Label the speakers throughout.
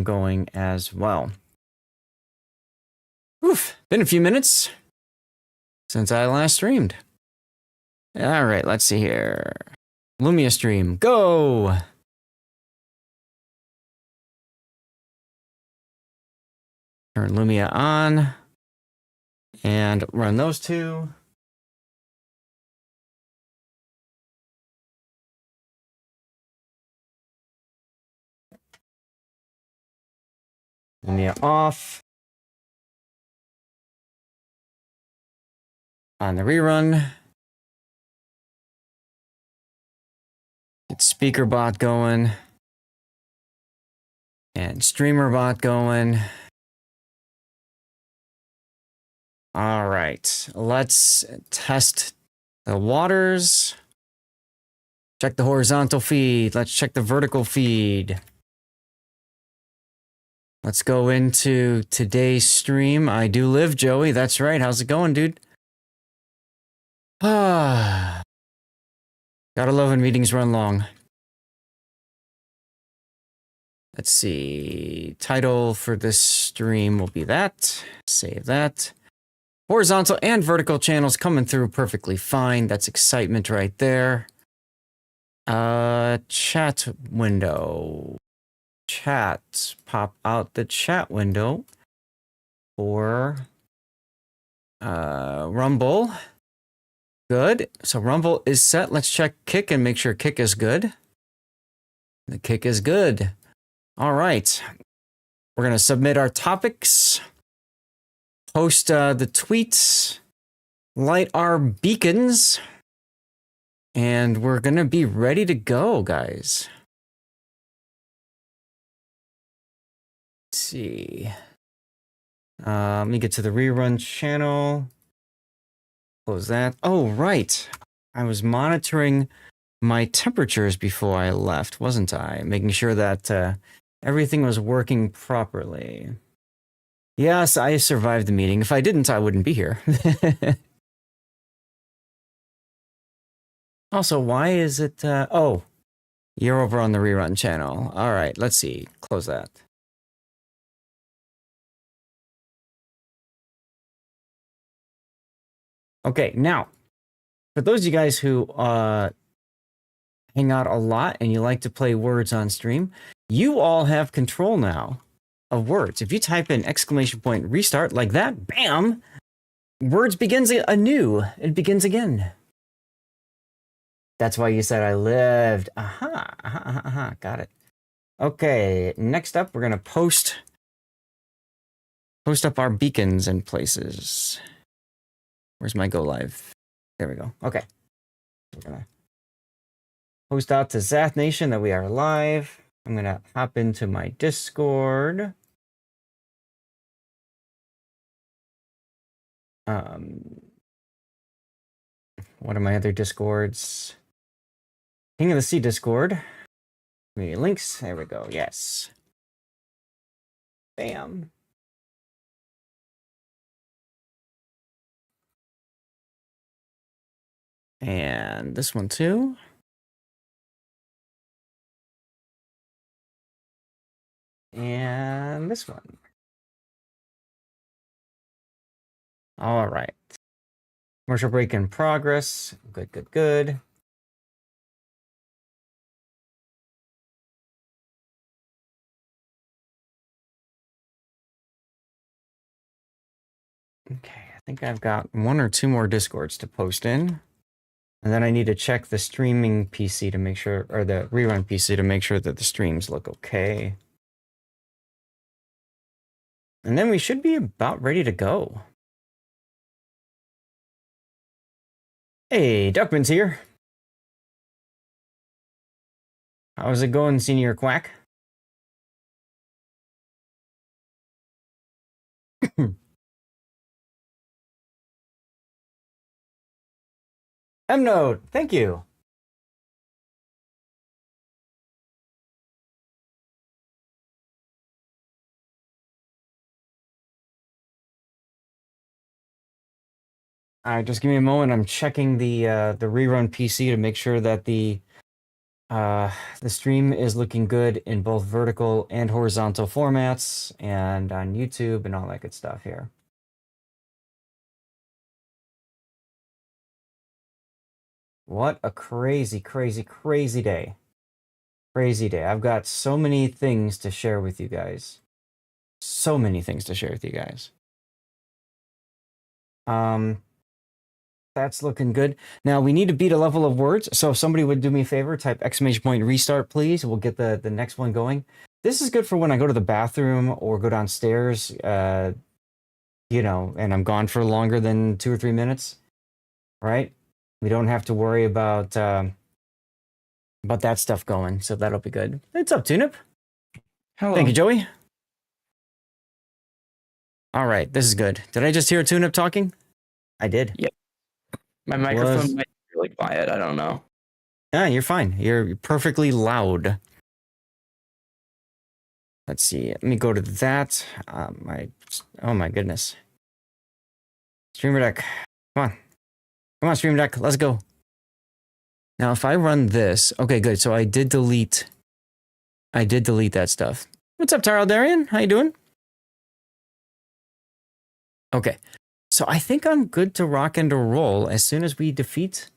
Speaker 1: going as well. Oof, been a few minutes since I last streamed. All right, let's see here. Lumia stream, go! Turn Lumia on and run those two. Lumia off. On the rerun. Get speaker bot going. And streamer bot going. All right, let's test the waters. Check the horizontal feed. Let's check the vertical feed. Let's go into today's stream. I do live, Joey. That's right. How's it going, dude? Ah, gotta love when meetings run long. Let's see. Title for this stream will be that. Save that. Horizontal and vertical channels coming through perfectly fine. That's excitement right there. Chat window. Chat. Pop out the chat window for Rumble. Good. So Rumble is set. Let's check Kick and make sure Kick is good. The Kick is good. All right. We're going to submit our topics. Post the tweets. Light our beacons. And we're going to be ready to go, guys. Let's see. Let me get to the rerun channel. Close that. Oh, right. I was monitoring my temperatures before I left, wasn't I? Making sure that everything was working properly. Yes, I survived the meeting. If I didn't, I wouldn't be here. Also, why is it... oh, you're over on the rerun channel. All right, let's see. Close that. Okay, now, for those of you guys who hang out a lot and you like to play words on stream, you all have control now of words. If you type in ! restart like that, bam, words begins anew. It begins again. That's why you said I lived. Aha, aha, aha, aha. Got it. Okay, next up, we're gonna post up our beacons in places. Where's my go live? There we go. Okay. We're gonna post out to Zath Nation that we are live. I'm gonna hop into my Discord. What are my other Discords? King of the Sea Discord. Maybe links. There we go. Yes. Bam. And this one too. And this one. All right. Commercial break in progress. Good, good, good. Okay, I think I've got one or two more Discords to post in. And then I need to check the streaming PC to make sure, or the rerun PC to make sure that the streams look okay. And then we should be about ready to go. Hey, Duckman's here. How's it going, Senior Quack? M-Node, thank you. All right, just give me a moment. I'm checking the rerun PC to make sure that the The stream is looking good in both vertical and horizontal formats and on YouTube and all that good stuff here. What a crazy, crazy, crazy day. Crazy day. I've got so many things to share with you guys. So many things to share with you guys. That's looking good. Now we need to beat a level of words. So if somebody would do me a favor, type ! Restart, please. We'll get the next one going. This is good for when I go to the bathroom or go downstairs, you know, and I'm gone for longer than 2 or 3 minutes, right? We don't have to worry about that stuff going. So that'll be good. What's up, Tunip?
Speaker 2: Hello.
Speaker 1: Thank you, Joey. All right, this is good. Did I just hear Tunip talking? I did.
Speaker 2: Yep. My microphone might be really quiet. I don't know.
Speaker 1: Yeah, you're fine. You're perfectly loud. Let's see. Let me go to that. Oh my goodness. Streamer Deck. Come on. Come on, Streamer Deck. Let's go. Now, if I run this, okay, good. So I did delete that stuff. What's up, Tyrell Darian? How you doing? Okay. So I think I'm good to rock and to roll as soon as we defeat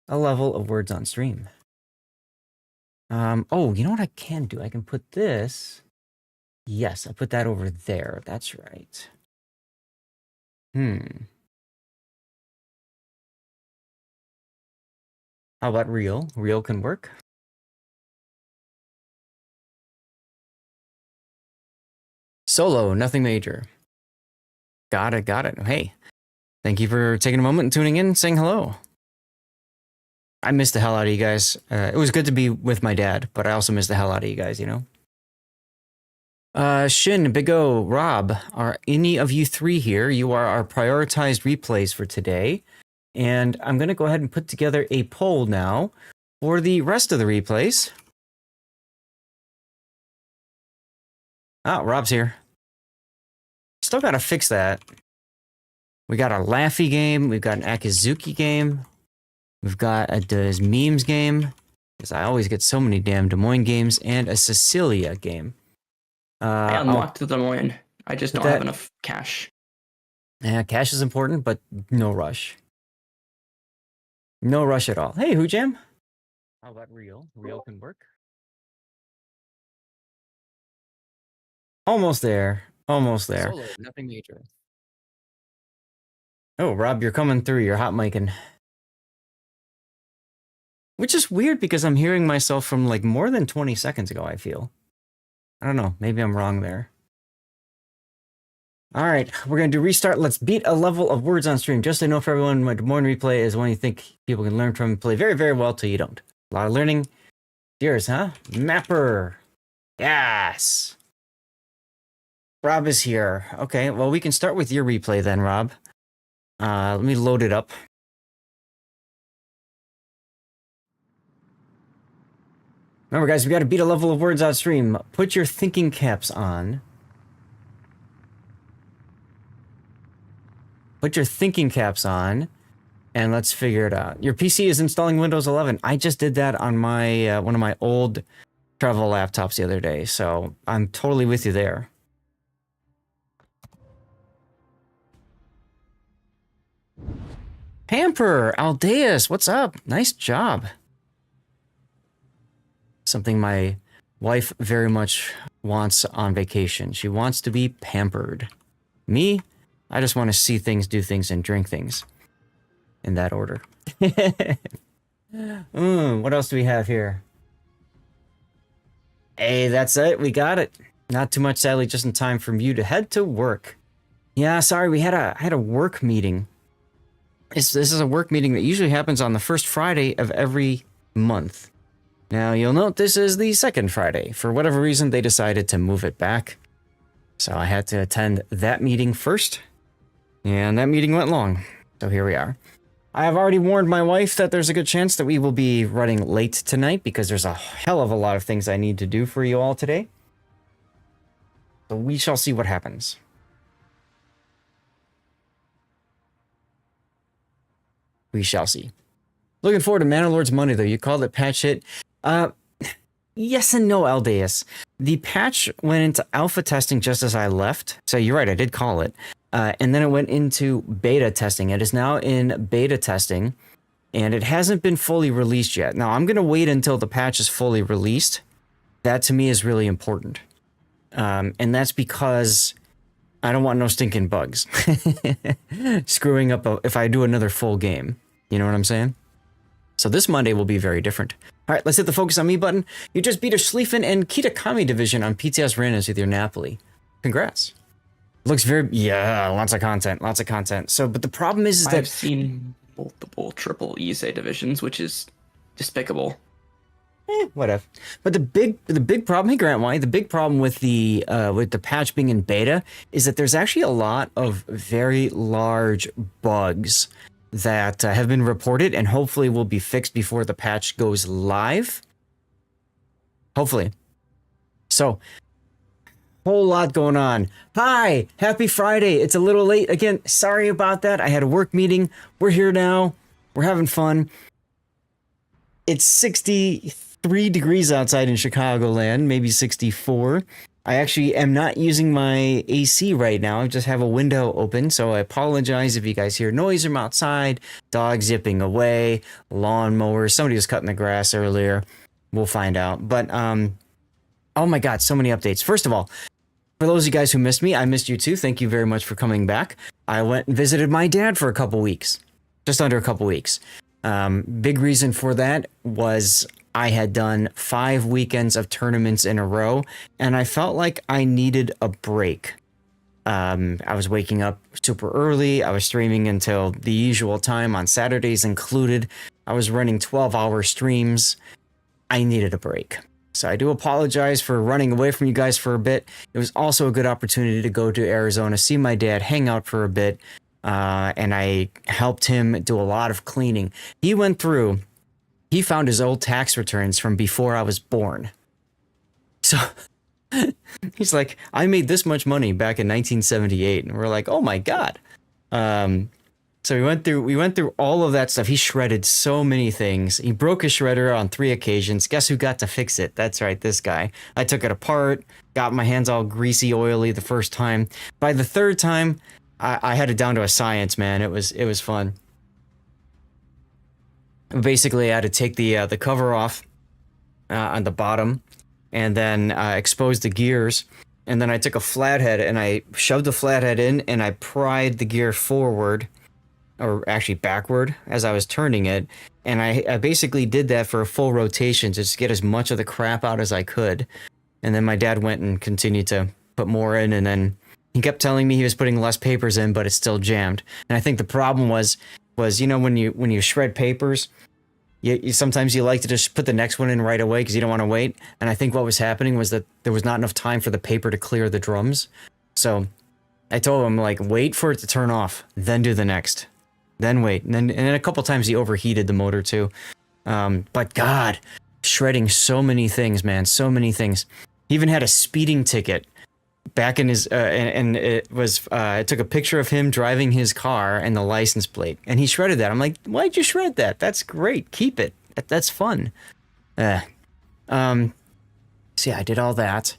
Speaker 1: a level of words on stream. Oh, you know what I can do? I can put this. Yes, I put that over there. That's right. How about real? Real can work. Solo, nothing major. Got it, got it. Hey, thank you for taking a moment and tuning in and saying hello. I missed the hell out of you guys. It was good to be with my dad, but I also missed the hell out of you guys, you know? Shin, Big O, Rob, are any of you three here? You are our prioritized replays for today. And I'm going to go ahead and put together a poll now for the rest of the replays. Oh, Rob's here. Still got to fix that. We got a Laffy game. We've got an Akizuki game. We've got a Does Memes game, because I always get so many damn Des Moines games, and a Cecilia game.
Speaker 2: I unlocked the Des Moines. I just don't have enough cash.
Speaker 1: Yeah, cash is important, but no rush. No rush at all. Hey, Who Jam? How about real? Real can work. Almost there. Almost there. Solo, nothing major. Oh, Rob, you're coming through. You're hot micing. Which is weird because I'm hearing myself from like more than 20 seconds ago, I feel. I don't know. Maybe I'm wrong there. All right, we're going to do restart. Let's beat a level of words on stream. Just to know for everyone, my Des Moines replay is one you think people can learn from and play very, very well till you don't. A lot of learning. Yours, huh? Mapper. Yes. Rob is here. Okay, well, we can start with your replay then, Rob. Let me load it up. Remember, guys, we got to beat a level of words on stream. Put your thinking caps on. Put your thinking caps on, and let's figure it out. Your PC is installing Windows 11. I just did that on my one of my old travel laptops the other day, so I'm totally with you there. Pamper, Aldeus, what's up? Nice job. Something my wife very much wants on vacation. She wants to be pampered. Me, I just want to see things, do things, and drink things. In that order. What else do we have here? Hey, that's it. We got it. Not too much, sadly, just in time for you to head to work. Yeah, sorry, we had a work meeting. This is a work meeting that usually happens on the first Friday of every month. Now, you'll note this is the second Friday. For whatever reason, they decided to move it back. So I had to attend that meeting first. And that meeting went long. So here we are. I have already warned my wife that there's a good chance that we will be running late tonight because there's a hell of a lot of things I need to do for you all today. So we shall see what happens. We shall see. Looking forward to Manor Lord's money, though. You called it patch hit. Yes and no, Aldeus. The patch went into alpha testing just as I left. So you're right, I did call it. And then it went into beta testing. It is now in beta testing, and it hasn't been fully released yet. Now, I'm going to wait until the patch is fully released. That, to me, is really important. And that's because I don't want no stinking bugs screwing up if I do another full game. You know what I'm saying? So this Monday will be very different. All right, let's hit the focus on me button. You just beat a Schlieffen and Kitakami division on PTS Randoms with your Napoli. Congrats. Looks very, yeah, lots of content, lots of content. So, but the problem is that
Speaker 2: I've seen multiple triple Ise divisions, which is despicable.
Speaker 1: Whatever. But the big problem, hey Grant White, the big problem with the patch being in beta is that there's actually a lot of very large bugs that have been reported and hopefully will be fixed before the patch goes live. Hopefully. So, whole lot going on. Hi, happy Friday. It's a little late again. Sorry about that. I had a work meeting. We're here now. We're having fun. It's 63 degrees outside in Chicagoland, maybe 64. I actually am not using my AC right now. I just have a window open, so I apologize if you guys hear noise from outside, dogs zipping away, lawnmowers. Somebody was cutting the grass earlier. We'll find out. But, oh my God, so many updates. First of all, for those of you guys who missed me, I missed you too. Thank you very much for coming back. I went and visited my dad for a couple weeks, just under a couple weeks. Big reason for that was I had done 5 weekends of tournaments in a row, and I felt like I needed a break. I was waking up super early. I was streaming until the usual time on Saturdays included. I was running 12-hour streams. I needed a break. So I do apologize for running away from you guys for a bit. It was also a good opportunity to go to Arizona, see my dad, hang out for a bit, and I helped him do a lot of cleaning. He found his old tax returns from before I was born. So he's like, I made this much money back in 1978. And we're like, oh my God. So we went through all of that stuff. He shredded so many things. He broke his shredder on 3 occasions. Guess who got to fix it? That's right, this guy. I took it apart, got my hands all greasy, oily the first time. By the 3rd time, I had it down to a science, man. It was fun. Basically, I had to take the cover off on the bottom, and then expose the gears. And then I took a flathead and I shoved the flathead in, and I pried the gear forward, or actually backward, as I was turning it. And I basically did that for a full rotation to just get as much of the crap out as I could. And then my dad went and continued to put more in, and then he kept telling me he was putting less papers in, but it's still jammed. And I think the problem was you know, when you shred papers, you sometimes you like to just put the next one in right away because you don't want to wait. And I think what was happening was that there was not enough time for the paper to clear the drums. So I told him, like, wait for it to turn off, then do the next. Then wait. And then a couple times he overheated the motor too. But God, shredding so many things, man, so many things. He even had a speeding ticket back in his, and it was, I took a picture of him driving his car and the license plate, and he shredded that. I'm like, why'd you shred that? That's great. Keep it. That's fun. So yeah, I did all that.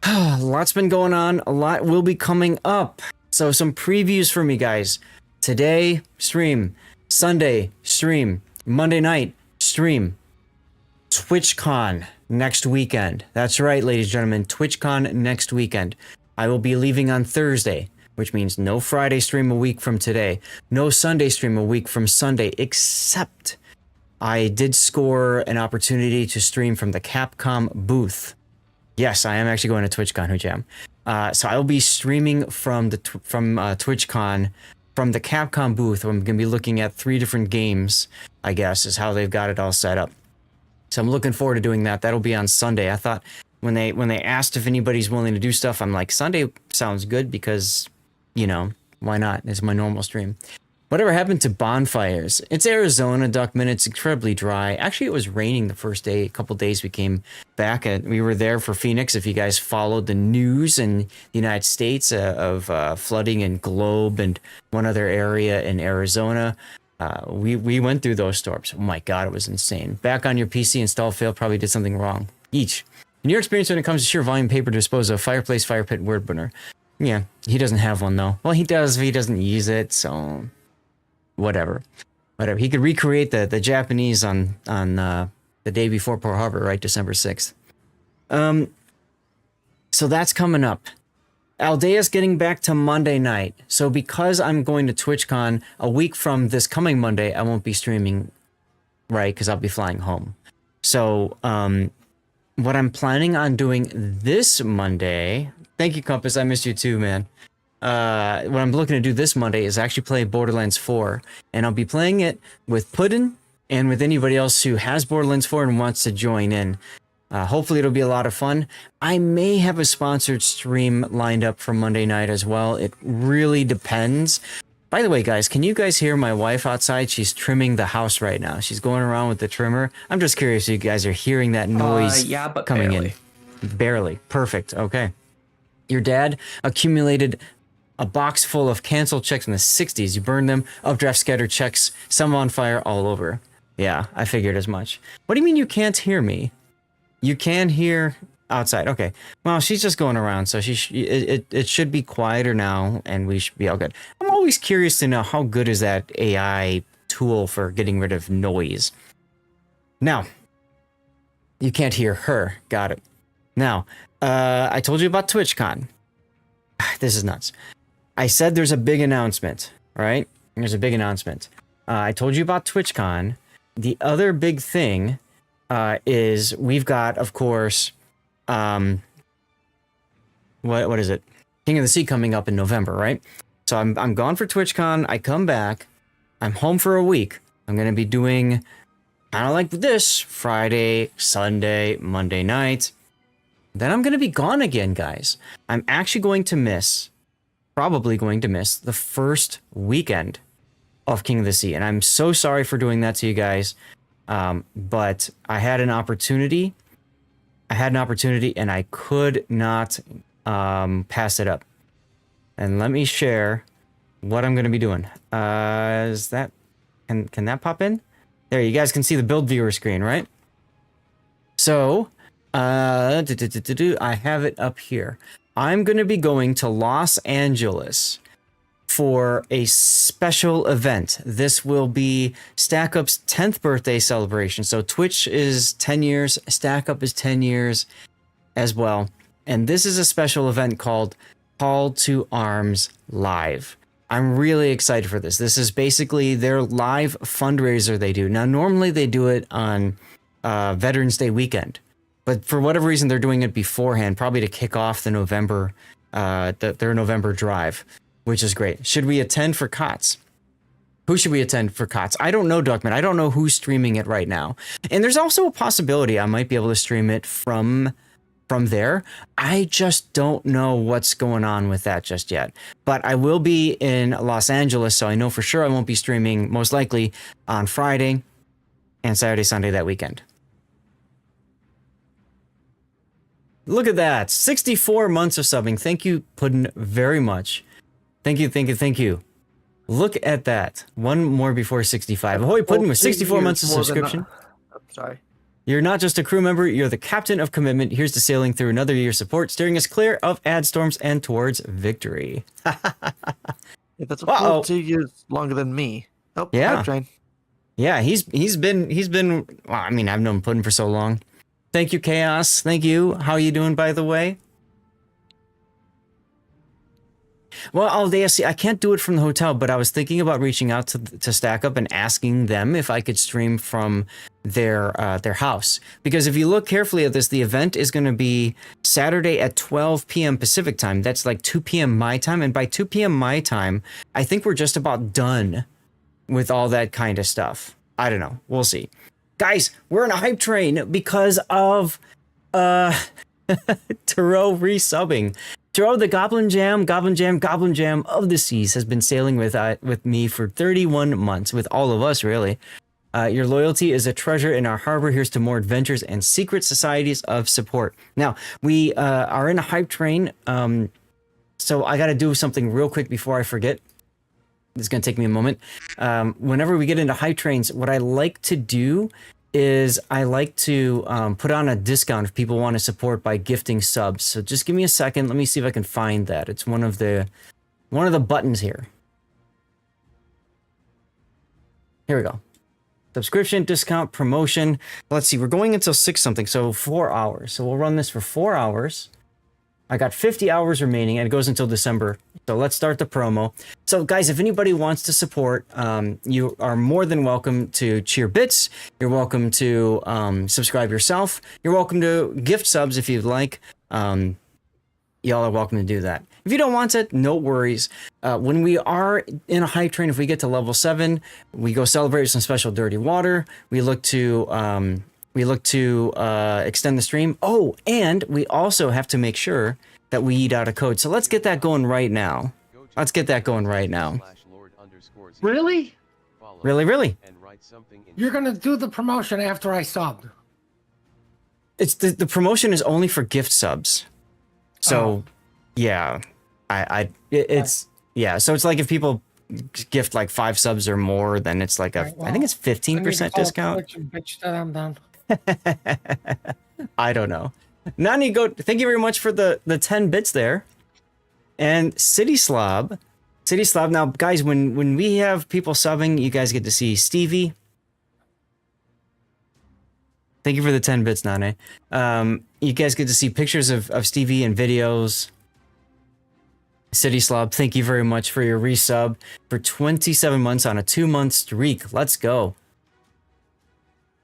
Speaker 1: Lots been going on. A lot will be coming up. So some previews for me, guys. Today, stream. Sunday, stream. Monday night, stream. TwitchCon next weekend. That's right, ladies and gentlemen. TwitchCon next weekend. I will be leaving on Thursday, which means no Friday stream a week from today. No Sunday stream a week from Sunday, except I did score an opportunity to stream from the Capcom booth. Yes, I am actually going to TwitchCon, Hujam. So I will be streaming from TwitchCon from the Capcom booth. I'm going to be looking at 3 different games, I guess, is how they've got it all set up. So I'm looking forward to doing that. That'll be on Sunday. I thought when they asked if anybody's willing to do stuff, I'm like, Sunday sounds good because, you know, why not? It's my normal stream. Whatever happened to bonfires? It's Arizona, Duckman. It's incredibly dry. Actually, it was raining the first day. A couple days we came back, and we were there for Phoenix. If you guys followed the news in the United States of flooding in Globe and one other area in Arizona, We went through those storms. Oh my God, it was insane. Back on your PC, install failed, probably did something wrong. Each. In your experience when it comes to sheer volume paper to dispose of, fireplace, fire pit, word burner. Yeah, he doesn't have one though. Well, he does, but he doesn't use it, so whatever. Whatever. He could recreate the Japanese on the day before Pearl Harbor, right? December 6th. So that's coming up. Aldea's getting back to Monday night. So because I'm going to TwitchCon a week from this coming Monday, I won't be streaming, right? Because I'll be flying home. So what I'm planning on doing this Monday... Thank you, Compass. I missed you too, man. What I'm looking to do this Monday is actually play Borderlands 4. And I'll be playing it with Puddin' and with anybody else who has Borderlands 4 and wants to join in. Hopefully it'll be a lot of fun. I may have a sponsored stream lined up for Monday night as well. It really depends. By the way, guys, can you guys hear my wife outside? She's trimming the house right now. She's going around with the trimmer. I'm just curious if you guys are hearing that noise
Speaker 2: yeah, but
Speaker 1: coming
Speaker 2: barely.
Speaker 1: in. Barely. Perfect. Okay. Your dad accumulated a box full of canceled checks in the 60s. You burned them, updraft scattered checks, some on fire all over. Yeah, I figured as much. What do you mean you can't hear me? You can hear outside. Okay. Well, she's just going around, so it should be quieter now, and we should be all good. I'm always curious to know how good is that AI tool for getting rid of noise. Now, you can't hear her. Got it. Now, I told you about TwitchCon. This is nuts. I said there's a big announcement, right? There's a big announcement. I told you about TwitchCon. The other big thing is we've got, of course, what is it? King of the Sea coming up in November, right? So I'm gone for TwitchCon. I come back. I'm home for a week. I'm gonna be doing kind of like this: Friday, Sunday, Monday night. Then I'm gonna be gone again, guys. I'm actually probably going to miss the first weekend of King of the Sea, and I'm so sorry for doing that to you guys. But I had an opportunity. And I could not pass it up. And let me share what I'm going to be doing. Is that can that pop in? There, you guys can see the build viewer screen, right? So, I have it up here. I'm going to be going to Los Angeles for a special event. This will be Stack Up's 10th birthday celebration. So Twitch is 10 years, Stack Up is 10 years as well. And this is a special event called Call to Arms Live. I'm really excited for this. This is basically their live fundraiser they do. Now, normally they do it on Veterans Day weekend, but for whatever reason, they're doing it beforehand, probably to kick off the November, their November drive, which is great. Should we attend for COTS? Who should we attend for COTS? I don't know, Duckman. I don't know who's streaming it right now. And there's also a possibility I might be able to stream it from there. I just don't know what's going on with that just yet. But I will be in Los Angeles, so I know for sure I won't be streaming, most likely on Friday and Saturday, Sunday that weekend. Look at that. 64 months of subbing. Thank you, Puddin', very much. Thank you. Look at that. One more before 65. Ahoy, Puddin' with 64 months of subscription.
Speaker 2: Sorry.
Speaker 1: You're not just a crew member, you're the captain of commitment. Here's to sailing through another year's support, steering us clear of ad storms and towards victory.
Speaker 3: If it's a full 2 years longer than me. Oh,
Speaker 1: yeah.
Speaker 3: Train.
Speaker 1: Yeah, he's been well, I mean, I've known Puddin' for so long. Thank you, Chaos. Thank you. How are you doing, by the way? Well, I can't do it from the hotel, but I was thinking about reaching out to Stack Up and asking them if I could stream from their house. Because if you look carefully at this, the event is going to be Saturday at 12 p.m. Pacific time. That's like 2 p.m. my time. And by 2 p.m. my time, I think we're just about done with all that kind of stuff. I don't know. We'll see. Guys, we're in a hype train because of Taro resubbing. Taro, the Goblin Jam of the Seas has been sailing with me for 31 months, with all of us, really. Your loyalty is a treasure in our harbor. Here's to more adventures and secret societies of support. Now, we are in a hype train, so I got to do something real quick before I forget. It's going to take me a moment. Whenever we get into hype trains, what I like to do is I like to put on a discount if people want to support by gifting subs. So just give me a second. Let me see if I can find that. It's one of the buttons here. Here we go. Subscription, discount, promotion. Let's see, we're going until 6 something, so 4 hours. So we'll run this for 4 hours. I got 50 hours remaining, and it goes until December. So let's start the promo. So guys, if anybody wants to support, you are more than welcome to cheer bits. You're welcome to subscribe yourself. You're welcome to gift subs if you'd like. Y'all are welcome to do that. If you don't want it, no worries. When we are in a hype train, if we get to level 7, we go celebrate with some special dirty water. We look to extend the stream. Oh, and we also have to make sure that we eat out a code. So let's get that going right now. Let's get that going right now.
Speaker 4: Really?
Speaker 1: Really?
Speaker 4: You're gonna do the promotion after I subbed.
Speaker 1: It's the promotion is only for gift subs. So, yeah, it's so it's like if people gift like 5 subs or more, then it's like I think it's 15% discount.
Speaker 4: Bitch that I'm done.
Speaker 1: I don't know. Nani, thank you very much for the 10 bits there. And City Slob. Now, guys, when we have people subbing, you guys get to see Stevie. Thank you for the 10 bits, Nane. You guys get to see pictures of Stevie and videos. City Slob, thank you very much for your resub for 27 months on a 2-month streak. Let's go.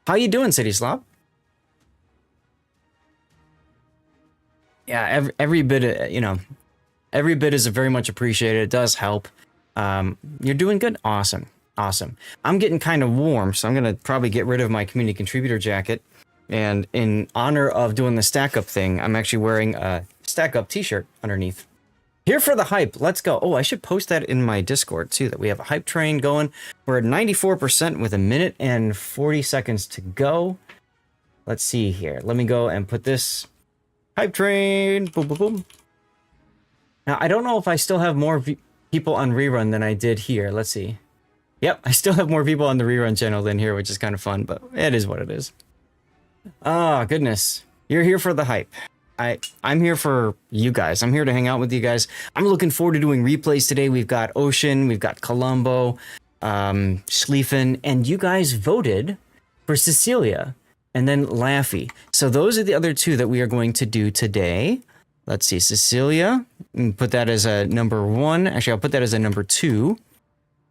Speaker 1: How you doing, City Slob? Yeah, every bit, every bit is very much appreciated. It does help. You're doing good. Awesome. I'm getting kind of warm, so I'm gonna probably get rid of my community contributor jacket. And in honor of doing the stack up thing, I'm actually wearing a stack up t-shirt underneath. Here for the hype. Let's go. Oh, I should post that in my Discord too, that we have a hype train going. We're at 94% with 1 minute and 40 seconds to go. Let's see here. Let me go and put this hype train. Boom, boom, boom. Now, I don't know if I still have more people on rerun than I did here. Let's see. Yep, I still have more people on the rerun channel than here, which is kind of fun, but it is what it is. Oh, goodness. You're here for the hype. I'm here for you guys. I'm here to hang out with you guys. I'm looking forward to doing replays today. We've got Ocean, we've got Colombo, Schlieffen, and you guys voted for Cecilia and then Laffy. So those are the other 2 that we are going to do today. Let's see, Cecilia, put that as a number 1. Actually, I'll put that as a number 2.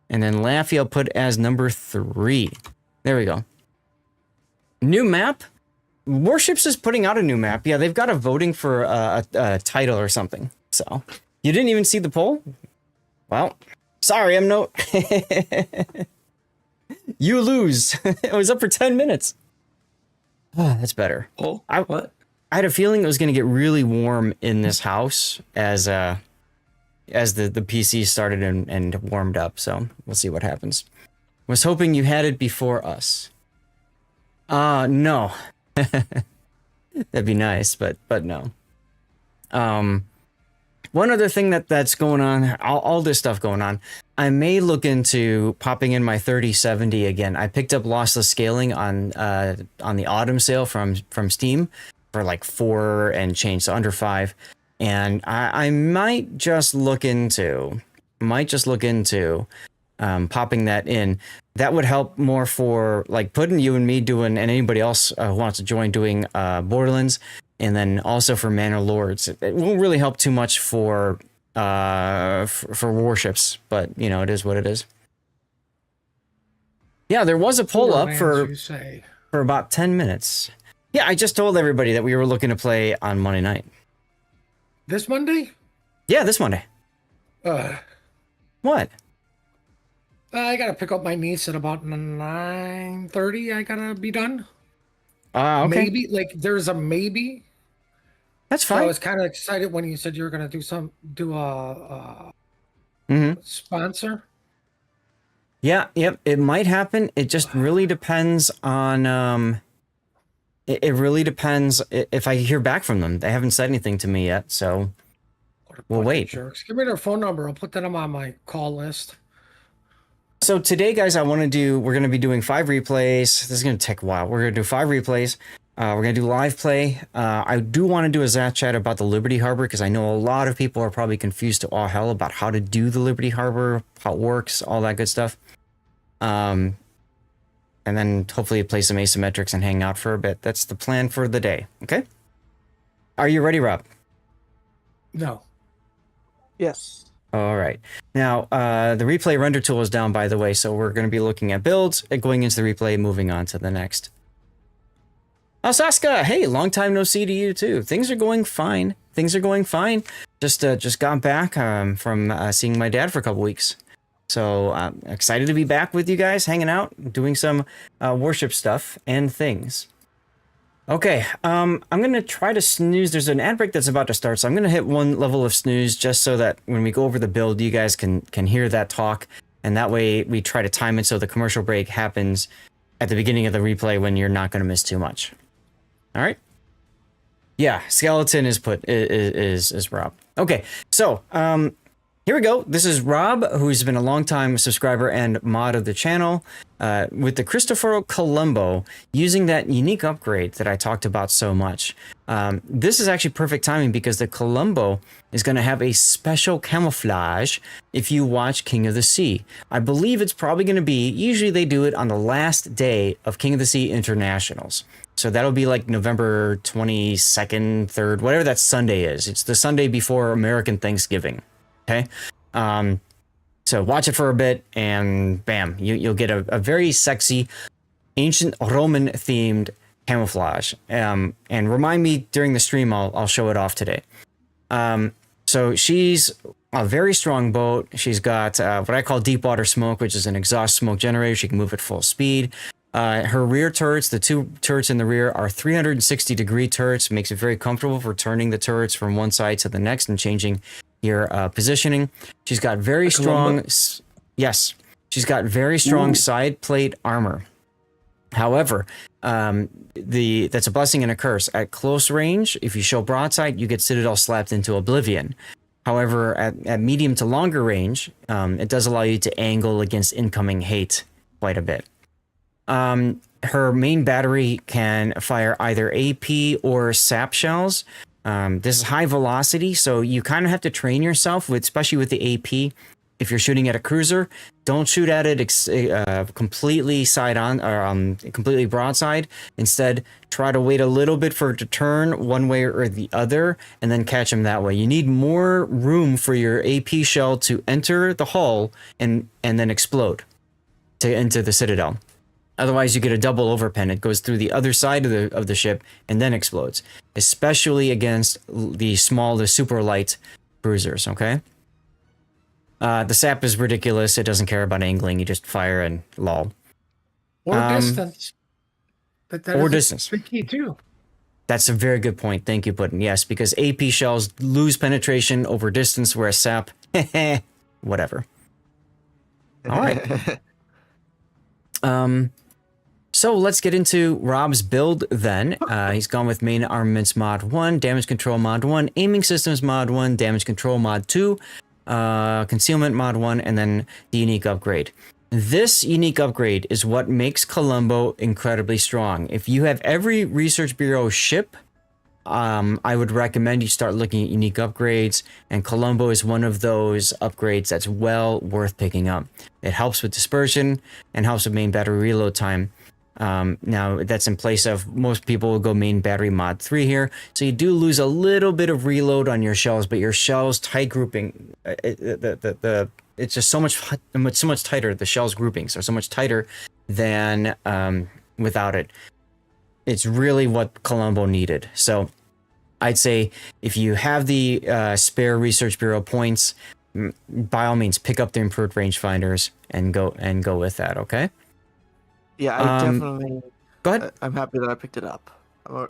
Speaker 1: And then Laffy I'll put as number 3. There we go. New map? Warships is putting out a new map. Yeah, they've got a voting for a title or something. So, you didn't even see the poll? Well, sorry, I'm no... You lose. It was up for 10 minutes. Oh, that's better.
Speaker 2: Oh, what?
Speaker 1: I had a feeling it was going to get really warm in this house as the PC started and warmed up. So, we'll see what happens. Was hoping you had it before us. No. That'd be nice, but no. One other thing that's going on, all this stuff going on, I may look into popping in my 3070 again. I picked up lossless scaling on the autumn sale from Steam for like 4 and change, so under 5. And I might just look into popping that in. That would help more for like putting you and me doing, and anybody else who wants to join doing Borderlands, and then also for Manor Lords. It won't really help too much for Warships, but you know, it is what it is. Yeah, there was a poll up for about 10 minutes. Yeah, I just told everybody that we were looking to play on Monday night.
Speaker 4: This Monday?
Speaker 1: Yeah, this Monday. What?
Speaker 4: I gotta pick up my niece at about 9:30. I gotta be done.
Speaker 1: Okay.
Speaker 4: Maybe, like, there's a maybe.
Speaker 1: That's fine.
Speaker 4: So I was kind of excited when you said you were gonna do a sponsor.
Speaker 1: Yeah, yep. It might happen. It just really depends on. It really depends if I hear back from them. They haven't said anything to me yet, so we'll wait.
Speaker 4: Jerks. Give me their phone number. I'll put them on my call list.
Speaker 1: So today, guys, we're going to be doing 5 replays. This is going to take a while. We're going to do 5 replays. We're going to do live play. I do want to do a Zat chat about the Liberty Harbor because I know a lot of people are probably confused to all hell about how to do the Liberty Harbor, how it works, all that good stuff. And then hopefully play some asymmetrics and hang out for a bit. That's the plan for the day. Okay. Are you ready, Rob?
Speaker 4: No.
Speaker 3: Yes.
Speaker 1: All right. Now, the replay render tool is down, by the way, so we're going to be looking at builds, going into the replay, moving on to the next. Oh, Saska, hey, long time no see to you too. Things are going fine. Things are going fine. Just got back from seeing my dad for a couple weeks. So I'm excited to be back with you guys, hanging out, doing some Warship stuff and things. Okay, I'm going to try to snooze. There's an ad break that's about to start, so I'm going to hit 1 level of snooze just so that when we go over the build, you guys can hear that talk. And that way we try to time it so the commercial break happens at the beginning of the replay when you're not going to miss too much. All right. Yeah, skeleton is Rob. Okay, so here we go. This is Rob, who's been a longtime subscriber and mod of the channel, with the Cristoforo Colombo, using that unique upgrade that I talked about so much. This is actually perfect timing because the Colombo is going to have a special camouflage if you watch King of the Sea. I believe it's probably going to be, usually they do it on the last day of King of the Sea Internationals. So that'll be like November 22nd, 3rd, whatever that Sunday is. It's the Sunday before American Thanksgiving. Okay. So watch it for a bit and bam, you'll get a very sexy ancient Roman themed camouflage. And remind me during the stream, I'll show it off today. So she's a very strong boat. She's got what I call deep water smoke, which is an exhaust smoke generator. She can move at full speed. Her rear turrets, the 2 turrets in the rear, are 360-degree turrets. Makes it very comfortable for turning the turrets from one side to the next and changing your positioning. She's got very strong, yes, she's got very strong side plate armor. However, that's a blessing and a curse. At close range, if you show broadside, you get Citadel slapped into oblivion. However, at medium to longer range, it does allow you to angle against incoming hate quite a bit. Her main battery can fire either AP or SAP shells. This is high velocity, so you kind of have to train yourself with, especially with the AP. If you're shooting at a cruiser, don't shoot at it completely side on or completely broadside. Instead, try to wait a little bit for it to turn one way or the other, and then catch them that way. You need more room for your AP shell to enter the hull and then explode into the Citadel. Otherwise, you get a double overpen. It goes through the other side of the ship and then explodes, especially against the super light cruisers, okay? The SAP is ridiculous. It doesn't care about angling. You just fire and lol.
Speaker 4: Or distance. But that
Speaker 1: or
Speaker 4: is
Speaker 1: distance.
Speaker 4: tricky too.
Speaker 1: That's a very good point. Thank you, Puddin. Yes, because AP shells lose penetration over distance, whereas SAP, whatever. All right. So let's get into Rob's build then. He's gone with main armaments mod 1, damage control mod 1, aiming systems mod 1, damage control mod 2, concealment mod 1, and then the unique upgrade. This unique upgrade is what makes Colombo incredibly strong. If you have every Research Bureau ship, I would recommend you start looking at unique upgrades, and Colombo is one of those upgrades that's well worth picking up. It helps with dispersion and helps with main battery reload time. Now that's in place of most people will go main battery mod 3 here, so you do lose a little bit of reload on your shells, but your shells tight grouping, it's just so much tighter. The shells groupings are so much tighter than without it. It's really what Colombo needed. So I'd say if you have the spare Research Bureau points, by all means pick up the improved rangefinders and go with that. Okay.
Speaker 3: Yeah, I definitely.
Speaker 1: Go ahead.
Speaker 3: I'm happy that I picked it up.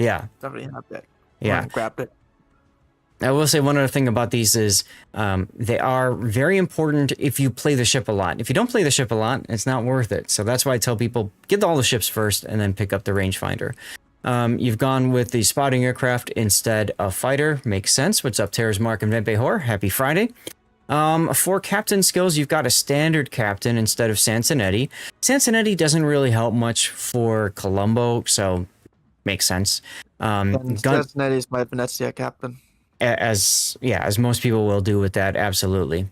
Speaker 1: Yeah.
Speaker 3: Definitely happy.
Speaker 1: Yeah.
Speaker 3: I grabbed it.
Speaker 1: I will say one other thing about these is they are very important if you play the ship a lot. If you don't play the ship a lot, it's not worth it. So that's why I tell people, get all the ships first and then pick up the rangefinder. You've gone with the spotting aircraft instead of fighter. Makes sense. What's up, Terra's Mark and Vempehor? Happy Friday. For captain skills, you've got a standard captain instead of Sansonetti. Sansonetti doesn't really help much for Colombo, so makes sense.
Speaker 3: Sansonetti is my Venezia captain.
Speaker 1: As most people will do with that, absolutely.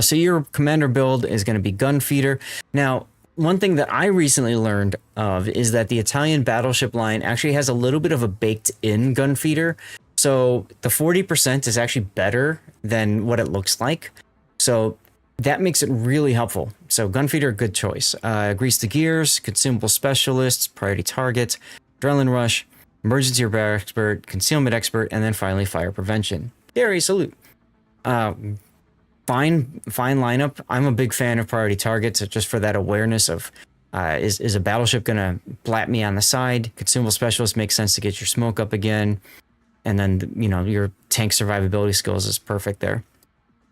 Speaker 1: So your commander build is going to be Gunfeeder. Now, one thing that I recently learned of is that the Italian battleship line actually has a little bit of a baked-in Gunfeeder. So the 40% is actually better than what it looks like. So that makes it really helpful. So Gunfeeder, good choice. Grease the Gears, Consumable Specialists, Priority Target, Adrenaline Rush, Emergency Repair Expert, Concealment Expert, and then finally Fire Prevention. Gary, salute. Fine lineup. I'm a big fan of Priority Targets just for that awareness of is a battleship gonna blat me on the side. Consumable Specialist makes sense to get your smoke up again. And then, your tank survivability skills is perfect there.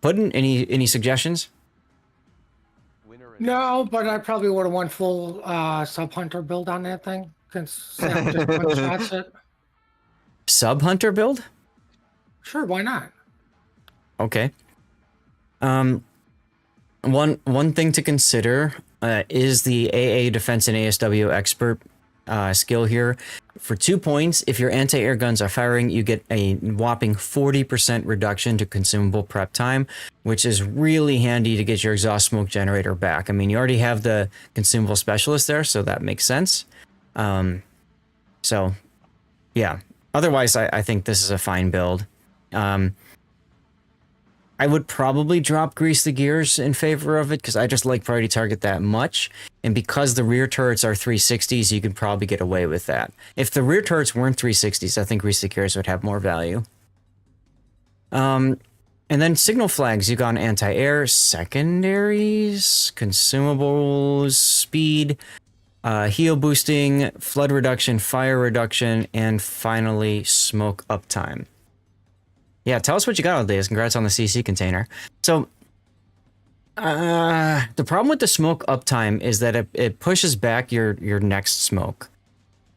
Speaker 1: Puddin', any suggestions?
Speaker 4: No, but I probably would have went full sub-hunter build on that thing. Since Sam just one-shots it.
Speaker 1: Sub-hunter build?
Speaker 4: Sure, why not?
Speaker 1: Okay. One thing to consider is the AA Defense and ASW Expert skill here. For 2 points, if your anti-air guns are firing, you get a whopping 40% reduction to consumable prep time, which is really handy to get your exhaust smoke generator back. I mean, you already have the consumable specialist there, so that makes sense. So, yeah. Otherwise, I think this is a fine build. I would probably drop Grease the Gears in favor of it because I just like Priority Target that much. And because the rear turrets are 360s, you could probably get away with that. If the rear turrets weren't 360s, I think Grease the Gears would have more value. And then signal flags, you got anti-air, secondaries, consumables, speed, heal boosting, flood reduction, fire reduction, and finally smoke uptime. Yeah, tell us what you got all days. Congrats on the CC container. So, the problem with the smoke uptime is that it pushes back your next smoke.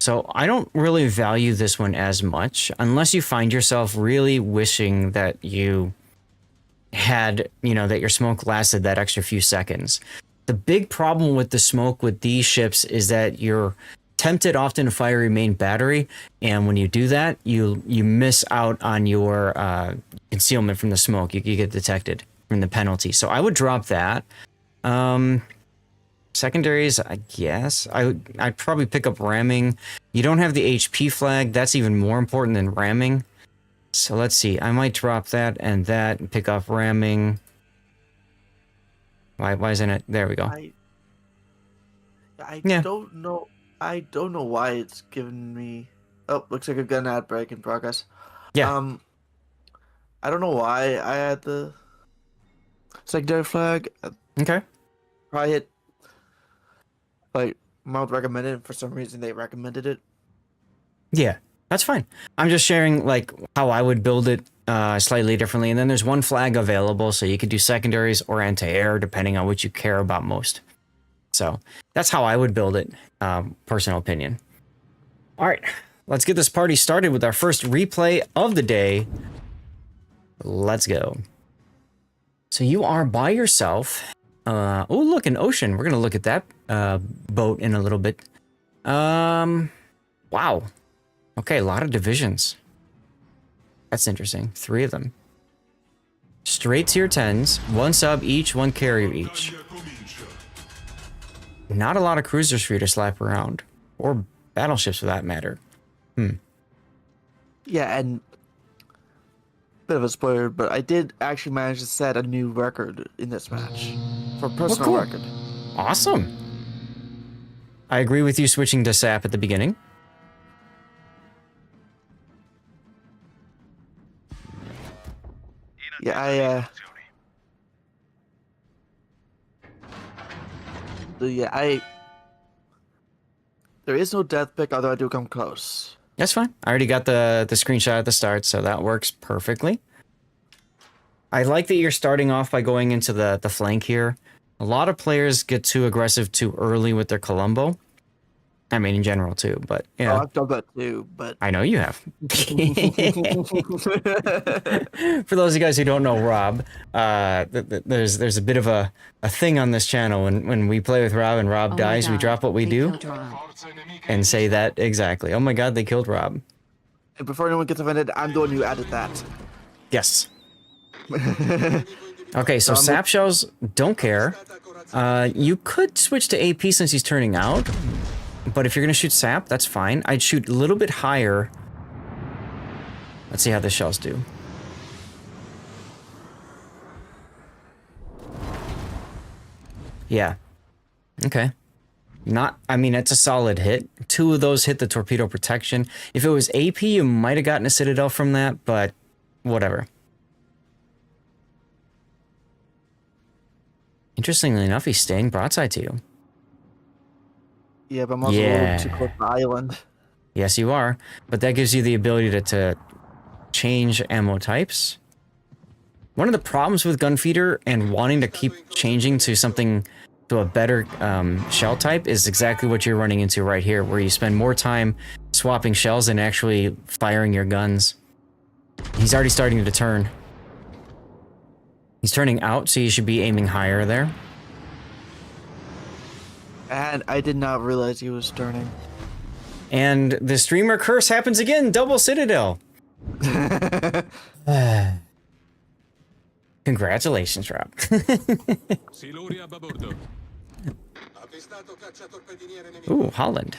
Speaker 1: So I don't really value this one as much unless you find yourself really wishing that you had, that your smoke lasted that extra few seconds. The big problem with the smoke with these ships is that you're tempted often to fire your main battery, and when you do that, you miss out on your concealment from the smoke. You get detected from the penalty. So I would drop that. Secondaries, I guess. I'd probably pick up ramming. You don't have the HP flag. That's even more important than ramming. So let's see. I might drop that and pick up ramming. Why isn't it? There we go.
Speaker 3: I
Speaker 1: Yeah.
Speaker 3: don't know. I don't know why it's giving me. Oh, looks like a gun ad break in progress.
Speaker 1: Yeah.
Speaker 3: I don't know why I had the secondary flag.
Speaker 1: Okay.
Speaker 3: Probably hit Mount recommended, and for some reason they recommended it.
Speaker 1: Yeah, that's fine. I'm just sharing how I would build it slightly differently. And then there's one flag available, so you could do secondaries or anti-air depending on what you care about most. So that's how I would build it. Personal opinion. All right, let's get this party started with our first replay of the day. Let's go. So you are by yourself. Oh, look, an ocean. We're going to look at that boat in a little bit. Wow. Okay, a lot of divisions. That's interesting. 3 of them. Straight tier 10s. 1 sub each, 1 carrier each. Not a lot of cruisers for you to slap around. Or battleships for that matter.
Speaker 3: Yeah, and bit of a spoiler, but I did actually manage to set a new record in this match. For personal
Speaker 1: cool.
Speaker 3: record.
Speaker 1: Awesome. I agree with you switching to SAP at the beginning.
Speaker 3: Yeah, there is no death pick, although I do come close.
Speaker 1: That's fine. I already got the screenshot at the start, so that works perfectly. I like that you're starting off by going into the flank here. A lot of players get too aggressive too early with their Colombo. I mean, in general too, but
Speaker 3: Oh,
Speaker 1: yeah.
Speaker 3: I've done that too, but
Speaker 1: I know you have. For those of you guys who don't know Rob, there's a bit of a thing on this channel when we play with Rob and Rob dies, we drop what we do and say that exactly. Oh my God, they killed Rob.
Speaker 3: and before anyone gets offended, I'm the one who added that.
Speaker 1: Yes. Okay, so sap shells don't care. You could switch to AP since he's turning out, but if you're gonna shoot sap, that's fine. I'd shoot a little bit higher. Let's see how the shells do. Yeah. Okay. I mean, it's a solid hit. 2 of those hit the torpedo protection. If it was AP, you might have gotten a Citadel from that, but whatever. Interestingly enough, he's staying broadside to you.
Speaker 3: Yeah, but I'm also a little too close to the island.
Speaker 1: Yes, you are. But that gives you the ability to change ammo types. One of the problems with Gunfeeder and wanting to keep changing to something, to a better shell type, is exactly what you're running into right here, where you spend more time swapping shells than actually firing your guns. He's already starting to turn. He's turning out, so you should be aiming higher there.
Speaker 3: And I did not realize he was turning.
Speaker 1: And the streamer curse happens again, double Citadel. Congratulations, Rob. Ooh, Holland.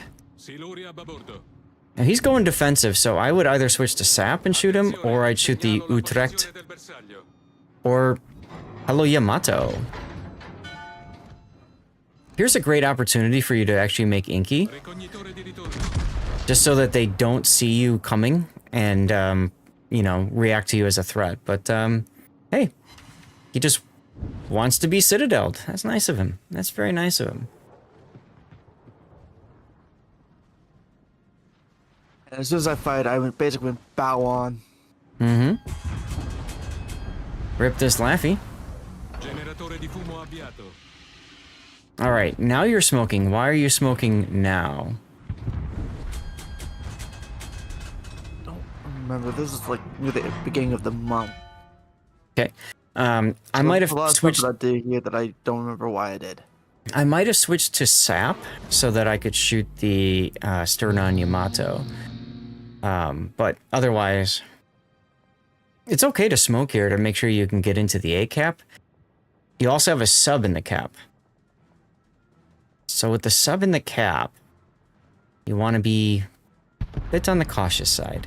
Speaker 1: Now he's going defensive, so I would either switch to Sap and shoot him, or I'd shoot the Utrecht, or Hello Yamato. Here's a great opportunity for you to actually make Inky, just so that they don't see you coming and, you know, react to you as a threat. But, hey, he just wants to be Citadeled. That's nice of him. That's very nice of him.
Speaker 3: And as soon as I fired, I basically went bow on.
Speaker 1: Mm-hmm. Rip this Laffy. Alright, now you're smoking. Why are you smoking now?
Speaker 3: Don't remember. This is like near the beginning of the month.
Speaker 1: Okay. I might have switched.
Speaker 3: That I did here that I don't remember why I did.
Speaker 1: I might have switched to Sap so that I could shoot the Sternon Yamato. But otherwise, it's okay to smoke here to make sure you can get into the A cap. You also have a sub in the cap. So with the sub in the cap, you want to be a bit on the cautious side.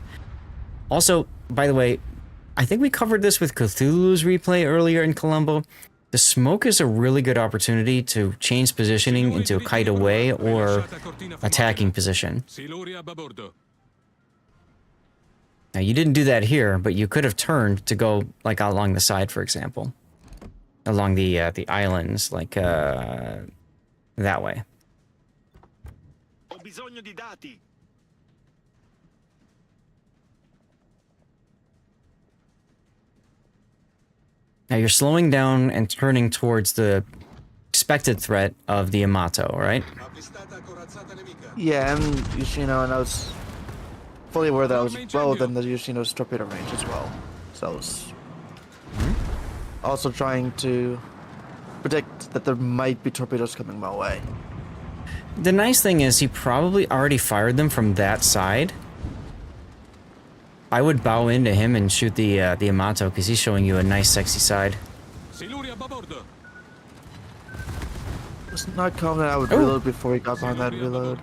Speaker 1: Also, by the way, I think we covered this with Cthulhu's replay earlier in Colombo. The smoke is a really good opportunity to change positioning into a kite away or attacking position. Now, you didn't do that here, but you could have turned to go, like, along the side, for example. Along the islands, like, that way. Now, you're slowing down and turning towards the expected threat of the Yamato, right?
Speaker 3: Yeah, and Yoshino, and I was fully aware that I was well within the Yoshino's torpedo range as well. So I was also trying to predict that there might be torpedoes coming my way.
Speaker 1: The nice thing is he probably already fired them from that side. I would bow into him and shoot the Yamato because he's showing you a nice sexy side.
Speaker 3: It's not common that I would reload before he got behind that reload.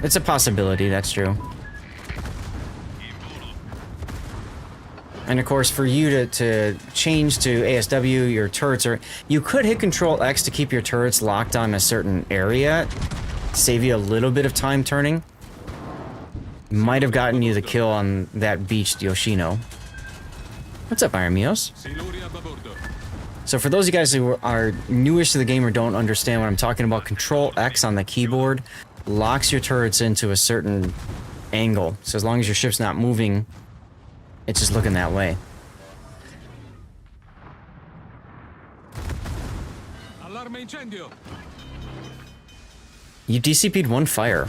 Speaker 1: It's a possibility, that's true. And of course, for you to change to ASW, your turrets are... You could hit Control X to keep your turrets locked on a certain area. Save you a little bit of time turning. Might have gotten you the kill on that beached Yoshino. What's up, Iron Mios? So for those of you guys who are newish to the game or don't understand what I'm talking about, Control X on the keyboard locks your turrets into a certain angle. So as long as your ship's not moving, it's just looking that way. You DCP'd one fire.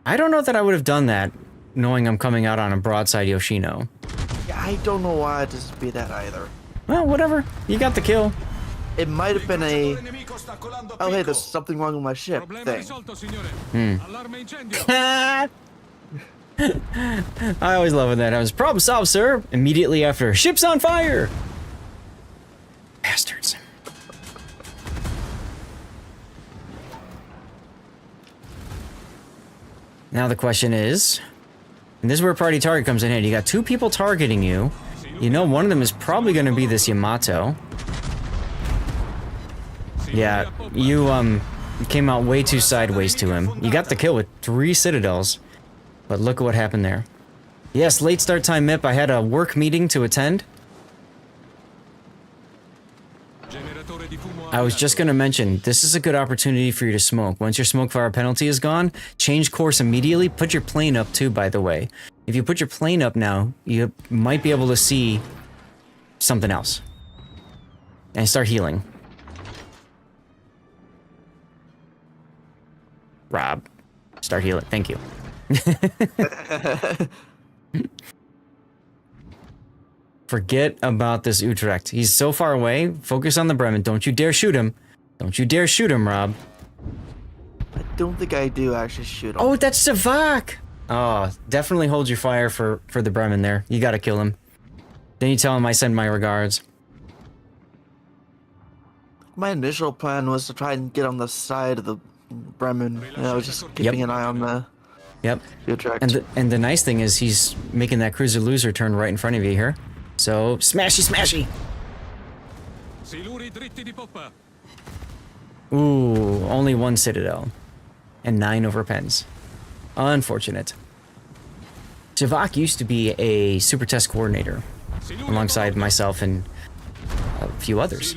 Speaker 1: I don't know that I would have done that, knowing I'm coming out on a broadside Yoshino.
Speaker 3: Yeah, I don't know why I DCP'd that either.
Speaker 1: Well, whatever. You got the kill.
Speaker 3: It might have been a, oh hey, there's something wrong with my ship thing.
Speaker 1: I always love when that happens. Problem solved, sir. Immediately after, ship's on fire. Bastards. Now the question is, and this is where party target comes in handy. You got two people targeting you. You know one of them is probably going to be this Yamato. Yeah, you came out way too sideways to him. You got the kill with 3 citadels, but look at what happened there. Yes, late start time MIP. I had a work meeting to attend. I was just going to mention, this is a good opportunity for you to smoke. Once your smoke fire penalty is gone, change course immediately. Put your plane up too, by the way. If you put your plane up now, you might be able to see something else. And start healing. Rob, start healing. Thank you. Forget about this Utrecht. He's so far away. Focus on the Bremen. Don't you dare shoot him. Don't you dare shoot him, Rob.
Speaker 3: I don't think I do actually shoot him.
Speaker 1: Oh, that's Savak! Oh, definitely hold your fire for the Bremen there. You gotta kill him. Then you tell him I send my regards.
Speaker 3: My initial plan was to try and get on the side of the Bremen. And I was just keeping an eye on the Utrecht.
Speaker 1: And the nice thing is he's making that cruiser loser turn right in front of you here. So, smashy, smashy! Ooh, only 1 citadel. And 9 over pens. Unfortunate. Javak used to be a super test coordinator, alongside myself and a few others.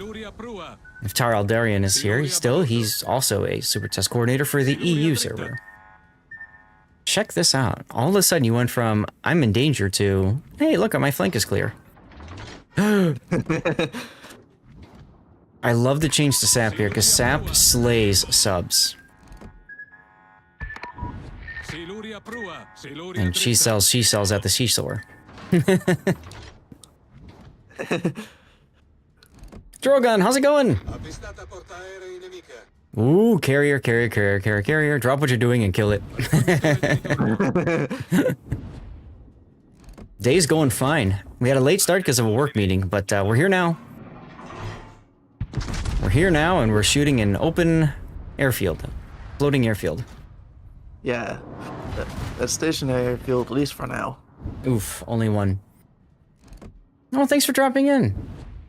Speaker 1: If Tar Aldarian is here, he's also a super test coordinator for the EU server. Check this out. All of a sudden you went from, I'm in danger to, hey, look, my flank is clear. I love the change to SAP here, because SAP slays subs. And she sells at the seashore. Drogon, how's it going? Ooh, carrier. Drop what you're doing and kill it. Day's going fine. We had a late start because of a work meeting, but we're here now. We're here now, and we're shooting an open airfield. Floating airfield.
Speaker 3: Yeah. A stationary airfield, at least for now.
Speaker 1: Oof, only 1. Oh, thanks for dropping in.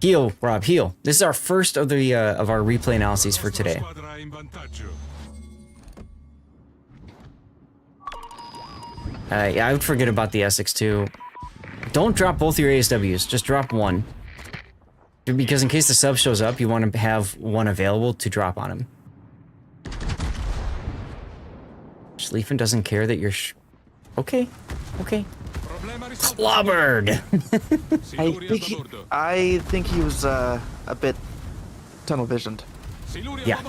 Speaker 1: Heal, Rob, heal. This is our first of the of our replay analyses for today. Yeah, I would forget about the Essex too. Don't drop both your ASWs, just drop 1. Because in case the sub shows up, you want to have 1 available to drop on him. Schlieffen doesn't care that you're okay. Clobbered!
Speaker 3: I think he was a bit tunnel visioned.
Speaker 1: Yeah.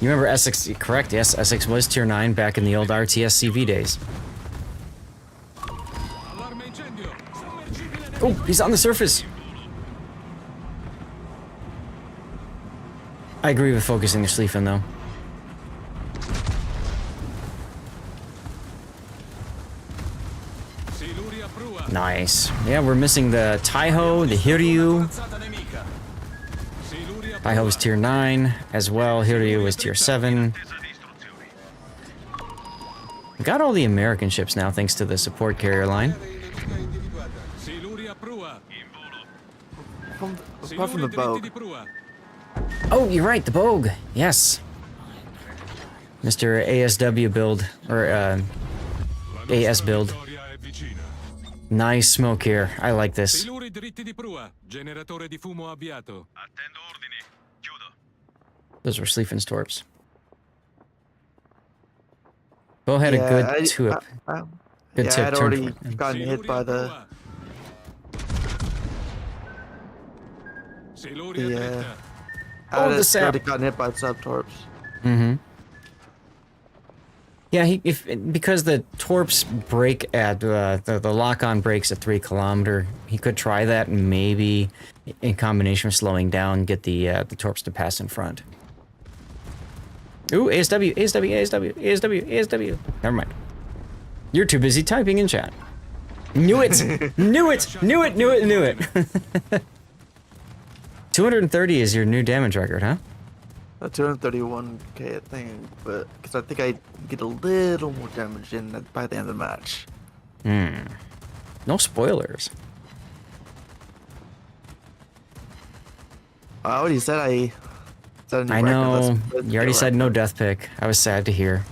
Speaker 1: You remember Essex, correct? Yes, Essex was tier 9 back in the old RTS CV days. Oh, he's on the surface! I agree with focusing the Schlieffen, though. Nice. Yeah, we're missing the Taiho, the Hiryu. Taiho is tier 9 as well. Hiryu is tier 7. We got all the American ships now thanks to the support carrier line.
Speaker 3: Apart from the Vogue.
Speaker 1: Oh, you're right, the Vogue. Yes. Mr. ASW build, or AS build. Nice smoke here. I like this. Those were Schlieffen's torps. Bo had a good tip. Good tip.
Speaker 3: I'd already gotten hit by the
Speaker 1: Oh, the
Speaker 3: it's
Speaker 1: sap.
Speaker 3: already gotten hit by sub-torps.
Speaker 1: Mm-hmm. Yeah, because the torps break at the lock-on breaks at 3 km. He could try that and maybe, in combination with slowing down, get the torps to pass in front. Ooh, ASW, ASW, ASW, ASW, ASW. Never mind. You're too busy typing in chat. Knew it! Knew it! Knew it! Knew it! Knew it! 230 is your new damage record, huh?
Speaker 3: 231k, I think, but because I think I get a little more damage in by the end of the match.
Speaker 1: No spoilers.
Speaker 3: I already said I
Speaker 1: I know. You already said no death pick. I was sad to hear.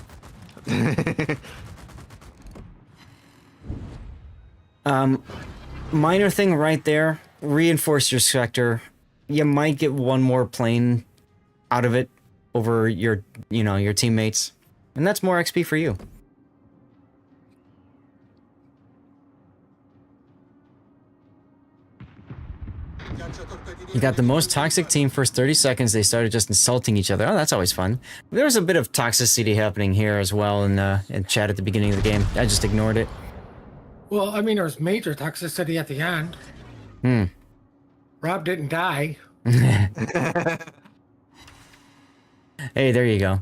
Speaker 1: Minor thing right there. Reinforce your sector. You might get one more plane out of it over your, your teammates. And that's more XP for you. You got the most toxic team. First 30 seconds, they started just insulting each other. Oh, that's always fun. There was a bit of toxicity happening here as well in chat at the beginning of the game. I just ignored it.
Speaker 4: Well, I mean, there's major toxicity at the end. Rob didn't die.
Speaker 1: Hey, there you go.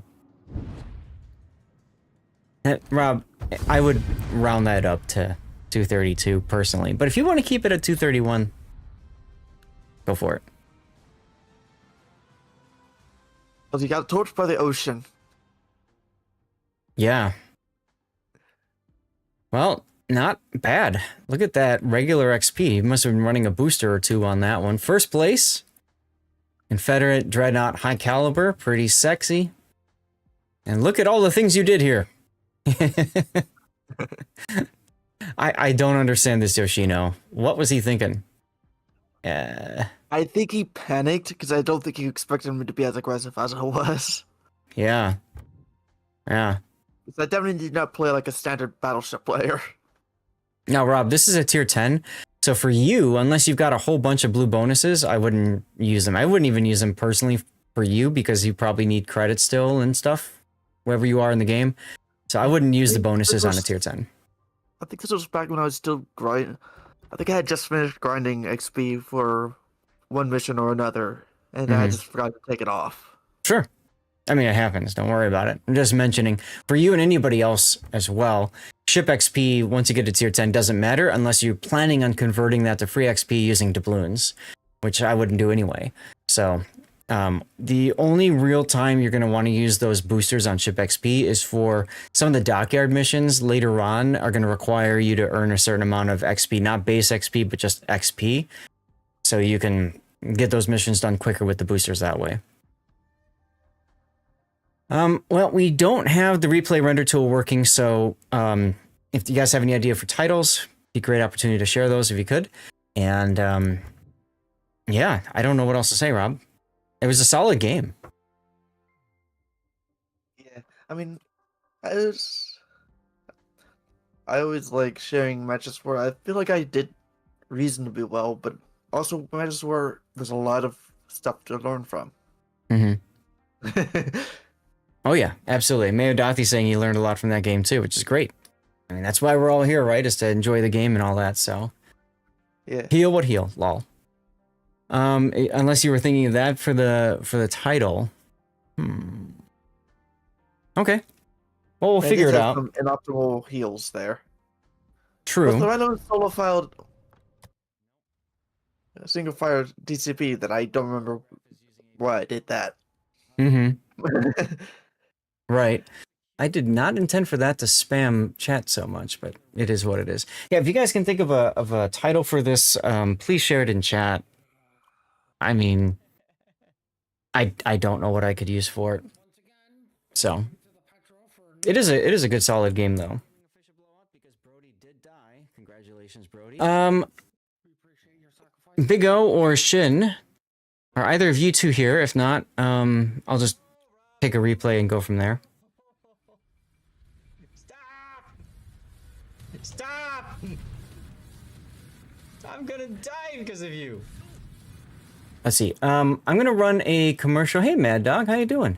Speaker 1: Rob, I would round that up to 232 personally. But if you want to keep it at 231, go for it.
Speaker 3: Well, you got torched by the ocean.
Speaker 1: Yeah. Well, not bad. Look at that regular XP. You must have been running a booster or two on that one. First place. Confederate Dreadnought High Caliber. Pretty sexy. And look at all the things you did here. I don't understand this Yoshino. What was he thinking?
Speaker 3: I think he panicked because I don't think he expected him to be as aggressive as it was.
Speaker 1: Yeah. Yeah.
Speaker 3: I definitely did not play like a standard battleship player.
Speaker 1: Now, Rob, this is a tier 10. So for you, unless you've got a whole bunch of blue bonuses, I wouldn't use them. I wouldn't even use them personally for you because you probably need credit still and stuff, wherever you are in the game. So I wouldn't use the bonuses on a tier 10.
Speaker 3: I think this was back when I was still grinding. I think I had just finished grinding XP for one mission or another, and I just forgot to take it off.
Speaker 1: Sure. I mean, it happens. Don't worry about it. I'm just mentioning, for you and anybody else as well, ship XP, once you get to tier 10, doesn't matter unless you're planning on converting that to free XP using doubloons, which I wouldn't do anyway. So the only real time you're going to want to use those boosters on ship XP is for some of the dockyard missions later on are going to require you to earn a certain amount of XP, not base XP, but just XP. So you can get those missions done quicker with the boosters that way. Well, we don't have the replay render tool working, so if you guys have any idea for titles, be a great opportunity to share those if you could. And yeah, I don't know what else to say, Rob. It was a solid game.
Speaker 3: Yeah, I mean, I always like sharing matches where I feel like I did reasonably well, but also matches where there's a lot of stuff to learn from.
Speaker 1: Oh yeah, absolutely. Mayo Dothy saying he learned a lot from that game too, which is great. I mean, that's why we're all here, right? Is to enjoy the game and all that, so.
Speaker 3: Yeah.
Speaker 1: Heal what heal, lol. Unless you were thinking of that for the title. Okay. Well, we'll figure it out.
Speaker 3: Some inoptimal heals there.
Speaker 1: True.
Speaker 3: Also, I know solo filed a single fire DCP that I don't remember why I did that.
Speaker 1: Right. I did not intend for that to spam chat so much, but it is what it is. Yeah, if you guys can think of a title for this, please share it in chat. I mean, I don't know what I could use for it. So it is a good solid game though. Congratulations, Brody. Big O or Shin, are either of you two here? If not, I'll just take a replay and go from there. Stop! I'm gonna die because of you. let's see. I'm gonna run a commercial. Hey, Mad Dog, how you doing?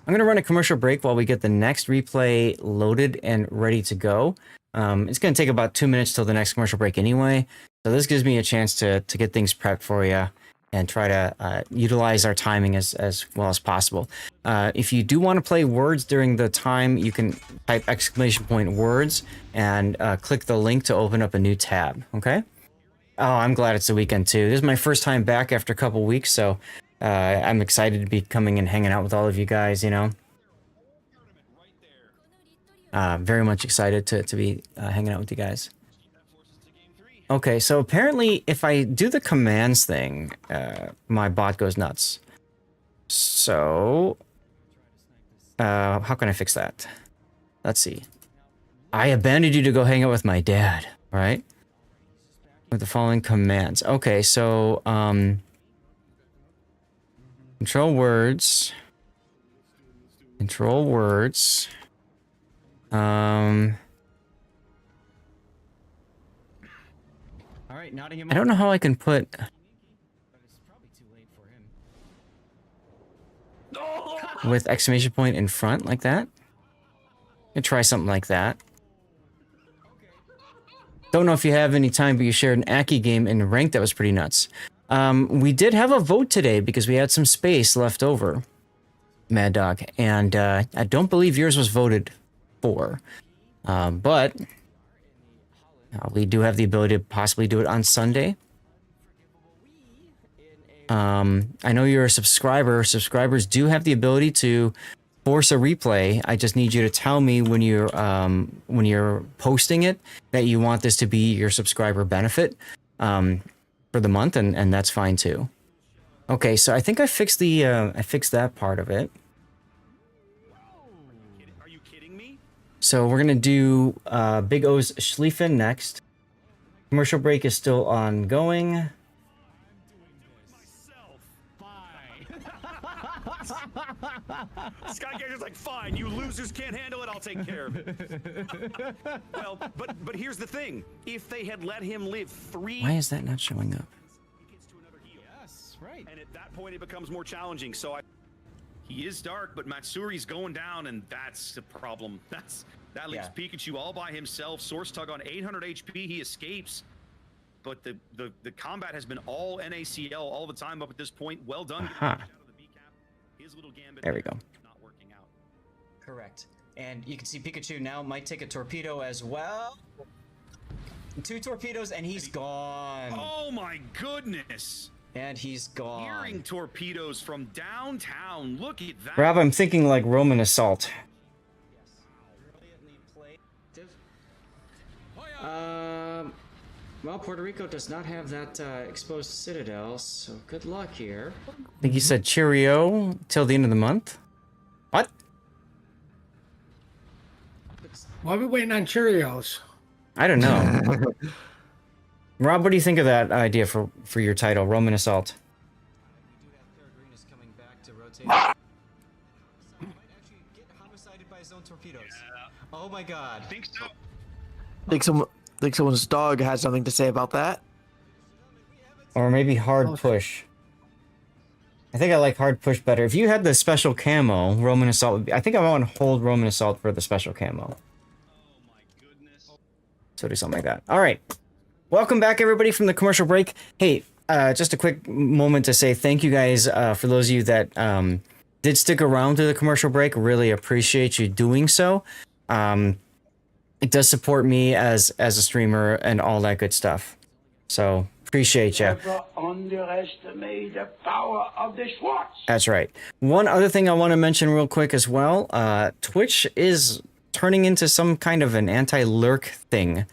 Speaker 1: I'm gonna run a commercial break while we get the next replay loaded and ready to go. It's gonna take about 2 minutes till the next commercial break anyway. So this gives me a chance to get things prepped for you and try to utilize our timing as well as possible. If you do want to play words during the time, you can type !words and click the link to open up a new tab, okay? Oh, I'm glad it's the weekend too. This is my first time back after a couple weeks, so I'm excited to be coming and hanging out with all of you guys, you know? Very much excited to be hanging out with you guys. Okay, so apparently if I do the commands thing, my bot goes nuts. So, how can I fix that? Let's see. I abandoned you to go hang out with my dad, right? With the following commands. Okay, so, control words. Control words. I don't know how I can put. With exclamation point in front like that. I'll try something like that. Don't know if you have any time, but you shared an Aki game in ranked that was pretty nuts. We did have a vote today because we had some space left over, Mad Dog, and I don't believe yours was voted for, but we do have the ability to possibly do it on Sunday. I know you're a subscriber. Subscribers do have the ability to force a replay. I just need you to tell me when you're posting it that you want this to be your subscriber benefit for the month, and that's fine too. Okay, so I think I fixed that part of it.
Speaker 5: Are you kidding me?
Speaker 1: So we're gonna do Big O's Schlieffen next. Commercial break is still ongoing.
Speaker 5: Skygager's like, fine, you losers can't handle it, I'll take care of it. Well, but here's the thing. If they had let him live 3...
Speaker 1: Why is that not showing up?
Speaker 5: Yes, right. And at that point, it becomes more challenging, so he is dark, but Matsuri's going down, and that's the problem. That leaves Pikachu all by himself. Source Tug on 800 HP, he escapes. But the combat has been all NACL all the time up at this point. Well done. His little gambit
Speaker 1: there we go.
Speaker 5: Not working out.
Speaker 1: Correct. And you can see Pikachu now might take a torpedo as well. 2 torpedoes and he's gone.
Speaker 5: Oh my goodness.
Speaker 1: And he's gone.
Speaker 5: Hearing torpedoes from downtown. Look at that.
Speaker 1: Rob, I'm thinking like Roman assault.
Speaker 6: Well, Puerto Rico does not have that exposed citadel, so good luck here.
Speaker 1: I think you said cheerio till the end of the month. What?
Speaker 4: Why are we waiting on Cheerios?
Speaker 1: I don't know. Rob, what do you think of that idea for your title, Roman Assault?
Speaker 6: We do have Peregrinus coming back to rotate. Might actually get homicided by his own torpedoes. Yeah. Oh my god.
Speaker 5: I think so.
Speaker 3: Think someone's dog has something to say about that.
Speaker 1: Or maybe hard push. I think I like hard push better. If you had the special camo, Roman Assault would be... I think I want to hold Roman Assault for the special camo.
Speaker 5: Oh my goodness.
Speaker 1: So do something like that. All right. Welcome back, everybody, from the commercial break. Hey, just a quick moment to say thank you guys for those of you that did stick around through the commercial break. Really appreciate you doing so. It does support me as a streamer and all that good stuff. So appreciate you.
Speaker 7: Never underestimate the power of the Schwartz.
Speaker 1: That's right. One other thing I want to mention real quick as well. Twitch is turning into some kind of an anti-lurk thing.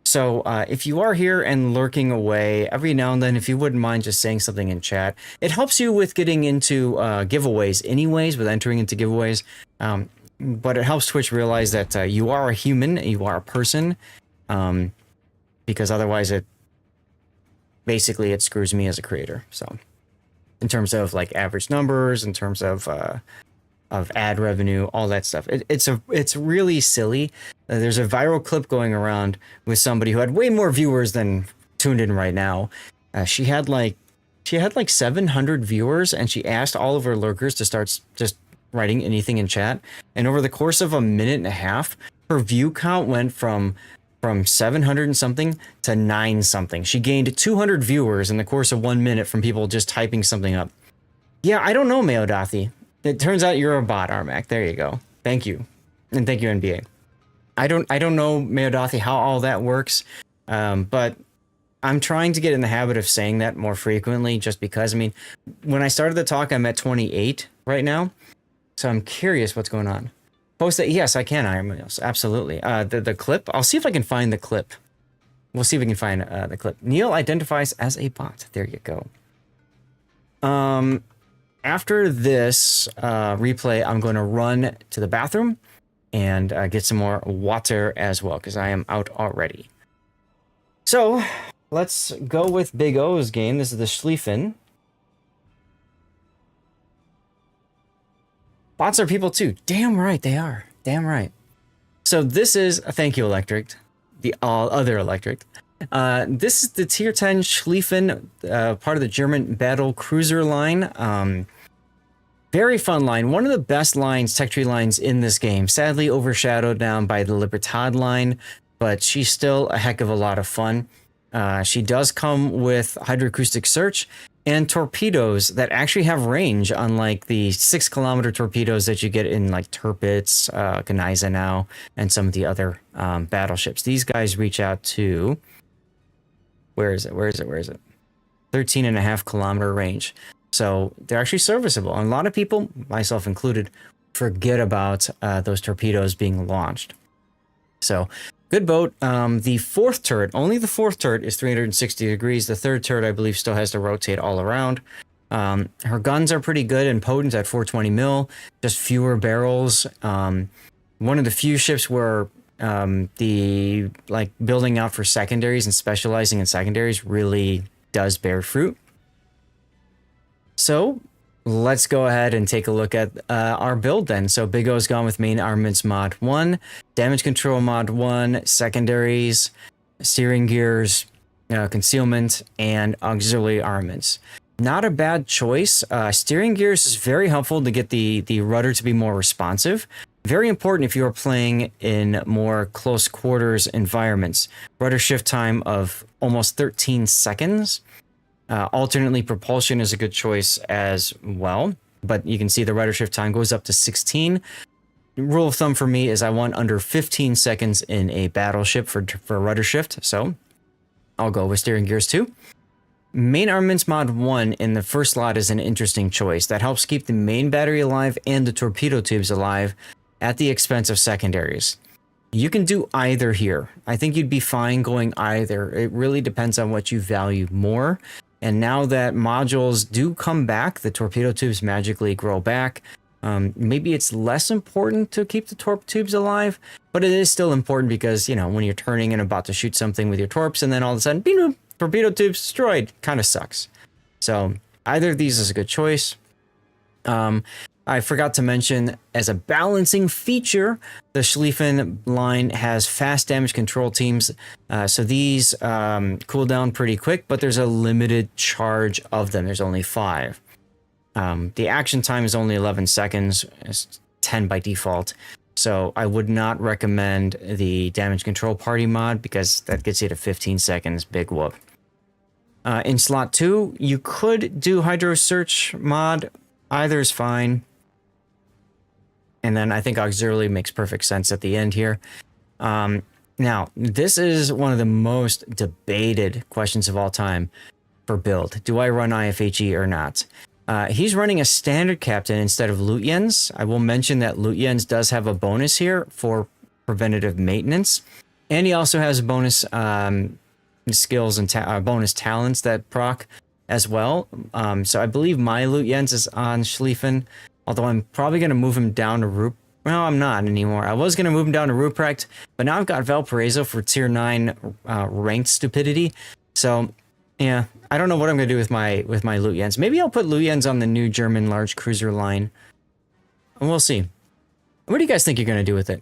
Speaker 1: So if you are here and lurking away every now and then, if you wouldn't mind just saying something in chat, it helps you with getting into giveaways anyways, with entering into giveaways. But it helps Twitch realize that you are a human, you are a person, because otherwise it screws me as a creator. So in terms of like average numbers, in terms of ad revenue, all that stuff, it's really silly. There's a viral clip going around with somebody who had way more viewers than tuned in right now. She had like she had like 700 viewers, and she asked all of her lurkers to start just writing anything in chat. And over the course of a minute and a half, her view count went from 700 and something to 9 something. She gained 200 viewers in the course of 1 minute from people just typing something up. Yeah, I don't know, Mayodathi. It turns out you're a bot, Armac. There you go. Thank you. And thank you, NBA. I don't know, Mayodathi, how all that works. But I'm trying to get in the habit of saying that more frequently, just because, I mean, when I started the talk, I'm at 28 right now. So I'm curious what's going on. Post that. Yes, I can, Iron Wheels. Absolutely. The clip. I'll see if I can find the clip. We'll see if we can find the clip. Neil identifies as a bot. There you go. After this replay, I'm going to run to the bathroom and get some more water as well, because I am out already. So let's go with Big O's game. This is the Schlieffen. Bots are people too. Damn right they are. Damn right. So this is, thank you, Electric, the other Electric. This is the Tier 10 Schlieffen, part of the German battle cruiser line. Very fun line. One of the best lines, tech tree lines in this game. Sadly overshadowed down by the Libertad line, but she's still a heck of a lot of fun. She does come with hydroacoustic search and torpedoes that actually have range, unlike the 6-kilometer torpedoes that you get in like Tirpitz, Gneisenau, and some of the other battleships. These guys reach out to, where is it? 13.5-kilometer range. So they're actually serviceable. And a lot of people, myself included, forget about those torpedoes being launched. So good boat. The fourth turret, only the fourth turret is 360 degrees. The third turret, I believe, still has to rotate all around. Her guns are pretty good and potent at 420 mil, just fewer barrels. One of the few ships where the building out for secondaries and specializing in secondaries really does bear fruit. So let's go ahead and take a look at our build then. So Big O's gone with main armaments mod 1, damage control mod 1, secondaries, steering gears, concealment, and auxiliary armaments. Not a bad choice. Steering gears is very helpful to get the rudder to be more responsive. Very important if you're playing in more close quarters environments. Rudder shift time of almost 13 seconds. Alternately, propulsion is a good choice as well, but you can see the rudder shift time goes up to 16. Rule of thumb for me is I want under 15 seconds in a battleship for rudder shift, so I'll go with steering gears too. Main armaments mod 1 in the first slot is an interesting choice that helps keep the main battery alive and the torpedo tubes alive at the expense of secondaries. You can do either here. I think you'd be fine going either. It really depends on what you value more. And now that modules do come back, the torpedo tubes magically grow back. Maybe it's less important to keep the torp tubes alive, but it is still important because, you know, when you're turning and about to shoot something with your torps and then all of a sudden, boom, torpedo tubes destroyed, kind of sucks. So either of these is a good choice. I forgot to mention, as a balancing feature, the Schlieffen line has fast damage control teams. So these cool down pretty quick, but there's a limited charge of them. There's only 5. The action time is only 11 seconds. It's 10 by default. So I would not recommend the damage control party mod because that gets you to 15 seconds. Big whoop. In slot 2, you could do hydro search mod. Either is fine. And then I think auxiliary makes perfect sense at the end here. Now, this is one of the most debated questions of all time for build. Do I run IFHE or not? He's running a standard captain instead of Lutyens. I will mention that Lutyens does have a bonus here for preventative maintenance. And he also has bonus skills and bonus talents that proc as well. So I believe my Lutyens is on Schlieffen. Although I'm probably going to move him down to Ruprecht. Well, I'm not anymore. I was going to move him down to Ruprecht, but now I've got Valparaiso for tier 9 ranked stupidity. So, yeah, I don't know what I'm going to do with my Lutyens. Maybe I'll put Lutyens on the new German large cruiser line. And we'll see. What do you guys think you're going to do with it?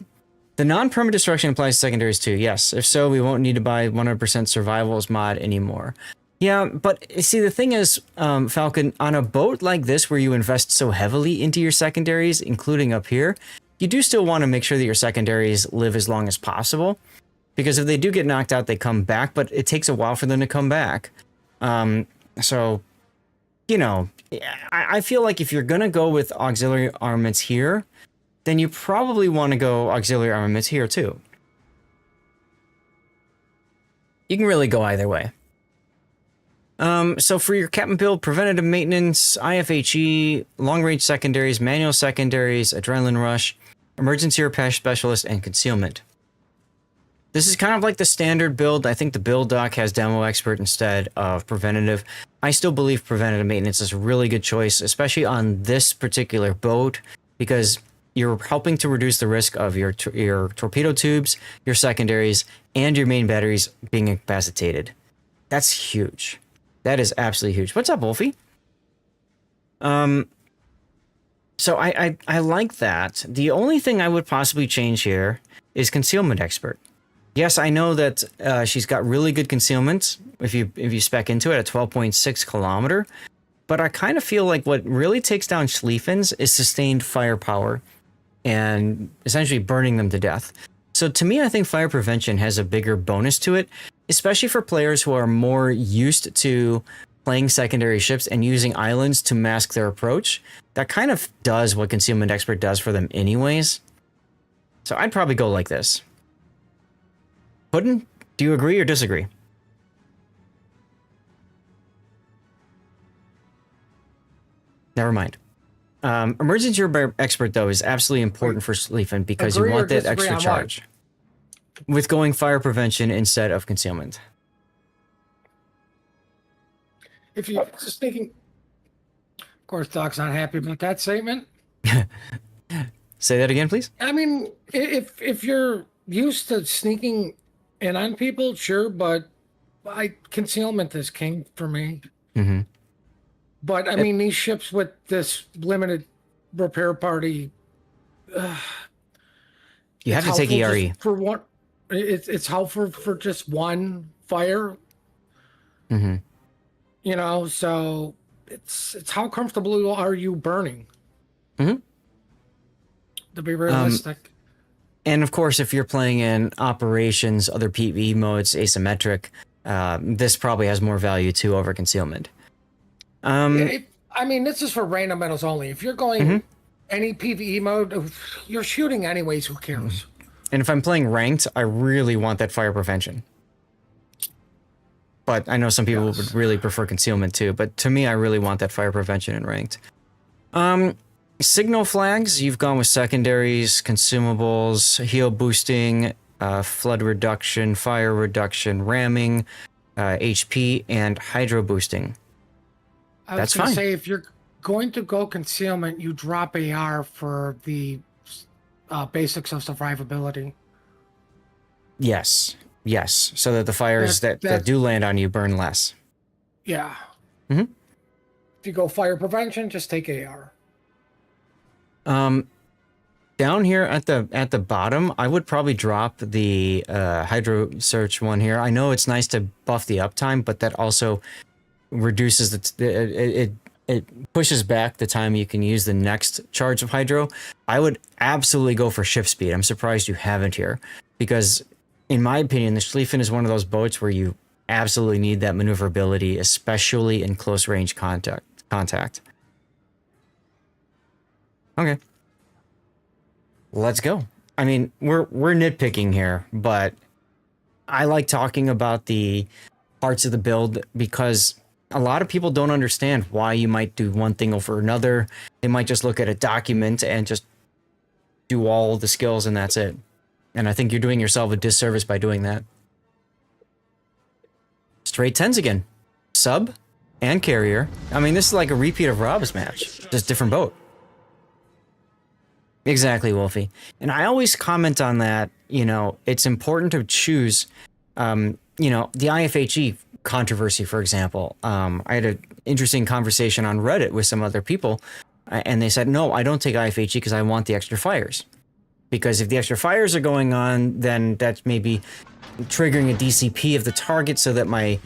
Speaker 1: The non-permanent destruction applies to secondaries too. Yes. If so, we won't need to buy 100% survivals mod anymore. Yeah, but see, the thing is, Falcon, on a boat like this where you invest so heavily into your secondaries, including up here, you do still want to make sure that your secondaries live as long as possible. Because if they do get knocked out, they come back, but it takes a while for them to come back. So, you know, I feel like if you're going to go with auxiliary armaments here, then you probably want to go auxiliary armaments here too. You can really go either way. So for your captain build, preventative maintenance, IFHE, long-range secondaries, manual secondaries, adrenaline rush, emergency repair specialist, and concealment. This is kind of like the standard build. I think the build doc has demo expert instead of preventative. I still believe preventative maintenance is a really good choice, especially on this particular boat, because you're helping to reduce the risk of your torpedo tubes, your secondaries, and your main batteries being incapacitated. That's huge. That is absolutely huge. What's up, Wolfie? So I like that. The only thing I would possibly change here is concealment expert. Yes, I know that she's got really good concealment if you spec into it at 12.6 kilometer, but I kind of feel like what really takes down Schlieffens is sustained firepower and essentially burning them to death. So to me, I think fire prevention has a bigger bonus to it, especially for players who are more used to playing secondary ships and using islands to mask their approach. That kind of does what concealment expert does for them anyways. So I'd probably go like this. Puddin', do you agree or disagree? Never mind. Emergency repair expert, though, is absolutely important for Schlieffen because you want that extra charge. With going fire prevention instead of concealment.
Speaker 4: If you're just thinking, of course, Doc's not happy about that statement.
Speaker 1: Say that again, please.
Speaker 4: I mean, if you're used to sneaking in on people, sure, but concealment is king for me. Mm-hmm. But I mean, these ships with this limited repair party,
Speaker 1: you have to take ERE
Speaker 4: for one. It's helpful for just one fire. Mm-hmm. You know, so it's how comfortable are you burning? Mm-hmm. To be realistic.
Speaker 1: And of course, if you're playing in operations, other PvE modes, asymmetric, this probably has more value too over concealment.
Speaker 4: I mean, this is for random medals only. If you're going any PvE mode, you're shooting anyways. Who cares?
Speaker 1: And if I'm playing ranked, I really want that fire prevention. But I know some people would really prefer concealment too. But to me, I really want that fire prevention in ranked. Signal flags, you've gone with secondaries, consumables, heal boosting, flood reduction, fire reduction, ramming, HP, and hydro boosting.
Speaker 4: I was going to say, if you're going to go concealment, you drop AR for the basics of survivability.
Speaker 1: Yes. So that the fires that do land on you burn less.
Speaker 4: Yeah. Mm-hmm. If you go fire prevention, just take AR.
Speaker 1: Down here at the bottom, I would probably drop the hydro search one here. I know it's nice to buff the uptime, but that also reduces it pushes back the time you can use the next charge of hydro. I would absolutely go for ship speed. I'm surprised you haven't here, because in my opinion, the Schlieffen is one of those boats where you absolutely need that maneuverability, especially in close range contact. Okay. Let's go. I mean, we're nitpicking here, but I like talking about the parts of the build because a lot of people don't understand why you might do one thing over another. They might just look at a document and just do all the skills and that's it. And I think you're doing yourself a disservice by doing that. Straight 10s again. Sub and carrier. I mean, this is like a repeat of Rob's match, just different boat. Exactly, Wolfie. And I always comment on that, it's important to choose, the IFHE controversy, for example. I had an interesting conversation on Reddit with some other people, and they said, no, I don't take IFHE because I want the extra fires. Because if the extra fires are going on, then that's maybe triggering a DCP of the target so that my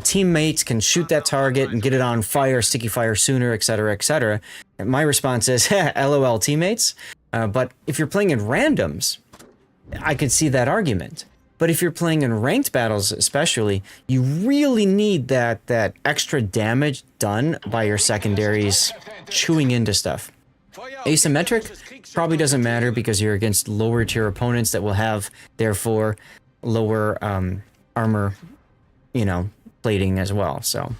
Speaker 1: teammates can shoot that target and get it on fire, sticky fire sooner, etc., etc. And my response is, LOL teammates. But if you're playing in randoms, I could see that argument. But if you're playing in ranked battles especially, you really need that extra damage done by your secondaries chewing into stuff. Asymmetric probably doesn't matter because you're against lower tier opponents that will have, therefore, lower armor, you know, plating as well, so.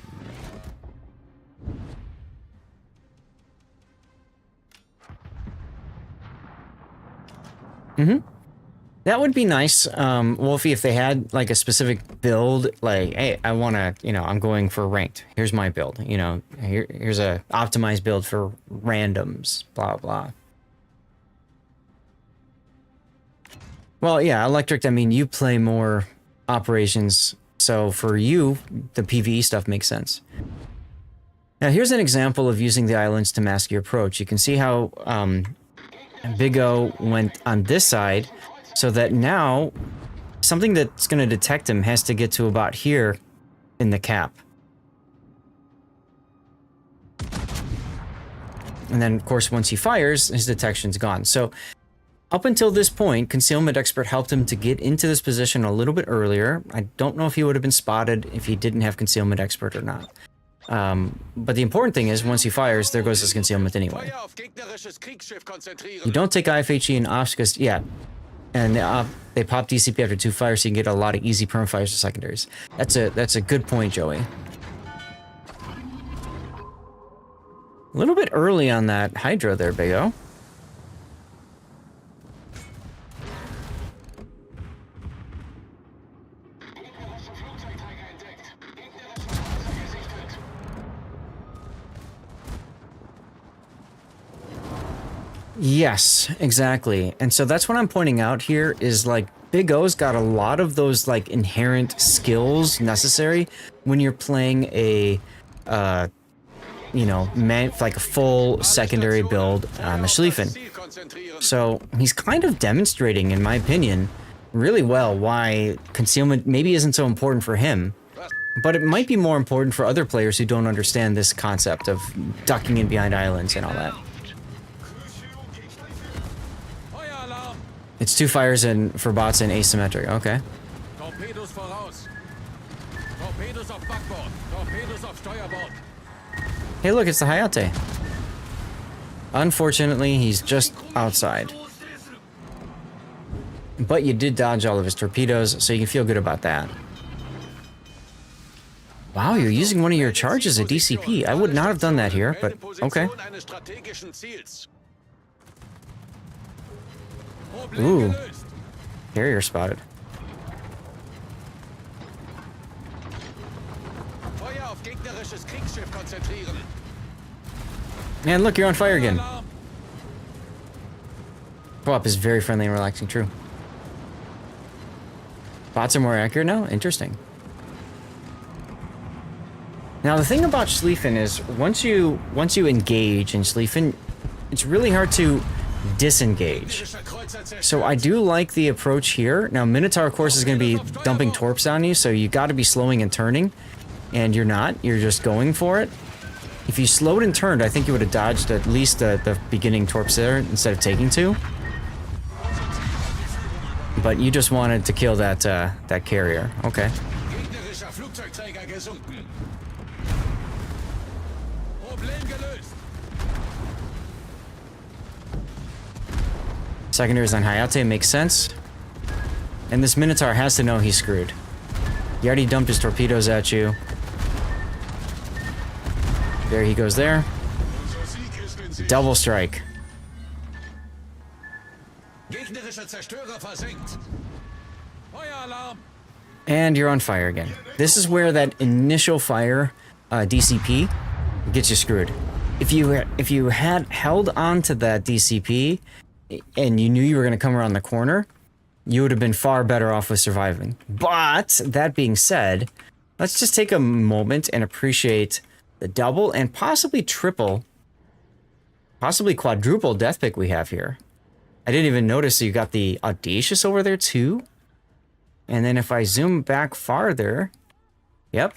Speaker 1: That would be nice, Wolfie, if they had, like, a specific build, like, hey, I want to, you know, I'm going for ranked. Here's my build, you know, here's a optimized build for randoms, blah, blah. Well, yeah, Electric, I mean, you play more operations, so for you, the PvE stuff makes sense. Now, here's an example of using the islands to mask your approach. You can see how Big O went on this side, so that now something that's going to detect him has to get to about here in the cap. And then, of course, once he fires, his detection's gone. So up until this point, Concealment Expert helped him to get into this position a little bit earlier. I don't know if he would have been spotted if he didn't have Concealment Expert or not. But the important thing is, once he fires, there goes his concealment anyway. You don't take IFHE and ops because, yeah, and they pop DCP after 2 fires, so you can get a lot of easy perma fires to secondaries. That's a good point, Joey. A little bit early on that Hydra there, Big O. Yes, exactly. And so that's what I'm pointing out here is, like, Big O's got a lot of those, like, inherent skills necessary when you're playing a, you know, like a full secondary build on the Schlieffen. So he's kind of demonstrating, in my opinion, really well why concealment maybe isn't so important for him. But it might be more important for other players who don't understand this concept of ducking in behind islands and all that. It's 2 fires and for bots and asymmetric. Okay. Hey, look, it's the Hayate. Unfortunately, he's just outside. But you did dodge all of his torpedoes, so you can feel good about that. Wow, you're using one of your charges at DCP. I would not have done that here, but okay. Ooh. Carrier spotted. Man, look, you're on fire again. Co-op is very friendly and relaxing, true. Bots are more accurate now? Interesting. Now, the thing about Schlieffen is, once you engage in Schlieffen, it's really hard to disengage. So I do like the approach here. Now, Minotaur, of course, is going to be dumping torps on you, so you got to be slowing and turning. And you're not. You're just going for it. If you slowed and turned, I think you would have dodged at least the beginning torps there instead of taking 2. But you just wanted to kill that that carrier. Okay. Secondaries on Hayate makes sense. And this Minotaur has to know he's screwed. He already dumped his torpedoes at you. There he goes there. Double strike. And you're on fire again. This is where that initial fire DCP gets you screwed. If you had held on to that DCP and you knew you were going to come around the corner, you would have been far better off with surviving. But that being said, let's just take a moment and appreciate the double and possibly triple, possibly quadruple death pick we have here. I didn't even notice you got the Audacious over there too. And then if I zoom back farther, yep.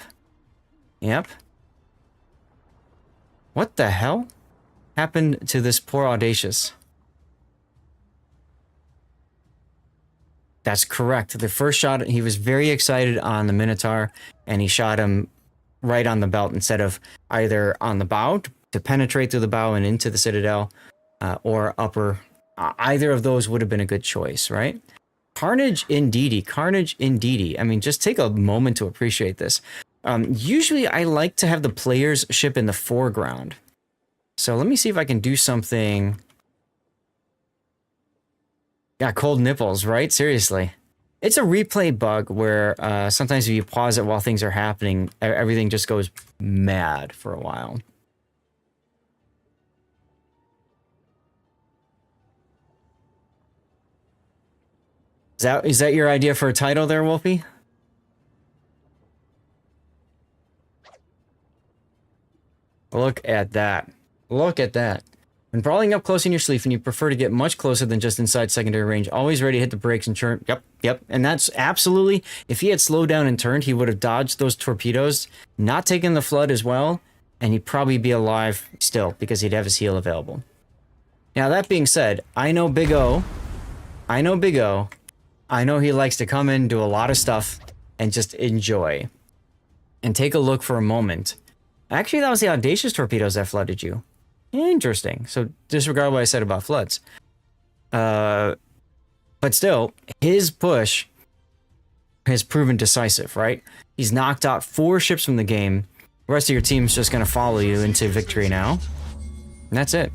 Speaker 1: What the hell happened to this poor Audacious? That's correct. The first shot, he was very excited on the Minotaur, and he shot him right on the belt instead of either on the bow to penetrate through the bow and into the Citadel, or upper. Either of those would have been a good choice, right? Carnage indeedy, carnage indeedy. I mean, just take a moment to appreciate this. Usually I like to have the player's ship in the foreground. So let me see if I can do something. Yeah, cold nipples, right? Seriously. It's a replay bug where sometimes if you pause it while things are happening, everything just goes mad for a while. Is that your idea for a title there, Wolfie? Look at that. Look at that. When brawling up close in your Schlieffen, you prefer to get much closer than just inside secondary range. Always ready to hit the brakes and turn. Yep. And that's absolutely... If he had slowed down and turned, he would have dodged those torpedoes, not taken the flood as well, and he'd probably be alive still, because he'd have his heal available. Now, that being said, I know Big O. I know he likes to come in, do a lot of stuff, and just enjoy. And take a look for a moment. Actually, that was the Audacious torpedoes that flooded you. Interesting. So disregard what I said about floods. But still, his push has proven decisive, right? He's knocked out 4 ships from the game. The rest of your team's just going to follow you into victory now. And that's it.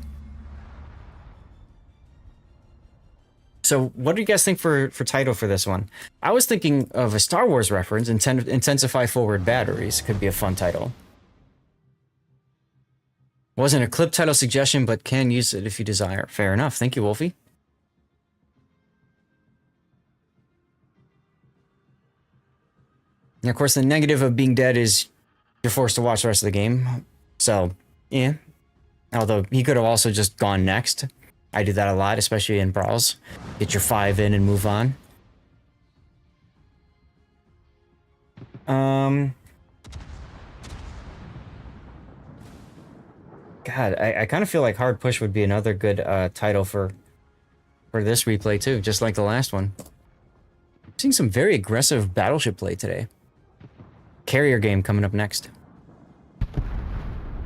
Speaker 1: So what do you guys think for title for this one? I was thinking of a Star Wars reference, Intensify Forward Batteries could be a fun title. Wasn't a clip title suggestion, but can use it if you desire. Fair enough. Thank you, Wolfie. And of course, the negative of being dead is you're forced to watch the rest of the game. So, yeah. Although, he could have also just gone next. I do that a lot, especially in brawls. Get your 5 in and move on. God, I kind of feel like Hard Push would be another good title for this replay too, just like the last one. I'm seeing some very aggressive battleship play today. Carrier game coming up next.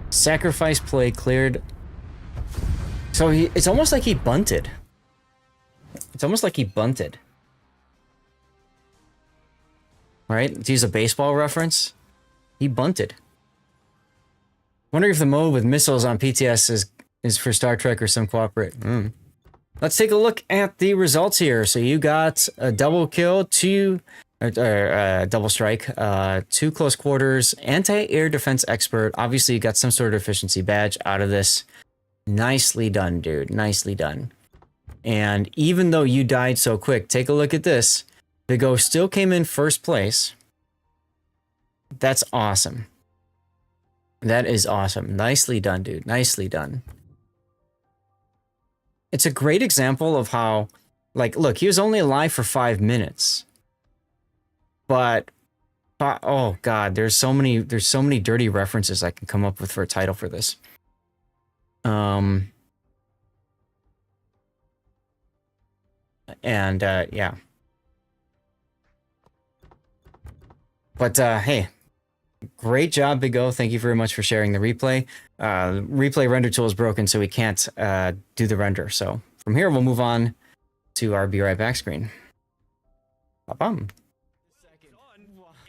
Speaker 1: Sacrifice play cleared. So it's almost like he bunted. Right? To use a baseball reference, he bunted. Wondering if the mode with missiles on PTS is for Star Trek or some cooperate. Let's take a look at the results here. So you got a double kill, double strike, 2 close quarters, anti-air defense expert. Obviously, you got some sort of efficiency badge out of this. Nicely done, dude. Nicely done. And even though you died so quick, take a look at this. Big O still came in first place. That's awesome. That is awesome. Nicely done, dude. Nicely done. It's a great example of how, like, look, he was only alive for 5 minutes. But, oh god, there's so many dirty references I can come up with for a title for this. Yeah. But, hey. Great job, Big O. Thank you very much for sharing the replay. Replay render tool is broken, so we can't do the render. So from here, we'll move on to our Be Right Back screen. Ba-bum.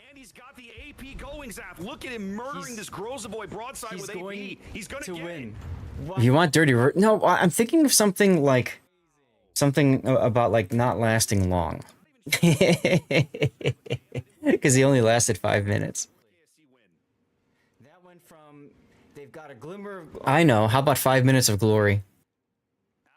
Speaker 5: And he's got the AP going, Zap. Look at him murdering this Grozaboy broadside with AP. He's going to win.
Speaker 1: If you want dirty... No, I'm thinking of something like... Something about, like, not lasting long. Because he only lasted 5 minutes. That went from... They've got a glimmer of... I know. How about 5 minutes of glory?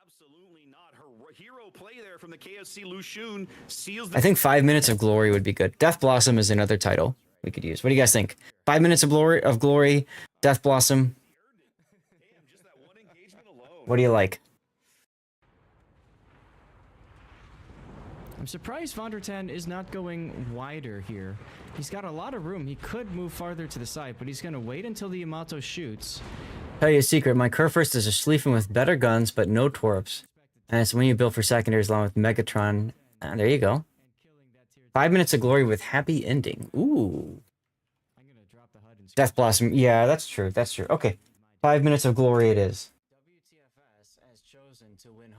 Speaker 5: Absolutely not. Her hero play there from the KFC Lushun seals
Speaker 1: I think 5 minutes of glory would be good. Death Blossom is another title we could use. What do you guys think? 5 minutes of glory, Death Blossom. What do you like? I'm surprised Von der Tan is not going wider here. He's got a lot of room. He could move farther to the side, but he's going to wait until the Yamato shoots. Tell you a secret, my Kurfürst is a Schlieffen with better guns, but no torps. And it's when you build for secondaries along with Megatron. There you go. 5 minutes of glory with happy ending. Ooh. Death Blossom. Yeah, that's true. That's true. Okay. 5 minutes of glory it is.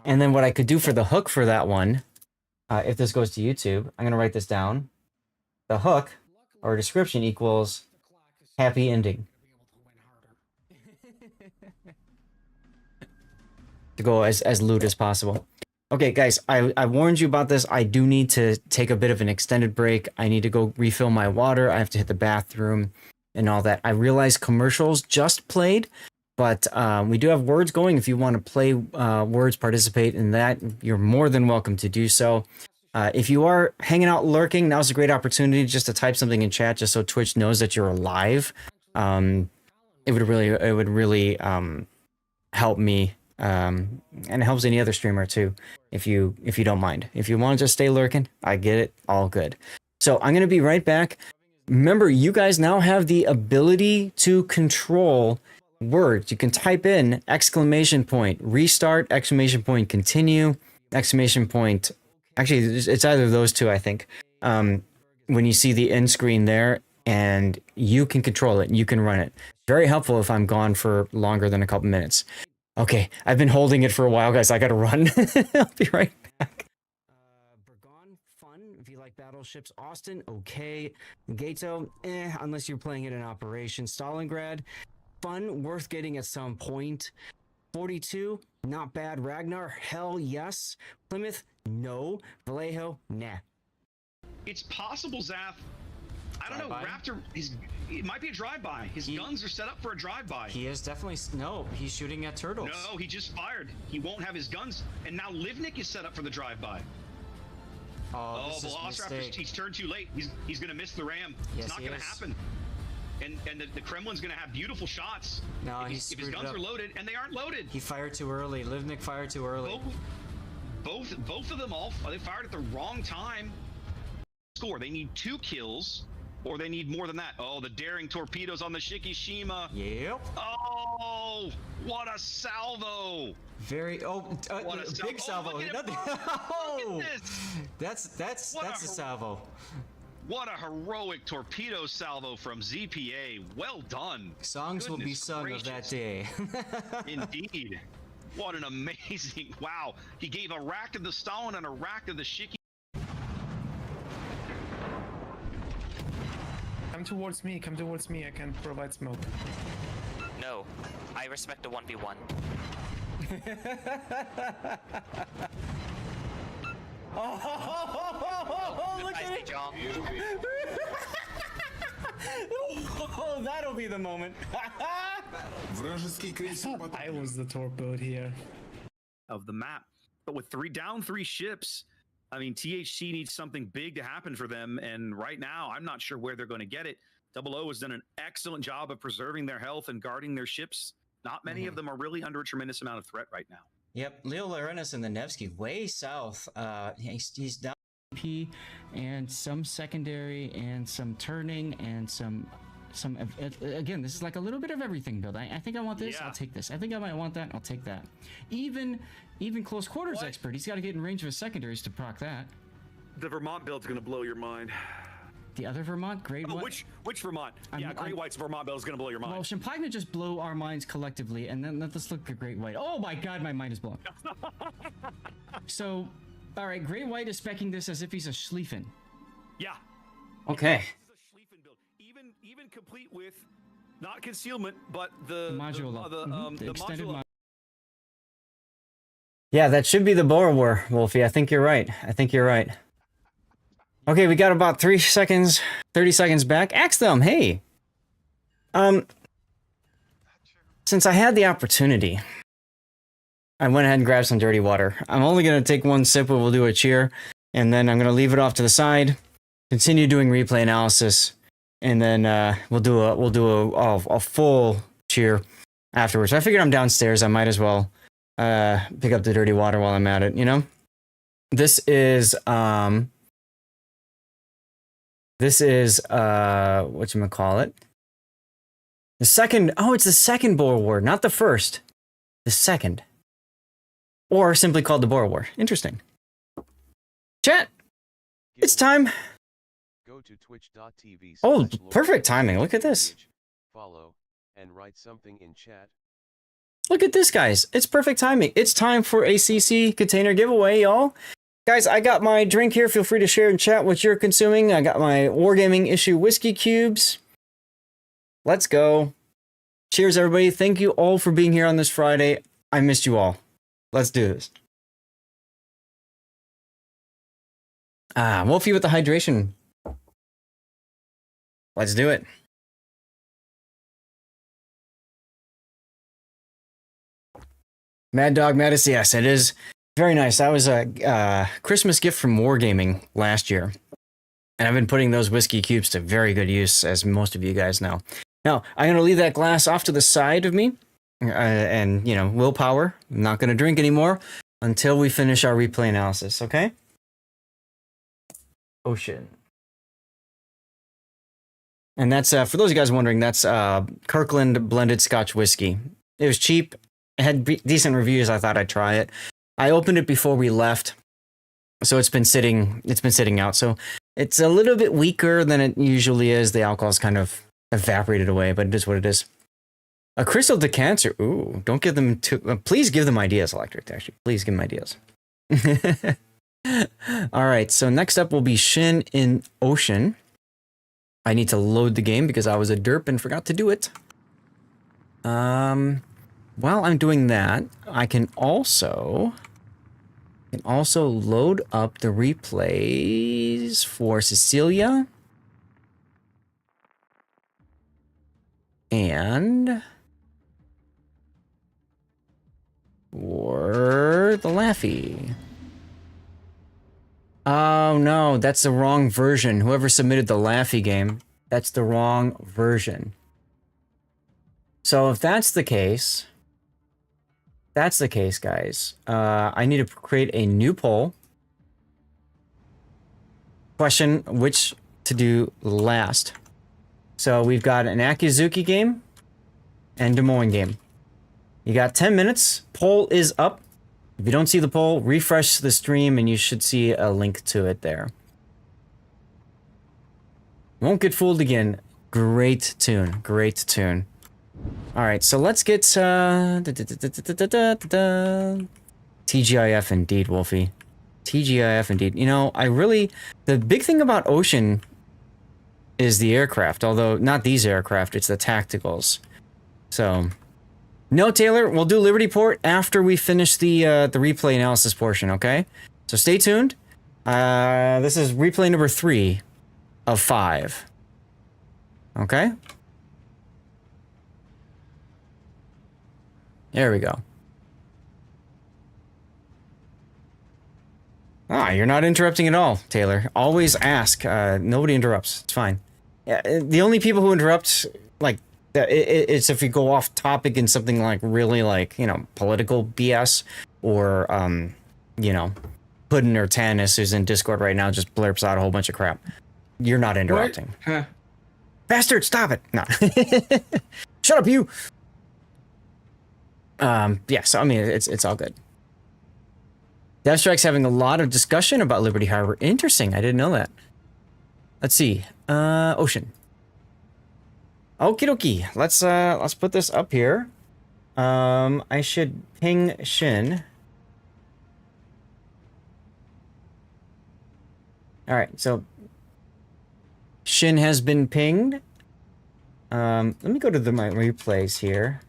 Speaker 1: And then what I could do for the hook for that one, if this goes to YouTube, I'm going to write this down. The hook, or description, equals happy ending. To go as lewd as possible. Okay, guys, I warned you about this. I do need to take a bit of an extended break. I need to go refill my water. I have to hit the bathroom and all that. I realize commercials just played, but we do have words going. If you want to play words, participate in that, you're more than welcome to do so. If you are hanging out lurking, now's a great opportunity just to type something in chat just so Twitch knows that you're alive. It would really help me. And it helps any other streamer too, if you don't mind. If you want to just stay lurking, I get it, all good. So I'm going to be right back. Remember, you guys now have the ability to control words. You can type in exclamation point, restart, exclamation point, continue, exclamation point. Actually, it's either of those two, I think. When you see the end screen there, and you can control it, you can run it. Very helpful if I'm gone for longer than a couple minutes. Okay, I've been holding it for a while, guys. I gotta run. I'll be right back. Bergon, fun. If you like battleships. Austin, okay. Gato, unless you're playing it in Operation. Stalingrad, fun, worth getting at some point. 42, not bad. Ragnar, hell yes. Plymouth, no. Vallejo, nah.
Speaker 5: It's possible, Zaf. I don't know. Raptor, it might be a drive-by. His guns are set up for a drive-by.
Speaker 1: He is definitely... No, he's shooting at turtles.
Speaker 5: No, he just fired. He won't have his guns. And now Livnik is set up for the drive-by.
Speaker 1: Oh,
Speaker 5: Velociraptor, he's turned too late. He's going to miss the ram.
Speaker 1: Yes,
Speaker 5: it's not going to happen. And the Kremlin's going to have beautiful shots.
Speaker 1: No,
Speaker 5: if his guns are loaded, and they aren't loaded.
Speaker 1: He fired too early. Livnik fired too early.
Speaker 5: Both of them they fired at the wrong time. Score. They need 2 kills. Or they need more than that. Oh, the daring torpedoes on the Shikishima.
Speaker 1: Yep.
Speaker 5: Oh, what a salvo!
Speaker 1: Very big salvo.
Speaker 5: Look at this.
Speaker 1: That's a salvo.
Speaker 5: What a heroic torpedo salvo from ZPA. Well done.
Speaker 1: Songs will be sung of that day.
Speaker 5: Indeed. What an amazing... Wow. He gave a rack of the Stalin and a rack of the Shiki.
Speaker 8: Come towards me, I can provide smoke.
Speaker 9: No, I respect a 1v1.
Speaker 1: Look at it! Oh, that'll be the moment.
Speaker 8: I was the torpedo here.
Speaker 5: Of the map. But with down three ships, I mean, THC needs something big to happen for them, and right now, I'm not sure where they're going to get it. 00 has done an excellent job of preserving their health and guarding their ships. Not many of them are really under a tremendous amount of threat right now.
Speaker 1: Yep, Leo Larenas and the Nevsky way south. He's down P and some secondary and some turning and some. Again, this is like a little bit of everything build. I think I want this. Yeah. I'll take this. I think I might want that. I'll take that. Even close quarters expert. He's got to get in range of his secondaries to proc that.
Speaker 5: The Vermont build's going to blow your mind.
Speaker 1: The other Vermont, Great White.
Speaker 5: Which Vermont? Great White's Vermont build is going to blow your mind.
Speaker 1: Well, Champagne just blow our minds collectively, and then let's look at Great White. Oh my God, my mind is blown. So, all right, Great White is specking this as if he's a Schlieffen.
Speaker 5: Yeah.
Speaker 1: Okay.
Speaker 5: Even complete with not concealment, but the
Speaker 1: module. The extended module.
Speaker 10: Yeah, that should be the Boer War, Wolfie. I think you're right. Okay, we got about 30 seconds back. Ask them, hey. Since I had the opportunity, I went ahead and grabbed some dirty water. I'm only gonna take one sip, but we'll do a cheer, and then I'm gonna leave it off to the side, continue doing replay analysis, and then we'll do a full cheer afterwards. I figured I'm downstairs. I might as well pick up the dirty water while I'm at it, you know? This is whatchamacallit? The second, oh, it's the second Boer War, not the first. The second. Or simply called the Boer War. Interesting. Chat, it's time.
Speaker 11: Go to twitch.tv.
Speaker 10: Oh, perfect timing. Look at this.
Speaker 11: Follow and write something in chat.
Speaker 10: Look at this, guys. It's perfect timing. It's time for a CC container giveaway, y'all. Guys, I got my drink here. Feel free to share in chat what you're consuming. I got my Wargaming issue whiskey cubes. Let's go. Cheers, everybody. Thank you all for being here on this Friday. I missed you all. Let's do this. Wolfie with the hydration. Let's do it. Mad Dog Mattis, yes, it is very nice. That was a Christmas gift from Wargaming last year. And I've been putting those whiskey cubes to very good use, as most of you guys know. Now, I'm going to leave that glass off to the side of me. And, you know, willpower. I'm not going to drink anymore until we finish our replay analysis, okay? Ocean. And that's, for those of you guys wondering, that's Kirkland blended Scotch whiskey. It was cheap. It had decent reviews. I thought I'd try it. I opened it before we left, so it's been sitting out. So it's a little bit weaker than it usually is. The alcohol's kind of evaporated away, but it is what it is. A crystal decanter. Ooh, don't give them please give them ideas, Electric. Actually, please give them ideas. All right. So next up will be Shin in Ocean. I need to load the game because I was a derp and forgot to do it. While I'm doing that, I can also load up the replays for Cecilia and for the Laffy. Oh no, that's the wrong version. Whoever submitted the Laffy game, that's the wrong version. So if that's the case, guys, I need to create a new poll. Question which to do last. So we've got an Akizuki game and Des Moines game. You got 10 minutes. Poll is up. If you don't see the poll, refresh the stream and you should see a link to it there. Won't get fooled again. Great tune. Great tune. All right, so let's get TGIF indeed, Wolfie. TGIF indeed. You know, the big thing about Ocean is the aircraft, although not these aircraft, it's the tacticals. So, no, Taylor, we'll do Liberty Port after we finish the replay analysis portion, okay? So stay tuned. This is replay number 3 of 5. Okay? There we go. You're not interrupting at all, Taylor. Always ask. Nobody interrupts. It's fine. Yeah, the only people who interrupt, like, it's if you go off topic in something like really, like, you know, political BS, or, you know, Puddin or Tanis, who's in Discord right now, just blurps out a whole bunch of crap. You're not interrupting.
Speaker 2: Huh.
Speaker 10: Bastard, stop it! No. Shut up, you! Yeah, so I mean, it's all good. Deathstrike's having a lot of discussion about Liberty Harbor. Interesting, I didn't know that. Let's see. Ocean. Okie dokie. Let's put this up here. I should ping Shin. Alright, so Shin has been pinged. Let me go to my replays here.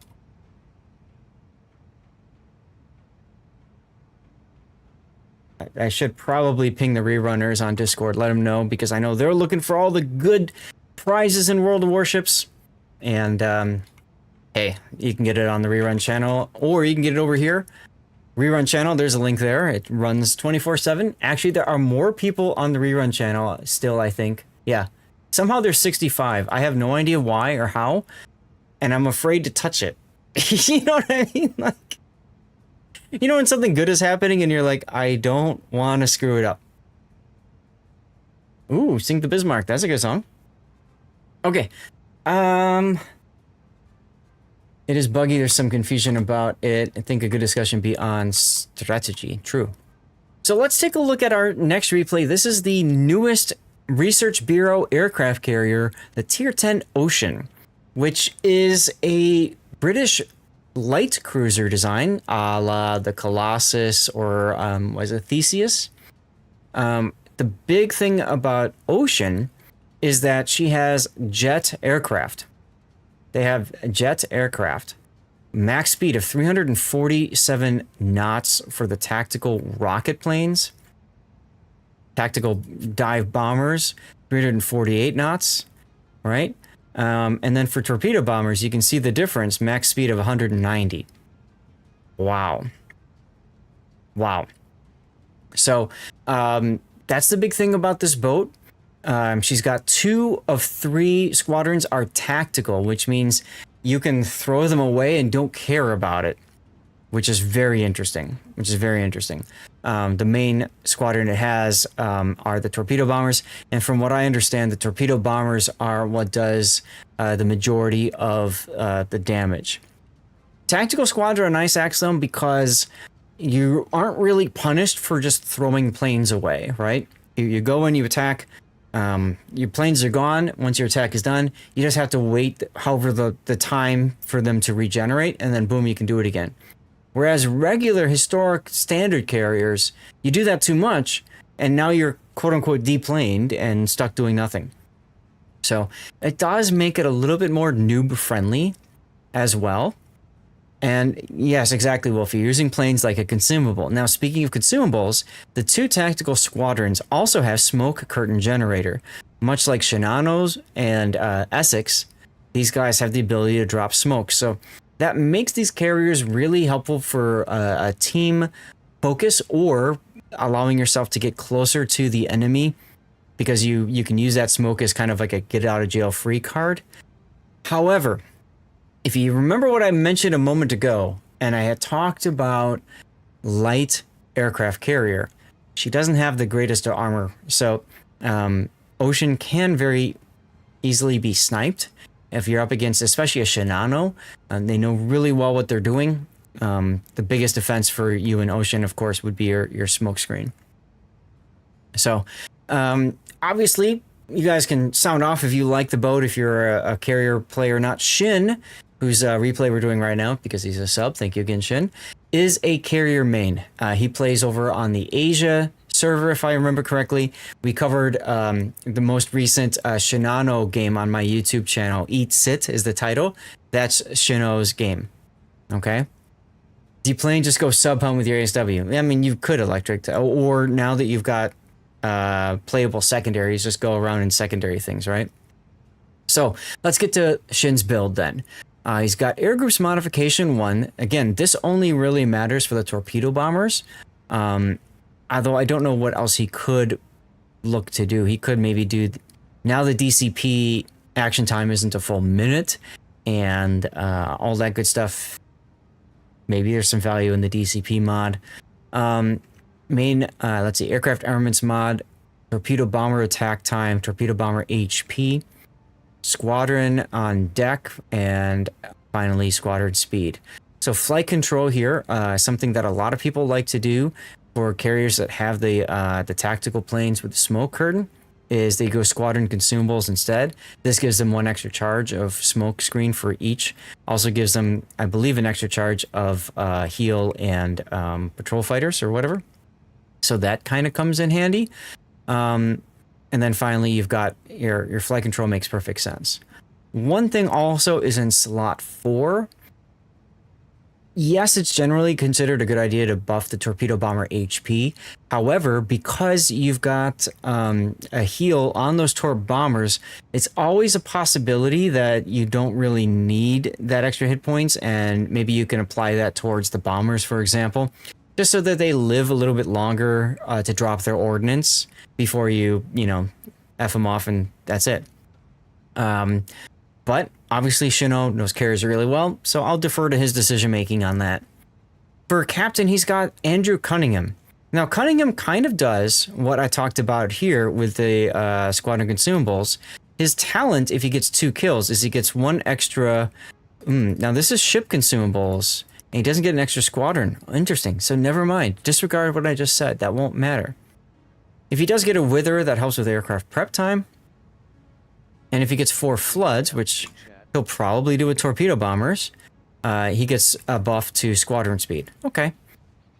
Speaker 10: I should probably ping the rerunners on Discord, let them know, because I know they're looking for all the good prizes in World of Warships. And, hey, you can get it on the rerun channel, or you can get it over here. Rerun channel, there's a link there. It runs 24/7. Actually, there are more people on the rerun channel still, I think. Yeah. Somehow there's 65. I have no idea why or how, and I'm afraid to touch it. You know what I mean? Like, You know when something good is happening and you're like, I don't want to screw it up. Ooh, Sing the Bismarck. That's a good song. Okay. It is buggy. There's some confusion about it. I think a good discussion be on strategy. True. So let's take a look at our next replay. This is the newest Research Bureau aircraft carrier, the Tier 10 Ocean, which is a British light cruiser design, a la the Colossus or was it Theseus? The big thing about Ocean is that she has jet aircraft. They have jet aircraft. Max speed of 347 knots for the tactical rocket planes. Tactical dive bombers, 348 knots, right? And then for torpedo bombers, you can see the difference, max speed of 190. Wow. Wow. So, that's the big thing about this boat. She's got 2 of 3 squadrons are tactical, which means you can throw them away and don't care about it, which is very interesting. The main squadron it has are the torpedo bombers, and from what I understand, the torpedo bombers are what does the majority of the damage. Tactical squads are a nice axiom because you aren't really punished for just throwing planes away, right? You go in, you attack. Your planes are gone. Once your attack is done, you just have to wait however the time for them to regenerate, and then boom, you can do it again. Whereas regular historic standard carriers, you do that too much, and now you're quote-unquote deplaned and stuck doing nothing. So it does make it a little bit more noob-friendly as well. And yes, exactly, Wolf. You're using planes like a consumable. Now, speaking of consumables, the 2 tactical squadrons also have smoke curtain generator. Much like Shinano's and Essex, these guys have the ability to drop smoke. So that makes these carriers really helpful for a team focus or allowing yourself to get closer to the enemy because you can use that smoke as kind of like a get out of jail free card. However, if you remember what I mentioned a moment ago, and I had talked about light aircraft carrier, she doesn't have the greatest armor. So Ocean can very easily be sniped if you're up against, especially a Shinano. They know really well what they're doing. The biggest defense for you in Ocean, of course, would be your smoke screen. So obviously, you guys can sound off if you like the boat, if you're a carrier player, not Shin, whose replay we're doing right now, because he's a sub, thank you again, Shin, is a carrier main. He plays over on the Asia server, if I remember correctly. We covered the most recent Shinano game on my YouTube channel. Eat Sit is the title. That's Shino's game, okay? Deplane, just go sub home with your ASW. I mean, you could electric, or now that you've got playable secondaries, just go around in secondary things, right? So let's get to Shin's build then. He's got Air Groups Modification 1. Again, this only really matters for the torpedo bombers. Although I don't know what else he could look to do. He could maybe do... Now the DCP action time isn't a full minute, and all that good stuff. Maybe there's some value in the DCP mod. Let's see, Aircraft Armaments mod, Torpedo Bomber Attack Time, Torpedo Bomber HP, Squadron on deck, and finally Squadron Speed. So flight control here, something that a lot of people like to do for carriers that have the tactical planes with the smoke curtain, is they go Squadron Consumables instead. This gives them 1 extra charge of smoke screen for each. Also gives them, I believe, an extra charge of heal and patrol fighters or whatever. So that kind of comes in handy. And then finally, you've got your flight control makes perfect sense. One thing also is in slot 4. Yes, it's generally considered a good idea to buff the torpedo bomber HP. However, because you've got a heal on those torp bombers, it's always a possibility that you don't really need that extra hit points, and maybe you can apply that towards the bombers, for example, just so that they live a little bit longer to drop their ordnance before you F them off and that's it. But obviously Shino knows carriers really well, so I'll defer to his decision making on that. For captain, he's got Andrew Cunningham. Now, Cunningham kind of does what I talked about here with the squadron consumables. His talent, if he gets 2 kills, is he gets 1 extra... now, this is ship consumables, and he doesn't get an extra squadron. Interesting. So never mind. Disregard what I just said. That won't matter. If he does get a Wither, that helps with aircraft prep time. And if he gets 4 floods, which he'll probably do with torpedo bombers, he gets a buff to squadron speed. Okay.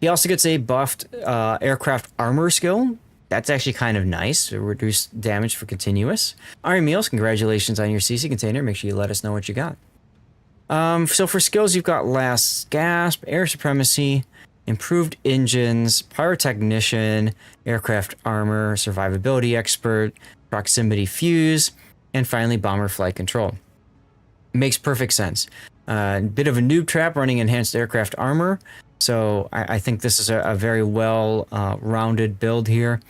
Speaker 10: He also gets a buffed aircraft armor skill. That's actually kind of nice. Reduced damage for continuous. Iron Meals, congratulations on your CC container. Make sure you let us know what you got. So for skills, you've got Last Gasp, Air Supremacy, Improved Engines, Pyrotechnician, Aircraft Armor, Survivability Expert, Proximity Fuse, and finally Bomber Flight Control. Makes perfect sense. Bit of a noob trap running Enhanced Aircraft Armor, so I think this is a very well rounded build here.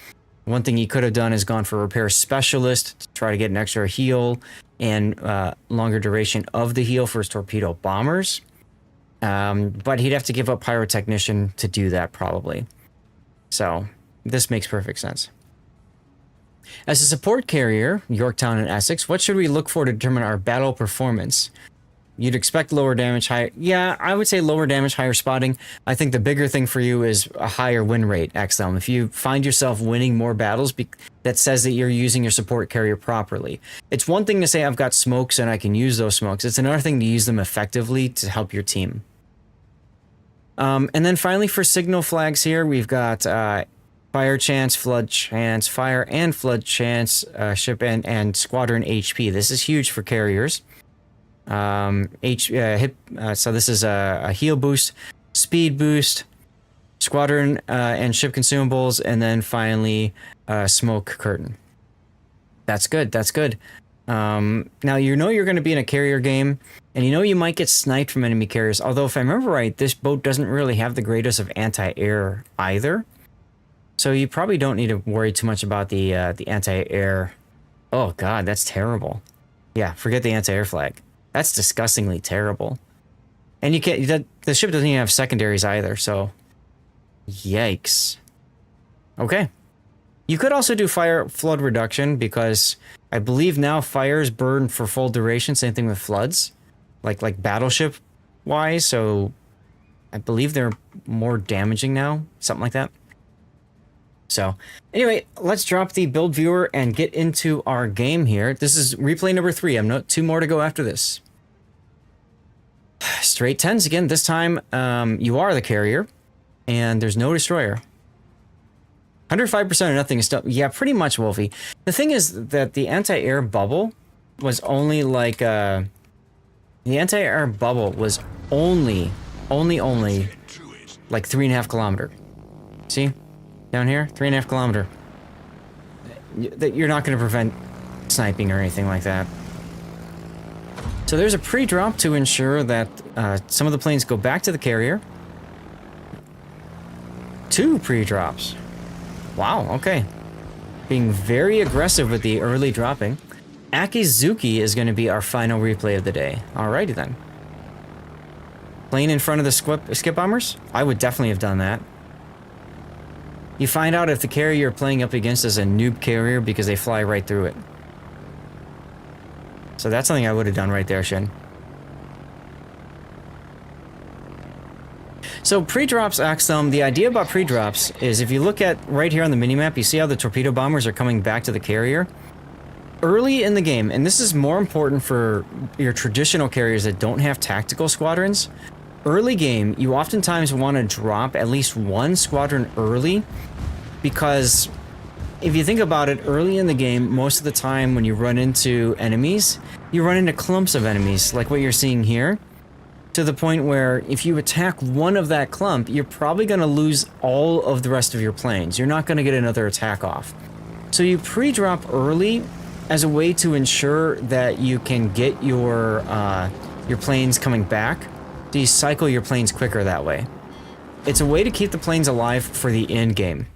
Speaker 10: One thing he could have done is gone for Repair Specialist to try to get an extra heal and longer duration of the heal for his torpedo bombers. But he'd have to give up Pyrotechnician to do that probably. So this makes perfect sense. As a support carrier, Yorktown and Essex, what should we look for to determine our battle performance? You'd expect lower damage, higher... Yeah, I would say lower damage, higher spotting. I think the bigger thing for you is a higher win rate, XM. If you find yourself winning more battles, that says that you're using your support carrier properly. It's one thing to say I've got smokes and I can use those smokes. It's another thing to use them effectively to help your team. And then finally for signal flags here, we've got fire chance, flood chance, fire and flood chance, ship and squadron HP. This is huge for carriers. So this is a heal boost, speed boost, squadron and ship consumables, and then finally smoke curtain. That's good. That's good. Now you know you're going to be in a carrier game, and you know you might get sniped from enemy carriers. Although if I remember right, this boat doesn't really have the greatest of anti-air either, so you probably don't need to worry too much about the anti-air. Oh God, that's terrible. Yeah, forget the anti-air flag. That's disgustingly terrible. And you can't... The ship doesn't even have secondaries either, so... Yikes. Okay. You could also do fire flood reduction, because I believe now fires burn for full duration, same thing with floods. Like battleship-wise, so... I believe they're more damaging now, something like that. So, anyway, let's drop the build viewer and get into our game here. This is replay number 3. I'm not 2 more to go after this. Straight 10s again. This time, you are the carrier, and there's no destroyer. 105% of nothing is still... Yeah, pretty much, Wolfie. The thing is that the anti-air bubble was only like... the anti-air bubble was only like 3.5 kilometer. See? Down here, 3.5 kilometer. You're not going to prevent sniping or anything like that. So there's a pre-drop to ensure that some of the planes go back to the carrier. 2 pre-drops. Wow, okay. Being very aggressive with the early dropping. Akizuki is going to be our final replay of the day. Alrighty then. Plane in front of the skip bombers? I would definitely have done that. You find out if the carrier you're playing up against is a noob carrier because they fly right through it. So that's something I would have done right there, Shin. So pre-drops, Axthum, the idea about pre-drops is if you look at right here on the minimap, you see how the torpedo bombers are coming back to the carrier? Early in the game, and this is more important for your traditional carriers that don't have tactical squadrons, early game, you oftentimes want to drop at least 1 squadron early, because if you think about it, early in the game, most of the time when you run into enemies, you run into clumps of enemies, like what you're seeing here, to the point where if you attack one of that clump, you're probably going to lose all of the rest of your planes. You're not going to get another attack off. So you pre-drop early as a way to ensure that you can get your planes coming back. So you cycle your planes quicker that way. It's a way to keep the planes alive for the end game.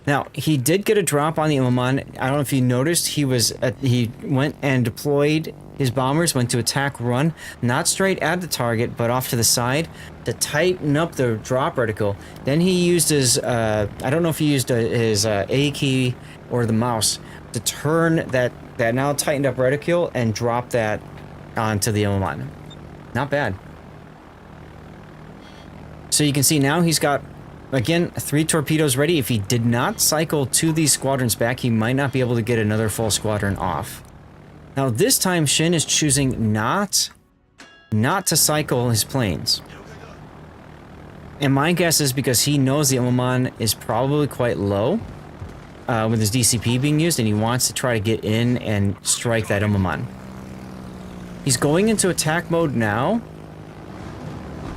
Speaker 10: Now, he did get a drop on the Immelmann. I don't know if you noticed, he went and deployed his bombers, went to attack run, not straight at the target, but off to the side to tighten up the drop reticle. Then he used his, I don't know if he used his A key or the mouse to turn that now tightened up reticule and drop that onto the Immelmann. Not bad. So you can see now he's got, again, 3 torpedoes ready. If he did not cycle 2 of these squadrons back, he might not be able to get another full squadron off. Now this time Shin is choosing not to cycle his planes. And my guess is because he knows the Immelmann is probably quite low with his DCP being used, and he wants to try to get in and strike that Immelmann. He's going into attack mode now.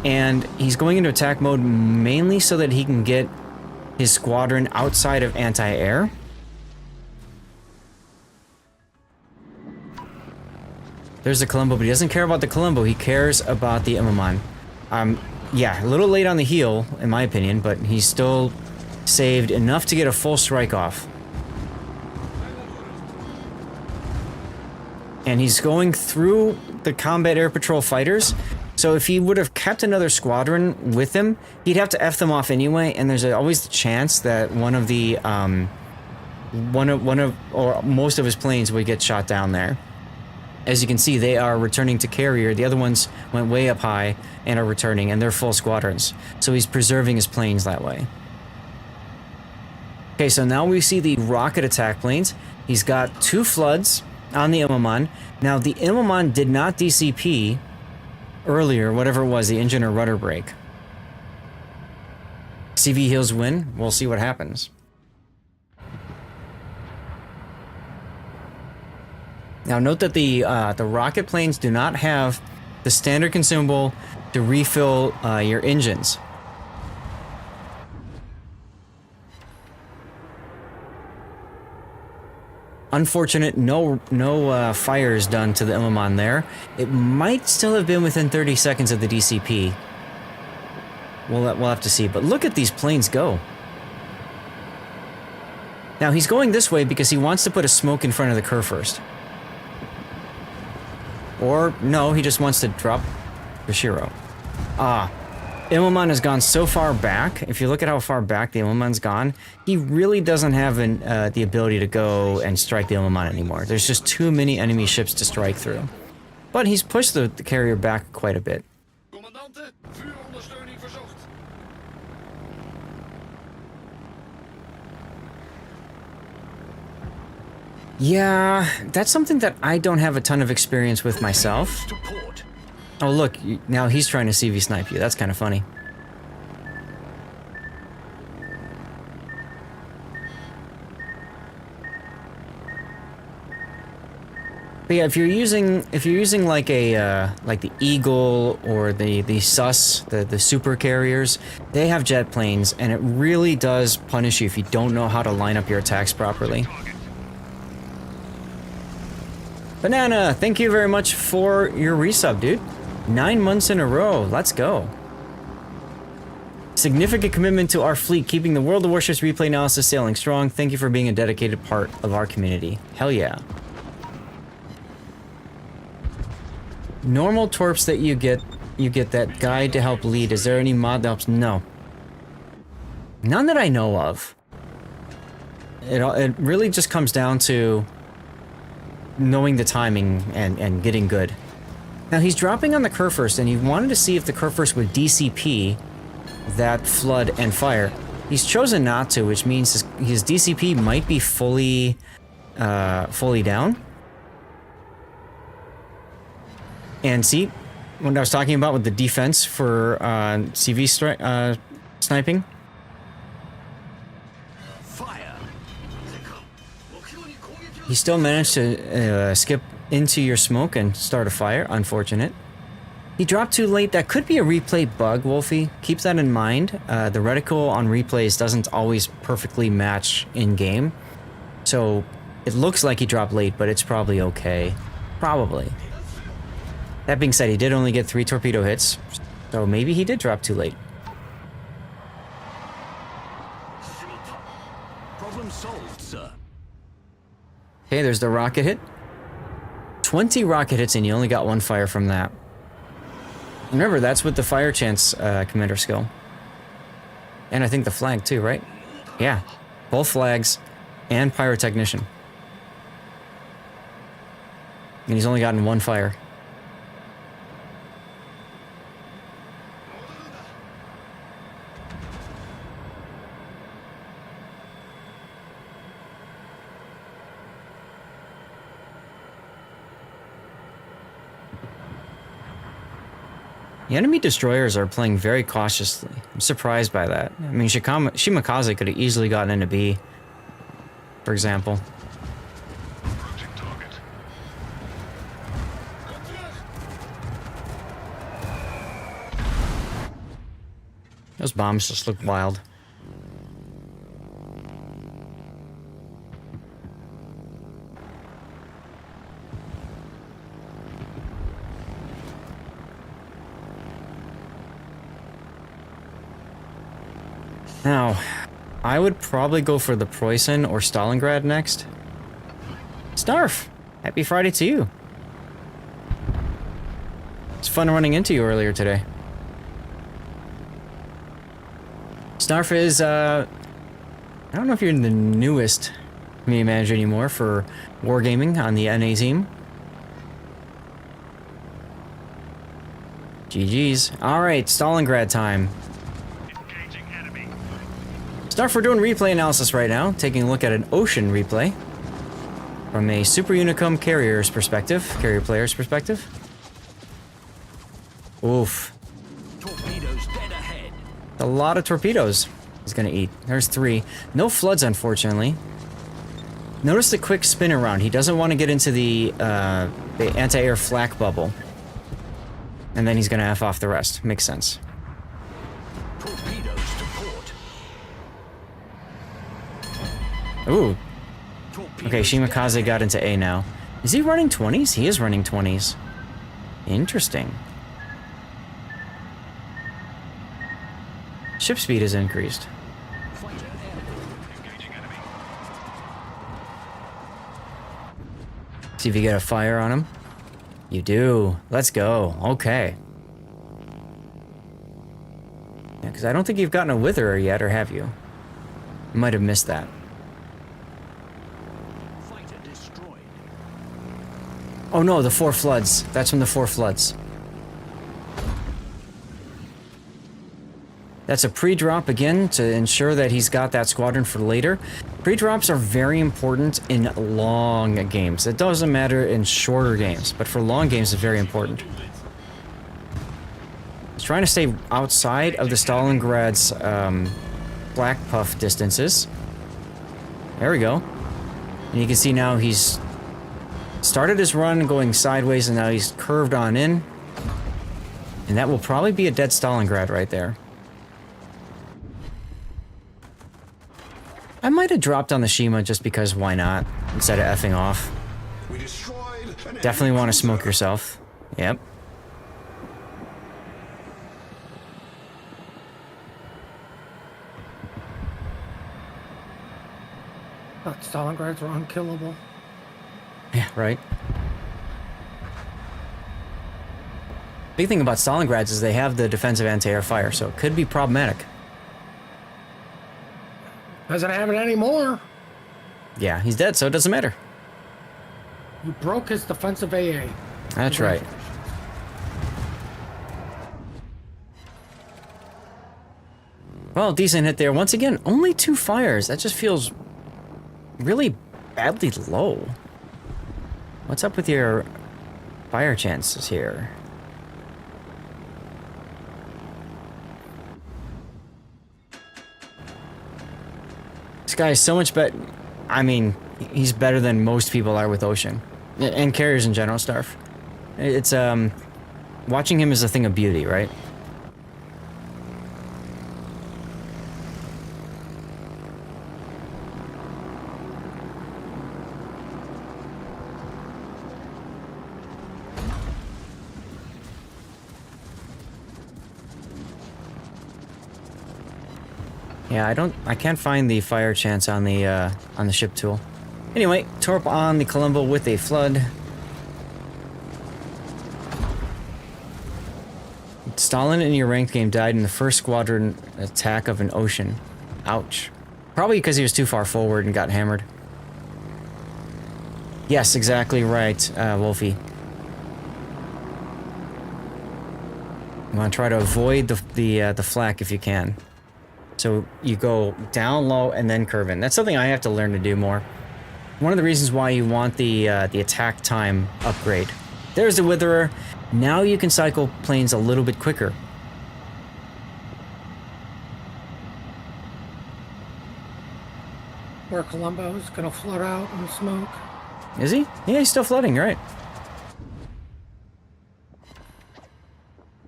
Speaker 10: And he's going into attack mode mainly so that he can get his squadron outside of anti-air. There's the Colombo, but he doesn't care about the Colombo. He cares about the Immelmann. Yeah, a little late on the heel, in my opinion, but he's still saved enough to get a full strike off. And he's going through the combat air patrol fighters. So if he would have kept another squadron with him, he'd have to F them off anyway, and there's always the chance that one of the, or most of his planes would get shot down there. As you can see, they are returning to carrier. The other ones went way up high and are returning, and they're full squadrons. So he's preserving his planes that way. Okay, so now we see the rocket attack planes. He's got 2 floods on the Immelmann. Now, the Immelmann did not DCP earlier, whatever it was, the engine or rudder brake. CV heals win. We'll see what happens. Now note that the rocket planes do not have the standard consumable to refill your engines. Unfortunate, no fires done to the Immelmann there. It might still have been within 30 seconds of the DCP. We'll have to see, but look at these planes go. Now he's going this way because he wants to put a smoke in front of the Kerr first. Or, no, he just wants to drop the Shiro. Immelmann has gone so far back. If you look at how far back the Immelmann's gone, he really doesn't have the ability to go and strike the Immelmann anymore. There's just too many enemy ships to strike through. But he's pushed the carrier back quite a bit. Yeah, that's something that I don't have a ton of experience with myself. Oh look, now he's trying to CV snipe you. That's kind of funny. But yeah, if you're using like a like the Eagle or the SUS, the super carriers, they have jet planes, and it really does punish you if you don't know how to line up your attacks properly. Banana, thank you very much for your resub, dude. 9 months in a row. Let's go. Significant commitment to our fleet, keeping the World of Warships replay analysis sailing strong. Thank you for being a dedicated part of our community. Hell yeah. Normal torps that you get that guide to help lead. Is there any mod that helps? No. None that I know of. It really just comes down to knowing the timing and getting good. Now he's dropping on the Kerr first, and he wanted to see if the Kerr first would DCP that flood and fire. He's chosen not to, which means his DCP might be fully down. And see, what I was talking about with the defense for CV sniping. He still managed to skip into your smoke and start a fire. Unfortunate. He dropped too late. That could be a replay bug, Wolfie. Keep that in mind. The reticle on replays doesn't always perfectly match in-game. So it looks like he dropped late, but it's probably okay. Probably. That being said, he did only get 3 torpedo hits, so maybe he did drop too late.
Speaker 1: Okay, there's the rocket hit. 20 rocket hits and you only got 1 fire from that. Remember, that's with the fire chance commander skill. And I think the flag too, right? Yeah, both flags and pyrotechnician. And he's only gotten 1 fire. The enemy destroyers are playing very cautiously. I'm surprised by that. I mean, Shimakaze could have easily gotten into B, for example. Those bombs just look wild. Now, I would probably go for the Preußen or Stalingrad next. Snarf! Happy Friday to you. It's fun running into you earlier today. Snarf is, I don't know if you're the newest community manager anymore for Wargaming on the NA team. GG's. Alright, Stalingrad time. Snarf, we're doing replay analysis right now, taking a look at an ocean replay from a Super Unicum carrier's perspective, carrier player's perspective. Oof. Torpedoes dead ahead. A lot of torpedoes he's gonna eat. There's 3. No floods, unfortunately. Notice the quick spin around. He doesn't want to get into the anti-air flak bubble. And then he's gonna F off the rest. Makes sense. Ooh. Okay, Shimakaze got into A now. Is he running 20s? He is running 20s. Interesting. Ship speed is increased. See if you get a fire on him. You do. Let's go. Okay. Yeah, because I don't think you've gotten a witherer yet, or have you? You might have missed that. Oh no, the 4 floods. That's from the 4 floods. That's a pre-drop again to ensure that he's got that squadron for later. Pre-drops are very important in long games. It doesn't matter in shorter games, but for long games it's very important. He's trying to stay outside of the Stalingrad's black puff distances. There we go. And you can see now he's started his run going sideways and now he's curved on in. And that will probably be a dead Stalingrad right there. I might have dropped on the Shima just because why not, instead of effing off. Definitely want to smoke yourself. Yep.
Speaker 4: Stalingrads are unkillable.
Speaker 1: Yeah, right. Big thing about Stalingrads is they have the defensive anti-air fire, so it could be problematic.
Speaker 4: Doesn't have it anymore.
Speaker 1: Yeah, he's dead, so it doesn't matter.
Speaker 4: You broke his defensive AA.
Speaker 1: That's right. Well, decent hit there. Once again, only 2 fires. That just feels really badly low. What's up with your fire chances here? This guy is so much better. I mean, he's better than most people are with Ocean. And carriers in general, Starf. It's, watching him is a thing of beauty, right? Yeah, I can't find the fire chance on the ship tool.
Speaker 10: Anyway, torp on the Colombo with a flood. Stalin in your ranked game died in the first squadron attack of an ocean. Ouch. Probably because he was too far forward and got hammered. Yes, exactly right, Wolfie. You want to try to avoid the flak if you can. So you go down low and then curve in. That's something I have to learn to do more. One of the reasons why you want the attack time upgrade. There's the Witherer. Now you can cycle planes a little bit quicker.
Speaker 4: Where Colombo's gonna float out and smoke.
Speaker 10: Is he? Yeah, he's still floating, right?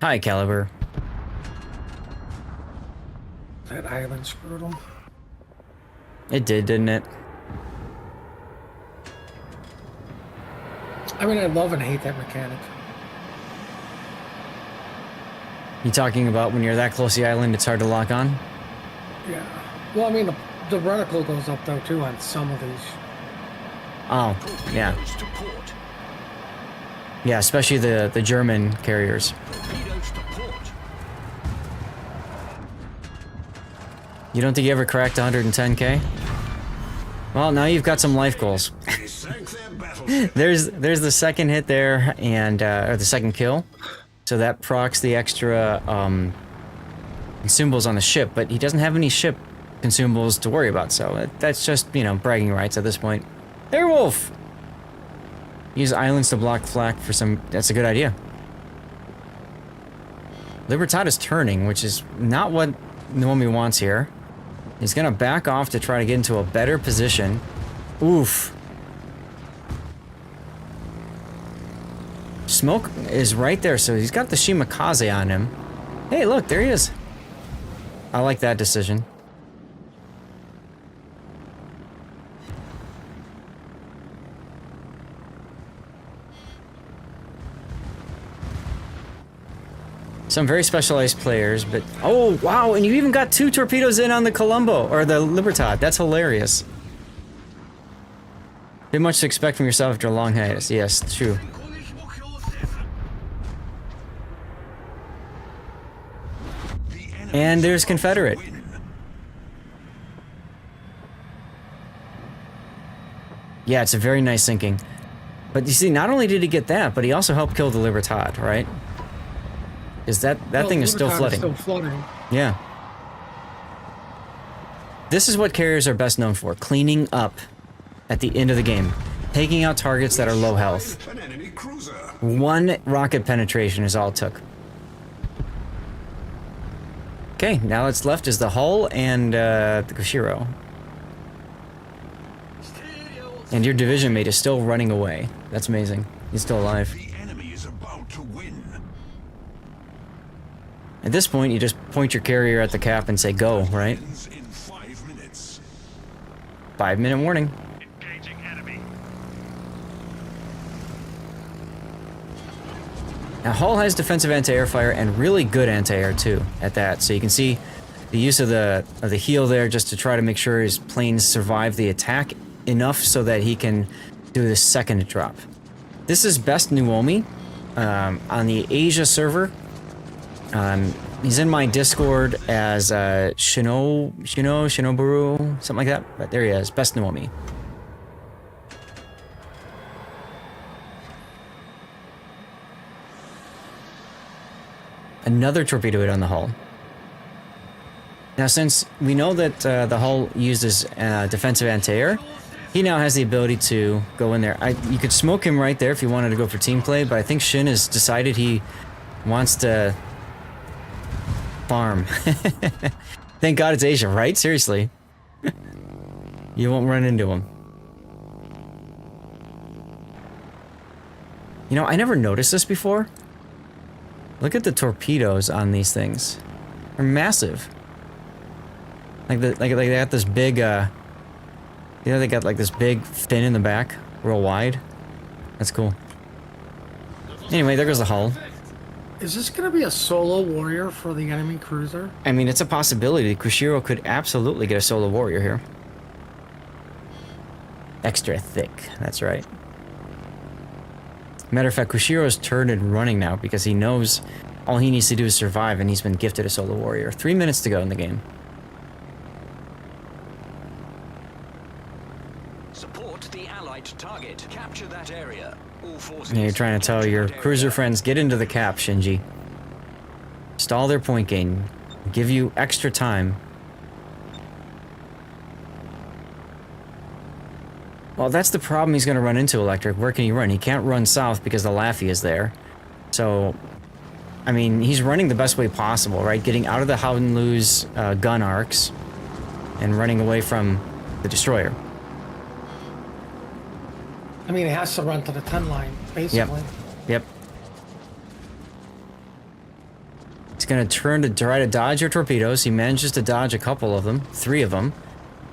Speaker 10: Hi, Caliber.
Speaker 4: That island screwed him.
Speaker 10: It did, didn't it?
Speaker 4: I mean, I love and hate that mechanic.
Speaker 10: You talking about when you're that close to the island, it's hard to lock on?
Speaker 4: Yeah. Well, I mean, the reticle goes up, though, too, on some of these.
Speaker 10: Oh, yeah. Yeah, especially the German carriers. You don't think you ever cracked 110k? Well, now you've got some life goals. there's the second hit there, and or the second kill. So that procs the extra consumables on the ship, but he doesn't have any ship consumables to worry about, so that's just, you know, bragging rights at this point. Airwolf! Use islands to block flak for some... That's a good idea. Libertad is turning, which is not what Naomi wants here. He's gonna back off to try to get into a better position. Oof. Smoke is right there, so he's got the Shimakaze on him. Hey, look, there he is. I like that decision. Some very specialized players, but... Oh, wow, and you even got 2 torpedoes in on the Colombo, or the Libertad. That's hilarious. Bit much to expect from yourself after a long hiatus. Yes, true. And there's Confederate. Yeah, it's a very nice sinking. But you see, not only did he get that, but he also helped kill the Libertad, right? Is that thing is still flooding.
Speaker 4: Still flooding.
Speaker 10: Yeah. This is what carriers are best known for, cleaning up at the end of the game. Taking out targets that are low health. 1 rocket penetration is all it took. Okay, now what's left is the hull and the Koshiro. And your division mate is still running away. That's amazing. He's still alive. At this point, you just point your carrier at the cap and say go, right? 5-minute warning. Now, hull has defensive anti-air fire and really good anti-air too at that. So you can see the use of the heel there just to try to make sure his planes survive the attack enough so that he can do the second drop. This is best Nuomi on the Asia server. He's in my Discord as Shinoburu, something like that. But there he is, best Nuomi. Another torpedo hit on the hull. Now, since we know that the hull uses defensive anti-air, he now has the ability to go in there. You could smoke him right there if you wanted to go for team play, but I think Shin has decided he wants to farm. Thank God it's Asia, right? Seriously. You won't run into him. You know, I never noticed this before. Look at the torpedoes on these things. They're massive. Like they got this big you know, they got like this big fin in the back, real wide. That's cool. Anyway, there goes the hull.
Speaker 4: Is this going to be a solo warrior for the enemy cruiser?
Speaker 10: I mean, it's a possibility. Kushiro could absolutely get a solo warrior here. Extra thick, that's right. Matter of fact, Kushiro's turned and running now because he knows all he needs to do is survive, and he's been gifted a solo warrior. 3 minutes to go in the game.
Speaker 12: Support the allied target. Capture that area. All forces.
Speaker 10: And you're trying to tell your cruiser friends, get into the cap, Shinji. Stall their point gain. Give you extra time. Well, that's the problem he's going to run into, Electric. Where can he run? He can't run south because the Laffy is there. So, I mean, he's running the best way possible, right? Getting out of the Howdenlu's gun arcs and running away from the destroyer.
Speaker 4: I mean, it has to run to the 10 line, basically.
Speaker 10: Yep. He's going to turn to try to dodge your torpedoes. He manages to dodge a couple of them, 3 of them.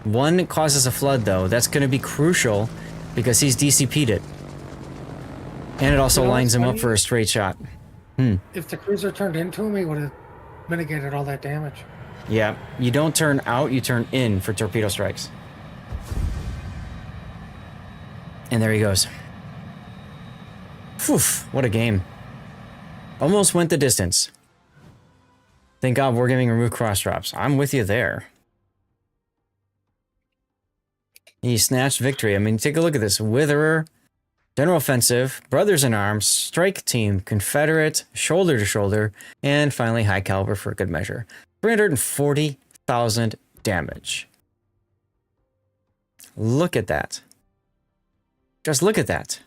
Speaker 10: One causes a flood, though. That's going to be crucial because he's DCP'd it. And it also lines him up for a straight shot.
Speaker 4: If the cruiser turned into him, he would have mitigated all that damage.
Speaker 10: Yeah, you don't turn out, you turn in for torpedo strikes. And there he goes. Phew, what a game. Almost went the distance. Thank God we're getting removed cross drops. I'm with you there. He snatched victory. I mean, take a look at this. Witherer, General Offensive, Brothers in Arms, Strike Team, Confederate, Shoulder to Shoulder, and finally High Caliber for good measure. 340,000 damage. Look at that. Just look at that.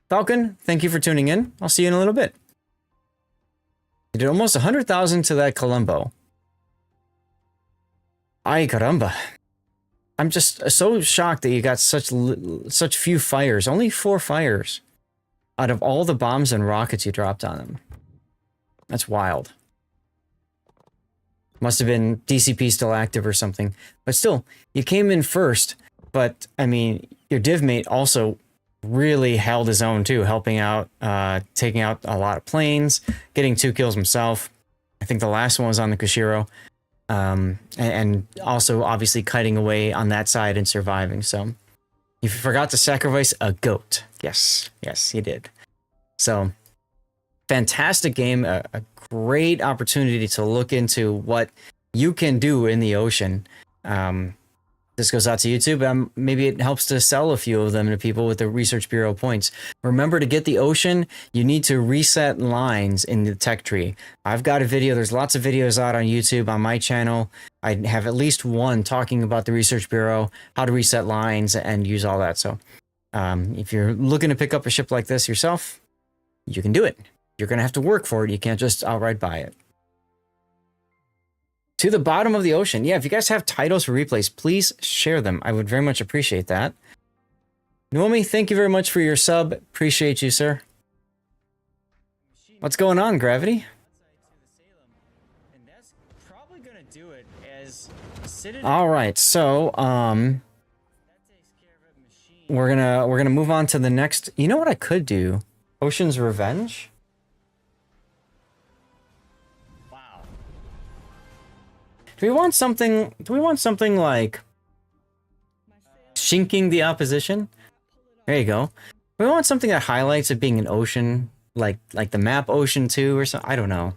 Speaker 10: Falcon, thank you for tuning in. I'll see you in a little bit. You did almost 100,000 to that Colombo. Ay caramba. I'm just so shocked that you got such few fires. Only 4 fires out of all the bombs and rockets you dropped on them. That's wild. Must have been DCP still active or something. But still, you came in first. But, I mean, your div mate also really held his own too, helping out, taking out a lot of planes, getting 2 kills himself. I think the last one was on the Kushiro. And also obviously kiting away on that side and surviving. So you forgot to sacrifice a goat. Yes, he did. So fantastic game, a great opportunity to look into what you can do in the ocean. This goes out to YouTube. Maybe it helps to sell a few of them to people with the Research Bureau points. Remember, to get the ocean, you need to reset lines in the tech tree. I've got a video. There's lots of videos out on YouTube on my channel. I have at least one talking about the Research Bureau, how to reset lines and use all that. So if you're looking to pick up a ship like this yourself, you can do it. You're going to have to work for it. You can't just outright buy it. To the bottom of the ocean. Yeah, if you guys have titles for replays, please share them. I would very much appreciate that. Naomi, thank you very much for your sub. Appreciate you, sir. What's going on, Gravity? All right, so we're gonna move on to the next. You know what I could do? Ocean's Revenge. Do we want something like shinking the opposition? There you go. We want something that highlights it being an ocean, like the map Ocean 2 or something. I don't know.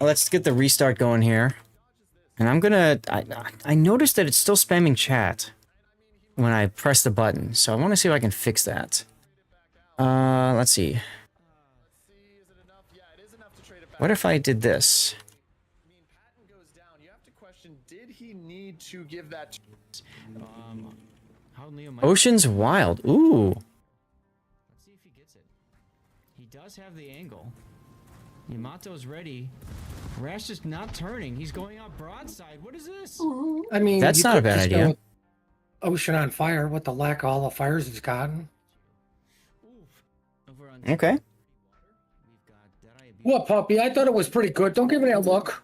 Speaker 10: Let's get the restart going here. And I'm gonna I noticed that it's still spamming chat when I press the button, so I want to see if I can fix that. Let's see. What if I did this? Ocean's Wild. Ooh. Let's see if he gets it. He does have the angle. Yamato's ready. Rash is not turning. He's going out broadside. What is this?
Speaker 4: I mean,
Speaker 10: that's not a bad idea.
Speaker 4: Ocean on fire with the lack of all the fires it's gotten.
Speaker 10: Okay.
Speaker 4: What, puppy? I thought it was pretty good. Don't give me that look.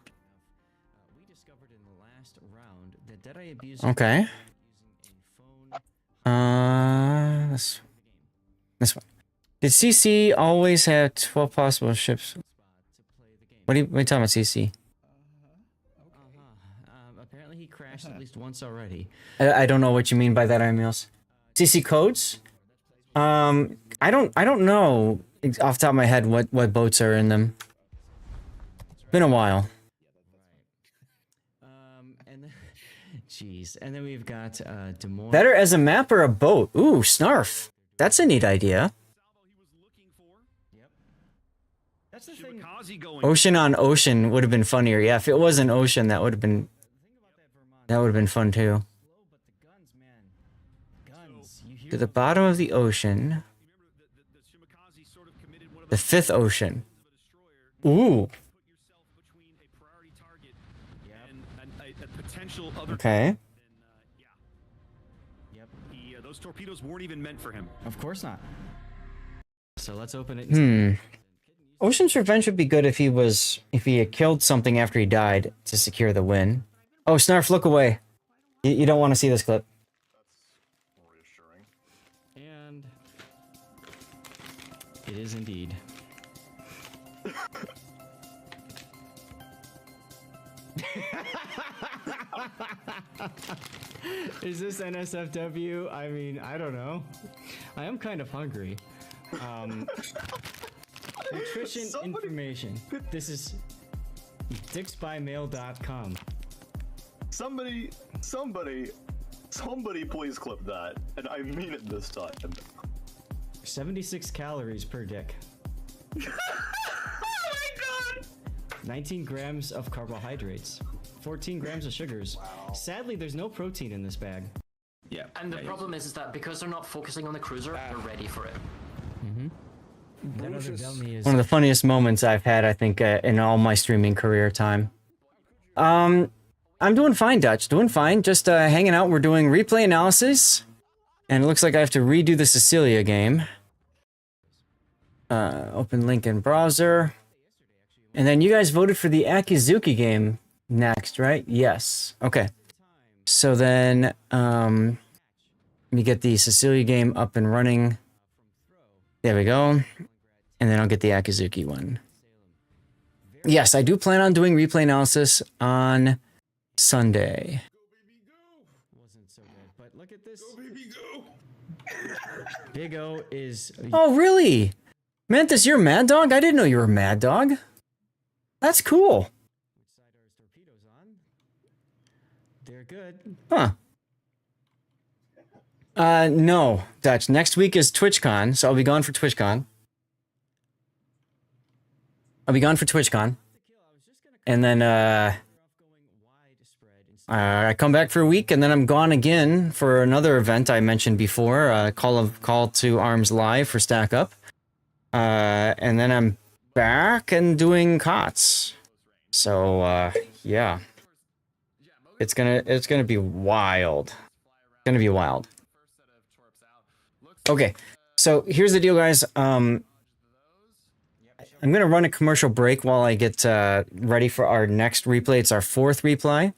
Speaker 10: Okay. This one. Did CC always have 12 possible ships? What are you talking about, CC?
Speaker 1: crashed at least once already. I don't know what you mean by that, Amios. CC codes? I don't know off the top of my head what boats are in them. It's been a while. And then, jeez, and then we've got Des Moines. Better as a map or a boat? Ooh, Snarf. That's a neat idea.
Speaker 5: That's the thing.
Speaker 1: Ocean on ocean would have been funnier. Yeah, if it was an ocean, that would have been fun too. To the bottom of the ocean. The fifth ocean. Ooh. Okay.
Speaker 5: Those torpedoes weren't even meant for him.
Speaker 1: Of course not. So let's open it. Ocean's Revenge would be good if he had killed something after he died to secure the win. Oh, Snarf, look away. You don't want to see this clip. And it is indeed. Is this NSFW? I mean, I don't know. I am kind of hungry. Nutrition information. This is dicksbymail.com.
Speaker 13: Somebody please clip that. And I mean it this time.
Speaker 1: 76 calories per dick.
Speaker 13: Oh my god!
Speaker 1: 19 grams of carbohydrates. 14 grams of sugars. Wow. Sadly, there's no protein in this bag.
Speaker 2: Yeah.
Speaker 14: And the problem is that because they're not focusing on the cruiser, they're ready for it.
Speaker 1: One of the funniest moments I've had, I think, in all my streaming career time. I'm doing fine, Dutch. Doing fine. Just hanging out. We're doing replay analysis. And it looks like I have to redo the Sicilia game. Open link in browser. And then you guys voted for the Akizuki game next, right? Yes. Okay. So then, let me get the Sicilia game up and running. There we go. And then I'll get the Akizuki one. Yes, I do plan on doing replay analysis on Sunday. Wasn't so good, but look at this. Go, baby, go. Big O is... Oh, really? Mantis, you're Mad Dog? I didn't know you were Mad Dog. That's cool. Which side are his torpedoes on? They're good. Huh. No, Dutch. Next week is TwitchCon, so I'll be gone for TwitchCon. And then, I come back for a week, and then I'm gone again for another event I mentioned before, Call to Arms Live for Stack Up. And then I'm back and doing COTS. So, yeah. It's gonna be wild. It's gonna be wild. Okay, so here's the deal, guys. I'm gonna run a commercial break while I get ready for our next replay. It's our fourth replay.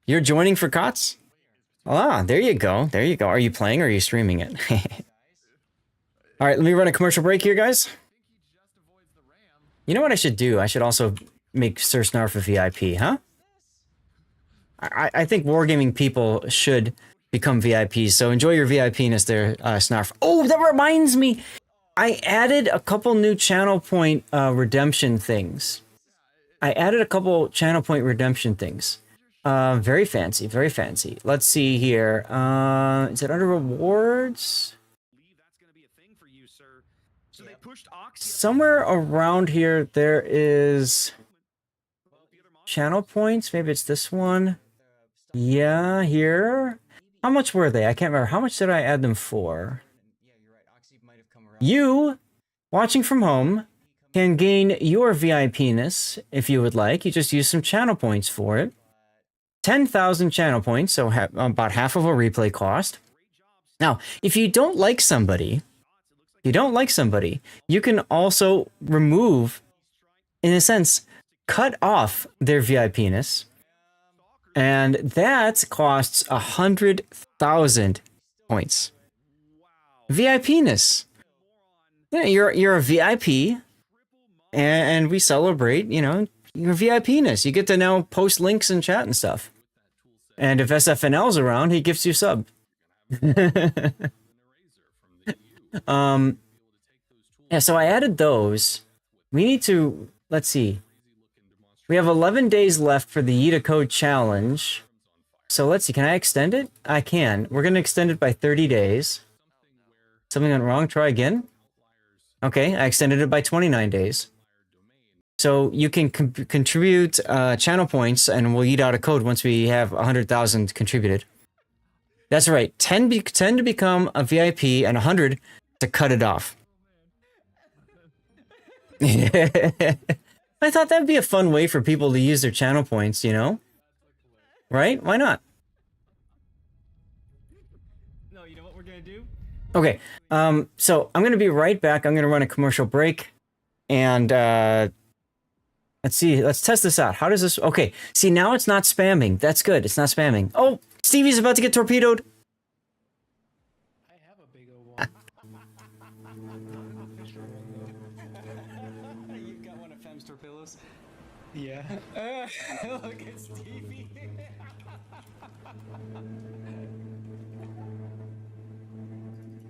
Speaker 1: You're joining for COTS? Ah, there you go. There you go. Are you playing or are you streaming it? All right, let me run a commercial break here, guys. You know what I should do? I should also make Sir Snarf a VIP, huh? I think wargaming people should become VIPs, so enjoy your VIP-ness there, Snarf. Oh, that reminds me! I added a couple new channel point redemption things. Very fancy, very fancy. Let's see here. Is it under rewards? Somewhere around here, there is channel points. Maybe it's this one. Yeah, here. How much were they? I can't remember. How much did I add them for? You, watching from home, can gain your VIP-ness if you would like. You just use some channel points for it. 10,000 channel points, so about half of a replay cost. Now, if you don't like somebody, you can also remove, in a sense, cut off their VIP-ness. And that costs 100,000 points. VIP-ness. Yeah, you're a VIP, and we celebrate, you know, your VIP-ness. You get to now post links and chat and stuff.
Speaker 10: And if SFNL's around, he gives you sub. Yeah, so I added those. We need to, let's see. We have 11 days left for the Yita Code Challenge. So let's see, can I extend it? I can. We're going to extend it by 30 days. Something went wrong? Try again? Okay, I extended it by 29 days. So you can contribute channel points, and we'll eat out a code once we have 100,000 contributed. That's right, 10 to become a VIP, and 100 to cut it off. I thought that'd be a fun way for people to use their channel points, you know? Right? Why not?
Speaker 6: No, you know what we're gonna do?
Speaker 10: Okay, so I'm gonna be right back. I'm gonna run a commercial break, and let's see. Let's test this out. How does this? Okay, see now it's not spamming. That's good. It's not spamming. Oh, Stevie's about to get torpedoed.
Speaker 8: I have a bigger one.
Speaker 6: You got one of Fem's torpedoes?
Speaker 8: Yeah.
Speaker 6: Look at Stevie.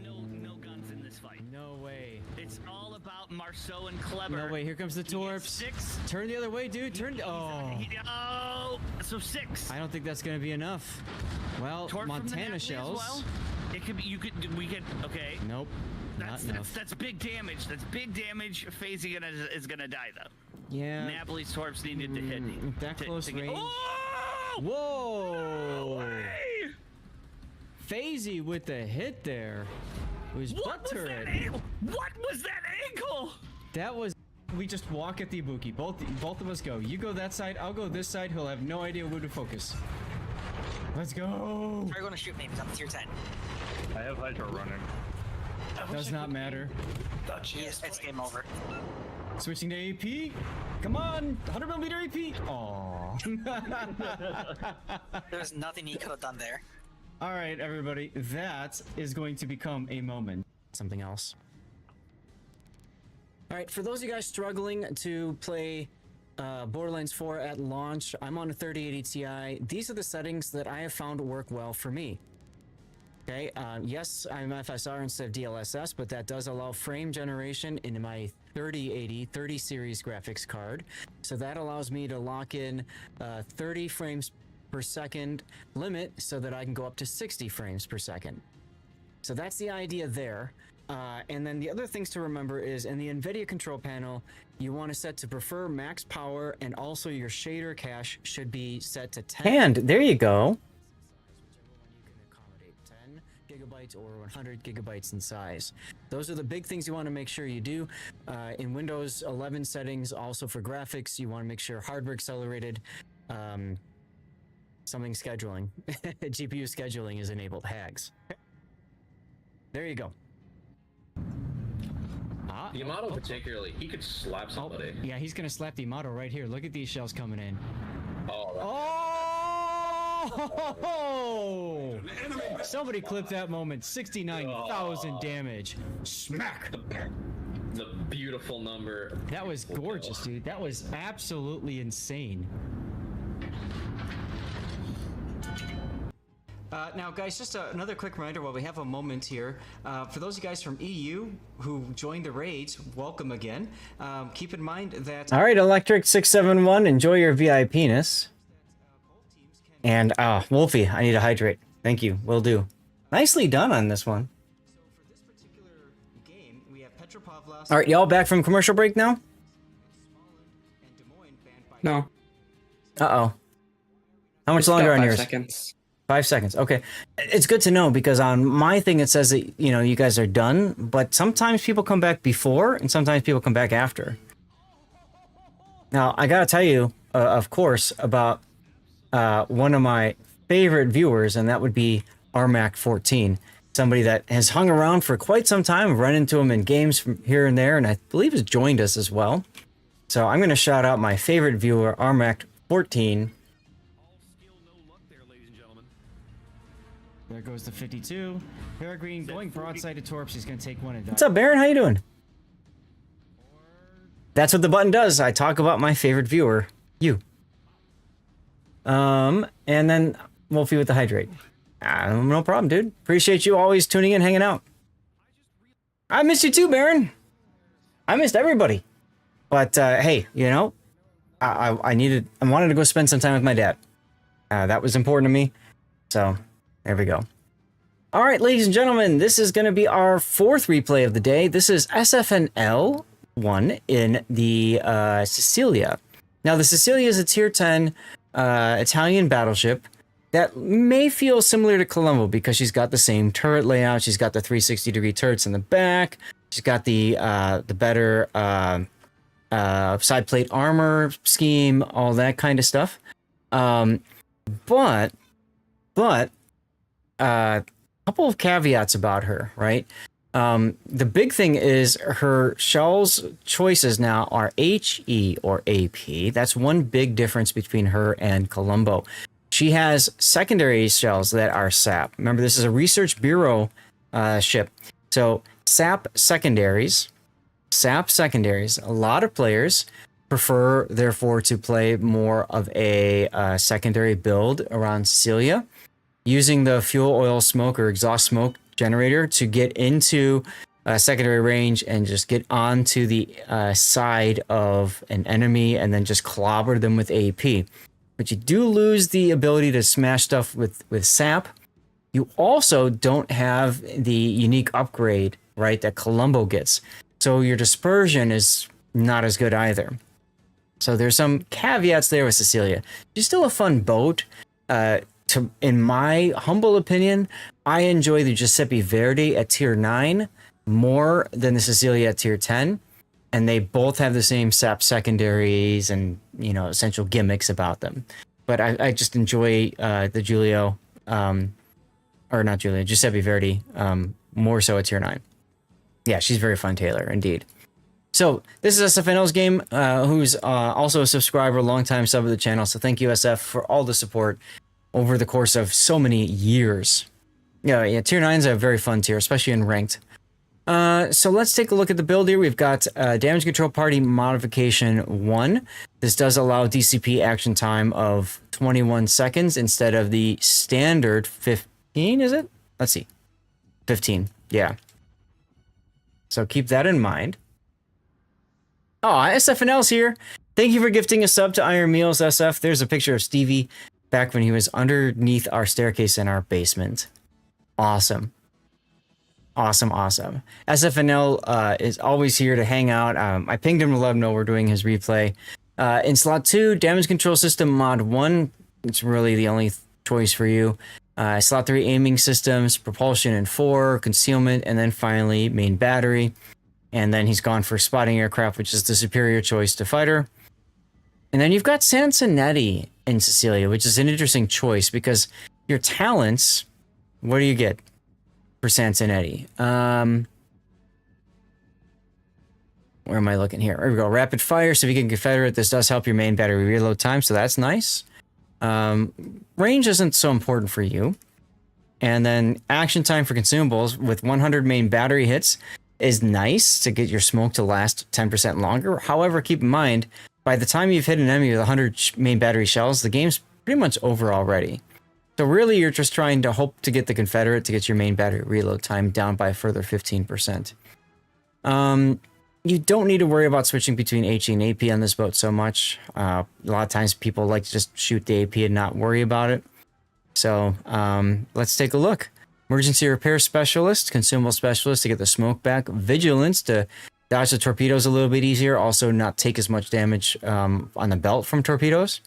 Speaker 5: No guns in this fight.
Speaker 10: No way.
Speaker 5: It's all about Marceau and Clever.
Speaker 10: No way. Here comes the torps.
Speaker 5: 6.
Speaker 10: Turn the other way, dude. Turn. Oh.
Speaker 5: Oh, so 6.
Speaker 10: I don't think that's gonna be enough. Well,
Speaker 5: Torp from the
Speaker 10: Montana
Speaker 5: Napoli as
Speaker 10: shells.
Speaker 5: well? It could be. We could. Okay.
Speaker 10: Nope. Not enough.
Speaker 5: That's big damage. That's big damage. FaZe is gonna die though.
Speaker 10: Yeah.
Speaker 5: Napoli's torps needed to hit.
Speaker 10: That close range.
Speaker 5: Oh!
Speaker 10: Whoa!
Speaker 5: No way!
Speaker 10: FaZe with the hit there. It was butt turret.
Speaker 5: What was that angle?
Speaker 10: That was. We just walk at the Ibuki. Both of us go. You go that side. I'll go this side. He'll have no idea where to focus. Let's go.
Speaker 15: You're gonna shoot me because I'm tier 10.
Speaker 13: I have Hydra running.
Speaker 10: Does not matter.
Speaker 15: Yes, it's game over.
Speaker 10: Switching to AP. Come on, 100mm AP. Aww.
Speaker 15: There's nothing he could have done there.
Speaker 10: All right, everybody. That is going to become a moment. Something else. All right, for those of you guys struggling to play Borderlands 4 at launch, I'm on a 3080 Ti. These are the settings that I have found work well for me. Okay, yes, I'm FSR instead of DLSS, but that does allow frame generation in my 30 series graphics card. So that allows me to lock in 30 frames per second limit so that I can go up to 60 frames per second. So that's the idea there. And then the other things to remember is in the NVIDIA control panel, you want to set to prefer max power, and also your shader cache should be set to 10. And there you go. Gigabytes or 100 gigabytes in size. Those are the big things you want to make sure you do. In Windows 11 settings, also for graphics, you want to make sure hardware accelerated, something scheduling, GPU scheduling is enabled. Hags. There you go.
Speaker 16: The Yamato particularly, he could slap somebody.
Speaker 10: Oh, yeah, he's gonna slap the Yamato right here. Look at these shells coming in. Oh! Somebody clip that moment. 69,000 damage. Smack!
Speaker 16: The beautiful number.
Speaker 10: That was gorgeous, dude. That was absolutely insane. Now, guys, just another quick reminder while we have a moment here. For those of you guys from EU who joined the raids, welcome again. Keep in mind that... All right, Electric671, enjoy your VIP-ness. And, Wolfie, I need to hydrate. Thank you, will do. Nicely done on this one. All right, y'all back from commercial break now?
Speaker 2: No.
Speaker 10: Uh-oh. How much longer on yours?
Speaker 2: 5 seconds.
Speaker 10: 5 seconds. Okay. It's good to know because on my thing it says that, you know, you guys are done, but sometimes people come back before and sometimes people come back after. Now, I gotta tell you, of course, about one of my favorite viewers, and that would be Armac14. Somebody that has hung around for quite some time. I've run into him in games from here and there, and I believe has joined us as well. So I'm going to shout out my favorite viewer, Armac14. There goes the 52. Peregrine going broadside to Torps. He's going to take one and die. What's up, Baron? How you doing? That's what the button does. I talk about my favorite viewer, you. And then Wolfie with the hydrate. No problem, dude. Appreciate you always tuning in, hanging out. I missed you too, Baron. I missed everybody. But hey, you know, I wanted to go spend some time with my dad. That was important to me. So there we go. All right, ladies and gentlemen, this is going to be our fourth replay of the day. This is SFNL 1 in the Sicilia. Now, the Sicilia is a tier 10 Italian battleship that may feel similar to Colombo because she's got the same turret layout. She's got the 360-degree turrets in the back. She's got the better side plate armor scheme, all that kind of stuff. But a couple of caveats about her, right? The big thing is her shells choices now are HE or AP. That's one big difference between her and Colombo. She has secondary shells that are SAP. Remember, this is a Research Bureau ship. So SAP secondaries, a lot of players prefer, therefore, to play more of a secondary build around Sicilia, using the fuel oil smoke or exhaust smoke generator to get into secondary range and just get onto the side of an enemy and then just clobber them with AP. But you do lose the ability to smash stuff with SAP. You also don't have the unique upgrade, right, that Colombo gets. So your dispersion is not as good either. So there's some caveats there with Sicilia. She's still a fun boat. In my humble opinion, I enjoy the Giuseppe Verdi at tier 9 more than the Sicilia at tier 10. And they both have the same SAP secondaries and, you know, essential gimmicks about them. But I just enjoy the Giuseppe Verdi more so at tier 9. Yeah, she's very fun, Taylor, indeed. So this is SFNL's game, who's also a subscriber, longtime sub of the channel. So thank you, SF, for all the support over the course of so many years. Yeah, tier 9 is a very fun tier, especially in ranked. So let's take a look at the build here. We've got Damage Control Party Modification 1. This does allow DCP action time of 21 seconds instead of the standard 15, is it? Let's see. 15, yeah. So keep that in mind. Oh, SFNL's here. Thank you for gifting a sub to Iron Meals, SF. There's a picture of Stevie back when he was underneath our staircase in our basement. Awesome. Awesome. SFNL is always here to hang out. I pinged him to let him know we're doing his replay. In slot 2, Damage Control System Mod 1. It's really the only choice for you. Slot 3, Aiming Systems, Propulsion in 4, Concealment, and then finally Main Battery. And then he's gone for Spotting Aircraft, which is the superior choice to Fighter. And then you've got Sansonetti in Sicilia, which is an interesting choice because your talents, what do you get for Sansonetti? Where am I looking here? There we go. Rapid Fire, so if you can Confederate, this does help your main battery reload time, so that's nice. Range isn't so important for you. And then action time for consumables with 100 main battery hits is nice to get your smoke to last 10% longer. However, keep in mind, by the time you've hit an enemy with 100 main battery shells, the game's pretty much over already. So really, you're just trying to hope to get the Confederate to get your main battery reload time down by a further 15%. You don't need to worry about switching between HE and AP on this boat so much. A lot of times people like to just shoot the AP and not worry about it. So let's take a look. Emergency Repair Specialist, Consumable Specialist to get the smoke back. Vigilance to dodge the torpedoes a little bit easier. Also not take as much damage on the belt from torpedoes.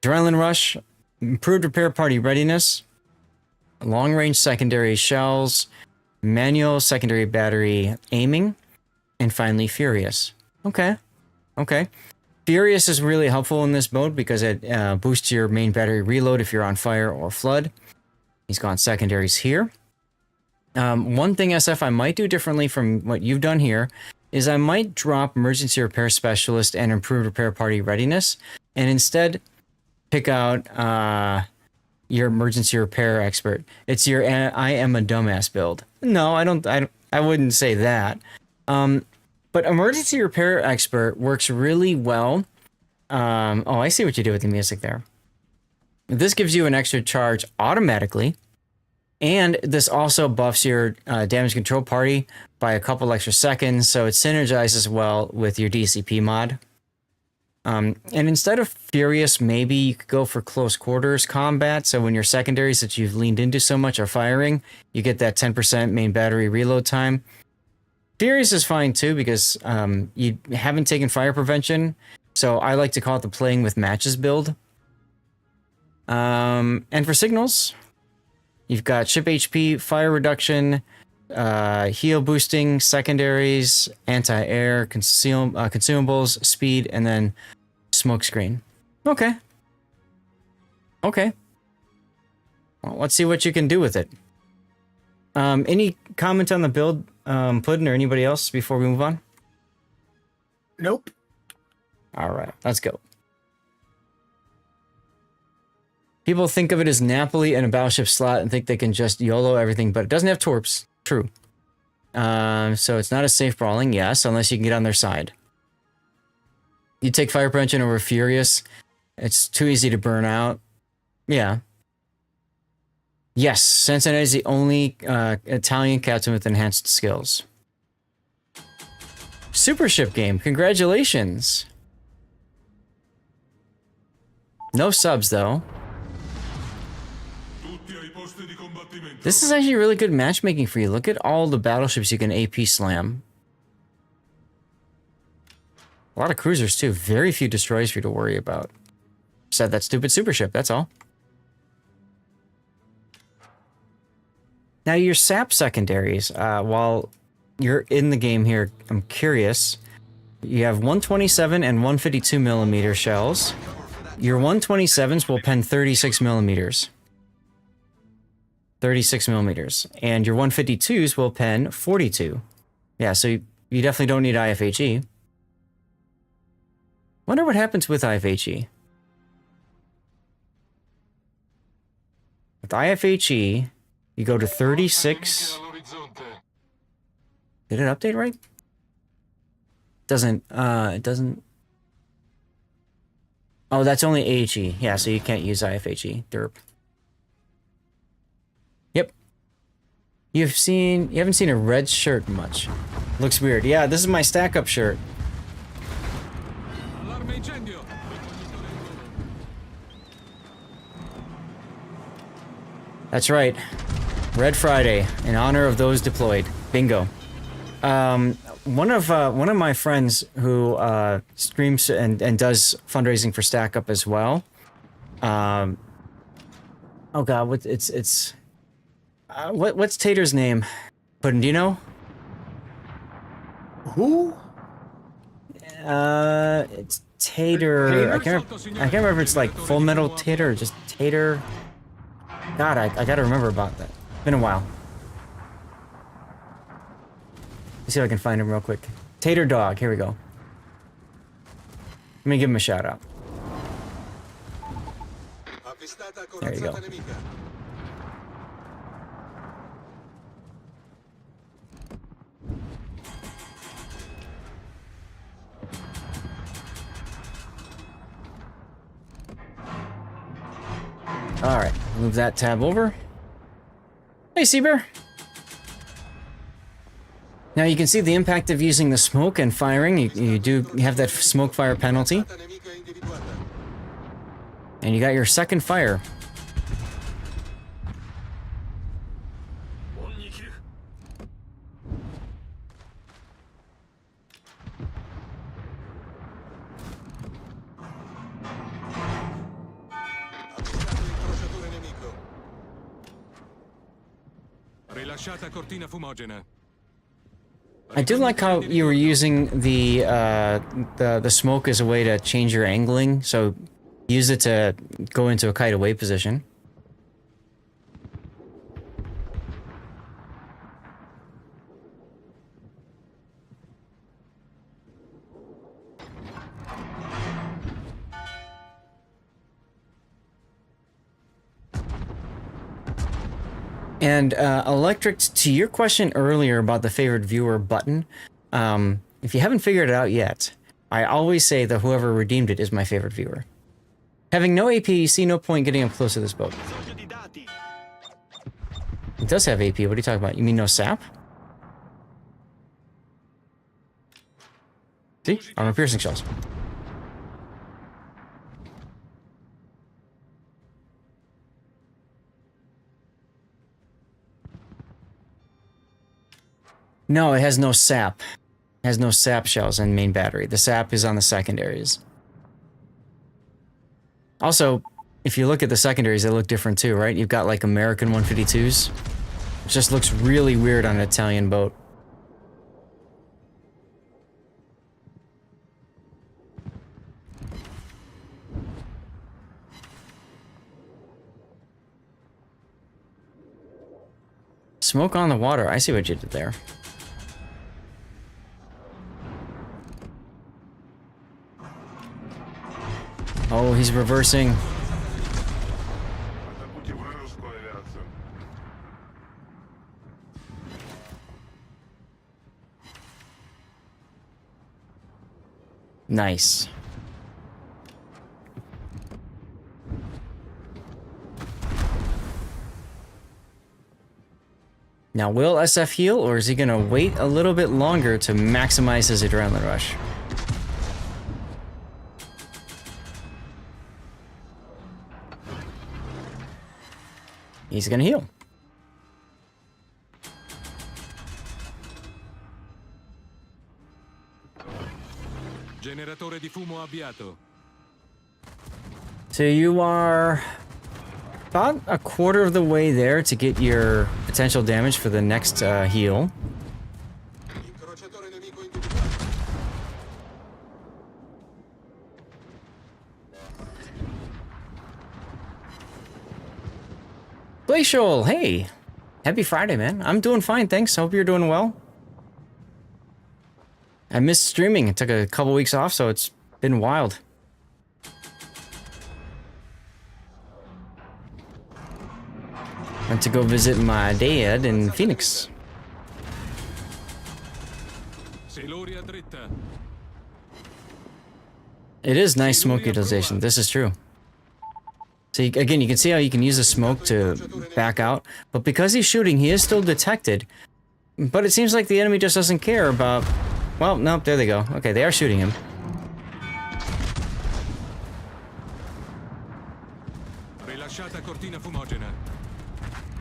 Speaker 10: Adrenaline Rush, Improved Repair Party Readiness. Long Range Secondary Shells. Manual Secondary Battery Aiming. And finally, Furious. Okay. Furious is really helpful in this mode because it boosts your main battery reload if you're on fire or flood. He's gone secondaries here. One thing, SF, I might do differently from what you've done here is I might drop Emergency Repair Specialist and Improved Repair Party Readiness and instead pick out your Emergency Repair Expert. It's your I am a dumbass build. No, I wouldn't say that. But Emergency Repair Expert works really well. Oh, I see what you did with the music there. This gives you an extra charge automatically, and this also buffs your damage control party by a couple extra seconds, so it synergizes well with your DCP mod. And instead of Furious, maybe you could go for close quarters combat, so when your secondaries that you've leaned into so much are firing, you get that 10% main battery reload time. Furious is fine too, because you haven't taken fire prevention, so I like to call it the playing with matches build. And for signals, you've got ship HP, fire reduction, heal boosting, secondaries, anti-air, consumables, speed, and then smoke screen. Okay. Okay. Well, let's see what you can do with it. Any comment on the build, Puddin, or anybody else before we move on?
Speaker 4: Nope.
Speaker 10: All right, let's go. People think of it as Napoli and a battleship slot and think they can just YOLO everything, but it doesn't have torps. True. So it's not a safe brawling, yes, unless you can get on their side. You take fire prevention over Furious. It's too easy to burn out. Yeah. Yes, Cincinnati is the only Italian captain with enhanced skills. Super ship game, congratulations. No subs though. This is actually really good matchmaking for you. Look at all the battleships you can AP slam. A lot of cruisers too. Very few destroyers for you to worry about. Said that stupid super ship, that's all. Now your SAP secondaries, while you're in the game here, I'm curious. You have 127 and 152 millimeter shells. Your 127s will pen 36 millimeters. 36 millimeters. And your 152s will pen 42. Yeah, so you definitely don't need IFHE. Wonder what happens with IFHE. With IFHE, you go to 36. Did it update right? It doesn't. Oh, that's only AHE. Yeah, so you can't use IFHE. Derp. Yep. You haven't seen a red shirt much. Looks weird. Yeah, this is my stack up shirt. That's right. Red Friday, in honor of those deployed. Bingo. One of my friends who streams and does fundraising for Stack Up as well. Oh God, what's Tater's name? Puddin', do you know?
Speaker 4: Who?
Speaker 10: It's Tater. I can't remember if it's like Full Metal Tater or just Tater. God, I gotta remember about that. Been a while. Let's see if I can find him real quick. Tater Dog, here we go. Let me give him a shout out. There you go. Alright, move that tab over. Hey, Seabear! Now you can see the impact of using the smoke and firing. You do have that smoke fire penalty. And you got your second fire. I do like how you were using the smoke as a way to change your angling, so use it to go into a kite away position. And Electric, to your question earlier about the favorite viewer button, if you haven't figured it out yet, I always say that whoever redeemed it is my favorite viewer. Having no AP, you see no point getting up close to this boat. It does have AP. What are you talking about? You mean no sap? See? Armor piercing shells. No, it has no sap. It has no sap shells in main battery. The sap is on the secondaries. Also, if you look at the secondaries, they look different too, right? You've got like American 152s. It just looks really weird on an Italian boat. Smoke on the water. I see what you did there. Oh, he's reversing. Nice. Now, will SF heal, or is he gonna wait a little bit longer to maximize his adrenaline rush? He's gonna heal.
Speaker 17: Generatore di fumo avviato.
Speaker 10: So you are about a quarter of the way there to get your potential damage for the next heal. Glacial, hey! Happy Friday, man. I'm doing fine, thanks. Hope you're doing well. I missed streaming. It took a couple weeks off, so it's been wild. Went to go visit my dad in Phoenix. It is nice smoke utilization. This is true. So again, you can see how you can use the smoke to back out, but because he's shooting, he is still detected. But it seems like the enemy just doesn't care about... Well, nope, there they go. Okay, they are shooting him.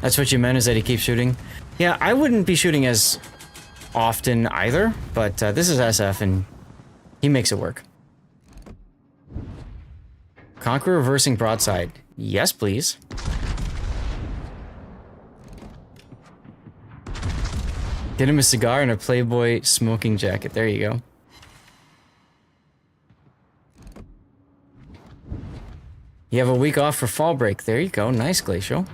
Speaker 10: That's what you meant, is that he keeps shooting? Yeah, I wouldn't be shooting as often either, but this is SF and he makes it work. Conquer reversing broadside. Yes, please. Get him a cigar and a Playboy smoking jacket. There you go. You have a week off for fall break. There you go. Nice, Glacial.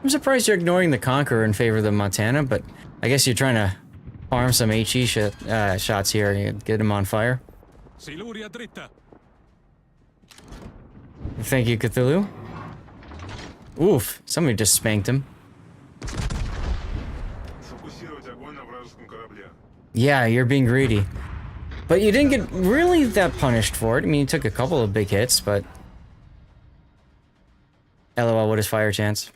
Speaker 10: I'm surprised you're ignoring the Conqueror in favor of the Montana, but I guess you're trying to farm some HE shots here and get him on fire. Thank you, Cthulhu. Oof, somebody just spanked him. Yeah, you're being greedy. But you didn't get really that punished for it. I mean, you took a couple of big hits, but... LOL, what is fire chance?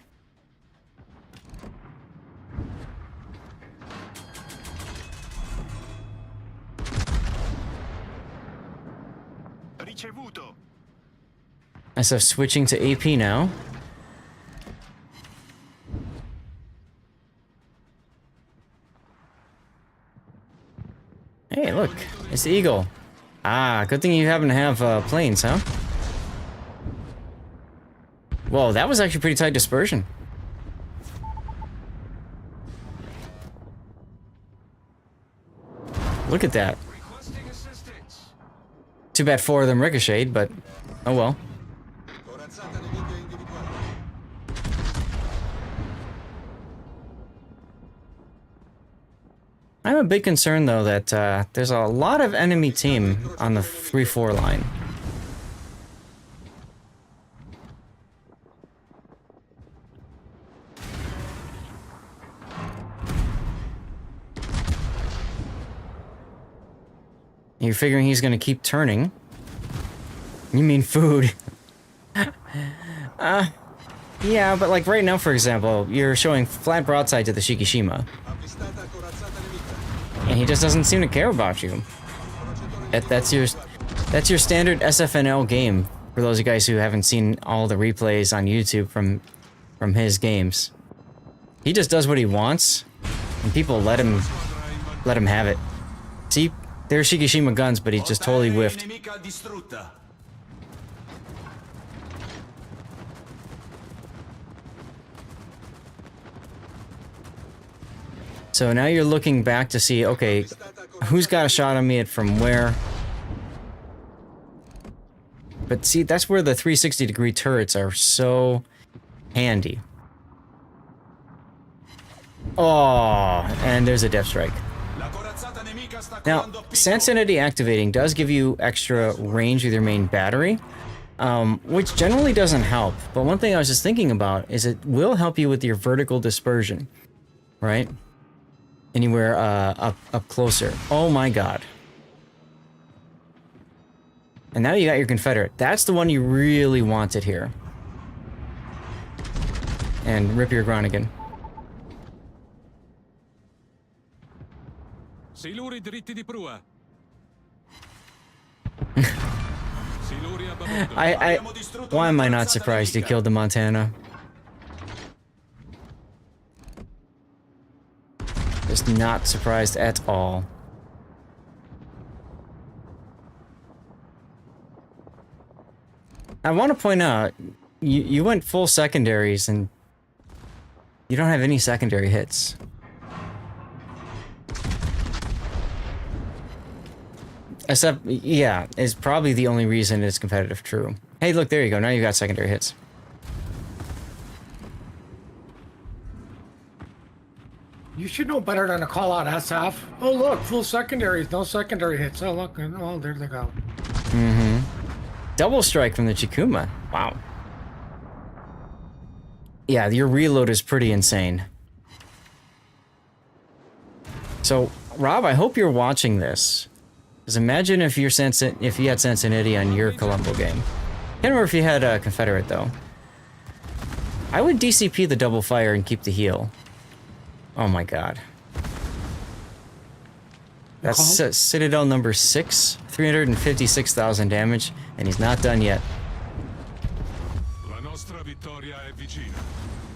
Speaker 10: SF switching to AP now. Hey, look, it's the Eagle. Ah, good thing you happen to have planes, huh? Whoa, that was actually pretty tight dispersion. Look at that. Too bad 4 of them ricocheted, but oh well. I'm a bit concerned, though, that there's a lot of enemy team on the 3-4 line. You're figuring he's gonna keep turning. You mean food? Yeah, but like right now, for example, you're showing flat broadside to the Shikishima. And he just doesn't seem to care about you. That's your standard SFNL game, for those of you guys who haven't seen all the replays on YouTube from his games. He just does what he wants, and people let him have it. See, there's Shikishima guns, but he just totally whiffed. So now you're looking back to see, okay, who's got a shot on me and from where? But see, that's where the 360-degree turrets are so handy. Oh, and there's a depth strike. Now, Sansanity activating does give you extra range with your main battery, which generally doesn't help. But one thing I was just thinking about is it will help you with your vertical dispersion, right? Anywhere up closer. Oh my god. And now you got your Confederate. That's the one you really wanted here. And rip your Groningen. Why am I not surprised you killed the Montana? Just not surprised at all. I want to point out, you went full secondaries and you don't have any secondary hits. Except, yeah, is probably the only reason it's competitive, true. Hey, look, there you go, now you got secondary hits.
Speaker 4: You should know better than to call out SF. Oh, look, full secondaries, no secondary hits. Oh, look, oh, there they go.
Speaker 10: Mm-hmm. Double strike from the Chikuma. Wow. Yeah, your reload is pretty insane. So, Rob, I hope you're watching this. Because imagine if you had Sansanity on your Colombo game. Can't remember if you had a Confederate, though. I would DCP the double fire and keep the heal. Oh my god. That's Citadel number 6, 356,000 damage, and he's not done yet.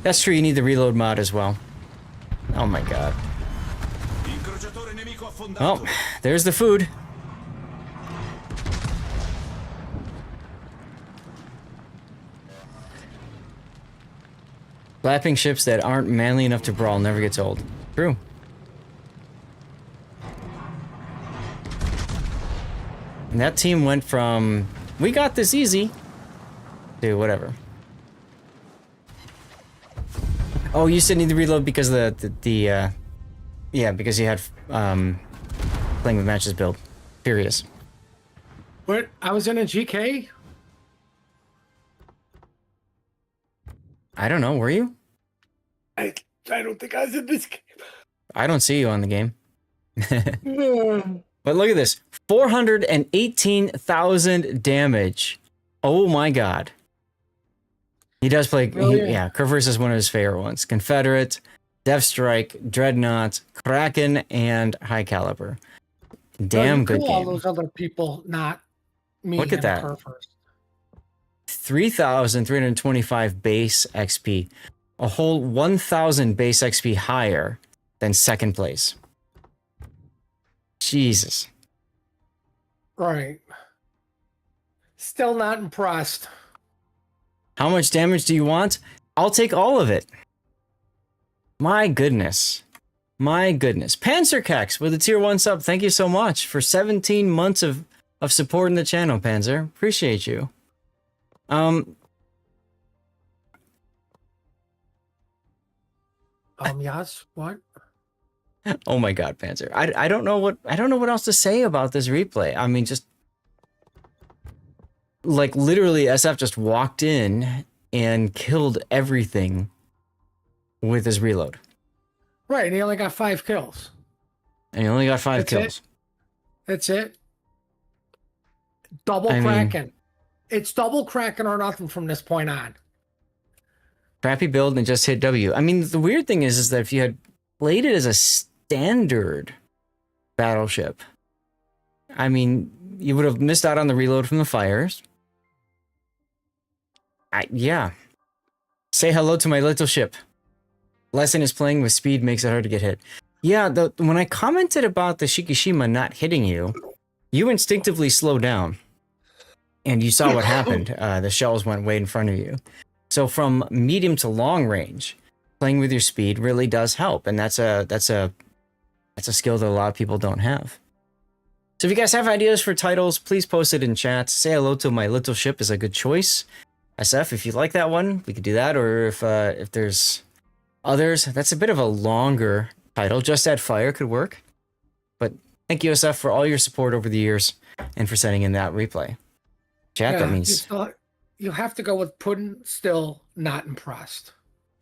Speaker 10: That's true, you need the reload mod as well. Oh my god. Oh, there's the food. Flapping ships that aren't manly enough to brawl never gets old. True. And that team went from, we got this easy, to whatever. Oh, you still need to reload because yeah, because you had, playing with matches build. Furious.
Speaker 4: What? I was in a GK?
Speaker 10: I don't know, were you?
Speaker 4: I don't think I was in this game.
Speaker 10: I don't see you on the game. But look at this. 418,000 damage. Oh my god. He does play, yeah, Curvers is one of his favorite ones. Confederate, Death Strike, Dreadnought, Kraken, and High Caliber. Damn good game.
Speaker 4: All those other people, not me.
Speaker 10: Look at that. 3,325 base XP. A whole 1,000 base XP higher than second place. Jesus.
Speaker 4: Right. Still not impressed.
Speaker 10: How much damage do you want? I'll take all of it. My goodness. My goodness. Panzerkex with a tier 1 sub. Thank you so much for 17 months of supporting the channel, Panzer. Appreciate you.
Speaker 4: Yes, what?
Speaker 10: Oh my god, Panzer. I don't know what else to say about this replay. I mean, just like literally SF just walked in and killed everything with his reload.
Speaker 4: Right, and he only got 5 kills.
Speaker 10: And he only got 5 kills.
Speaker 4: That's it. Double
Speaker 10: I mean-
Speaker 4: Kraken. It's double Kraken or nothing from this point on.
Speaker 10: Crappy build and just hit W. I mean, the weird thing is that if you had played it as a standard battleship, I mean, you would have missed out on the reload from the fires. Yeah. Say hello to my little ship. Lesson is playing with speed makes it hard to get hit. Yeah, when I commented about the Shikishima not hitting you, you instinctively slowed down. And you saw what happened. The shells went way in front of you. So from medium to long range, playing with your speed really does help. And that's a skill that a lot of people don't have. So if you guys have ideas for titles, please post it in chat. Say hello to my little ship is a good choice. SF, if you like that one, we could do that. Or if there's others, that's a bit of a longer title. Just Add Fire could work. But thank you, SF, for all your support over the years and for sending in that replay. Chat, that means...
Speaker 4: You have to go with Puddin' Still Not Impressed.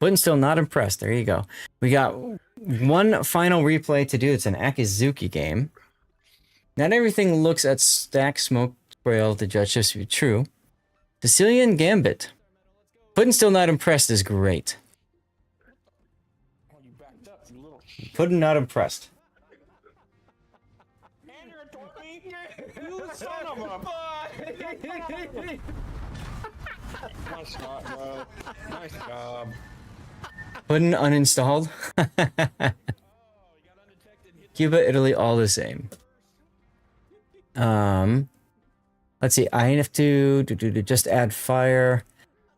Speaker 10: Puddin' Still Not Impressed. There you go. We got one final replay to do. It's an Akizuki game. Not everything looks at stack smoke trail to judge this to be true. Sicilian Gambit. Puddin' Still Not Impressed is great. Puddin' Not Impressed.
Speaker 17: You son of a... Nice shot, bro. Nice job.
Speaker 10: Puddin' uninstalled. Cuba, Italy, all the same. Let's see. I have to just add fire.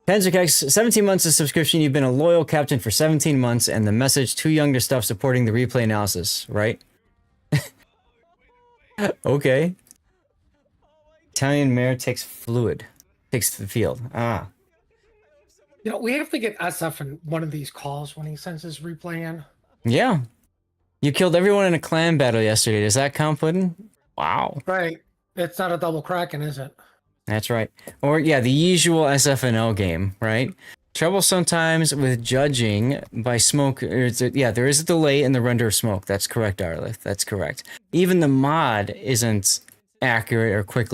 Speaker 10: Panzerkex, 17 months of subscription. You've been a loyal captain for 17 months, and the message too young to stop supporting the replay analysis, right? Okay. Italian mayor takes the field. Ah.
Speaker 4: You know, we have to get SF in one of these calls when he sends his replay in.
Speaker 10: Yeah. You killed everyone in a clan battle yesterday. Does that count, Puddin'? Wow.
Speaker 4: Right. It's not a double Kraken, is it?
Speaker 10: That's right. Or, yeah, the usual SFNL game, right? Trouble sometimes with judging by smoke. Yeah, there is a delay in the render of smoke. That's correct, Arlith. That's correct. Even the mod isn't accurate or quick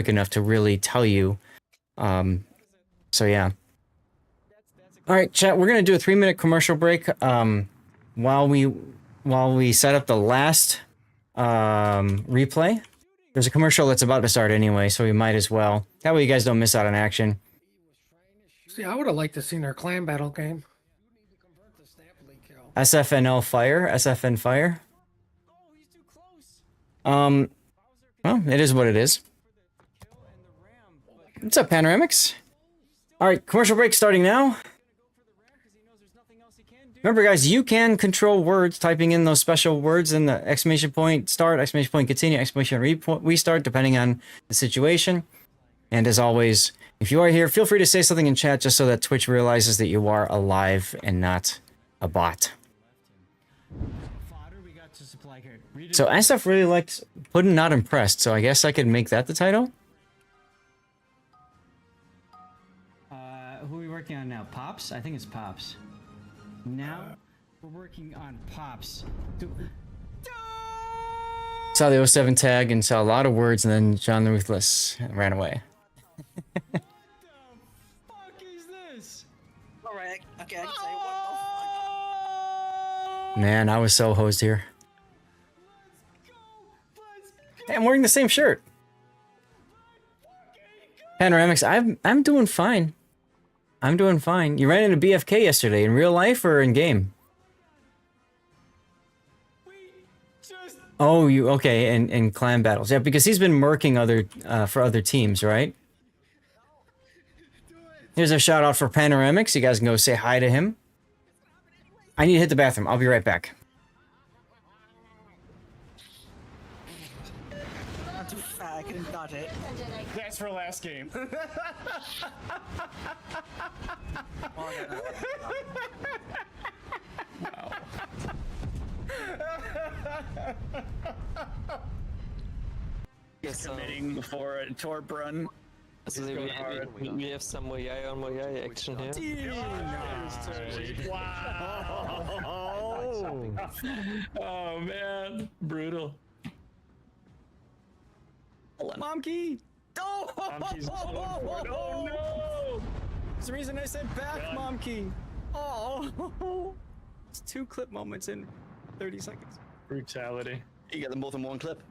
Speaker 10: enough to really tell you. So, yeah. All right, chat, we're going to do a 3-minute commercial break while we set up the last replay. There's a commercial that's about to start anyway, so we might as well. That way you guys don't miss out on action.
Speaker 4: See, I would have liked to see our clan battle game.
Speaker 10: SFNL Fire, SFN Fire. Well, it is what it is. What's up, Panoramics? All right, commercial break starting now. Remember, guys, you can control words, typing in those special words in the exclamation point start, exclamation point continue, exclamation restart, depending on the situation. And as always, if you are here, feel free to say something in chat just so that Twitch realizes that you are alive and not a bot. So SF really liked Puddin' Not Impressed, so I guess I could make that the title?
Speaker 18: Who are we working on now? Pops? I think it's Pops. Now we're working on Pops.
Speaker 10: Saw the 07 tag and saw a lot of words, and then John the Ruthless ran away.
Speaker 18: What the fuck is this?
Speaker 15: Alright, okay, I can say what
Speaker 10: Man, I was so hosed here. Hey, I'm wearing the same shirt. Panoramics, I'm doing fine. I'm doing fine. You ran into BFK yesterday in real life or in game? Oh, you okay? In clan battles, yeah, because he's been murking for other teams, right? Here's a shout out for Panoramics. You guys can go say hi to him. I need to hit the bathroom. I'll be right back.
Speaker 15: Not too fat, I couldn't dodge it.
Speaker 17: That's for last game.
Speaker 5: Wow. Committing before a torp run.
Speaker 19: Also, we have some Moyai on Moyai action here.
Speaker 5: Wow! Oh man, brutal.
Speaker 18: Momkey! Oh!
Speaker 13: Oh no!
Speaker 18: That's the reason I said back, Momkey. Oh! It's 2 clip moments in 30 seconds.
Speaker 13: Brutality.
Speaker 17: You get them both in one clip.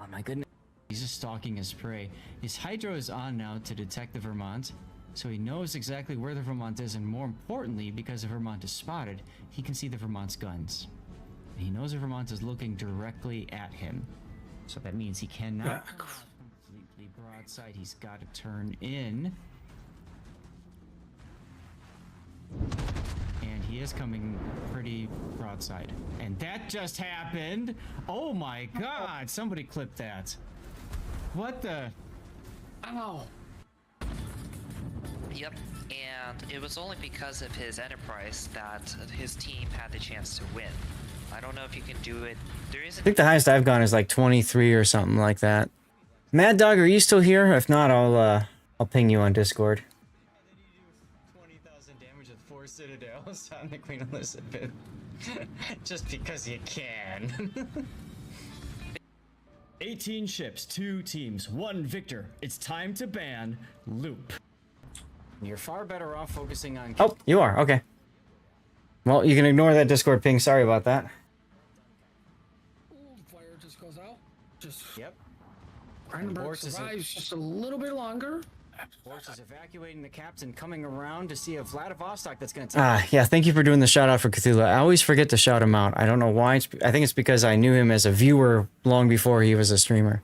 Speaker 18: Oh my goodness. He's just stalking his prey. His hydro is on now to detect the Vermont, so he knows exactly where the Vermont is, and more importantly, because the Vermont is spotted, he can see the Vermont's guns. He knows the Vermont is looking directly at him. So that means he cannot completely broadside. He's got to turn in. And he is coming pretty broadside. And that just happened. Oh my god, somebody clipped that. What the?
Speaker 4: Ow.
Speaker 9: Yep, and it was only because of his enterprise that his team had the chance to win. I don't know if you can do it. There isn't.
Speaker 10: I think the highest I've gone is like 23 or something like that. Mad Dog, are you still here? If not, I'll ping you on Discord.
Speaker 18: 20,000 damage with 4 citadels on the Queen Elizabeth. Just because you can.
Speaker 17: 18 ships, 2 teams, 1 victor. It's time to ban Loop.
Speaker 18: You're far better off focusing on.
Speaker 10: Oh, you are? Okay. Well, you can ignore that Discord ping. Sorry about that.
Speaker 4: Fire just goes out. Just.
Speaker 18: Yep.
Speaker 4: Brandenburg survives just a little bit longer.
Speaker 18: Horse is evacuating the captain, coming around to see a Vladivostok that's going to take.
Speaker 10: Yeah, thank you for doing the shout out for Cthulhu. I always forget to shout him out. I don't know why. I think it's because I knew him as a viewer long before he was a streamer.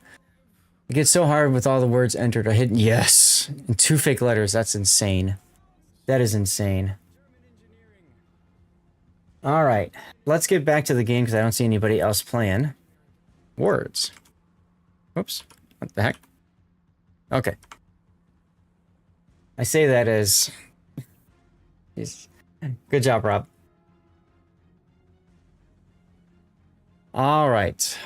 Speaker 10: It gets so hard with all the words entered. I hit yes and 2 fake letters. That's insane. That is insane. All right, let's get back to the game because I don't see anybody else playing. Words. Whoops. What the heck? Okay. I say that as... Good job, Rob. All right.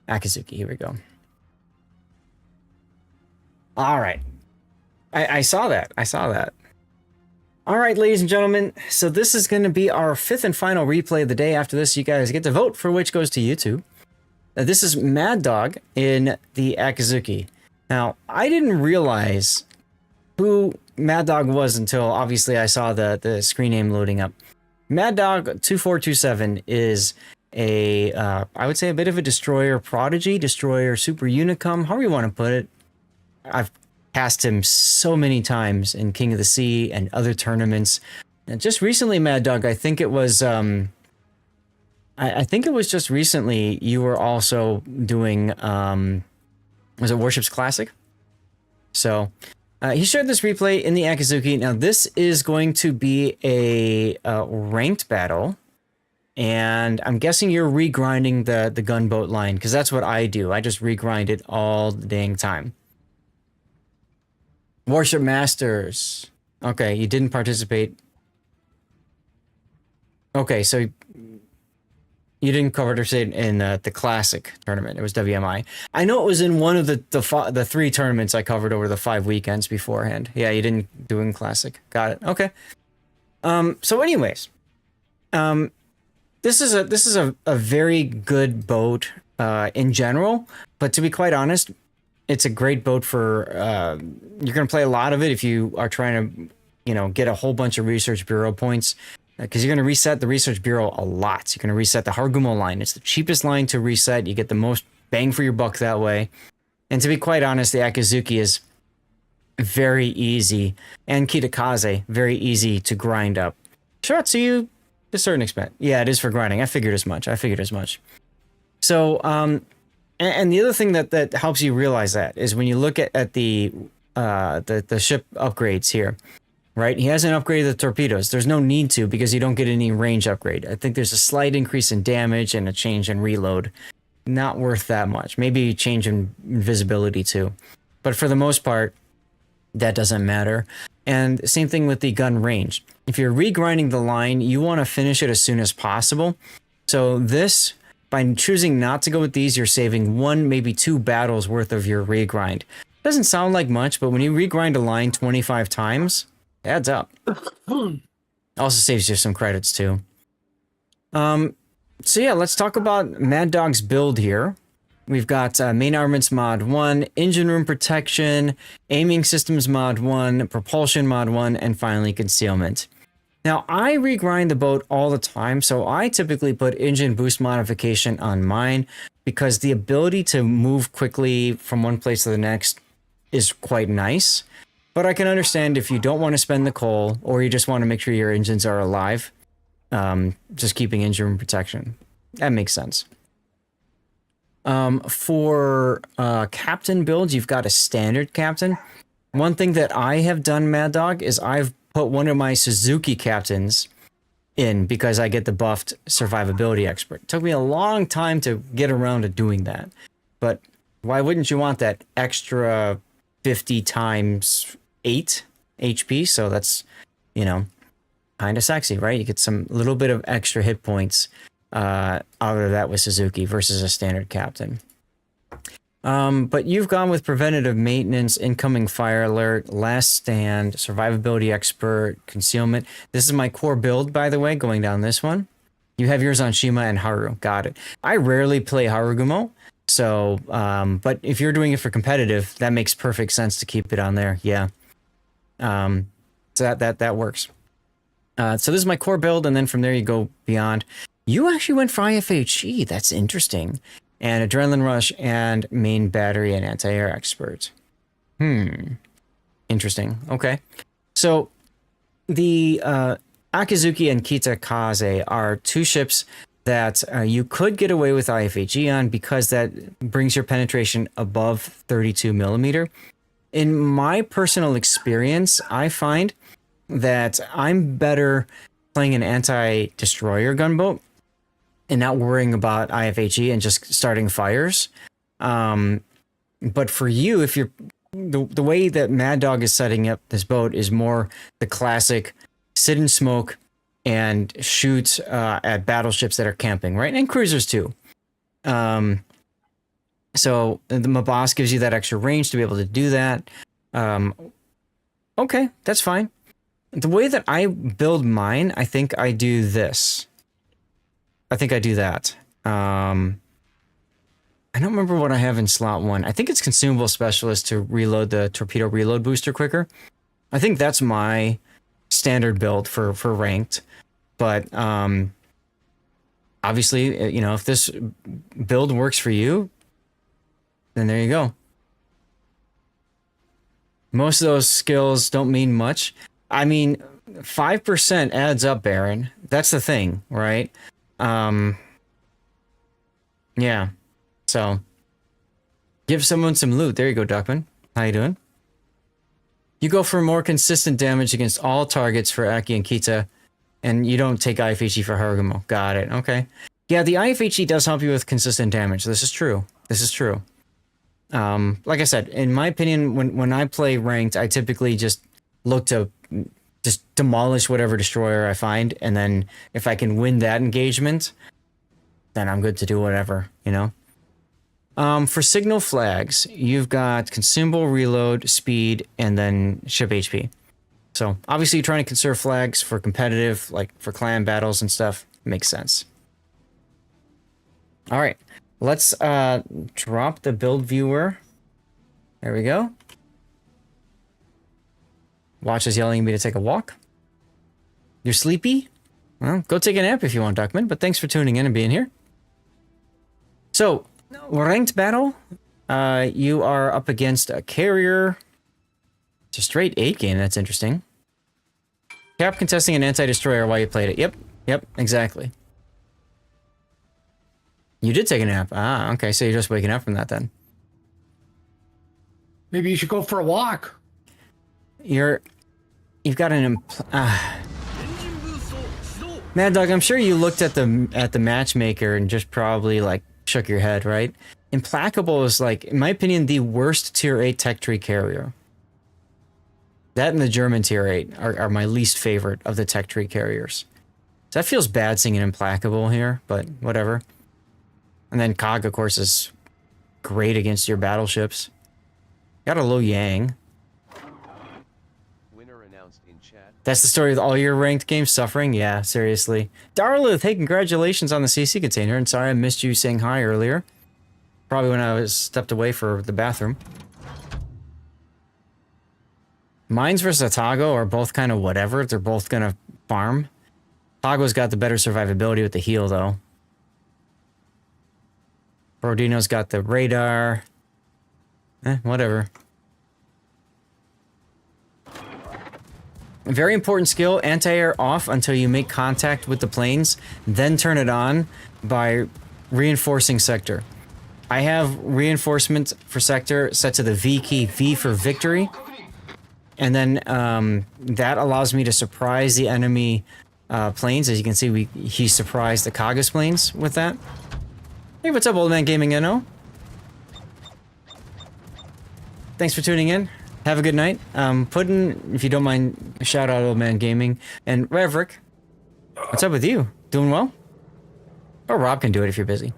Speaker 10: Akazuki, here we go. All right. I saw that. I saw that. All right, ladies and gentlemen. So this is going to be our 5th and final replay of the day. After this, you guys get to vote for which goes to YouTube. This is Mad Dog in the Akazuki. Now, I didn't realize who Mad Dog was until obviously I saw the screen name loading up. Mad Dog 2427 is a, I would say a bit of a destroyer prodigy, destroyer super unicum, however you want to put it. I've cast him so many times in King of the Sea and other tournaments. And just recently, Mad Dog, I think it was, I think it was just recently you were also doing, was it Warships Classic? So, he shared this replay in the Akazuki. Now, this is going to be a ranked battle. And I'm guessing you're regrinding the gunboat line, because that's what I do. I just regrind it all the dang time. Warship Masters. Okay, you didn't participate. Okay, so you didn't participate in the Classic tournament. It was WMI. I know it was in one of the 3 tournaments I covered over the 5 weekends beforehand. Yeah, you didn't do it in Classic. Got it. Okay. So anyways, this is a very good boat in general, but to be quite honest, it's a great boat for you're going to play a lot of it if you are trying to, get a whole bunch of Research Bureau points, because you're going to reset the Research Bureau a lot. You're going to reset the Hargumo line. It's the cheapest line to reset. You get the most bang for your buck that way. And to be quite honest, the Akazuki is very easy, and Kitakaze, very easy to grind up. Shiratsuyu, to a certain extent. Yeah, it is for grinding. I figured as much. So, and the other thing that helps you realize that is when you look at the ship upgrades here, right? He hasn't upgraded the torpedoes. There's no need to, because you don't get any range upgrade. I think there's a slight increase in damage and a change in reload. Not worth that much. Maybe a change in visibility too. But for the most part, that doesn't matter. And same thing with the gun range. If you're regrinding the line, you want to finish it as soon as possible. So this, by choosing not to go with these, you're saving 1, maybe 2 battles worth of your regrind. Doesn't sound like much, but when you regrind a line 25 times, it adds up. Also saves you some credits too. So yeah, let's talk about Mad Dog's build here. We've got main armaments mod 1, engine room protection, aiming systems mod 1, propulsion mod 1, and finally concealment. Now, I regrind the boat all the time, so I typically put engine boost modification on mine because the ability to move quickly from one place to the next is quite nice. But I can understand if you don't want to spend the coal or you just want to make sure your engines are alive, just keeping engine room protection. That makes sense. For captain builds, you've got a standard captain. One thing that I have done, Mad Dog, is I've put one of my Suzuki captains in because I get the buffed survivability expert. It took me a long time to get around to doing that. But why wouldn't you want that extra 50 times 8 HP? So that's, you know, kind of sexy, right? You get some little bit of extra hit points out of that with Suzuki versus a standard captain. But you've gone with preventative maintenance, incoming fire alert, last stand, survivability expert, concealment. This is my core build, by the way, going down this one. You have yours on Shima and Haru. Got it. I rarely play Harugumo, so, but if you're doing it for competitive, that makes perfect sense to keep it on there. Yeah. So that works. So this is my core build, and then from there you go beyond. You actually went for IFHE. That's interesting. And Adrenaline Rush and main battery and anti-air expert. Interesting. Okay. So the Akizuki and Kitakaze are two ships that you could get away with IFHE on because that brings your penetration above 32 millimeter. In my personal experience, I find that I'm better playing an anti-destroyer gunboat and not worrying about IFHE and just starting fires. But for you, if you're the way that Mad Dog is setting up this boat is more the classic sit and smoke and shoot at battleships that are camping, right? And cruisers too. So the Mabas gives you that extra range to be able to do that. Okay, that's fine. The way that I build mine, I think I do this. I think I do that. I don't remember what I have in slot 1. I think it's consumable specialist to reload the torpedo reload booster quicker. I think that's my standard build for ranked. But obviously, you know, if this build works for you, then there you go. Most of those skills don't mean much. I mean, 5% adds up, Baron. That's the thing, right? Yeah. So, give someone some loot. There you go, Duckman. How you doing? You go for more consistent damage against all targets for Aki and Kita, and you don't take IFHE for Harugumo. Got it. Okay. Yeah, the IFHE does help you with consistent damage. This is true. This is true. Like I said, in my opinion, when I play ranked, I typically just look to just demolish whatever destroyer I find, and then if I can win that engagement, then I'm good to do whatever, you know? For signal flags, you've got consumable reload, speed, and then ship HP. So obviously you're trying to conserve flags for competitive, like for clan battles and stuff. Makes sense. All right, let's drop the build viewer. There we go. Watch is yelling at me to take a walk. You're sleepy? Well, go take a nap if you want, Duckman, but thanks for tuning in and being here. So, ranked battle, you are up against a carrier. It's a straight 8 game, that's interesting. Cap contesting an anti-destroyer while you played it. Yep, exactly. You did take a nap. Ah, okay, so you're just waking up from that then.
Speaker 4: Maybe you should go for a walk.
Speaker 10: You've got an Mad Dog, I'm sure you looked at the matchmaker and just probably like shook your head, right? Implacable is like, in my opinion, the worst tier 8 tech tree carrier. That and the German tier 8 are my least favorite of the tech tree carriers. So that feels bad seeing an Implacable here, but whatever. And then Cog, of course, is great against your battleships. Got a low Yang.
Speaker 11: Winner announced in chat.
Speaker 10: That's the story of all your ranked games suffering? Yeah, seriously. Darlith, hey, congratulations on the CC container, and sorry I missed you saying hi earlier. Probably when I was stepped away for the bathroom. Mines versus Atago are both kind of whatever. They're both gonna farm. Atago's got the better survivability with the heal, though. Borodino's got the radar. Whatever. Very important skill, anti-air off until you make contact with the planes, then turn it on by reinforcing sector. I have reinforcement for sector set to the V key, V for victory. And then that allows me to surprise the enemy planes. As you can see, he surprised the Kagas planes with that. Hey, what's up, Old Man Gaming NO? Thanks for tuning in. Have a good night. Puddin', if you don't mind, shout out Old Man Gaming. And Reverick, what's up with you? Doing well? Or Rob can do it if you're busy.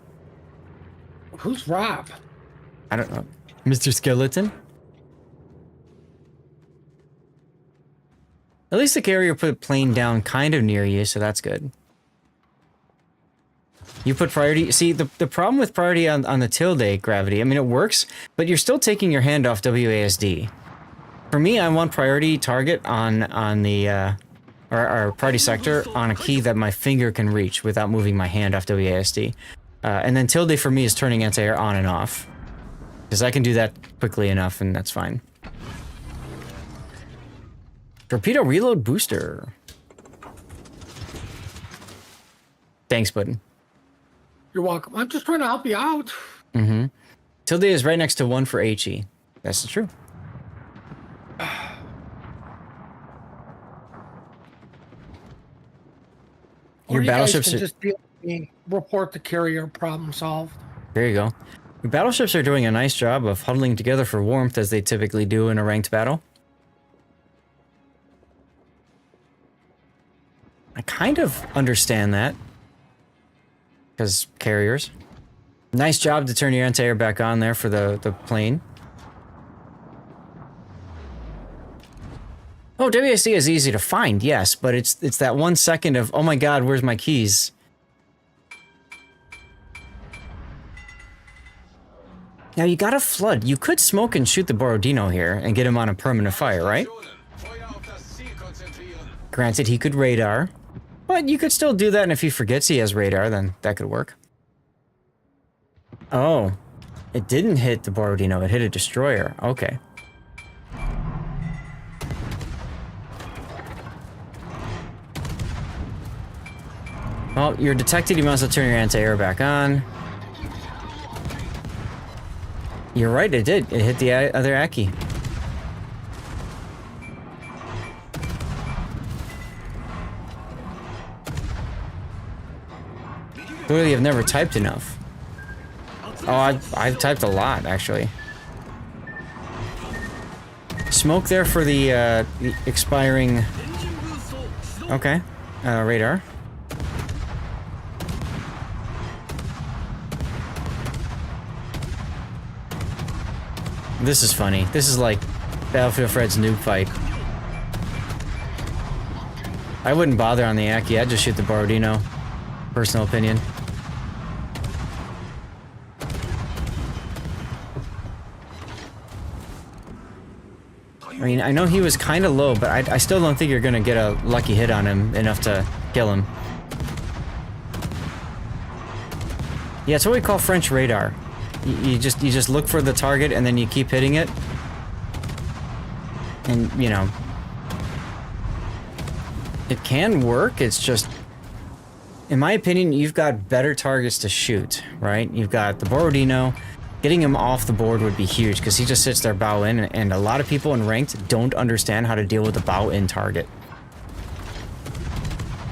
Speaker 4: Who's Rob?
Speaker 10: I don't know. Mr. Skeleton? At least the carrier put a plane down kind of near you, so that's good. You put priority... See, the problem with priority on the tilde gravity, I mean, it works, but you're still taking your hand off WASD. For me, I want priority target on the... or priority sector on a key that my finger can reach without moving my hand off WASD. And then tilde for me is turning anti-air on and off. Because I can do that quickly enough, and that's fine. Torpedo reload booster. Thanks, Puddin'.
Speaker 4: You're welcome. I'm just trying to help you out.
Speaker 10: Mm-hmm. Tilde is right next to 1 for HE. That's true. Your battleships
Speaker 4: can just deal with me, report the carrier, problem solved.
Speaker 10: There you go. Your battleships are doing a nice job of huddling together for warmth as they typically do in a ranked battle. I kind of understand that. Because carriers. Nice job to turn your anti-air back on there for the plane. Oh, WSD is easy to find, yes, but it's that 1 second of, oh my god, where's my keys? Now you gotta flood. You could smoke and shoot the Borodino here and get him on a permanent fire, right? Granted, he could radar. But you could still do that, and if he forgets he has radar, then that could work. Oh. It didn't hit the Borodino, it hit a destroyer. Okay. Well, you're detected, you must have turned your anti-air back on. You're right, it did. It hit the other Aki. Clearly, I've never typed enough. Oh, I've typed a lot, actually. Smoke there for the expiring... Okay. Radar. This is funny. This is like Battlefield Fred's noob fight. I wouldn't bother on the Aki, I'd just shoot the Borodino. Personal opinion. I mean, I know he was kind of low, but I still don't think you're gonna get a lucky hit on him enough to kill him. Yeah, it's what we call French radar. You just look for the target and then you keep hitting it. And, you know, it can work, it's just, in my opinion, you've got better targets to shoot, right? You've got the Borodino. Getting him off the board would be huge because he just sits there bow in, and a lot of people in ranked don't understand how to deal with the bow in target.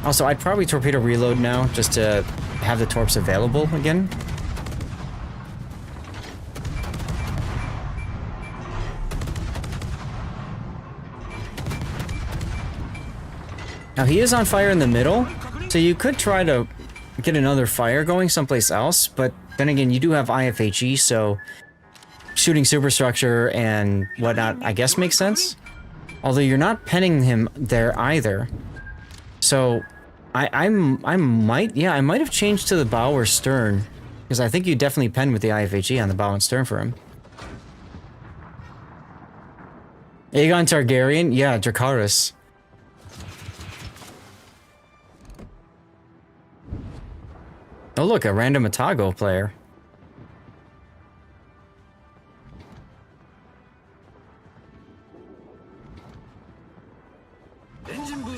Speaker 10: Also, I'd probably torpedo reload now just to have the torps available again. Now he is on fire in the middle, so you could try to get another fire going someplace else, but then again, you do have IFHE, so shooting superstructure and whatnot, I guess, makes sense. Although you're not penning him there either. So I might have changed to the bow or stern. Because I think you definitely pen with the IFHE on the bow and stern for him. Aegon Targaryen? Yeah, Dracarys. Oh look, a random Atago player.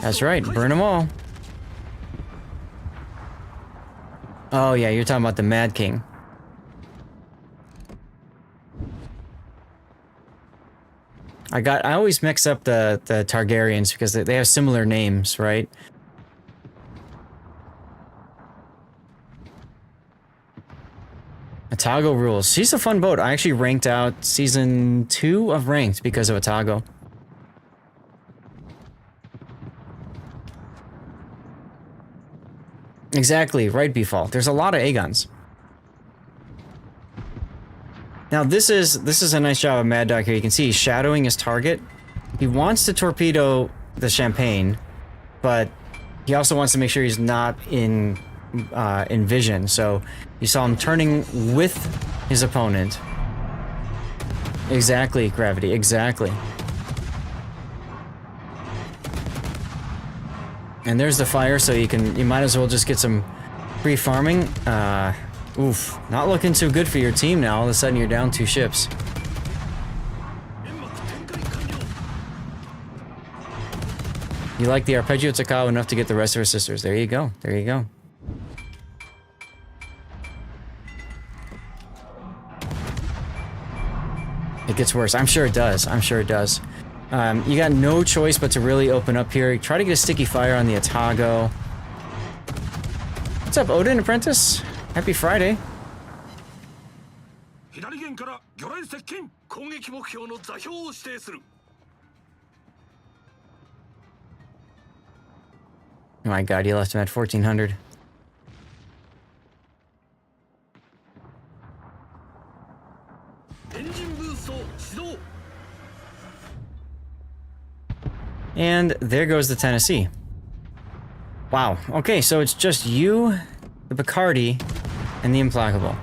Speaker 10: That's right, burn them all. Oh yeah, you're talking about the Mad King. I always mix up the Targaryens because they have similar names, right? Atago rules. She's a fun boat. I actually ranked out season 2 of Ranked because of Atago. Exactly, right, Beefall. There's a lot of Aegons. Now this is a nice job of Mad Dog here. You can see he's shadowing his target. He wants to torpedo the Champagne, but he also wants to make sure he's not in vision. So you saw him turning with his opponent. Exactly, Gravity, exactly. And there's the fire, so you might as well just get some free farming. Oof, not looking too good for your team now. All of a sudden you're down 2 ships. You like the Arpeggio Takao enough to get the rest of her sisters. There you go, there you go. It gets worse. I'm sure it does. I'm sure it does. You got no choice but to really open up here. Try to get a sticky fire on the Atago. What's up, Odin Apprentice? Happy Friday. Oh my god, you left him at 1400. And there goes the Tennessee. Wow. Okay, so it's just you, the Bacardi, and the Implacable.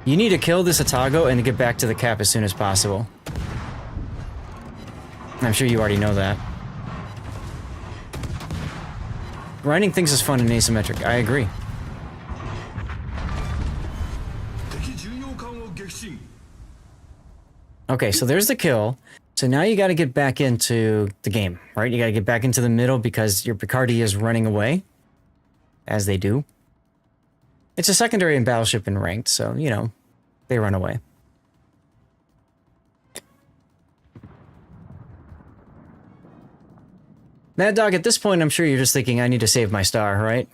Speaker 10: You need to kill this Atago and to get back to the cap as soon as possible. I'm sure you already know that. Grinding things is fun and asymmetric. I agree. Okay, so there's the kill. So now you got to get back into the game, right? You got to get back into the middle because your Picardy is running away, as they do. It's a secondary in Battleship and Ranked, so, you know, they run away. Mad Dog, at this point, I'm sure you're just thinking, I need to save my star, right?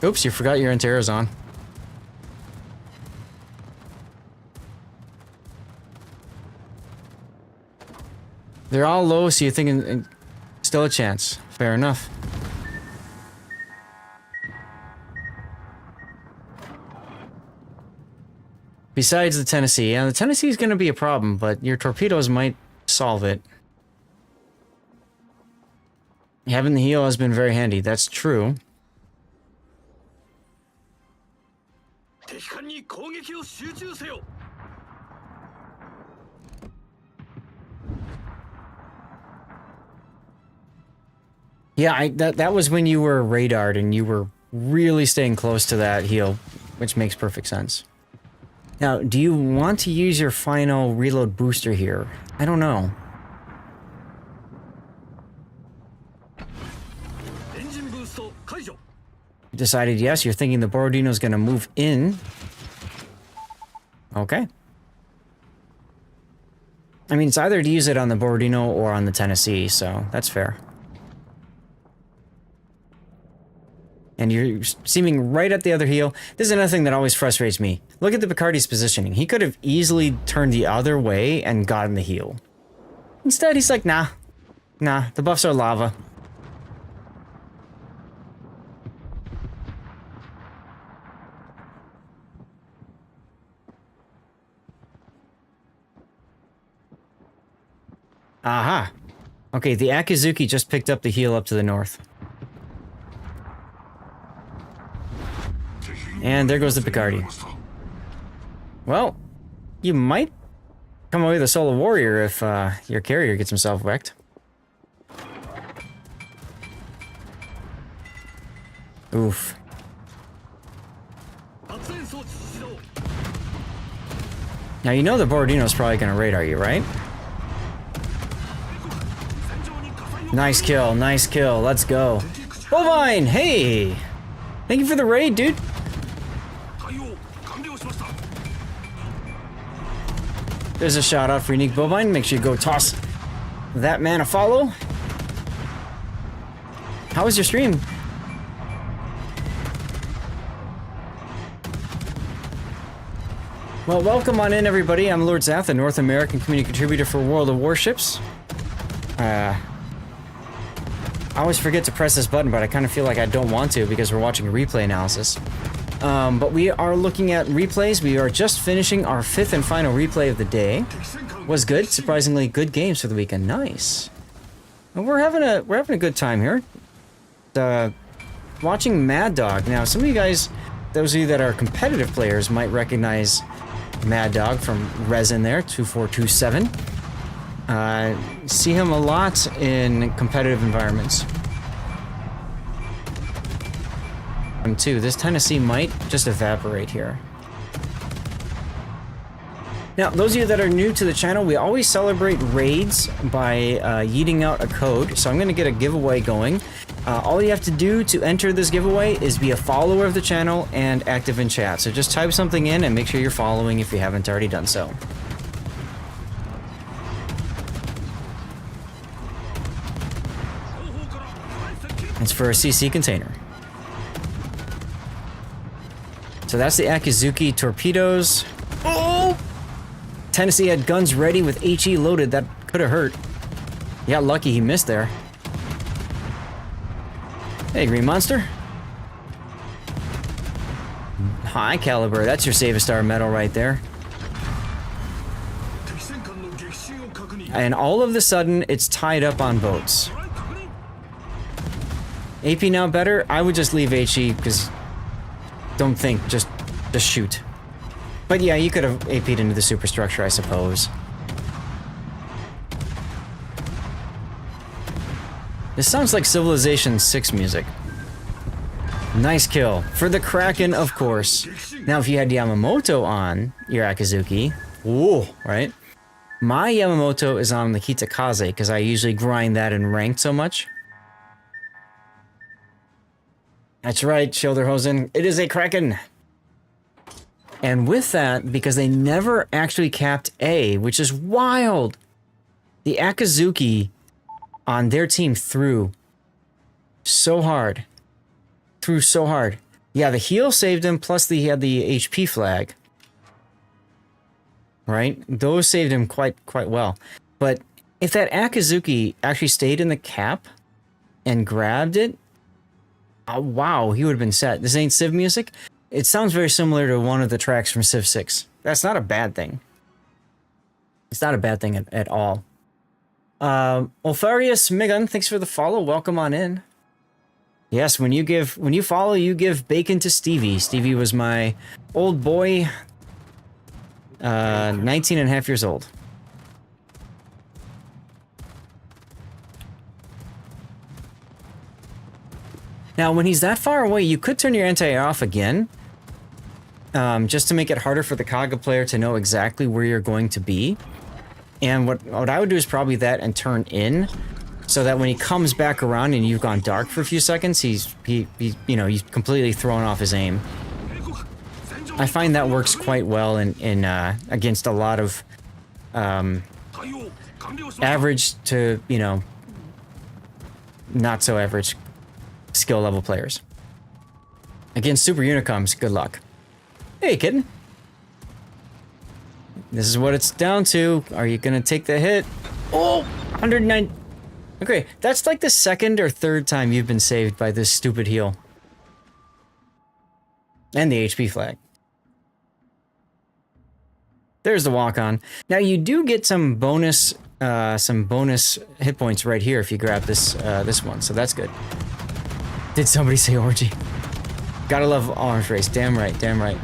Speaker 10: Oops, you forgot your anti-air's on. They're all low, so you're thinking, still a chance. Fair enough. Besides the Tennessee, yeah, the Tennessee is going to be a problem, but your torpedoes might solve it. Having the heel has been very handy, that's true. Yeah, that was when you were radared and you were really staying close to that heel, which makes perfect sense. Now, do you want to use your final reload booster here? I don't know. You decided yes, you're thinking the Borodino's gonna move in. Okay. I mean, it's either to use it on the Borodino or on the Tennessee, so that's fair. And you're seeming right at the other heel. This is another thing that always frustrates me. Look at the Picardi's positioning. He could have easily turned the other way and gotten the heel. Instead, he's like, nah. Nah, the buffs are lava. Aha. Okay, the Akizuki just picked up the heal up to the north. And there goes the Picardi. Well, you might come away with a solo warrior if your carrier gets himself wrecked. Oof. Now you know the Borodino's probably gonna radar you, right? Nice kill, let's go. Bovine, hey! Thank you for the raid, dude. There's a shout out for Unique Bovine. Make sure you go toss that man a follow. How was your stream? Well, welcome on in, everybody. I'm Lord Zath, a North American community contributor for World of Warships. I always forget to press this button, but I kind of feel like I don't want to because we're watching a replay analysis. But we are looking at replays. We are just finishing our 5th and final replay of the day. Was good, surprisingly good games for the weekend. Nice. And we're having a good time here. Watching Mad Dog. Now, some of you guys, those of you that are competitive players, might recognize Mad Dog from Resin there, 2427. See him a lot in competitive environments. Too. This Tennessee might just evaporate here. Now, those of you that are new to the channel, we always celebrate raids by yeeting out a code. So I'm going to get a giveaway going. All you have to do to enter this giveaway is be a follower of the channel and active in chat. So just type something in and make sure you're following if you haven't already done so. It's for a CC container. So that's the Akizuki torpedoes. Oh! Tennessee had guns ready with HE loaded. That could have hurt. You got lucky he missed there. Hey, Green Monster. High caliber. That's your Save a Star medal right there. And all of a sudden, it's tied up on boats. AP now better? I would just leave HE because don't think, just shoot. But yeah, you could have AP'd into the superstructure, I suppose. This sounds like Civilization 6 music. Nice kill. For the Kraken, of course. Now, if you had Yamamoto on your Akizuki, whoa, right? My Yamamoto is on the Kitakaze, because I usually grind that in ranked so much. That's right, Schilderhosen. It is a Kraken. And with that, because they never actually capped A, which is wild, the Akizuki on their team threw so hard. Threw so hard. Yeah, the heal saved him, plus he had the HP flag. Right? Those saved him quite well. But if that Akizuki actually stayed in the cap and grabbed it, oh, wow, he would have been set. This ain't Civ music. It sounds very similar to one of the tracks from Civ 6. That's not a bad thing. It's not a bad thing at all. Olfarius Migun, thanks for the follow. Welcome on in. Yes, when you follow, you give bacon to Stevie. Stevie was my old boy, 19 and a half years old. Now, when he's that far away, you could turn your anti-air off again, just to make it harder for the Kaga player to know exactly where you're going to be. And what I would do is probably that and turn in, so that when he comes back around and you've gone dark for a few seconds, he's completely thrown off his aim. I find that works quite well in against a lot of average to not so average skill level players. Against Super Unicoms, good luck. Hey, kitten. This is what it's down to. Are you gonna take the hit? Oh, 109. Okay, that's like the second or third time you've been saved by this stupid heal. And the HP flag. There's the walk-on. Now, you do get some bonus some bonus hit points right here if you grab this this one, so that's good. Did somebody say orgy? Gotta love arms race. Damn right, damn right.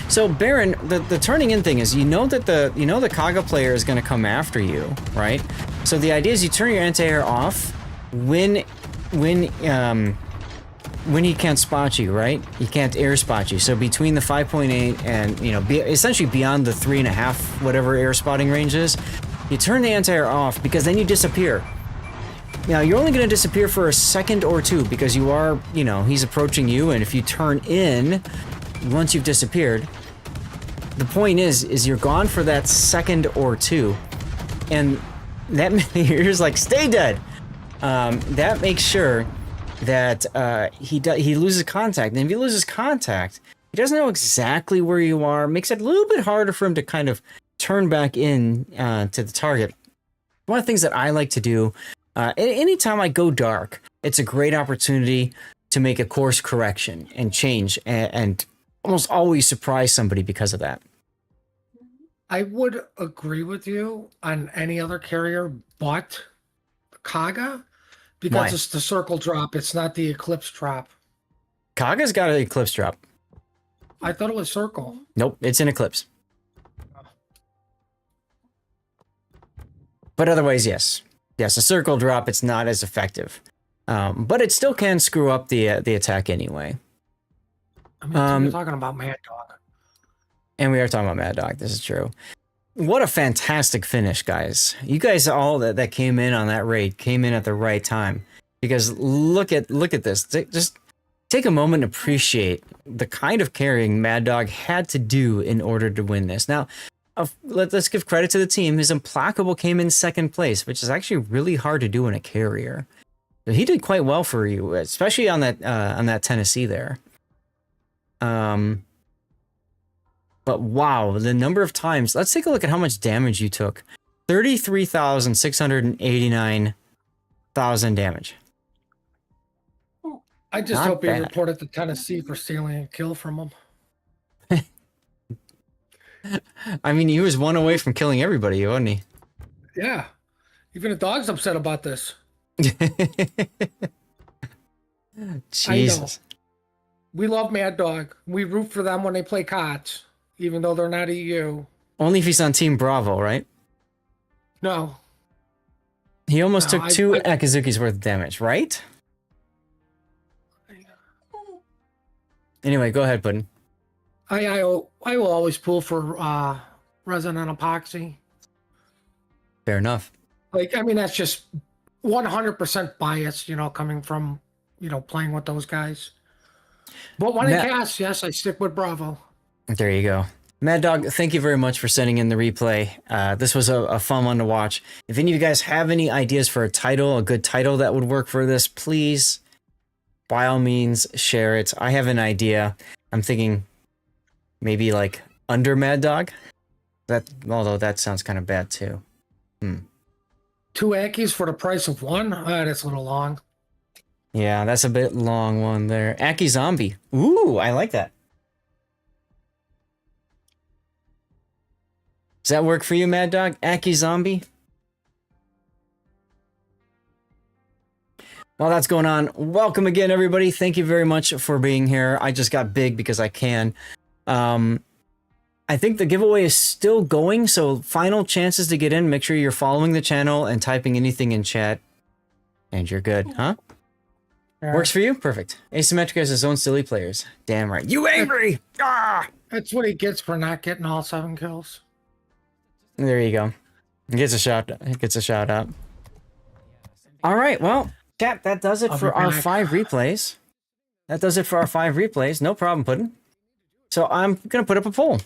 Speaker 10: So Baron, the turning in thing is, you know that the Kaga player is going to come after you, right? So the idea is you turn your anti-air off when he can't spot you, right? He can't air spot you. So between the 5.8 and, you know, essentially beyond the 3.5 whatever air spotting range is, you turn the anti-air off because then you disappear. Now you're only going to disappear for a second or two because you are, you know, he's approaching you, and if you turn in once you've disappeared, the point is you're gone for that second or two, and that you're just like, stay dead. That makes sure that he loses contact, and if he loses contact, he doesn't know exactly where you are. Makes it a little bit harder for him to kind of turn back in to the target. One of the things that I like to do, anytime I go dark, it's a great opportunity to make a course correction and change, and almost always surprise somebody because of that.
Speaker 4: I would agree with you on any other carrier but Kaga, because
Speaker 10: Why?
Speaker 4: it's the circle drop, it's not the eclipse drop.
Speaker 10: Kaga's got an eclipse drop.
Speaker 4: I thought it was circle.
Speaker 10: Nope, it's an eclipse. But otherwise, yes. Yes, a circle drop, it's not as effective. But it still can screw up the attack anyway.
Speaker 4: I mean, you're talking about Mad Dog.
Speaker 10: And we are talking about Mad Dog, this is true. What a fantastic finish, guys. You guys all that came in on that raid came in at the right time. Because look at this. Just take a moment and appreciate the kind of carrying Mad Dog had to do in order to win this. Now, let's give credit to the team. His Implacable came in second place, which is actually really hard to do in a carrier. But he did quite well for you, especially on that Tennessee there. But wow, the number of times. Let's take a look at how much damage you took. 33,689,000 damage.
Speaker 4: I just
Speaker 10: Not
Speaker 4: hope he
Speaker 10: bad.
Speaker 4: reported to Tennessee for stealing a kill from him.
Speaker 10: I mean, he was one away from killing everybody, wasn't he?
Speaker 4: Yeah. Even the dog's upset about this.
Speaker 10: Jesus.
Speaker 4: We love Mad Dog. We root for them when they play COTS, even though they're not EU.
Speaker 10: Only if he's on Team Bravo, right?
Speaker 4: No.
Speaker 10: He almost took two Akazuki's worth of damage, right? Anyway, go ahead, Puddin.
Speaker 4: I will always pull for resin and epoxy.
Speaker 10: Fair enough.
Speaker 4: Like, I mean, that's just 100% bias, you know, coming from, you know, playing with those guys. But when I cast, yes, I stick with Bravo.
Speaker 10: There you go. Mad Dog, thank you very much for sending in the replay. This was a fun one to watch. If any of you guys have any ideas for a title, a good title that would work for this, please, by all means, share it. I have an idea. I'm thinking maybe like under Mad Dog. Although that sounds kind of bad too.
Speaker 4: Two Akis for the price of one? That's a little long.
Speaker 10: Yeah, that's a bit long one there. Aki Zombie. Ooh, I like that. Does that work for you, Mad Dog? Aki Zombie? While that's going on, welcome again, everybody. Thank you very much for being here. I just got big because I can. I think the giveaway is still going, so final chances to get in. Make sure you're following the channel and typing anything in chat. And you're good, huh? Works for you? Perfect. Asymmetric has his own silly players. Damn right. You angry! Ah!
Speaker 4: That's what he gets for not getting all 7 kills.
Speaker 10: There you go. He gets a shout. It gets a shout out. All right. Well, chat, that does it for our 5 replays. That does it for our 5 replays. No problem, Puddin'. So I'm gonna put up a poll.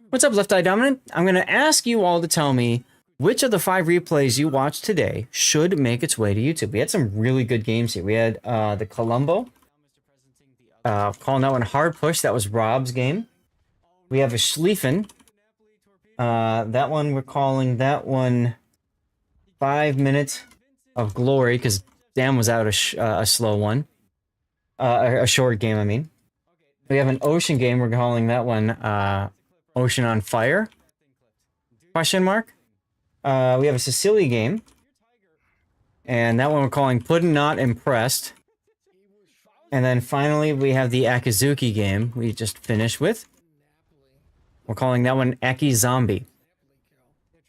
Speaker 10: What's up, Left Eye Dominant? I'm gonna ask you all to tell me which of the 5 replays you watched today should make its way to YouTube. We had some really good games here. We had the Colombo. Calling that one Hard Push. That was Rob's game. We have a Schlieffen. That one, we're calling that one 5 Minutes of Glory, because Dan was out a slow one. A short game, I mean. We have an ocean game. We're calling that one Ocean on Fire? Question mark. We have a Sicily game. And that one we're calling Puddin' Not Impressed. And then finally we have the Akizuki game we just finished with. We're calling that one Aki Zombie.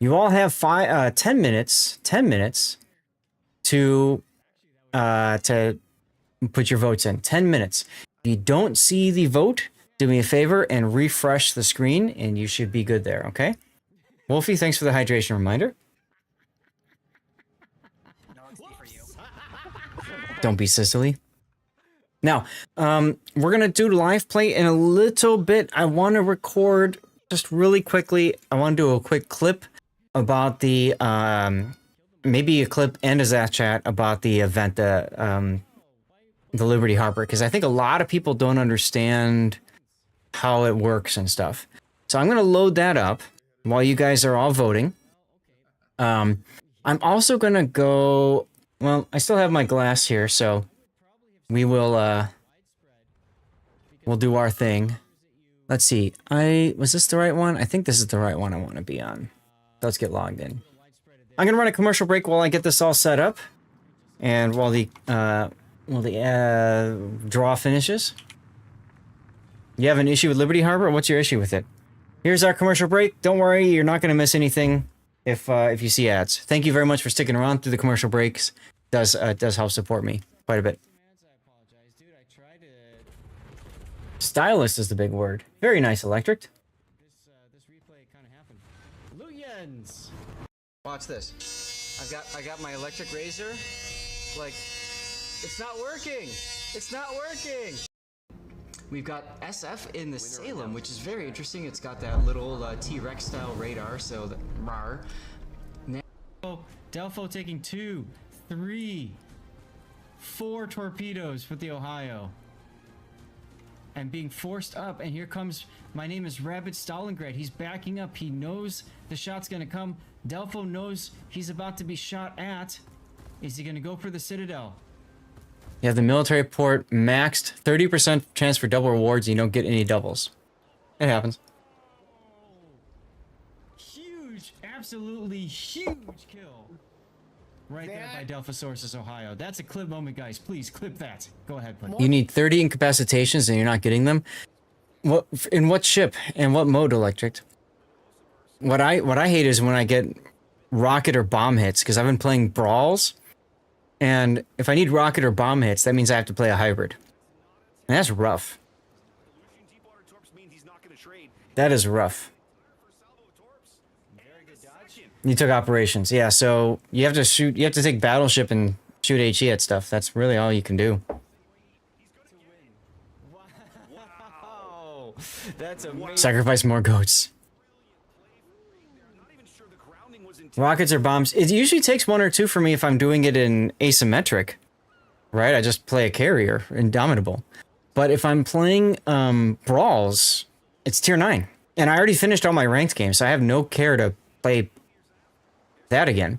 Speaker 10: You all have 10 minutes to put your votes in. 10 minutes. If you don't see the vote, do me a favor and refresh the screen and you should be good there, okay? Wolfie, thanks for the hydration reminder. Don't be Sicily. Now, we're going to do live play in a little bit. I want to record just really quickly. I want to do a quick clip about the, maybe a clip and a Zach chat about the event, the Liberty Harbor, because I think a lot of people don't understand how it works and stuff. So I'm going to load that up while you guys are all voting. I'm also going to go, well, I still have my glass here, so we will, we'll do our thing. Let's see. Was this the right one? I think this is the right one I want to be on. Let's get logged in. I'm going to run a commercial break while I get this all set up. And while the draw finishes. You have an issue with Liberty Harbor? What's your issue with it? Here's our commercial break. Don't worry, you're not going to miss anything if you see ads. Thank you very much for sticking around through the commercial breaks. It does help support me quite a bit. Stylist is the big word. Very nice, Electric.
Speaker 18: This replay kind of happened. Luyens! Watch this. I got my electric razor. Like, it's not working! It's not working! We've got SF in the Salem, which is very interesting. It's got that little T-Rex style radar, so the rar. Now, Delpho taking 2, 3, 4 torpedoes with the Ohio. And being forced up, and here comes, my name is Rabbit Stalingrad. He's backing up. He knows the shot's gonna come. Delpho knows he's about to be shot at. Is he gonna go for the Citadel?
Speaker 10: You have the military port maxed, 30% chance for double rewards. You don't get any doubles. It happens.
Speaker 18: Huge, absolutely huge kill. Right there by Delphosaurus, Ohio. That's a clip moment, guys. Please clip that. Go ahead, please.
Speaker 10: You need 30 incapacitations and you're not getting them. What in what ship and what mode, Electric? What I hate is when I get rocket or bomb hits, because I've been playing brawls, and if I need rocket or bomb hits, that means I have to play a hybrid. And that's rough. That is rough. You took operations, yeah. So you have to shoot. You have to take battleship and shoot HE at stuff. That's really all you can do.
Speaker 18: Wow, that's amazing.
Speaker 10: Sacrifice more goats. Rockets or bombs. It usually takes 1 or 2 for me if I'm doing it in asymmetric, right? I just play a carrier, Indomitable. But if I'm playing brawls, it's tier 9, and I already finished all my ranked games, so I have no care to play that again.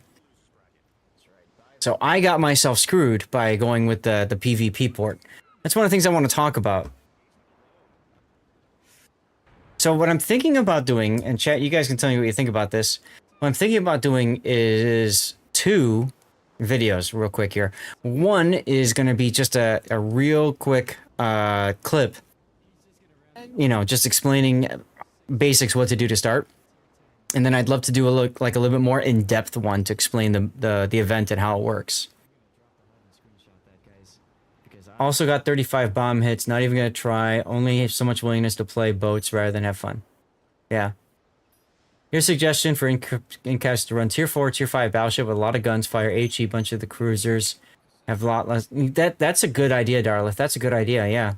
Speaker 10: So I got myself screwed by going with the PvP port. That's one of the things I want to talk about. So what I'm thinking about doing, and chat, you guys can tell me what you think about this. What I'm thinking about doing is 2 videos real quick here. One is going to be just a real quick clip, you know, just explaining basics, what to do to start. And then I'd love to do a little bit more in-depth one to explain the event and how it works. Also got 35 bomb hits, not even going to try. Only have so much willingness to play boats rather than have fun. Yeah. Here's a suggestion for Incaps to run tier 4, tier 5 battleship with a lot of guns, fire HE, bunch of the cruisers. Have a lot less. That's a good idea, Darlith. That's a good idea, yeah.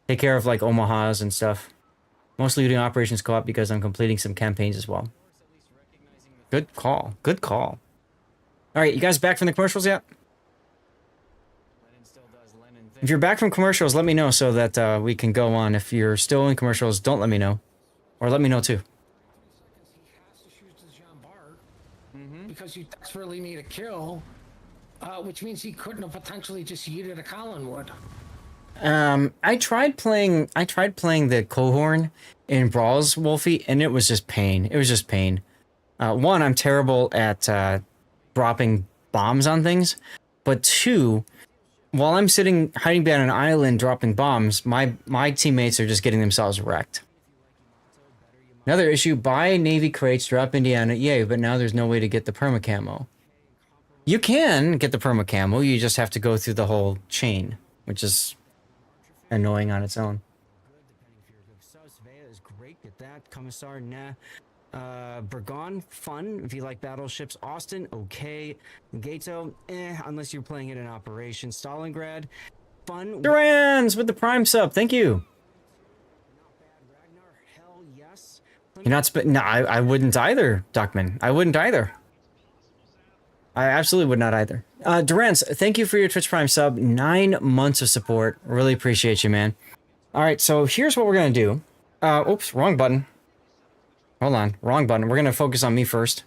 Speaker 10: Take care of like Omahas and stuff. Mostly looting operations co-op because I'm completing some campaigns as well. Good call. Good call. Alright, you guys back from the commercials yet? If you're back from commercials, let me know so that we can go on. If you're still in commercials, don't let me know. Or let me know too.
Speaker 4: Because you desperately need a kill, which means he couldn't have potentially just yeeted a Collinwood.
Speaker 10: I tried playing the Cohorn in Brawls, Wolfie, and it was just pain. It was just pain. One, I'm terrible at dropping bombs on things, but two, while I'm sitting hiding behind an island dropping bombs, my teammates are just getting themselves wrecked. Another issue, buy Navy crates, drop Indiana, yay, but now there's no way to get the perma camo. You can get the perma camo, you just have to go through the whole chain, which is annoying on its own. Is great, get that. Commissar, nah. Burgon, fun if you like battleships. Austin, okay. Gato, unless you're playing it in Operation. Stalingrad, fun. Durans with the Prime sub, thank you. You're not no, I wouldn't either, Duckman. I wouldn't either. I absolutely would not either. Durance, thank you for your Twitch Prime sub. 9 months of support. Really appreciate you, man. All right, so here's what we're going to do. Oops, wrong button. Hold on, wrong button. We're going to focus on me first.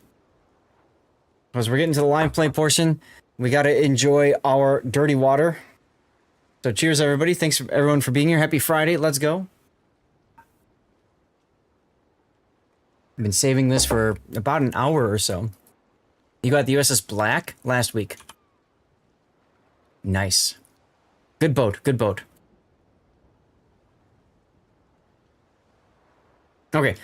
Speaker 10: As we're getting to the live play portion, we got to enjoy our dirty water. So cheers, everybody. Thanks, everyone, for being here. Happy Friday. Let's go. I've been saving this for about an hour or so. You got the USS Black last week. Nice. Good boat, good boat. Okay.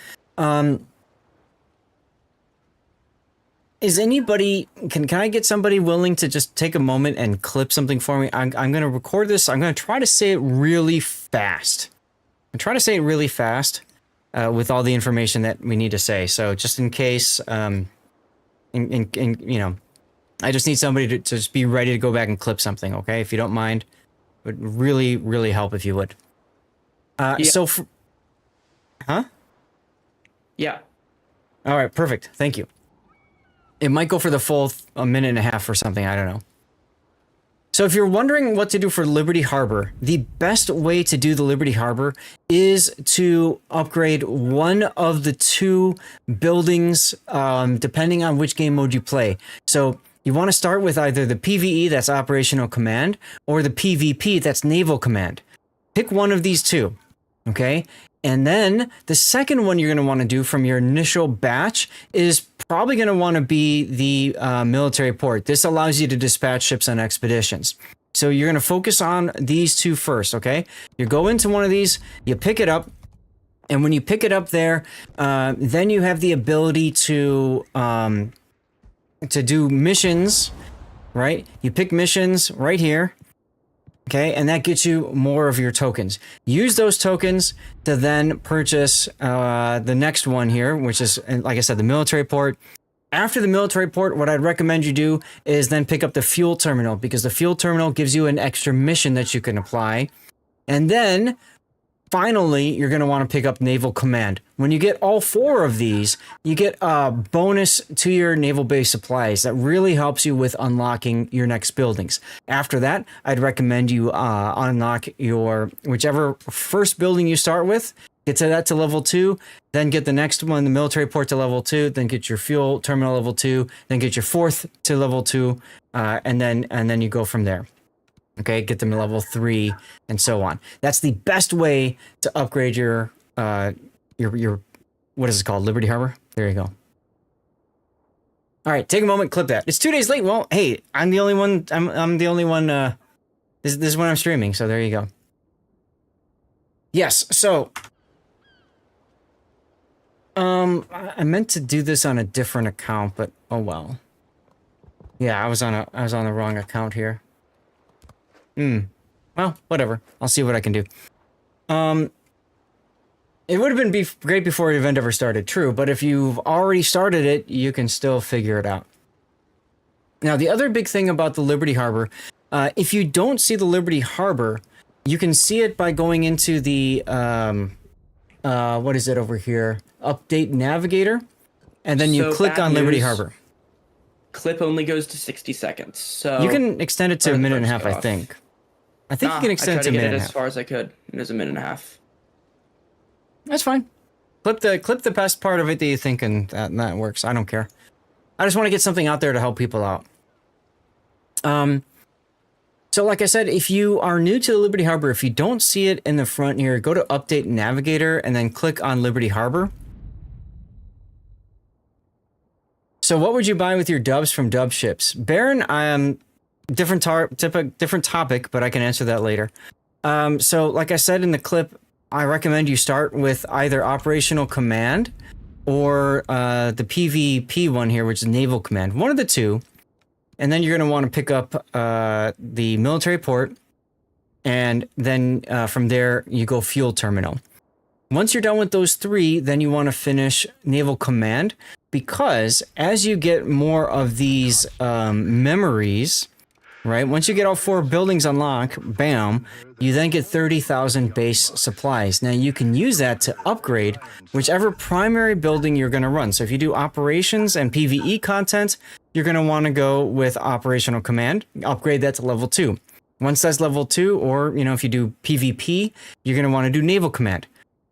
Speaker 10: Is anybody, can I get somebody willing to just take a moment and clip something for me? I'm going to record this. I'm going to try to say it really fast. I'm trying to say it really fast with all the information that we need to say. So just in case, you know, I just need somebody to just be ready to go back and clip something, okay? If you don't mind, it would really, really help if you would.
Speaker 2: Yeah.
Speaker 10: So, huh?
Speaker 2: Yeah.
Speaker 10: All right, perfect. Thank you. It might go for the full a minute and a half or something. I don't know. So if you're wondering what to do for Liberty Harbor, the best way to do the Liberty Harbor is to upgrade one of the two buildings, depending on which game mode you play. So you want to start with either the PvE, that's Operational Command, or the PvP, that's Naval Command. Pick one of these two, okay? And then the second one you're going to want to do from your initial batch is probably going to want to be the military port. This allows you to dispatch ships on expeditions. So you're going to focus on these two first, okay? You go into one of these, you pick it up, and when you pick it up there, then you have the ability to do missions, right? You pick missions right here. Okay, and that gets you more of your tokens. Use those tokens to then purchase the next one here, which is, like I said, the military port. After the military port, what I'd recommend you do is then pick up the fuel terminal, because the fuel terminal gives you an extra mission that you can apply. And then, finally, you're going to want to pick up Naval Command. When you get all four of these, you get a bonus to your naval base supplies that really helps you with unlocking your next buildings. After that, I'd recommend you unlock your whichever first building you start with, get to that to level 2, then get the next one, the military port, to level 2, then get your fuel terminal level 2, then get your fourth to level 2, and then you go from there. Okay, get them to level 3 and so on. That's the best way to upgrade your what is it called? Liberty Harbor? There you go. All right, take a moment, clip that. It's 2 days late. Well, hey, I'm the only one. I'm the only one. This is when I'm streaming, so there you go. Yes, so I meant to do this on a different account, but oh well. Yeah, I was on the wrong account here. Well, whatever. I'll see what I can do. It would have been great before the event ever started, true, but if you've already started it, you can still figure it out. Now, the other big thing about the Liberty Harbor, if you don't see the Liberty Harbor, you can see it by going into the, what is it over here? Update Navigator, and then you click on Liberty Harbor.
Speaker 2: Clip only goes to 60 seconds, so...
Speaker 10: You can extend it to a minute and a half, I think. I think you can extend it to a minute and a half.
Speaker 2: As far as I could. It is a minute and a half.
Speaker 10: That's fine. Clip the best part of it that you think, and that works. I don't care. I just want to get something out there to help people out. So like I said, if you are new to the Liberty Harbor, if you don't see it in the front here, go to Update Navigator and then click on Liberty Harbor. So what would you buy with your dubs from dub ships? Baron, different topic, but I can answer that later. So like I said in the clip, I recommend you start with either Operational Command or the PvP one here, which is Naval Command. One of the two. And then you're going to want to pick up the military port. And then from there, you go Fuel Terminal. Once you're done with those three, then you want to finish Naval Command. Because as you get more of these memories, right? Once you get all 4 buildings unlocked, bam, you then get 30,000 base supplies. Now you can use that to upgrade whichever primary building you're going to run. So if you do operations and PvE content, you're going to want to go with Operational Command, upgrade that to level 2. Once that's level 2, or if you do PvP, you're going to want to do Naval Command.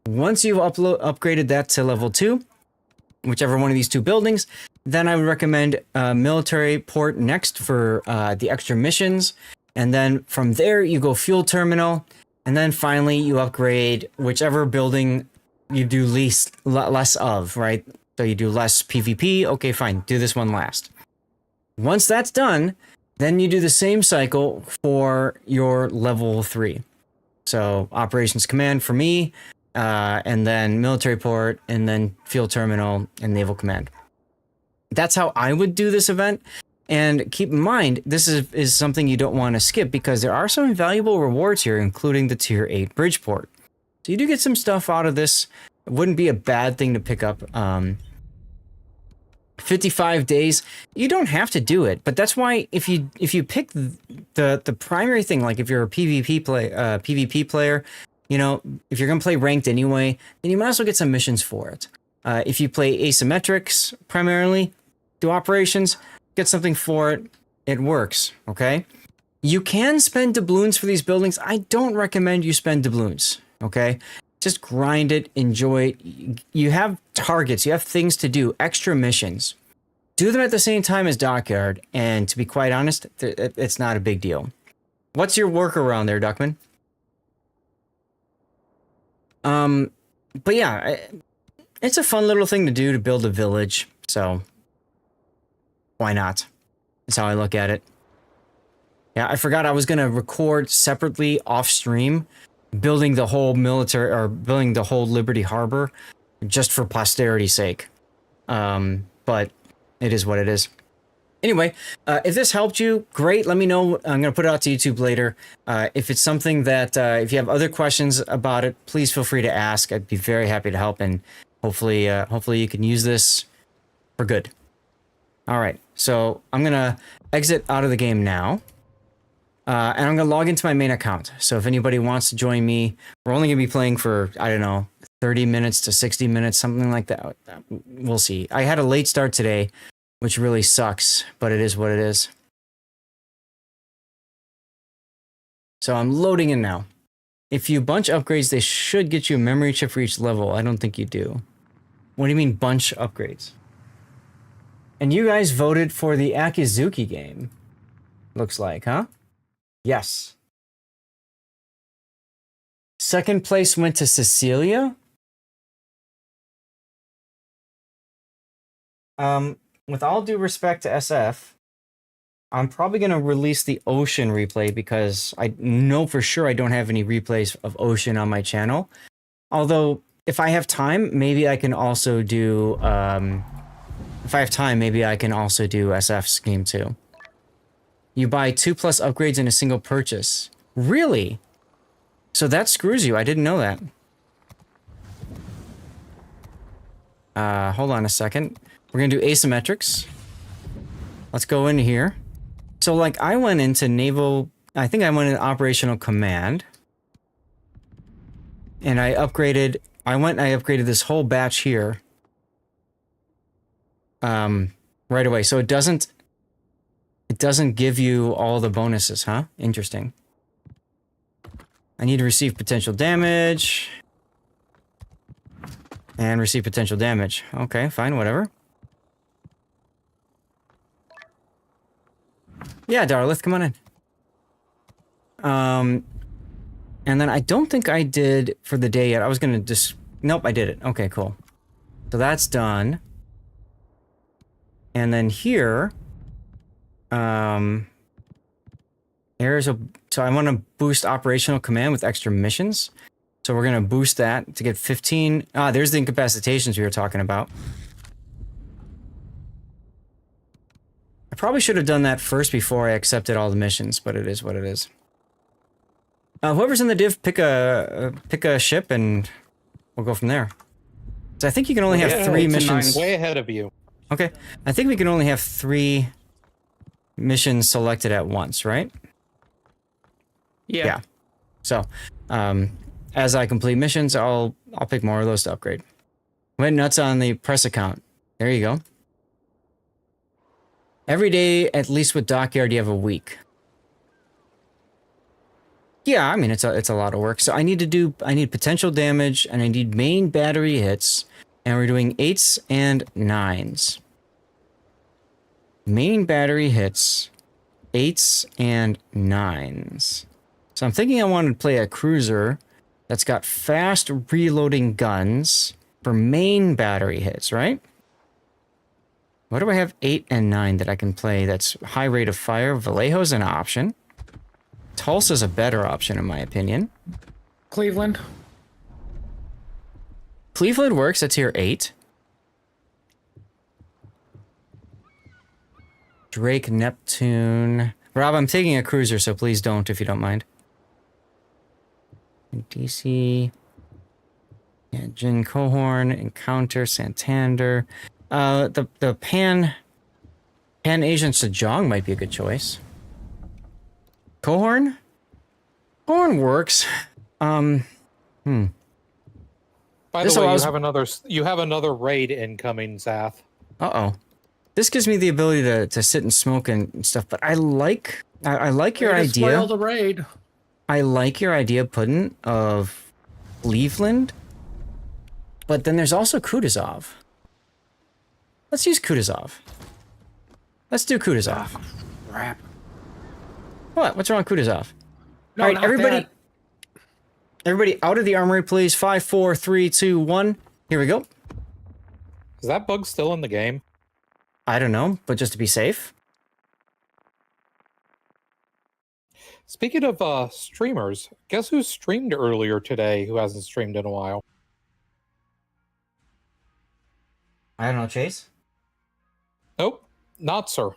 Speaker 10: Once you've upgraded that to level 2, whichever one of these 2 buildings, then I would recommend military port next for the extra missions. And then from there, you go Fuel Terminal. And then finally, you upgrade whichever building you do less of, right? So you do less PvP. Okay, fine. Do this one last. Once that's done, then you do the same cycle for your level 3. So Operations Command for me, and then military port, and then Fuel Terminal and Naval Command. That's how I would do this event. And keep in mind, this is something you don't want to skip because there are some valuable rewards here, including the Tier 8 Bridgeport. So you do get some stuff out of this. It wouldn't be a bad thing to pick up. 55 days, you don't have to do it, but that's why if you pick the primary thing, like if you're a PvP player, if you're gonna play ranked anyway, then you might as well get some missions for it. If you play asymmetrics primarily, do operations, get something for it. It works, okay? You can spend doubloons for these buildings. I don't recommend you spend doubloons, okay? Just grind it, enjoy it. You have targets, you have things to do, extra missions. Do them at the same time as Dockyard, and to be quite honest, it's not a big deal. What's your workaround there, Duckman? But yeah, it's a fun little thing to do to build a village, so why not? That's how I look at it. Yeah, I forgot I was going to record separately off stream building the whole military, or building the whole Liberty Harbor just for posterity's sake. But it is what it is. Anyway, if this helped you, great. Let me know. I'm going to put it out to YouTube later. If it's something that, if you have other questions about it, please feel free to ask. I'd be very happy to help, and hopefully you can use this for good. All right, so I'm going to exit out of the game now. And I'm going to log into my main account. So if anybody wants to join me, we're only going to be playing for, I don't know, 30 minutes to 60 minutes, something like that. We'll see. I had a late start today, which really sucks, but it is what it is. So I'm loading in now. If you bunch upgrades, they should get you a memory chip for each level. I don't think you do. What do you mean bunch upgrades? And you guys voted for the Akizuki game. Looks like, huh? Yes. Second place went to Cecilia. With all due respect to SF, I'm probably going to release the Ocean replay because I know for sure I don't have any replays of Ocean on my channel. Although, if I have time, maybe I can also do, SF's game too. You buy 2+ upgrades in a single purchase. Really? So that screws you. I didn't know that. Hold on a second. We're going to do asymmetrics. Let's go in here. So, like, I went into naval... I think I went in operational command. And I upgraded... I upgraded this whole batch here. Right away. So it doesn't give you all the bonuses, huh? Interesting. I need to receive potential damage. And receive potential damage. Okay, fine, whatever. Yeah, Darlith, come on in. And then I don't think I did for the day yet. I was gonna just... Nope, I did it. Okay, cool. So that's done. And then here... There's a... So I want to boost operational command with extra missions. So we're going to boost that to get 15... Ah, there's the incapacitations we were talking about. I probably should have done that first before I accepted all the missions, but it is what it is. Whoever's in the div, pick a ship and we'll go from there. So I think you can only have 3 missions.
Speaker 20: Way ahead of you.
Speaker 10: Okay. I think we can only have 3 missions selected at once, right? Yeah. So, as I complete missions, I'll pick more of those to upgrade. Went nuts on the press account. There you go. Every day, at least with Dockyard, you have a week. Yeah, I mean, it's a lot of work. So I need potential damage, and I need main battery hits, and we're doing 8s and 9s. Main battery hits, 8s and 9s. So I'm thinking I want to play a cruiser that's got fast reloading guns for main battery hits, right? What do I have 8 and 9 that I can play that's high rate of fire? Vallejo's an option. Tulsa's a better option in my opinion.
Speaker 4: Cleveland.
Speaker 10: Cleveland works at tier 8. Drake, Neptune. Rob, I'm taking a cruiser, so please don't if you don't mind. DC. Yeah, Jin Cohorn, Encounter, Santander. The Pan-Asian Sejong might be a good choice. Cohorn? Cohorn works.
Speaker 20: By the
Speaker 10: This
Speaker 20: way,
Speaker 10: allows-
Speaker 20: you have another raid incoming, Zath.
Speaker 10: Uh-oh. This gives me the ability to sit and smoke and stuff, but I like your
Speaker 4: Way to
Speaker 10: idea.
Speaker 4: spoil the raid.
Speaker 10: I like your idea, Puddin, of Cleveland. But then there's also Kutuzov. Let's use Kutuzov. Let's do Kutuzov.
Speaker 4: Crap.
Speaker 10: What? What's wrong with Kutuzov?
Speaker 4: No,
Speaker 10: All right,
Speaker 4: not
Speaker 10: everybody.
Speaker 4: that.
Speaker 10: Everybody out of the armory, please. 5, 4, 3, 2, 1. Here we go.
Speaker 20: Is that bug still in the game?
Speaker 10: I don't know, but just to be safe.
Speaker 20: Speaking of streamers, guess who streamed earlier today who hasn't streamed in a while?
Speaker 10: I don't know, Chase.
Speaker 20: Nope, not sir.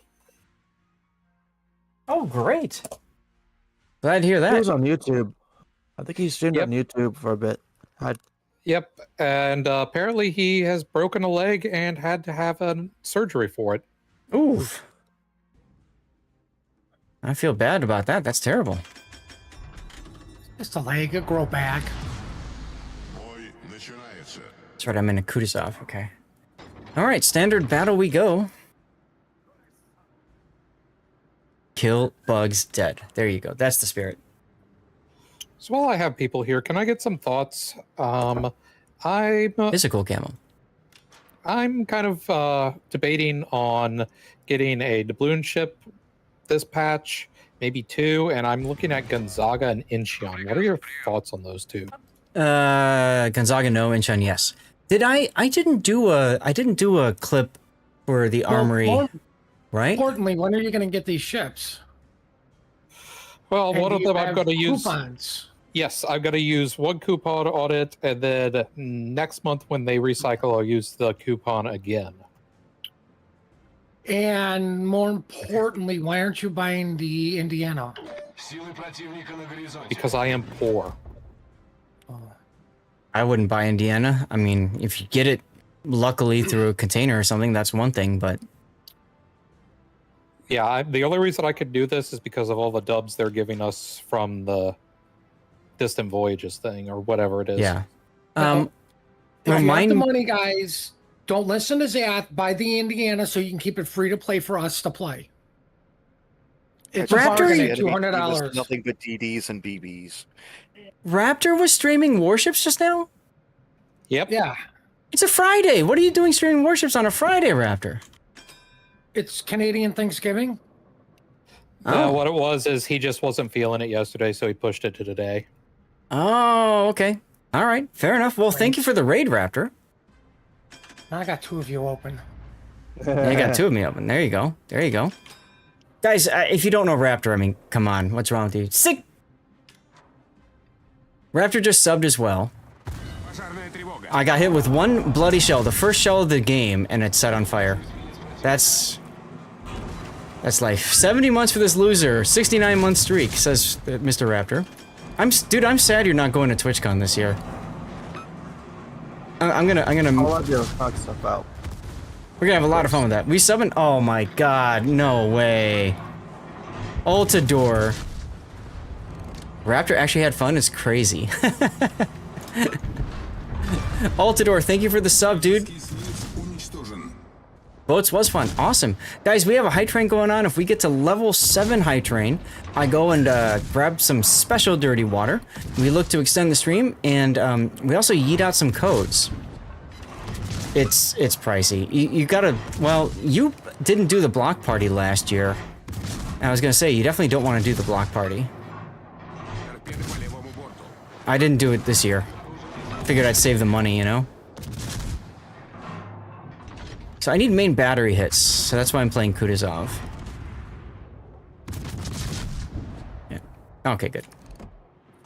Speaker 10: Oh, great. Glad to hear that.
Speaker 3: He was on YouTube. I think he streamed on YouTube for a bit.
Speaker 20: Yep, and apparently he has broken a leg and had to have a surgery for it.
Speaker 10: Oof. I feel bad about that. That's terrible.
Speaker 4: Just a leg, it'll grow back.
Speaker 10: That's right, I'm in a Kutuzov. Okay. All right, standard battle we go. Kill bugs dead. There you go. That's the spirit.
Speaker 20: So while I have people here, can I get some thoughts? I'm
Speaker 10: Physical camo.
Speaker 20: I'm kind of debating on getting a doubloon ship this patch, maybe 2, and I'm looking at Gonzaga and Incheon. What are your thoughts on those two?
Speaker 10: Gonzaga no, Incheon yes. I didn't do a clip for the armory, right?
Speaker 4: Importantly, when are you going to get these ships?
Speaker 20: Well,
Speaker 4: And
Speaker 20: one
Speaker 4: do
Speaker 20: of
Speaker 4: you
Speaker 20: them I've
Speaker 4: have
Speaker 20: got to use.
Speaker 4: coupons?
Speaker 20: Yes, I've got to use one coupon on it, and then next month when they recycle, I'll use the coupon again.
Speaker 4: And more importantly, why aren't you buying the Indiana?
Speaker 20: Because I am poor.
Speaker 10: I wouldn't buy Indiana. I mean, if you get it luckily through a container or something, that's one thing, but...
Speaker 20: Yeah, the only reason I could do this is because of all the dubs they're giving us from the Distant Voyages thing, or whatever it is.
Speaker 10: Yeah.
Speaker 4: If you have the money, guys, don't listen to Zath. Buy the Indiana so you can keep it free to play for us to play. It's a bargain at $200.
Speaker 21: Nothing but DDs and BBs.
Speaker 10: Raptor was streaming Warships just now?
Speaker 20: Yep.
Speaker 4: Yeah.
Speaker 10: It's a Friday. What are you doing streaming Warships on a Friday, Raptor?
Speaker 4: It's Canadian Thanksgiving.
Speaker 20: No, what it was is he just wasn't feeling it yesterday, so he pushed it to today.
Speaker 10: Oh, okay. All right, fair enough. Well, thank you for the raid, Raptor.
Speaker 4: I got 2 of you open.
Speaker 10: Yeah, I got 2 of me open. There you go. There you go. Guys, if you don't know Raptor, I mean, come on. What's wrong with you? Sick! Raptor just subbed as well. I got hit with 1 bloody shell, the first shell of the game, and it set on fire. That's life. 70 months for this loser. 69-month streak, says Mr. Raptor. Dude, I'm sad you're not going to TwitchCon this year. I'm gonna.
Speaker 3: I'll let you talk stuff out.
Speaker 10: We're gonna have a lot of fun with that. We subbing. Oh my god, no way. Ultador. Raptor actually had fun. It's crazy. Ultador, thank you for the sub, dude. Boats was fun. Awesome. Guys, we have a high train going on. If we get to level 7 high train, I go and grab some special dirty water. We look to extend the stream, and we also yeet out some codes. It's pricey. You gotta... Well, you didn't do the block party last year. I was gonna say, you definitely don't want to do the block party. I didn't do it this year. Figured I'd save the money, you know? So I need main battery hits, so that's why I'm playing Kutuzov. Yeah. Okay, good.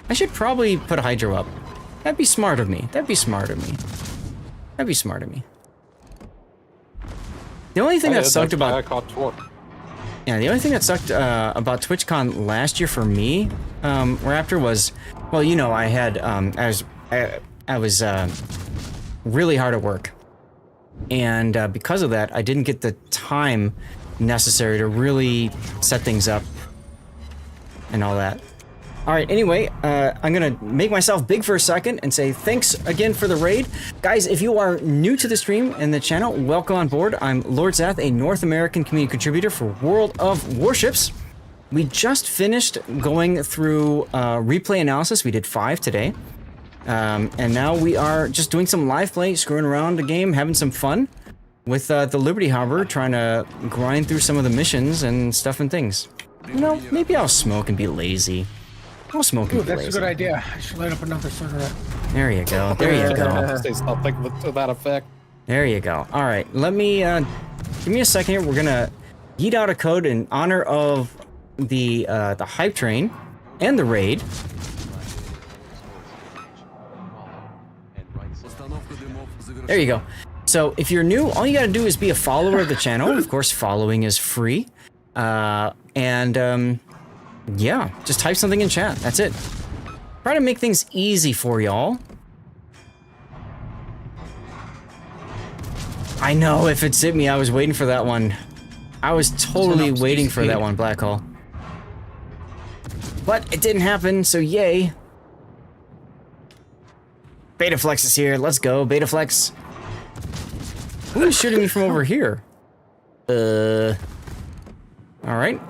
Speaker 10: I should probably put a Hydro up. That'd be smart of me. That'd be smart of me. That'd be smart of me. The only thing that sucked about... Yeah, the only thing that sucked about TwitchCon last year for me, Raptor, was... Well, you know, I had... I was really hard at work. And because of that, I didn't get the time necessary to really set things up and all that. All right, anyway, I'm gonna make myself big for a second and say thanks again for the raid. Guys, if you are new to the stream and the channel, welcome on board. I'm Lord Zath, a North American community contributor for World of Warships. We just finished going through replay analysis. We did 5 today. And now we are just doing some live play, screwing around the game, having some fun with the Liberty Harbor, trying to grind through some of the missions and stuff and things. You know, maybe I'll smoke and be lazy. I'll smoke and be lazy.
Speaker 4: That's a good idea. I should light up another cigarette.
Speaker 10: There you go. There you go.
Speaker 20: Say something to that effect.
Speaker 10: There you go. All right, let me give me a second here. We're gonna yeet out a code in honor of the hype train and the raid. There you go. So if you're new, all you gotta do is be a follower of the channel. Of course, following is free. Yeah, just type something in chat. That's it. Try to make things easy for y'all. I know, if it's hit me, I was waiting for that one. I was totally waiting for that one, Black Hole. But it didn't happen, so yay. Betaflex is here. Let's go, Betaflex. Who's shooting me from over here? Alright,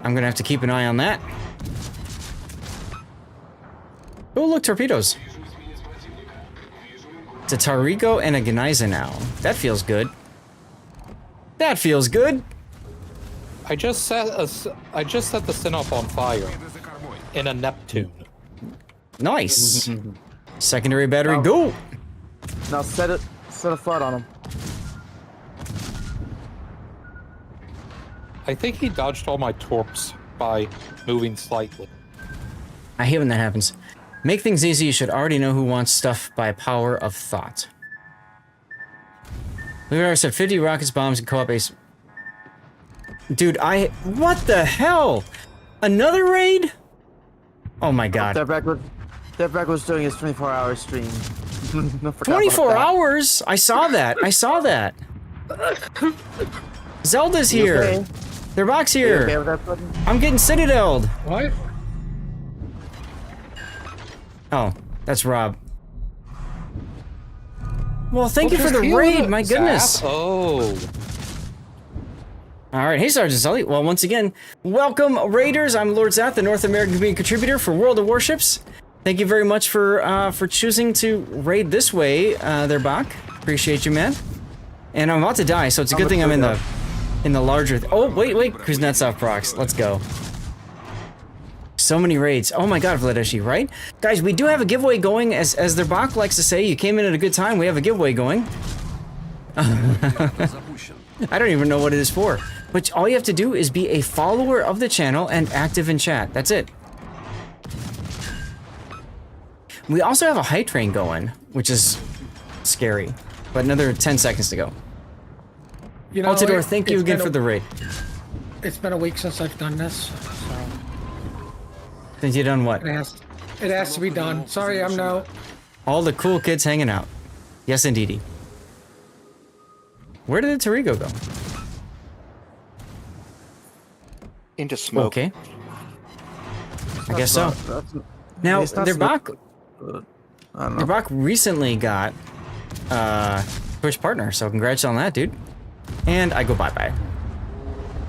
Speaker 10: I'm gonna have to keep an eye on that. Oh, look, torpedoes. It's a Tarigo and a Gneiza now. That feels good. That feels good.
Speaker 20: I just set the Sinop on fire in a Neptune.
Speaker 10: Nice. Secondary battery, go.
Speaker 3: Now set a flood on him.
Speaker 20: I think he dodged all my torps by moving slightly.
Speaker 10: I hate when that happens. Make things easy, you should already know who wants stuff by power of thought. We've already said 50 rockets, bombs, and co-op base. Dude, what the hell? Another raid? Oh my god.
Speaker 3: Devrak was doing his 24-hour stream.
Speaker 10: 24 hours? I saw that. I saw that. Zelda's here. Okay? Their box here. Okay with that, I'm getting citadeled.
Speaker 4: What?
Speaker 10: Oh, that's Rob. Well, thank you for the raid, my goodness.
Speaker 20: Oh.
Speaker 10: Alright, hey Sergeant Sully. Well, once again, welcome Raiders. I'm Lord Zath, the North American community contributor for World of Warships. Thank you very much for choosing to raid this way, there, Bach. Appreciate you, man. And I'm about to die, so it's a good thing I'm in the larger... Oh, wait, Kuznetsov procs. Let's go. So many raids. Oh my god, Vladeshi, right? Guys, we do have a giveaway going. As their Bach likes to say, you came in at a good time. We have a giveaway going. I don't even know what it is for. But all you have to do is be a follower of the channel and active in chat. That's it. We also have a hype train going, which is scary. But another 10 seconds to go.
Speaker 4: You know,
Speaker 10: Altador, thank you again for the raid.
Speaker 4: It's been a week since I've done this, so...
Speaker 10: Since you done what?
Speaker 4: It has to be done. Sorry, I'm no...
Speaker 10: All the cool kids hanging out. Yes, indeedy. Where did the Tarigo go?
Speaker 21: Into smoke.
Speaker 10: Okay. I guess so. Now, their Bach recently got push partner, so congrats on that, dude. And I go bye-bye.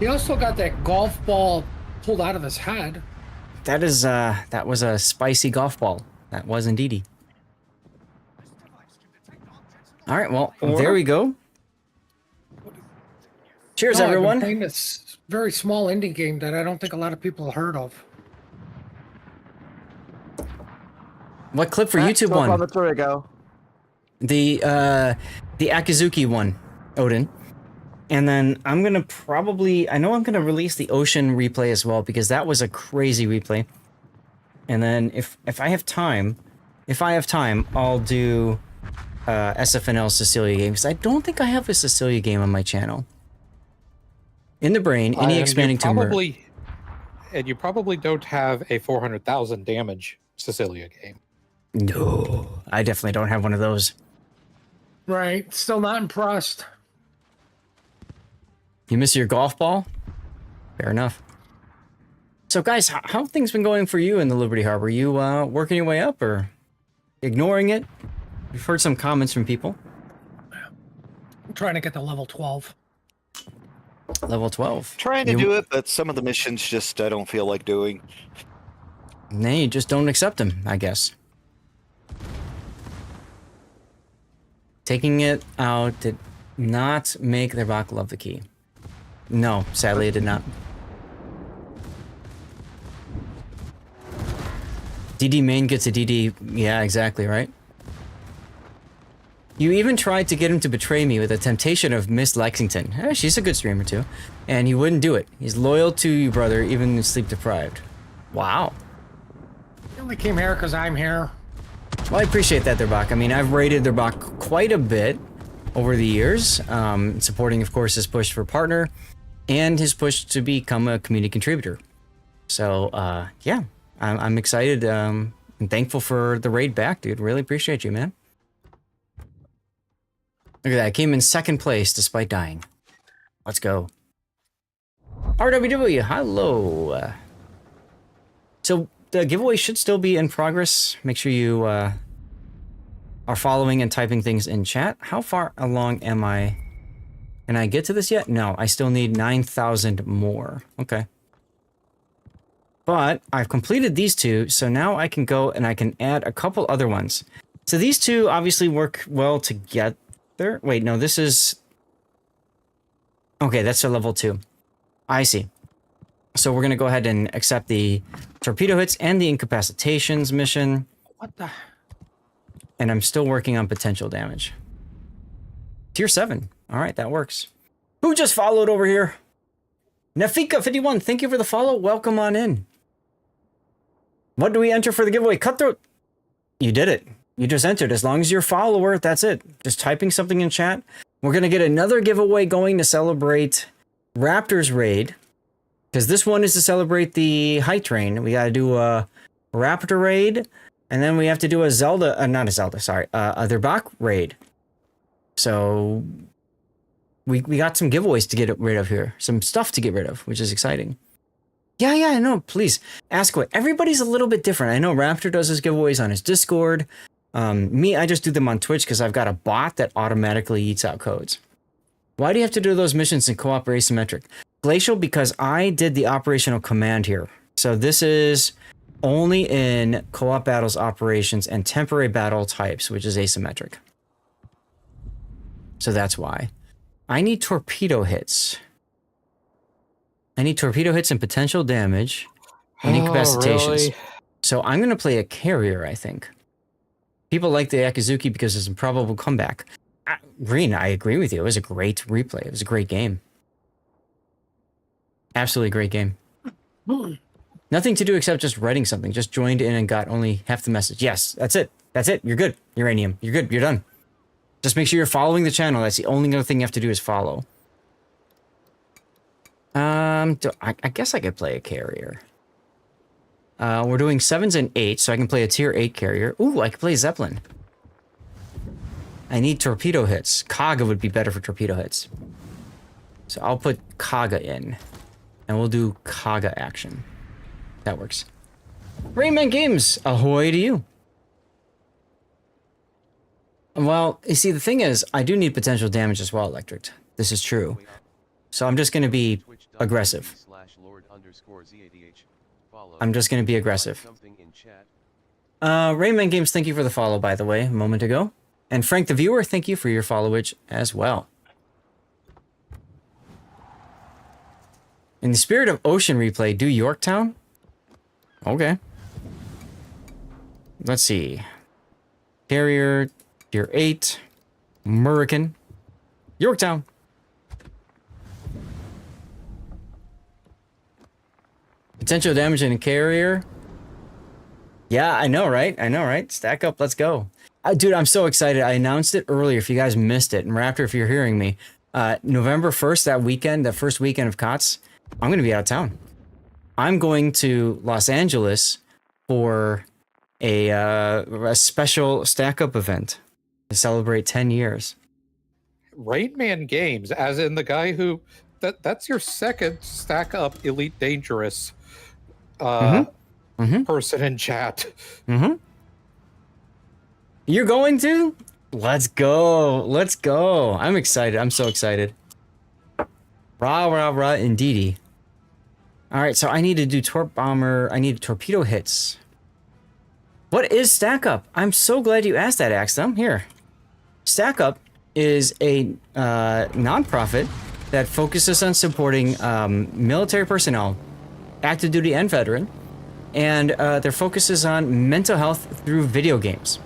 Speaker 4: He also got that golf ball pulled out of his head.
Speaker 10: That is, that was a spicy golf ball. That was indeedy. All right, well, there we go. Cheers, everyone.
Speaker 4: I've been playing this very small indie game that I don't think a lot of people have heard of.
Speaker 10: What clip for YouTube one?
Speaker 3: On the Tarigo.
Speaker 10: The Akizuki one, Odin. And then I'm gonna I know I'm gonna release the Ocean replay as well, because that was a crazy replay. And then if I have time, I'll do SFNL Cecilia game, because I don't think I have a Cecilia game on my channel. In the brain, any expanding tumor.
Speaker 20: And you probably don't have a 400,000 damage Cecilia game.
Speaker 10: No, I definitely don't have one of those.
Speaker 4: Right, still not impressed.
Speaker 10: You miss your golf ball? Fair enough. So guys, how have things been going for you in the Liberty Harbor? You working your way up or ignoring it? We've heard some comments from people.
Speaker 4: I'm trying to get to level 12.
Speaker 10: Level 12.
Speaker 21: Trying to do it, but some of the missions just I don't feel like doing.
Speaker 10: Nah, you just don't accept them, I guess. Taking it out did not make their Bach love the key. No, sadly it did not. DD main gets a DD. Yeah, exactly, right? You even tried to get him to betray me with a temptation of Miss Lexington. She's a good streamer too. And he wouldn't do it. He's loyal to you, brother, even sleep deprived. Wow.
Speaker 4: He only came here because I'm here.
Speaker 10: Well, I appreciate that, Therbach. I mean, I've rated Therbach quite a bit over the years, supporting, of course, his push for partner and his push to become a community contributor. So, yeah, I'm excited and thankful for the raid back, dude. Really appreciate you, man. Look at that. I came in second place despite dying. Let's go. RWW, hello. So the giveaway should still be in progress. Make sure you are following and typing things in chat. How far along am I? Can I get to this yet? No, I still need 9,000 more. Okay. But I've completed these two, so now I can go and I can add a couple other ones. So these two obviously work well together. Wait, no, this is... Okay, that's a level 2. I see. So we're going to go ahead and accept the torpedo hits and the incapacitations mission.
Speaker 4: What the...
Speaker 10: And I'm still working on potential damage. Tier 7. All right, that works. Who just followed over here? Nafika51, thank you for the follow. Welcome on in. What do we enter for the giveaway? Cutthroat. You did it. You just entered. As long as you're a follower, that's it. Just typing something in chat. We're going to get another giveaway going to celebrate Raptors raid. Because this one is to celebrate the High Train. We got to do a Raptor raid. And then we have to do a Zelda, not a Zelda, sorry, their Bach raid. So we got some giveaways to get rid of here. Some stuff to get rid of, which is exciting. Yeah, no, please ask away. Everybody's a little bit different. I know Raptor does his giveaways on his Discord. Me, I just do them on Twitch because I've got a bot that automatically eats out codes. Why do you have to do those missions in co-op or asymmetric? Glacial, because I did the operational command here. So this is only in co-op battles, operations, and temporary battle types, which is asymmetric. So that's why. I need torpedo hits. I need torpedo hits and potential damage. and incapacitations.
Speaker 20: Really?
Speaker 10: So I'm going to play a carrier, I think. People like the Akizuki because it's an improbable comeback. Green, I agree with you. It was a great replay. It was a great game. Absolutely great game. Nothing to do except just writing something. Just joined in and got only half the message. Yes, that's it. That's it. You're good. Uranium. You're good. You're done. Just make sure you're following the channel. That's the only other thing you have to do is follow. I guess I could play a carrier. We're doing 7s and 8s, so I can play a tier 8 carrier. Ooh, I can play Zeppelin. I need torpedo hits. Kaga would be better for torpedo hits. So I'll put Kaga in. And we'll do Kaga action. That works. Rayman Games, ahoy to you. Well, you see, the thing is, I do need potential damage as well, Electric. This is true. So I'm just going to be aggressive. I'm just going to be aggressive. Rayman Games, thank you for the follow, by the way, a moment ago. And Frank the viewer, thank you for your followage as well. In the spirit of ocean replay, do Yorktown? Okay. Let's see. Carrier, tier 8, American, Yorktown. Potential damage in a carrier. Yeah, I know, right? I know, right? Stack up, let's go. Dude, I'm so excited. I announced it earlier if you guys missed it. And Raptor, if you're hearing me, November 1st, that weekend, the first weekend of COTS, I'm going to be out of town. I'm going to Los Angeles for a special stack up event to celebrate 10 years.
Speaker 20: Rainman Games, as in the guy who that's your second stack up Elite Dangerous person in chat.
Speaker 10: You're going to? Let's go. Let's go. I'm excited. I'm so excited. Rah, rah, rah, indeedy. All right, so I need to do torp bomber. I need torpedo hits. What is Stack Up? I'm so glad you asked that, Axum. Here. Stack Up is a nonprofit that focuses on supporting military personnel, active duty and veteran, and their focus is on mental health through video games.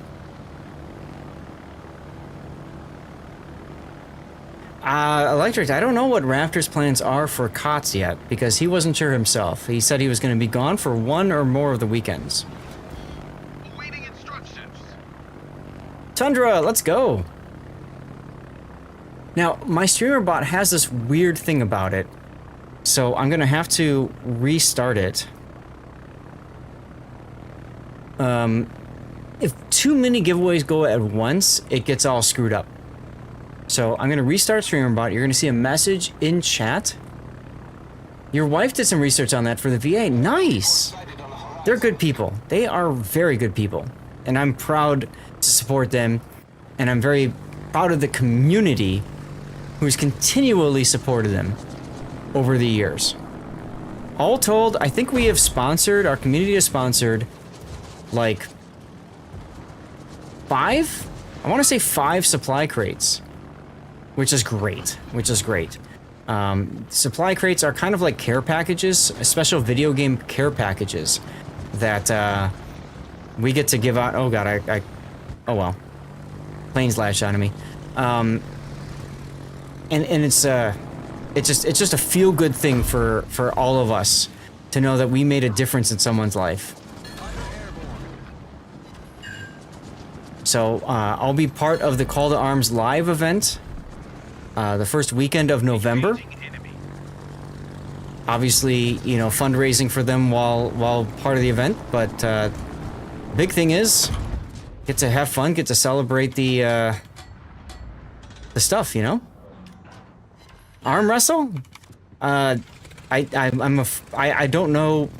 Speaker 10: Electric, I don't know what Raptor's plans are for COTS yet, because he wasn't sure himself. He said he was going to be gone for one or more of the weekends. Awaiting instructions. Tundra, let's go. Now, my streamer bot has this weird thing about it, so I'm going to have to restart it. If too many giveaways go at once, it gets all screwed up. So I'm going to restart StreamerBot. You're going to see a message in chat. Your wife did some research on that for the VA. Nice! They're good people. They are very good people. And I'm proud to support them. And I'm very proud of the community who's continually supported them over the years. All told, I think we have sponsored, our community has sponsored, like, 5? I want to say 5 supply crates. Which is great, Supply crates are kind of like care packages, special video game care packages that we get to give out. Oh god, oh well. Planes lashed out of me. And it's just a feel-good thing for all of us to know that we made a difference in someone's life. So I'll be part of the Call to Arms live event. The first weekend of November. Obviously, you know, fundraising for them while part of the event, but big thing is, get to have fun, get to celebrate the stuff, you know? Arm wrestle? I don't know.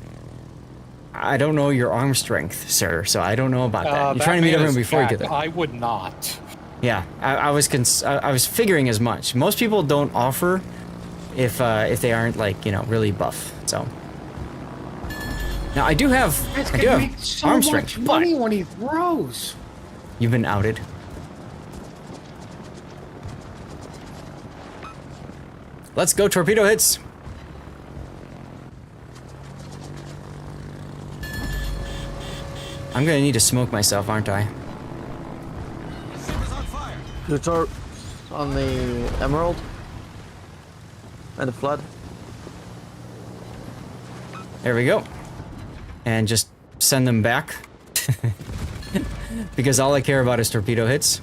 Speaker 10: I don't know your arm strength, sir, so I don't know about that. You're trying to meet everyone before you get there.
Speaker 20: I would not.
Speaker 10: Yeah, I was figuring as much. Most people don't offer if they aren't, like, you know, really buff. So now I do have arm strength.
Speaker 4: Money when he throws.
Speaker 10: You've been outed. Let's go torpedo hits. I'm gonna need to smoke myself, aren't I?
Speaker 3: The turret on the Emerald and the Flood.
Speaker 10: There we go. And just send them back. Because all I care about is torpedo hits.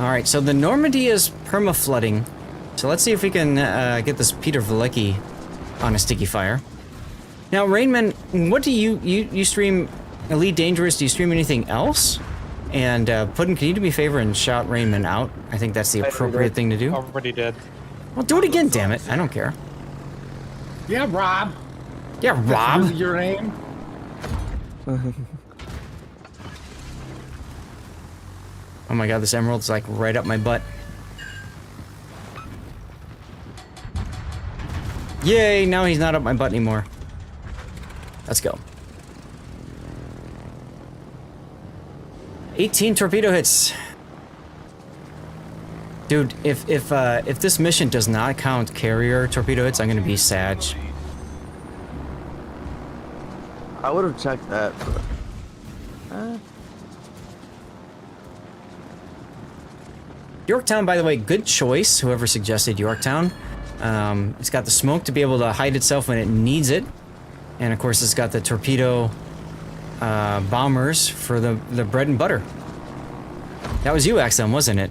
Speaker 10: Alright, so the Normandy is perma-flooding. So let's see if we can get this Peter Vlecki on a sticky fire. Now, Rainman, what do you stream Elite Dangerous? Do you stream anything else? And Puddin', can you do me a favor and shout Rainman out? I think that's the appropriate thing to do.
Speaker 20: Already did.
Speaker 10: Well, do it again, damn it. I don't care.
Speaker 4: Yeah, Rob.
Speaker 10: Yeah, Rob.
Speaker 4: That's really your name?
Speaker 10: Oh my god, this emerald's like right up my butt. Yay, now he's not up my butt anymore. Let's go. 18 torpedo hits. Dude, if this mission does not count carrier torpedo hits, I'm gonna be sad.
Speaker 3: I would have checked that. But,
Speaker 10: Yorktown, by the way, good choice, whoever suggested Yorktown. It's got the smoke to be able to hide itself when it needs it. And of course, it's got the torpedo bombers for the bread and butter. That was you, XM, wasn't it?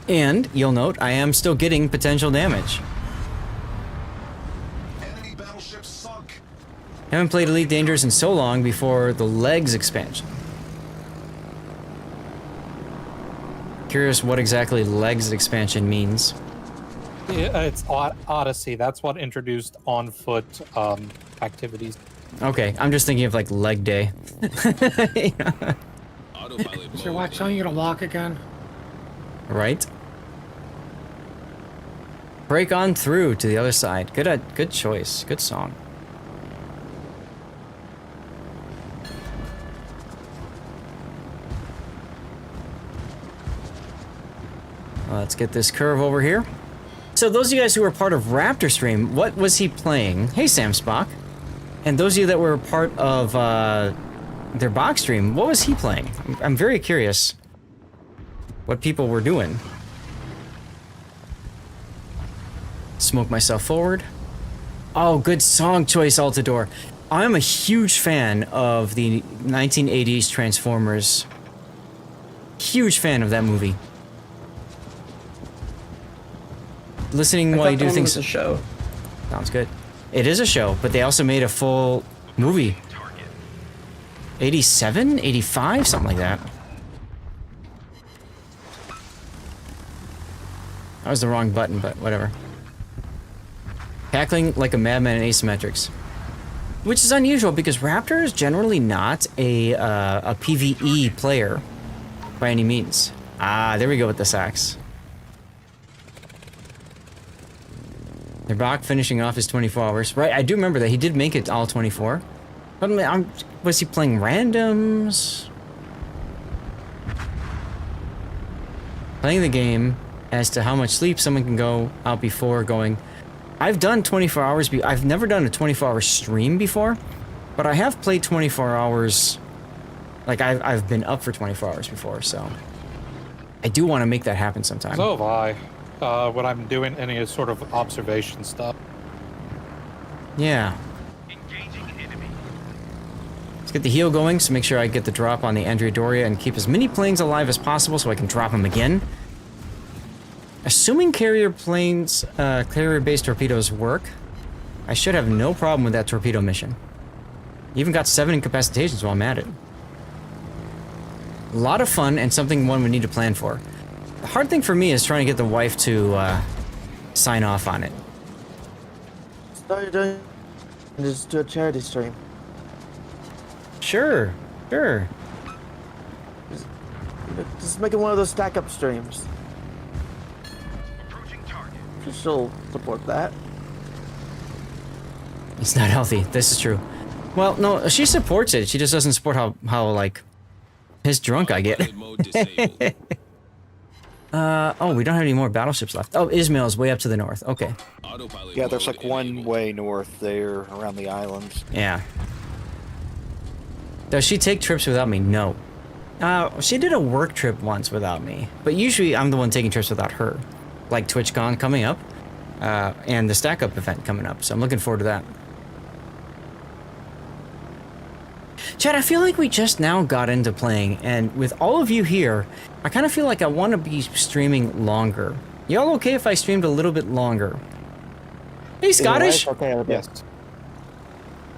Speaker 10: And, you'll note, I am still getting potential damage.
Speaker 7: Enemy battleship sunk.
Speaker 10: Haven't played Elite Dangerous in so long before the legs expansion. Curious what exactly legs expansion means.
Speaker 20: Yeah, it's Odyssey. That's what introduced on-foot activities.
Speaker 10: Okay, I'm just thinking of like leg day.
Speaker 4: Is your watch telling you to walk again?
Speaker 10: Right? Break on through to the other side. Good choice. Good song. Let's get this curve over here. So those of you guys who were part of Raptor Stream, what was he playing? Hey, Sam Spock. And those of you that were part of their box stream, what was he playing? I'm very curious what people were doing. Smoke myself forward. Oh, good song choice, Altador. I'm a huge fan of the 1980s Transformers. Huge fan of that movie. Listening while you do things.
Speaker 2: It's a show.
Speaker 10: Sounds good. It is a show, but they also made a full movie. 87? 85? Something like that. That was the wrong button, but whatever. Tackling like a madman in asymmetrics. Which is unusual because Raptor is generally not a PvE player by any means. Ah, there we go with the sacks. Their Bach finishing off his 24 hours. Right, I do remember that. He did make it all 24. But was he playing randoms? Playing the game as to how much sleep someone can go out before going. I've done 24 hours. I've never done a 24-hour stream before, but I have played 24 hours. Like, I've been up for 24 hours before, so I do want to make that happen sometime.
Speaker 20: So have I. When I'm doing any sort of observation stuff.
Speaker 10: Yeah. Let's get the heal going, so make sure I get the drop on the Andrea Doria and keep as many planes alive as possible so I can drop them again. Assuming carrier planes, carrier-based torpedoes work, I should have no problem with that torpedo mission. Even got 7 incapacitations while I'm at it. A lot of fun and something one would need to plan for. The hard thing for me is trying to get the wife to sign off on it.
Speaker 3: So you're doing just do a charity stream.
Speaker 10: Sure, sure.
Speaker 3: Just make it one of those stack-up streams. She'll support that.
Speaker 10: It's not healthy. This is true. Well, no, she supports it. She just doesn't support how like pissed drunk I get. Oh, we don't have any more battleships left. Oh, Ismail's way up to the north. Okay.
Speaker 21: Yeah, there's like one way north there around the islands.
Speaker 10: Yeah. Does she take trips without me? No. She did a work trip once without me, but usually I'm the one taking trips without her. Like TwitchCon coming up, and the Stack Up event coming up, so I'm looking forward to that. Chad, I feel like we just now got into playing, and with all of you here, I kind of feel like I want to be streaming longer. Y'all okay if I streamed a little bit longer? Hey, Scottish!
Speaker 20: Okay, yes.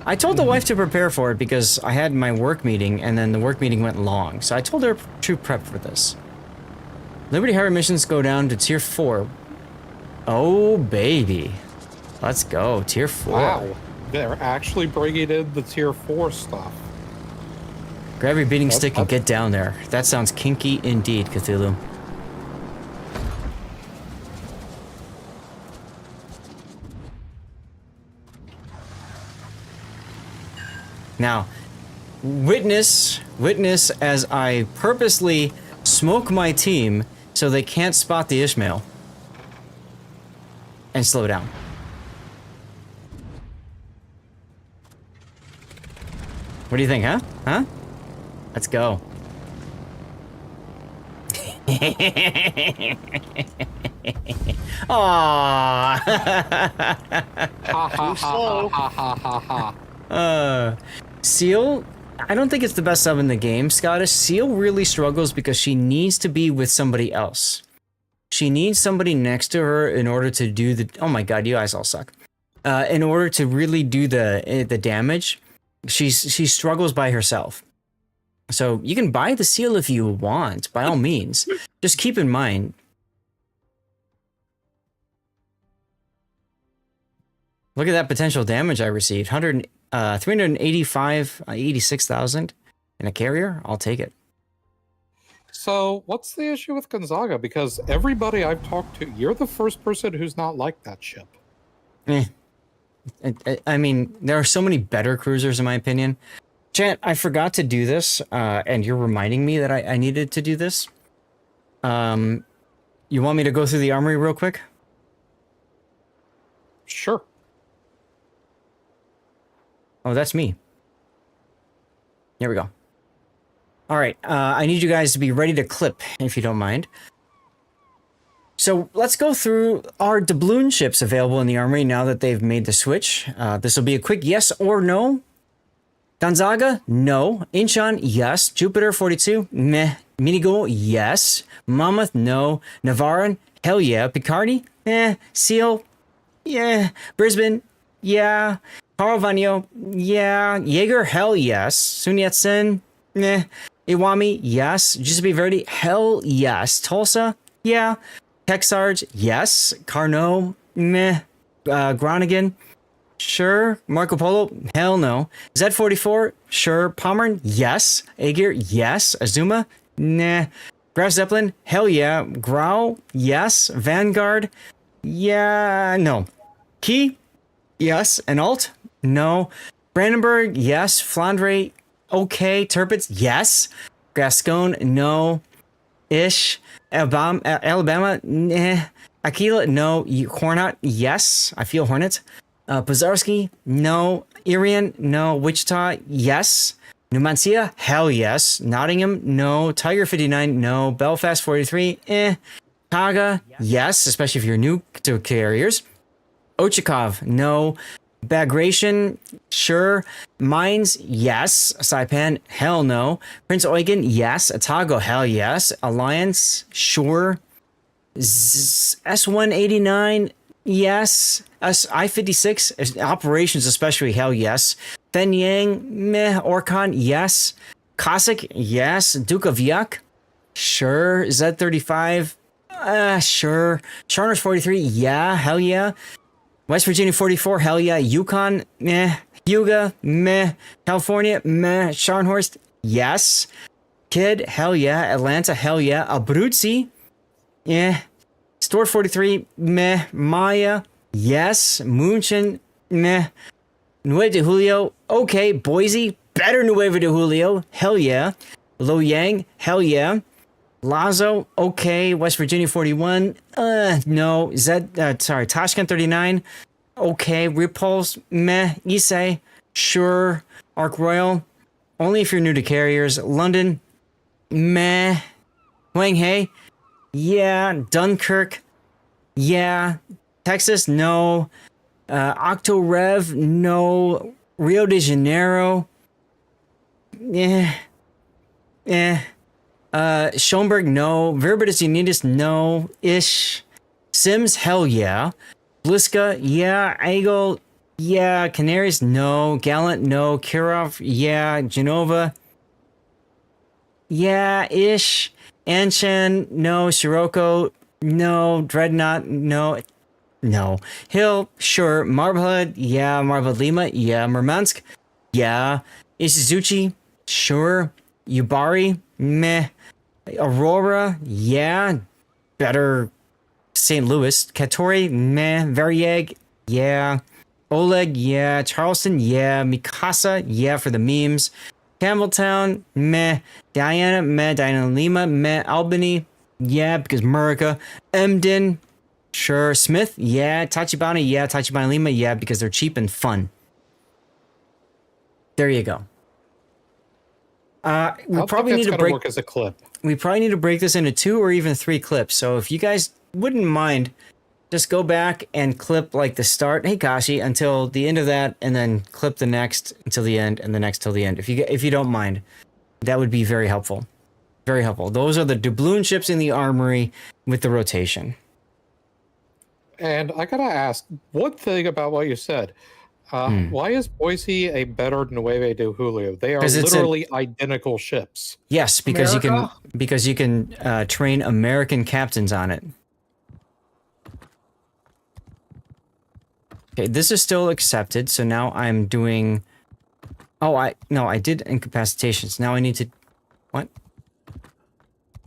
Speaker 10: I told the wife to prepare for it because I had my work meeting, and then the work meeting went long, so I told her to prep for this. Liberty Harbor missions go down to Tier 4. Oh, baby. Let's go, Tier 4.
Speaker 20: Wow, they're actually bringing in the Tier 4 stuff.
Speaker 10: Grab your beating stick and get down there. That sounds kinky indeed, Cthulhu. Now, witness as I purposely smoke my team so they can't spot the Ishmael. And slow down. What do you think, huh? Huh? Let's go. Aww.
Speaker 20: Too slow.
Speaker 10: Seal, I don't think it's the best sub in the game, Scottish. Seal really struggles because she needs to be with somebody else. She needs somebody next to her in order to do the... Oh my god, you guys all suck. In order to really do the damage, she struggles by herself. So you can buy the seal if you want, by all means. Just keep in mind... Look at that potential damage I received. 86,000 in a carrier? I'll take it.
Speaker 20: So, what's the issue with Gonzaga? Because everybody I've talked to, you're the first person who's not liked that ship.
Speaker 10: I mean, there are so many better cruisers in my opinion. Chat, I forgot to do this, and you're reminding me that I needed to do this. You want me to go through the armory real quick?
Speaker 20: Sure.
Speaker 10: Oh, that's me. Here we go. All right, I need you guys to be ready to clip, if you don't mind. So let's go through our doubloon ships available in the armory now that they've made the switch. This will be a quick yes or no. Gonzaga, no. Incheon, yes. Jupiter 42, meh. Minigo, yes. Monmouth, no. Navarin, hell yeah. Picardy, Seal, yeah. Brisbane, yeah. Carl Vanyo, yeah. Jaeger, hell yes. Sun Yat-sen, meh. Iwami, yes. Giuseppe Verdi, hell yes. Tulsa, yeah. Texarge, yes. Carnot, meh. Groningen, sure. Marco Polo, hell no. Z44, sure. Pommern, yes. Aegir, yes. Azuma, nah. Graf Zeppelin, hell yeah. Grau, yes. Vanguard, yeah, no. Key, yes. And Alt, no. Brandenburg, yes. Flandre, okay. Tirpitz, yes. Gascon, no. Ish. Alabama, nah. Aquila, no. Hornet, yes. I feel Hornet. Pozarski, no. Irian, no. Wichita, yes. Numancia, hell yes. Nottingham, no. Tiger 59, no. Belfast 43, Kaga, yes, especially if you're new to carriers. Ochakov, no. Bagration, sure. Mines, yes. Saipan, hell no. Prince Eugen, yes. Otago, hell yes. Alliance, sure. S189, yes. I-56, operations especially, hell yes. Fen Yang, meh. Orkan, yes. Cossack, yes. Duke of Yuck, sure. Z35, sure. Charners 43, yeah, hell yeah. West Virginia 44, hell yeah. Yukon, meh. Huga, meh. California, meh. Scharnhorst, yes. Kid, hell yeah. Atlanta, hell yeah. Abruzzi, yeah. Store 43, meh. Maya, yes. Munchen, meh. Nueva de Julio, okay. Boise, better Nueva de Julio, hell yeah. Lo Yang, hell yeah. Lazo, okay. West Virginia 41, no. Tashkent 39, okay. Repulse, meh. Issei, sure. Arc Royal, only if you're new to carriers. London, meh. Wang Hei, yeah. Dunkirk, yeah. Texas, no. Octo Rev, no. Rio de Janeiro, Schoenberg, no. Verbitis Unitas, no. Ish. Sims, hell yeah. Bliska, yeah. Eagle, yeah. Canaries, no. Gallant, no. Kirov, yeah. Genova, yeah. Ish. Anshan, no. Sirocco, no. Dreadnought, no. No. Hill, sure. Marblehead, yeah. Marblehead Lima, yeah. Murmansk, yeah. Ishizuchi, sure. Yubari, meh. Aurora, yeah. Better St. Louis. Katori, meh. Varieg, yeah. Oleg, yeah. Charleston, yeah. Mikasa, yeah, for the memes. Campbelltown, meh. Diana, meh. Diana Lima, meh. Albany, yeah, because Murica. Emden, sure. Smith, yeah. Tachibana, yeah. Tachibana Lima, yeah, because they're cheap and fun. There you go. We probably need to break
Speaker 20: work as a clip.
Speaker 10: We probably need to break this into 2 or even 3 clips. So if you guys wouldn't mind, just go back and clip like the start, hey Kashi, until the end of that, and then clip the next until the end, and the next till the end. If you don't mind, that would be very helpful. Very helpful. Those are the doubloon ships in the armory with the rotation.
Speaker 20: And I gotta ask, one thing about what you said. Why is Boise a better Nueve de Julio? They are literally identical ships.
Speaker 10: Yes, because you can train American captains on it. Okay, this is still accepted, so now I'm doing. Oh, I did incapacitations. Now I need to. What?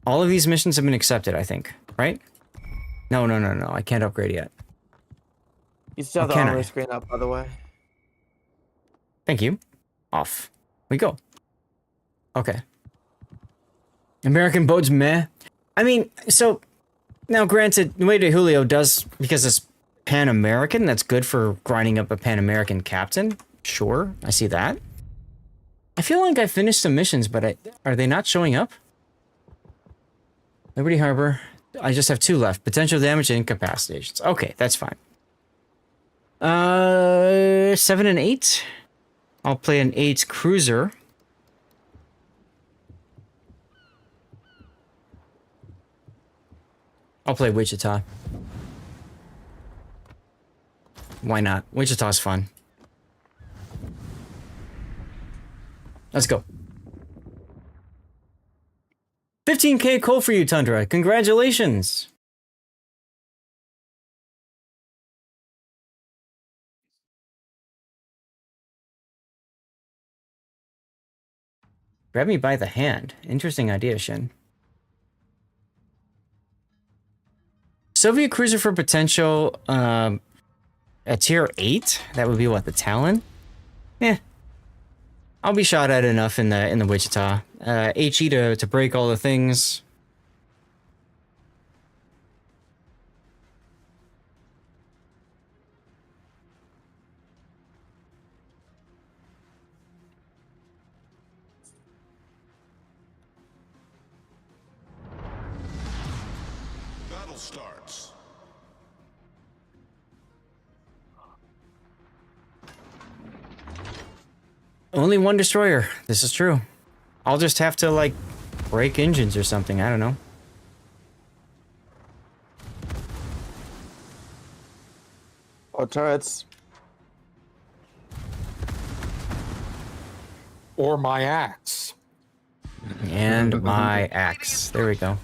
Speaker 10: All of these missions have been accepted, I think, right? No. I can't upgrade yet.
Speaker 3: You still have the armor screen up, by the way.
Speaker 10: Thank you. Off we go. Okay. American boats, meh. I mean, so now granted, Nueve de Julio does, because it's Pan-American, that's good for grinding up a Pan-American captain. Sure, I see that. I feel like I finished some missions, but are they not showing up? Liberty Harbor. I just have 2 left. Potential damage and incapacitations. Okay, that's fine. 7 and 8. I'll play an 8 cruiser. I'll play Wichita. Why not? Wichita's fun. Let's go. 15K coal for you, Tundra. Congratulations. Grab me by the hand. Interesting idea, Shin. Soviet cruiser for potential at tier 8? That would be what, the Talon? Yeah. I'll be shot at enough in the Wichita. HE to break all the things.
Speaker 7: Battle starts.
Speaker 10: Only one destroyer. This is true. I'll just have to, like, break engines or something. I don't know.
Speaker 3: Or turrets.
Speaker 20: Or my axe.
Speaker 10: And my axe. There we go.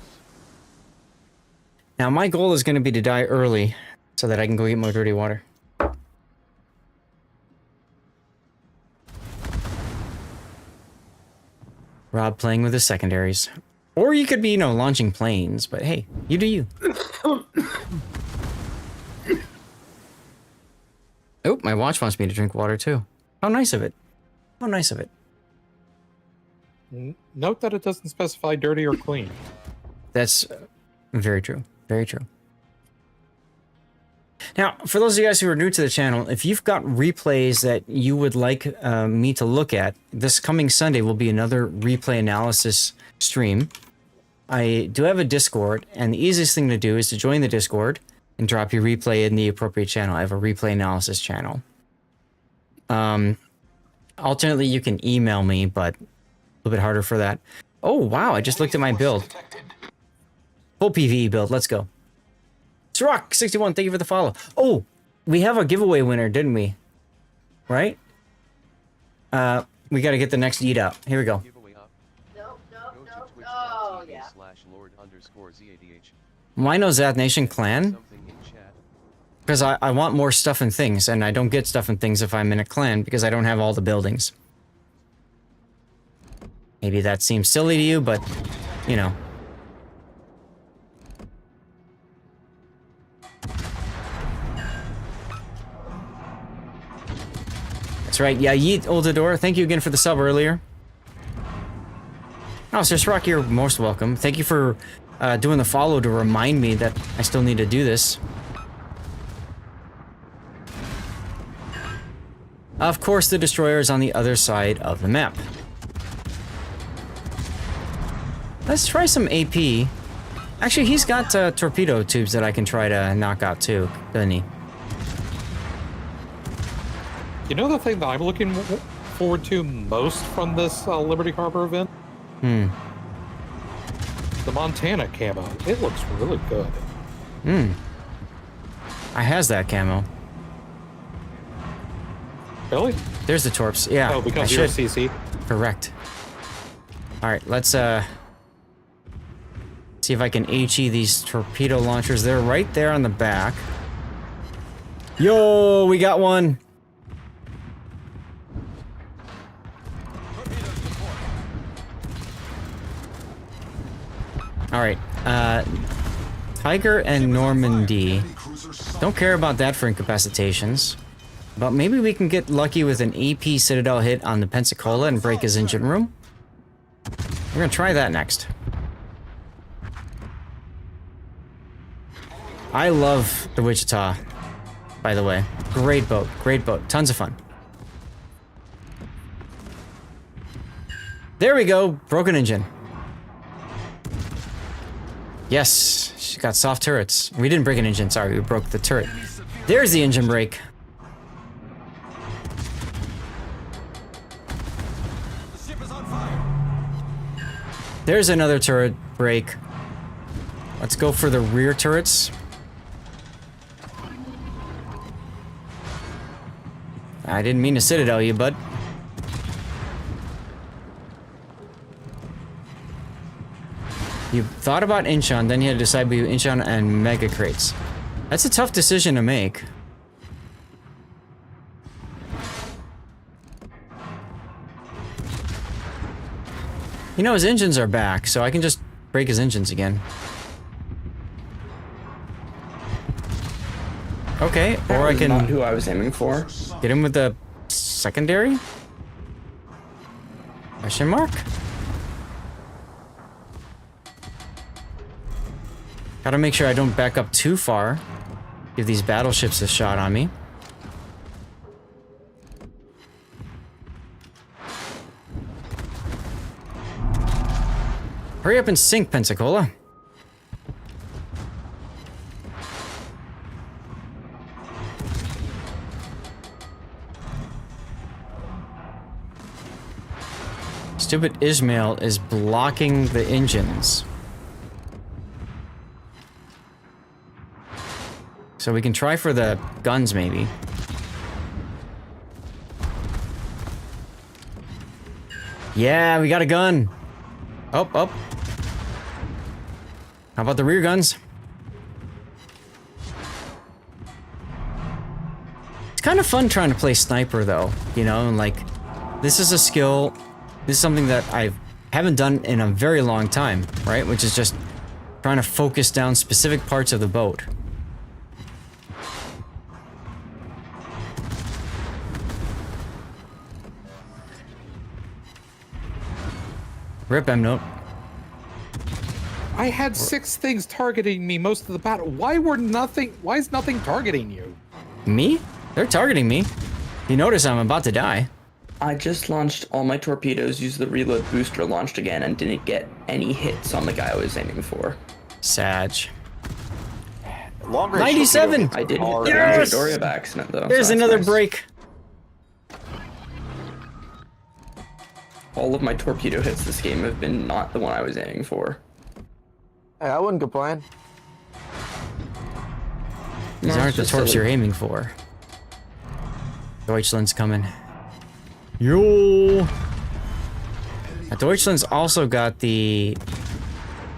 Speaker 10: Now, my goal is going to be to die early so that I can go get more dirty water. Rob playing with his secondaries. Or you could be, you know, launching planes, but hey, you do you. Oh, my watch wants me to drink water too. How nice of it. How nice of it.
Speaker 20: Note that it doesn't specify dirty or clean.
Speaker 10: That's very true. Very true. Now, for those of you guys who are new to the channel, if you've got replays that you would like me to look at, this coming Sunday will be another replay analysis stream. I do have a Discord, and the easiest thing to do is to join the Discord and drop your replay in the appropriate channel. I have a replay analysis channel. Alternately, you can email me, but a little bit harder for that. Oh, wow, I just looked at my build. Full PvE build, let's go. Srock61, thank you for the follow. Oh, we have a giveaway winner, didn't we? Right? We gotta get the next eat out. Here we go. Why no Zath Nation clan? Because I want more stuff and things, and I don't get stuff and things if I'm in a clan because I don't have all the buildings. Maybe that seems silly to you, but, you know. That's right, yeah, Yeet Oldador, thank you again for the sub earlier. Oh, Sir Rock, you're most welcome. Thank you for doing the follow to remind me that I still need to do this. Of course, the destroyer is on the other side of the map. Let's try some AP. Actually, he's got torpedo tubes that I can try to knock out too, doesn't he?
Speaker 20: You know the thing that I'm looking forward to most from this Liberty Harbor event?
Speaker 10: Hmm.
Speaker 20: The Montana camo. It looks really good.
Speaker 10: Hmm. I has that camo.
Speaker 20: Really?
Speaker 10: There's the torps. Yeah.
Speaker 20: Oh, because you're a CC?
Speaker 10: Correct. Alright, let's see if I can HE these torpedo launchers. They're right there on the back. Yo, we got one. Alright, Tiger and Normandy. Don't care about that for incapacitations. But maybe we can get lucky with an AP Citadel hit on the Pensacola and break his engine room. We're gonna try that next. I love the Wichita, by the way. Great boat, tons of fun. There we go, broken engine. Yes, she got soft turrets. We didn't break an engine, sorry, we broke the turret. There's the engine brake. There's another turret break. Let's go for the rear turrets. I didn't mean to Citadel you, bud. You thought about Incheon, then you had to decide between Incheon and Mega Crates. That's a tough decision to make. You know, his engines are back, so I can just break his engines again. Okay, or I can...
Speaker 2: Not who I was aiming for.
Speaker 10: Get him with the secondary? Question mark? Gotta make sure I don't back up too far. Give these battleships a shot on me. Hurry up and sink, Pensacola. Stupid Ismail is blocking the engines. So we can try for the guns, maybe. Yeah, we got a gun. Oh, oh. How about the rear guns? It's kind of fun trying to play sniper, though. You know, and like, this is a skill. This is something that I haven't done in a very long time, right? Which is just trying to focus down specific parts of the boat.
Speaker 1: Rip M note.
Speaker 20: I had 6 things targeting me most of the battle. Why is nothing targeting you?
Speaker 1: Me? They're targeting me. You notice I'm about to die.
Speaker 2: I just launched all my torpedoes, used the reload booster, launched again, and didn't get any hits on the guy I was aiming for.
Speaker 1: Sag.
Speaker 21: Longer
Speaker 1: 97!
Speaker 2: I did hit the
Speaker 1: Yes!
Speaker 2: Doria by accident, though.
Speaker 1: There's
Speaker 2: so that's
Speaker 1: another
Speaker 2: nice.
Speaker 1: break.
Speaker 2: All of my torpedo hits this game have been not the one I was aiming for.
Speaker 3: Hey, I wouldn't complain.
Speaker 1: These
Speaker 2: No,
Speaker 1: aren't
Speaker 2: it's
Speaker 1: the
Speaker 2: just
Speaker 1: torps
Speaker 2: silly.
Speaker 1: you're aiming for. Deutschland's coming. Yo! Deutschland's also got the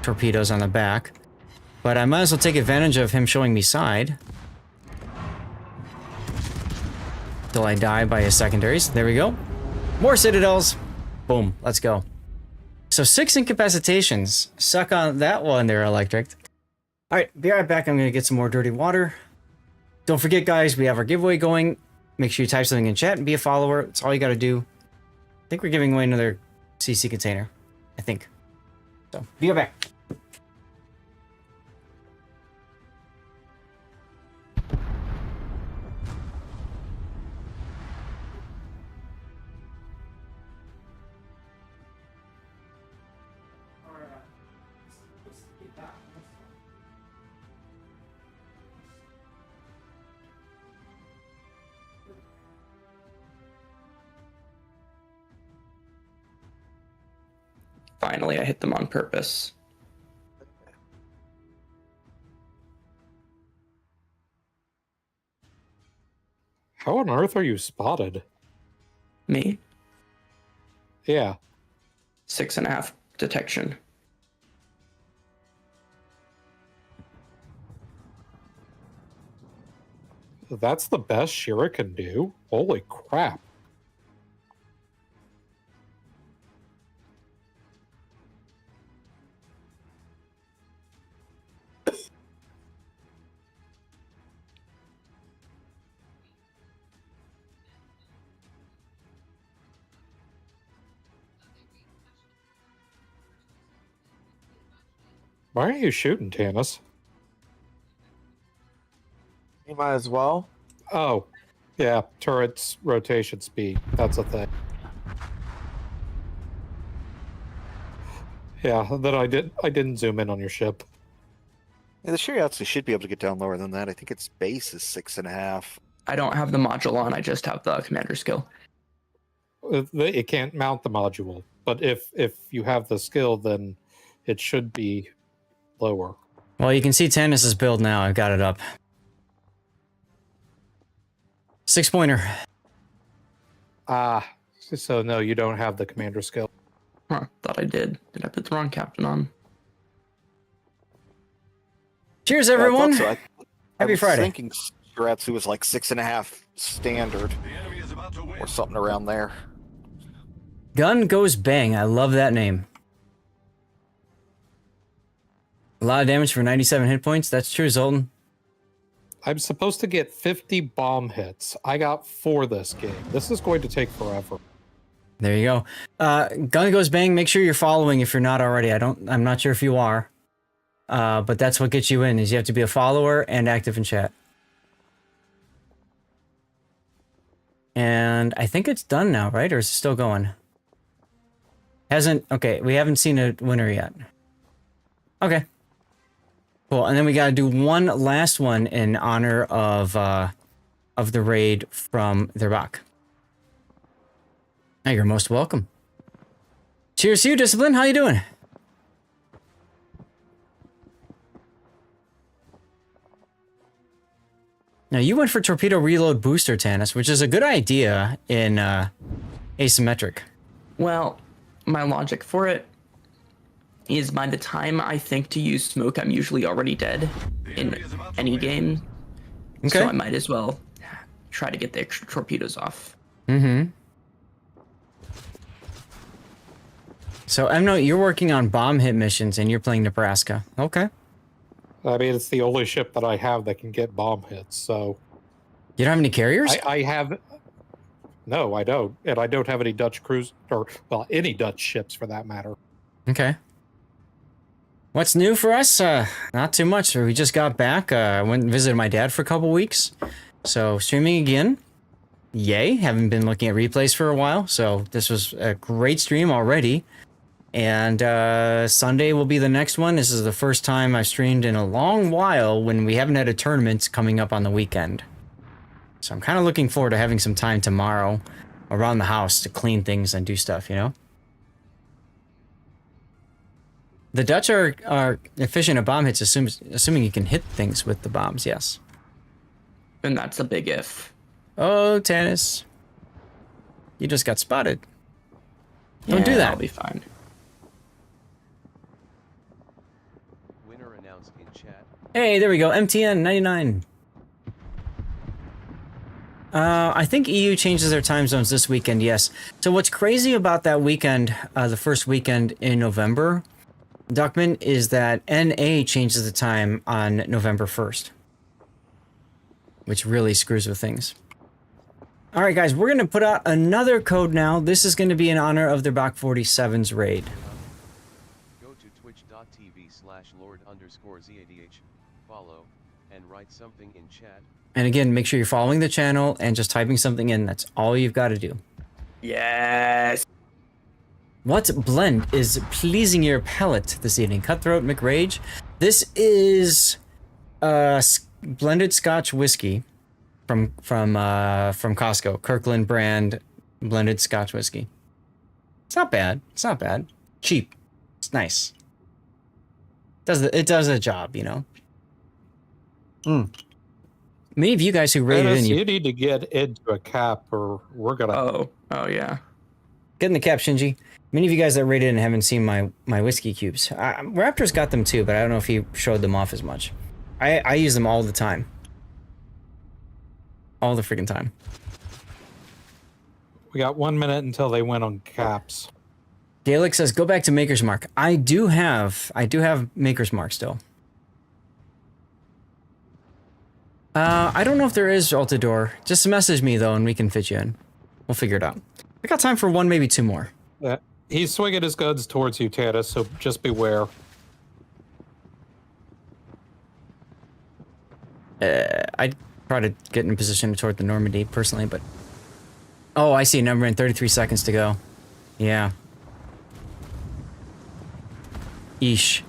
Speaker 1: torpedoes on the back, but I might as well take advantage of him showing me side. Till I die by his secondaries. There we go. More citadels. Boom. Let's go. So 6 incapacitations. Suck on that one there, Electric. Alright, be right back. I'm going to get some more dirty water. Don't forget, guys, we have our giveaway going. Make sure you type something in chat and be a follower. That's all you got to do. I think we're giving away another CC container. I think. So, be right back.
Speaker 2: Finally, I hit them on purpose.
Speaker 20: How on earth are you spotted?
Speaker 2: Me?
Speaker 20: Yeah.
Speaker 2: 6.5 detection.
Speaker 20: That's the best Shira can do? Holy crap. Why are you shooting, Tannis?
Speaker 3: You might as well.
Speaker 20: Oh, yeah, turret's rotation speed. That's a thing. Yeah, then I didn't zoom in on your ship.
Speaker 21: Yeah, the Shiryatsu should be able to get down lower than that. I think its base is 6.5.
Speaker 2: I don't have the module on, I just have the commander skill.
Speaker 20: It can't mount the module, but if you have the skill, then it should be lower.
Speaker 1: Well, you can see Tannis's build now. I've got it up. 6-pointer.
Speaker 20: Ah, so no, you don't have the commander skill.
Speaker 2: Huh, thought I did. Did I put the wrong captain on?
Speaker 1: Cheers, everyone.
Speaker 21: Yeah, I thought so.
Speaker 1: Happy
Speaker 21: was
Speaker 1: Friday.
Speaker 21: Thinking Shiratsu was like 6.5 standard, or something around there.
Speaker 1: Gun goes bang. I love that name. A lot of damage for 97 hit points. That's true, Zoltan.
Speaker 20: I'm supposed to get 50 bomb hits. I got 4 this game. This is going to take forever.
Speaker 1: There you go. Gun goes bang. Make sure you're following if you're not already. I'm not sure if you are. But that's what gets you in, is you have to be a follower and active in chat. And I think it's done now, right? Or is it still going? Okay, we haven't seen a winner yet. Okay. Cool, and then we gotta do one last one in honor of the raid from their back. You're most welcome. Cheers to you, Discipline. How you doing? Now, you went for torpedo reload booster, Tannis, which is a good idea in asymmetric.
Speaker 2: Well, my logic for it is by the time I think to use smoke, I'm usually already dead in any game.
Speaker 1: Okay.
Speaker 2: So I might as well try to get the extra torpedoes off.
Speaker 1: Mm-hmm. So, Emno, you're working on bomb hit missions and you're playing Nebraska. Okay.
Speaker 20: I mean, it's the only ship that I have that can get bomb hits, so...
Speaker 1: You don't have any carriers?
Speaker 20: I have... No, I don't. And I don't have any Dutch cruise... Or, well, any Dutch ships, for that matter.
Speaker 10: Okay. What's new for us? Not too much. We just got back. Went and visited my dad for a couple weeks. So streaming again. Yay. Haven't been looking at replays for a while. So this was a great stream already. And Sunday will be the next one. This is the first time I've streamed in a long while when we haven't had a tournament coming up on the weekend. So I'm kind of looking forward to having some time tomorrow around the house to clean things and do stuff, you know? The Dutch are efficient at bomb hits, assuming you can hit things with the bombs, yes.
Speaker 2: And that's a big if.
Speaker 10: Oh, Tannis. You just got spotted. Don't do that.
Speaker 2: I'll be fine.
Speaker 11: Winner announced in chat.
Speaker 10: Hey, there we go. MTN 99. I think EU changes their time zones this weekend, yes. So what's crazy about that weekend, the first weekend in November, Duckman, is that NA changes the time on November 1st. Which really screws with things. Alright guys, we're going to put out another code now. This is going to be in honor of their Bach 47's raid.
Speaker 11: Go to twitch.tv/Lord_ZADH, follow, and write something in chat.
Speaker 10: And again, make sure you're following the channel and just typing something in. That's all you've got to do.
Speaker 2: Yes.
Speaker 10: What blend is pleasing your palate this evening? Cutthroat McRage. This is blended Scotch whiskey from Costco. Kirkland brand blended Scotch whiskey. It's not bad. It's not bad. Cheap. It's nice. It does the job, you know. Many of you guys who rated
Speaker 20: Dennis,
Speaker 10: in,
Speaker 20: you need to get into a cap, or we're gonna.
Speaker 2: Oh yeah.
Speaker 10: Get in the cap, Shinji. Many of you guys that rated in haven't seen my whiskey cubes. Raptor's got them too, but I don't know if he showed them off as much. I use them all the time. All the freaking time.
Speaker 20: We got 1 minute until they went on caps.
Speaker 10: Gaelic says, "Go back to Maker's Mark." I do have Maker's Mark still. I don't know if there is Altador. Just message me though, and we can fit you in. We'll figure it out. I got time for one, maybe two more.
Speaker 20: Yeah, he's swinging his guns towards you, Tannis, so just beware.
Speaker 10: I'd try to get in position toward the Normandy personally, but oh, I see a number in 33 seconds to go. Yeah. Eesh.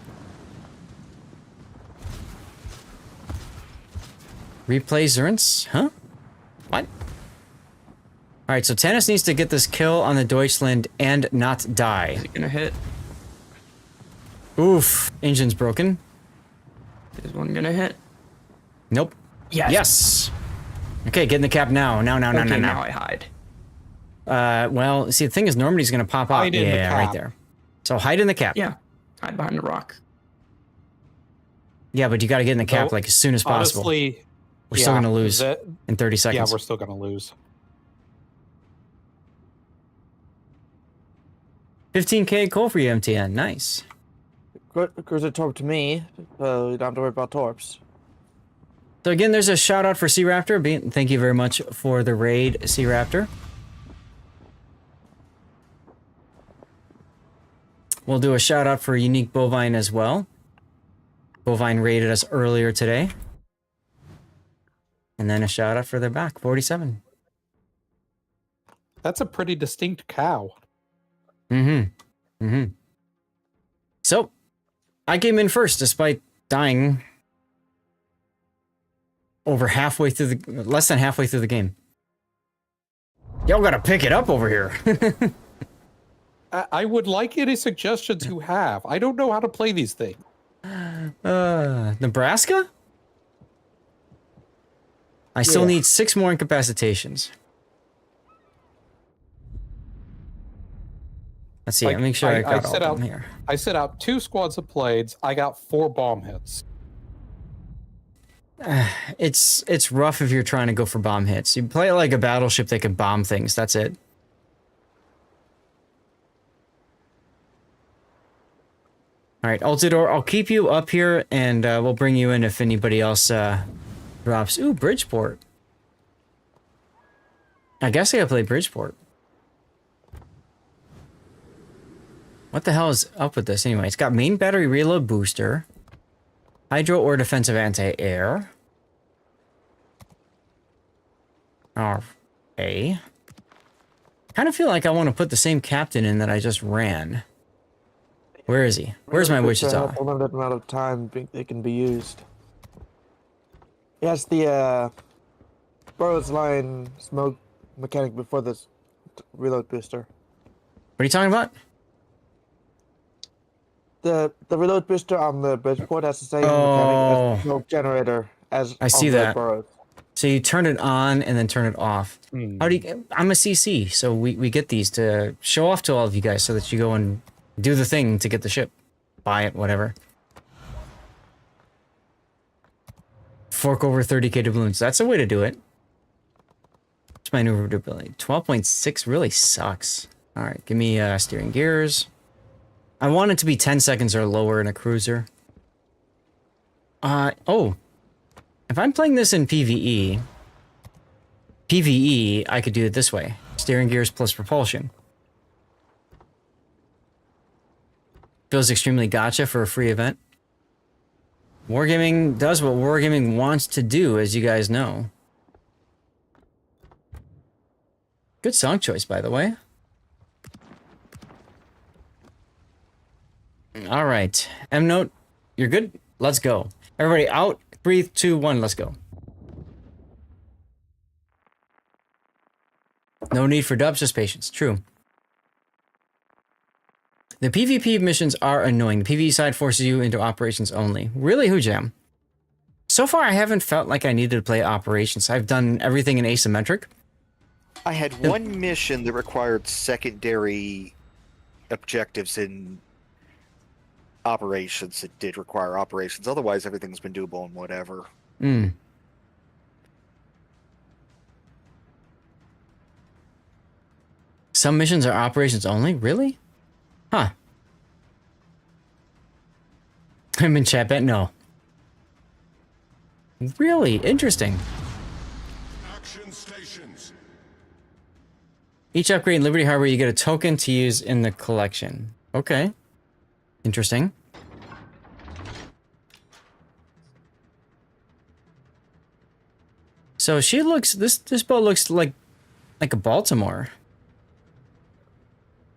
Speaker 10: Replay Zurance? Huh? What? Alright, so Tannis needs to get this kill on the Deutschland and not die.
Speaker 2: Is it gonna hit?
Speaker 10: Oof. Engine's broken.
Speaker 2: Is one gonna hit?
Speaker 10: Nope.
Speaker 2: Yes.
Speaker 10: Yes. Okay, get in the cap now. Now
Speaker 2: I hide.
Speaker 10: Well, see, the thing is, Normandy's gonna pop out.
Speaker 20: Hide in the
Speaker 10: Yeah,
Speaker 20: cap.
Speaker 10: right there. So hide in the cap.
Speaker 2: Yeah. Hide behind the rock.
Speaker 10: Yeah, but you gotta get in the cap
Speaker 20: No,
Speaker 10: like as soon as possible.
Speaker 20: Honestly,
Speaker 10: We're still gonna lose
Speaker 20: that-
Speaker 10: in 30
Speaker 20: Yeah,
Speaker 10: seconds.
Speaker 20: we're still gonna lose.
Speaker 10: 15k coal for you, MTN. Nice.
Speaker 3: Cruiser torp to me, so you don't have to worry about torps.
Speaker 10: So again, there's a shout out for Sea Raptor. Thank you very much for the raid, Sea Raptor. We'll do a shout out for Unique Bovine as well. Bovine raided us earlier today. And then a shout out for their back, 47.
Speaker 20: That's a pretty distinct cow.
Speaker 10: So, I came in first despite dying over halfway through less than halfway through the game. Y'all gotta pick it up over here.
Speaker 20: I would like any suggestions you have. I don't know how to play these things.
Speaker 10: Nebraska? I still need 6 more incapacitations. Let's see, let me make sure I got all of them here.
Speaker 20: I set out 2 squads of blades. I got 4 bomb hits.
Speaker 10: It's rough if you're trying to go for bomb hits. You play it like a battleship that can bomb things. That's it. All right, Altidore, I'll keep you up here, and we'll bring you in if anybody else drops. Ooh, Bridgeport. I guess I gotta play Bridgeport. What the hell is up with this anyway? It's got main battery reload booster, hydro or defensive anti-air. Okay. Kind of feel like I want to put the same captain in that I just ran. Where is he? Where's my Wichita?
Speaker 3: A limited amount of time it can be used. Yes, the Burroughs line smoke mechanic before this reload booster.
Speaker 10: What are you talking about?
Speaker 3: The reload booster on the Bridgeport has the same
Speaker 10: Oh.
Speaker 3: mechanic as the smoke generator as
Speaker 10: I see
Speaker 3: on the
Speaker 10: that.
Speaker 3: Burroughs.
Speaker 10: So you turn it on and then turn it off. How do you? I'm a CC, so we get these to show off to all of you guys so that you go and do the thing to get the ship, buy it, whatever. Fork over 30k doubloons. That's a way to do it. What's my maneuverability? 12.6 really sucks. All right, give me steering gears. I want it to be 10 seconds or lower in a cruiser. Oh. If I'm playing this in PvE, I could do it this way. Steering gears plus propulsion. Feels extremely gotcha for a free event. Wargaming does what Wargaming wants to do, as you guys know. Good song choice, by the way. All right. M-Note, you're good? Let's go. Everybody out. 3, 2, 1, let's go. No need for dubs, just patience. True. The PvP missions are annoying. The PvE side forces you into operations only. Really, Hoojam? So far, I haven't felt like I needed to play operations. I've done everything in asymmetric.
Speaker 21: I had one mission that required secondary objectives in operations. It did require operations. Otherwise, everything's been doable and whatever.
Speaker 10: Some missions are operations only? Really? Huh. I'm in chat bet? No. Really? Interesting.
Speaker 7: Action stations.
Speaker 10: Each upgrade in Liberty Harbor, you get a token to use in the collection. Okay. Interesting. So she looks, this boat looks like a Baltimore.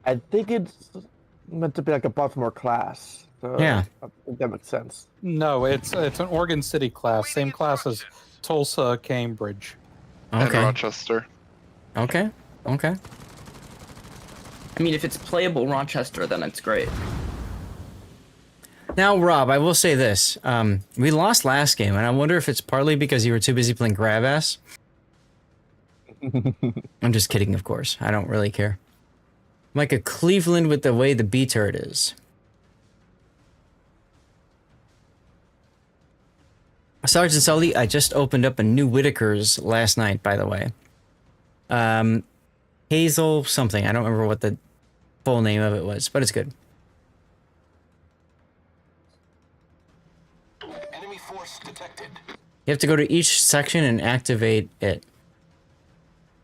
Speaker 3: I think it's meant to be like a Baltimore class. So
Speaker 10: Yeah.
Speaker 3: I think that makes sense.
Speaker 20: No, it's an Oregon City class, same class as Tulsa, Cambridge,
Speaker 10: Okay.
Speaker 12: and Rochester.
Speaker 10: Okay. Okay.
Speaker 2: I mean, if it's playable Rochester, then it's great.
Speaker 10: Now, Rob, I will say this. We lost last game, and I wonder if it's partly because you were too busy playing grab ass. I'm just kidding, of course. I don't really care. I'm like a Cleveland with the way the B turret is. Sergeant Sully, I just opened up a new Whitaker's last night, by the way. Hazel something. I don't remember what the full name of it was, but it's good.
Speaker 7: Enemy force detected.
Speaker 10: You have to go to each section and activate it.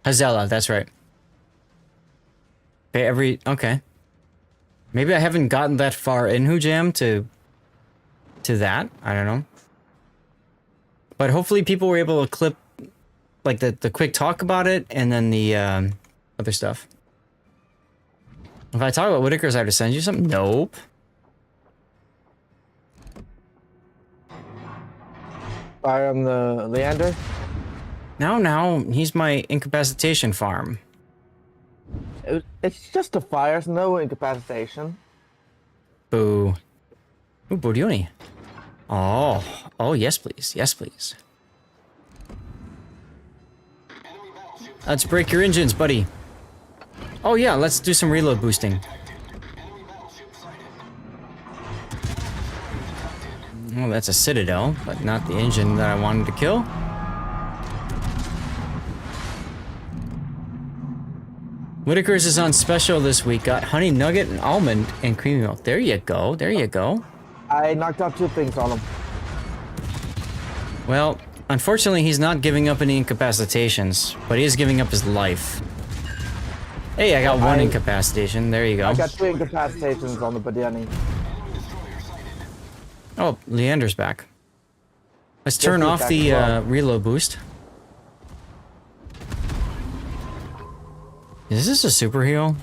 Speaker 10: Hazella, that's right. Okay, okay. Maybe I haven't gotten that far in Hoojam to that. I don't know. But hopefully people were able to clip like the quick talk about it and then the other stuff. If I talk about Whitaker's, I have to send you something? Nope.
Speaker 3: Fire on the Leander?
Speaker 10: No, he's my incapacitation farm.
Speaker 3: It's just a fire, it's no incapacitation.
Speaker 10: Boo. Ooh, Bordioni. Oh, yes please, yes please. Let's break your engines, buddy. Oh yeah, let's do some reload boosting. Well, that's a Citadel, but not the engine that I wanted to kill. Whitaker's is on special this week. Got honey nugget and almond and creamy milk. There you go. There you go.
Speaker 3: I knocked out 2 things on him.
Speaker 10: Well, unfortunately, he's not giving up any incapacitations, but he is giving up his life. Hey, I got one incapacitation. There you go.
Speaker 3: I got 2 incapacitations on the Badeni.
Speaker 10: Oh, Leander's back. Let's turn off the reload boost. Is this a super heal?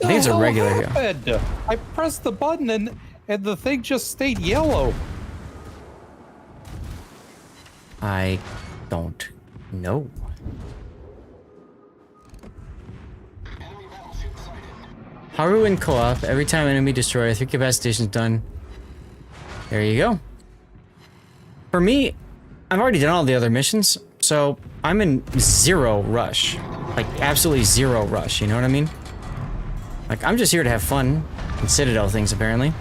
Speaker 10: I think it's a regular heal.
Speaker 20: I pressed the button and the thing just stayed yellow.
Speaker 10: I don't know. Haru in co-op. Every time enemy destroyer, 3 capacitations done. There you go. For me, I've already done all the other missions, so I'm in 0 rush. Like, absolutely 0 rush, you know what I mean? Like, I'm just here to have fun and Citadel things, apparently.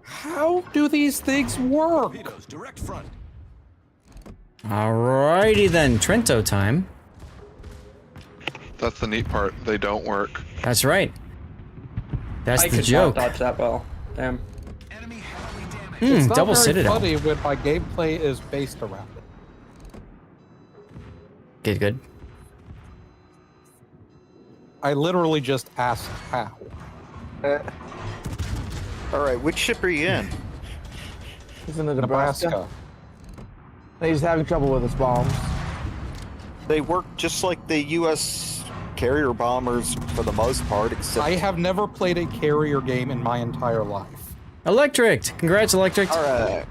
Speaker 20: How do these things work?
Speaker 10: Alrighty then, Trento time.
Speaker 12: That's the neat part. They don't work.
Speaker 10: That's right. That's
Speaker 2: I
Speaker 10: the
Speaker 2: could
Speaker 10: joke.
Speaker 2: not dodge that well. Damn.
Speaker 20: It's not
Speaker 10: double
Speaker 20: very
Speaker 10: Citadel.
Speaker 20: funny when my gameplay is based around it.
Speaker 10: Good.
Speaker 20: I literally just asked how.
Speaker 21: Alright, which ship are you in?
Speaker 3: He's in the Nebraska. He's having trouble with his bombs.
Speaker 21: They work just like the U.S. carrier bombers for the most part, except...
Speaker 20: I have never played a carrier game in my entire life.
Speaker 10: Electric! Congrats, Electric!
Speaker 21: Alright.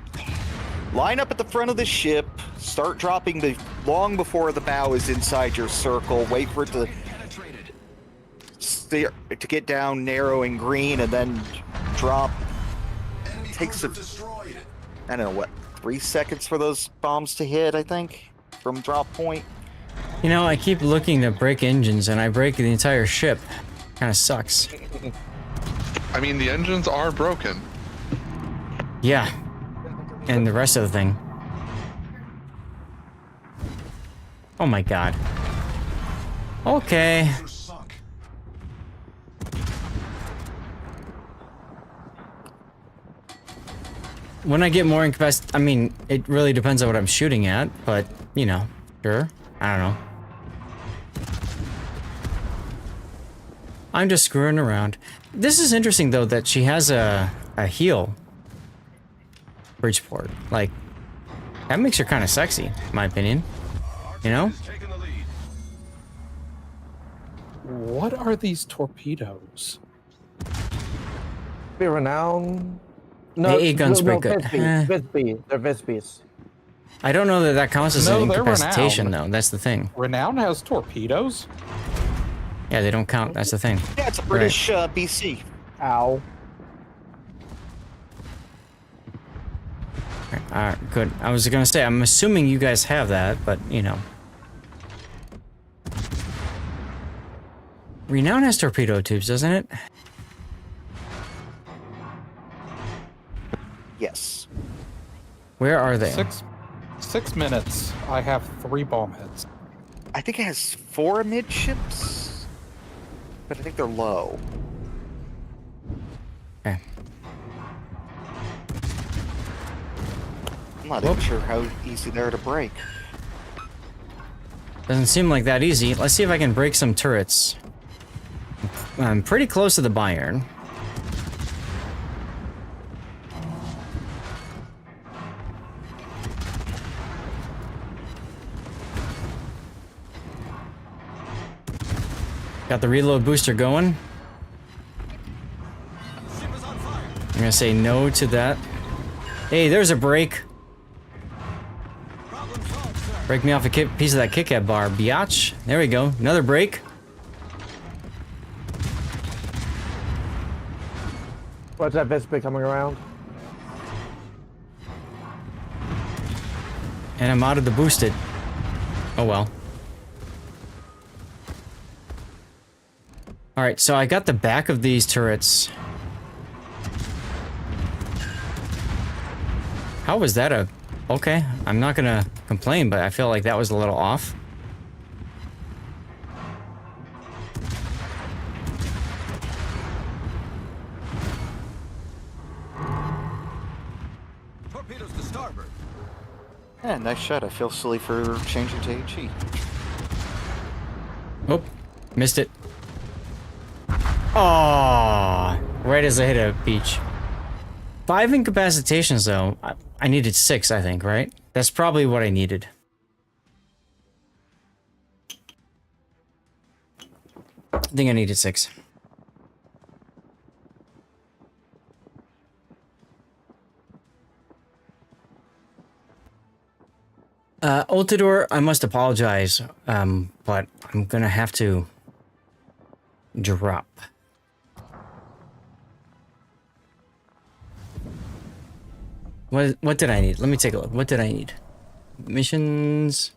Speaker 21: Line up at the front of the ship, start dropping long before the bow is inside your circle, wait for it to steer, to get down narrow and green, and then drop. It takes I don't know, what, 3 seconds for those bombs to hit, I think, from drop point.
Speaker 10: You know, I keep looking to break engines and I break the entire ship. Kinda sucks.
Speaker 12: I mean, the engines are broken.
Speaker 10: Yeah. And the rest of the thing. Oh my god. Okay. When I get more incapacitated, I mean, it really depends on what I'm shooting at, but, you know, sure. I don't know. I'm just screwing around. This is interesting, though, that she has a heal. Bridgeport. Like, that makes her kind of sexy, in my opinion. You know?
Speaker 20: What are these torpedoes?
Speaker 3: Be renowned.
Speaker 10: No, AA guns break good.
Speaker 3: Visby. They're Visbys.
Speaker 10: I don't know that counts as an
Speaker 20: they're
Speaker 10: incapacitation,
Speaker 20: Renown.
Speaker 10: though. That's the thing.
Speaker 20: Renown has torpedoes?
Speaker 10: Yeah, they don't count. That's the thing.
Speaker 21: Yeah, it's a British BC.
Speaker 3: Ow.
Speaker 10: Good. I was gonna say, I'm assuming you guys have that, but, you know. Renown has torpedo tubes, doesn't it?
Speaker 21: Yes.
Speaker 10: Where are they?
Speaker 20: 6 minutes. I have 3 bomb heads.
Speaker 21: I think it has 4 amidships, but I think they're low.
Speaker 10: Okay.
Speaker 21: I'm not even sure how easy they are to break.
Speaker 10: Doesn't seem like that easy. Let's see if I can break some turrets. I'm pretty close to the Bayern. Got the reload booster going. I'm gonna say no to that. Hey, there's a break. Break me off a piece of that Kit Kat bar, biatch. There we go. Another break.
Speaker 3: Watch that Visby coming around.
Speaker 10: And I'm out of the boosted. Oh well. Alright, so I got the back of these turrets. How was that a... Okay, I'm not gonna complain, but I feel like that was a little off.
Speaker 21: Torpedoes to starboard. Yeah, nice shot. I feel silly for changing to HE.
Speaker 10: Missed it. Oh, right as I hit a beach. 5 incapacitations though. I needed 6, I think, right? That's probably what I needed. I think I needed 6. Ultidor, I must apologize, but I'm gonna have to drop. What did I need? Let me take a look. What did I need? Missions.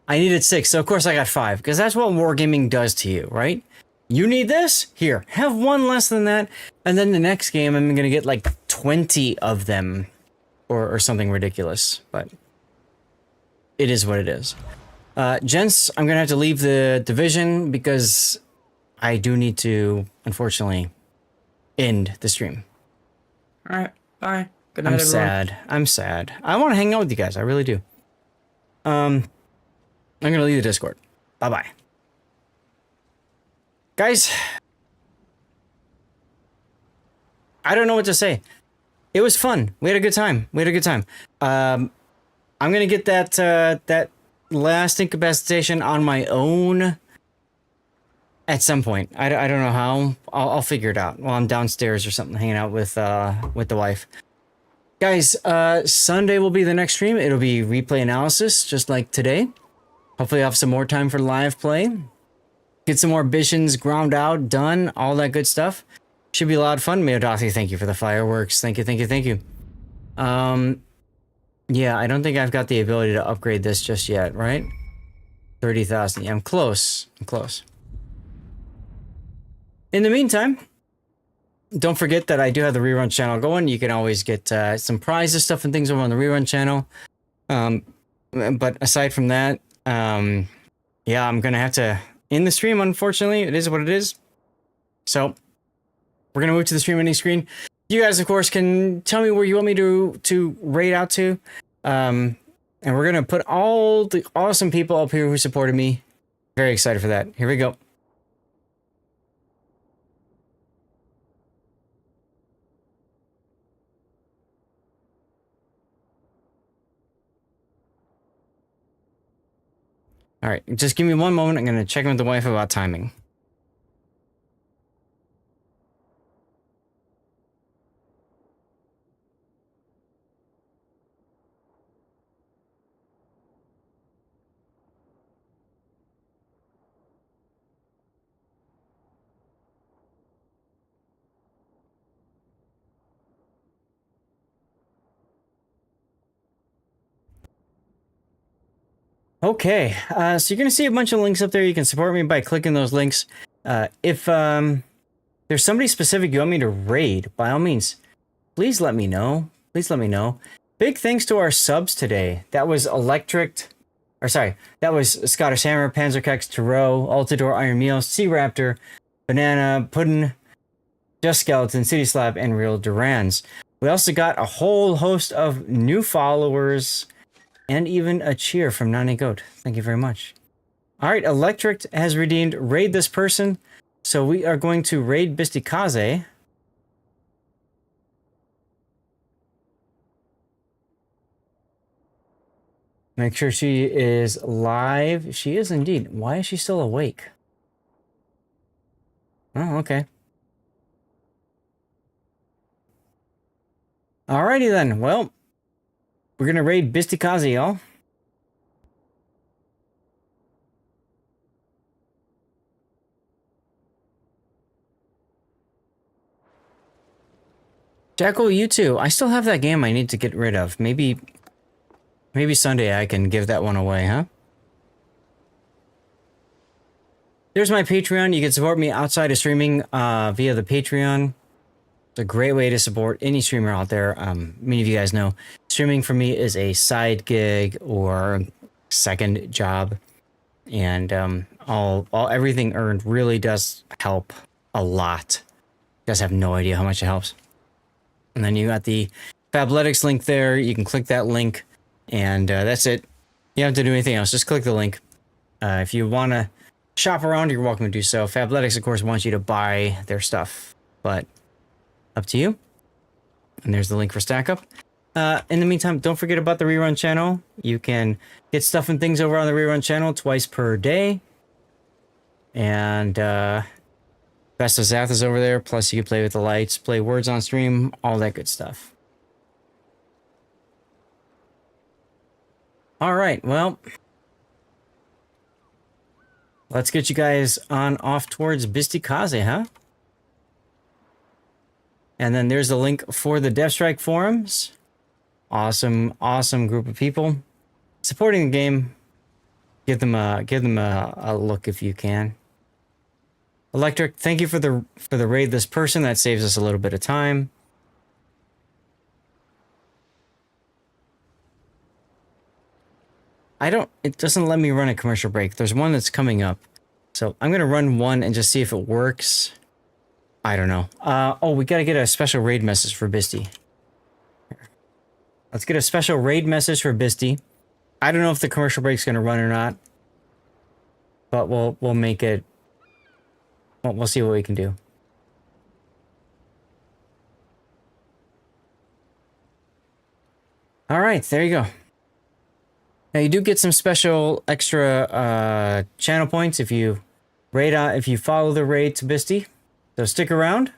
Speaker 10: I needed 6, so of course I got 5, because that's what wargaming does to you, right? You need this? Here, have 1 less than that, and then the next game I'm gonna get like 20 of them, or something ridiculous, but it is what it is. Gents, I'm gonna have to leave the division because I do need to, unfortunately, end the stream.
Speaker 2: Alright, bye. Good night,
Speaker 10: I'm
Speaker 2: everyone.
Speaker 10: sad. I'm sad. I want to hang out with you guys. I really do. I'm gonna leave the Discord. Bye-bye. Guys, I don't know what to say. It was fun. We had a good time. I'm gonna get that last incapacitation on my own at some point. I don't know how. I'll figure it out while I'm downstairs or something, hanging out with the wife. Guys, Sunday will be the next stream. It'll be replay analysis, just like today. Hopefully I'll have some more time for live play. Get some more missions ground out, done, all that good stuff. Should be a lot of fun. Meodathi, thank you for the fireworks. Thank you. Yeah, I don't think I've got the ability to upgrade this just yet, right? 30,000. Yeah, I'm close. In the meantime, don't forget that I do have the rerun channel going. You can always get some prizes, stuff, and things over on the rerun channel. But aside from that, yeah, I'm gonna have to end the stream. Unfortunately, it is what it is. So we're gonna move to the stream ending screen. You guys, of course, can tell me where you want me to raid out to. And we're gonna put all the awesome people up here who supported me. Very excited for that. Here we go. All right, just give me one moment. I'm gonna check in with the wife about timing. Okay, so you're gonna see a bunch of links up there. You can support me by clicking those links. If there's somebody specific you want me to raid, by all means, please let me know. Big thanks to our subs today. That was that was Scottish Hammer, Panzerkex, Tarot, Altador, Iron Meal, Sea Raptor, Banana, Puddin', Just Skeleton, City Slab, and Real Durans. We also got a whole host of new followers, and even a cheer from Nani Goat. Thank you very much. All right, Electric has redeemed raid this person. So we are going to raid Bistikaze. Make sure she is live. She is indeed. Why is she still awake? Oh, okay. Alrighty then. Well, we're gonna raid Bistikaze, y'all. Jackal, you too. I still have that game I need to get rid of. Maybe Sunday I can give that one away, huh? There's my Patreon. You can support me outside of streaming via the Patreon. It's a great way to support any streamer out there. Many of you guys know streaming for me is a side gig or second job, and everything earned really does help a lot. You guys have no idea how much it helps. And then you got the Fabletics link there. You can click that link, and that's it. You don't have to do anything else. Just click the link. If you want to shop around, you're welcome to do so. Fabletics, of course, wants you to buy their stuff, but up to you. And there's the link for Stack Up. In the meantime, don't forget about the Rerun channel. You can get stuff and things over on the Rerun channel twice per day. And Best of Zath is over there. Plus, you can play with the lights, play words on stream, all that good stuff. All right, well, let's get you guys on off towards Bistikaze, huh? And then there's the link for the Deathstrike forums. Awesome, awesome group of people supporting the game. Give them a look if you can. Electric, thank you for the raid this person. That saves us a little bit of time. It doesn't let me run a commercial break. There's one that's coming up. So I'm gonna run one and just see if it works. I don't know. Oh, we gotta get a special raid message for Bisty. Let's get a special raid message for Bisty. I don't know if the commercial break's gonna run or not, but we'll make it. We'll see what we can do. All right, there you go. Now you do get some special extra channel points if you if you follow the raid to Bisty. So stick around.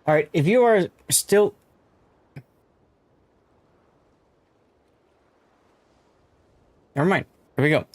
Speaker 10: All right, if you are still... Never mind. Here we go.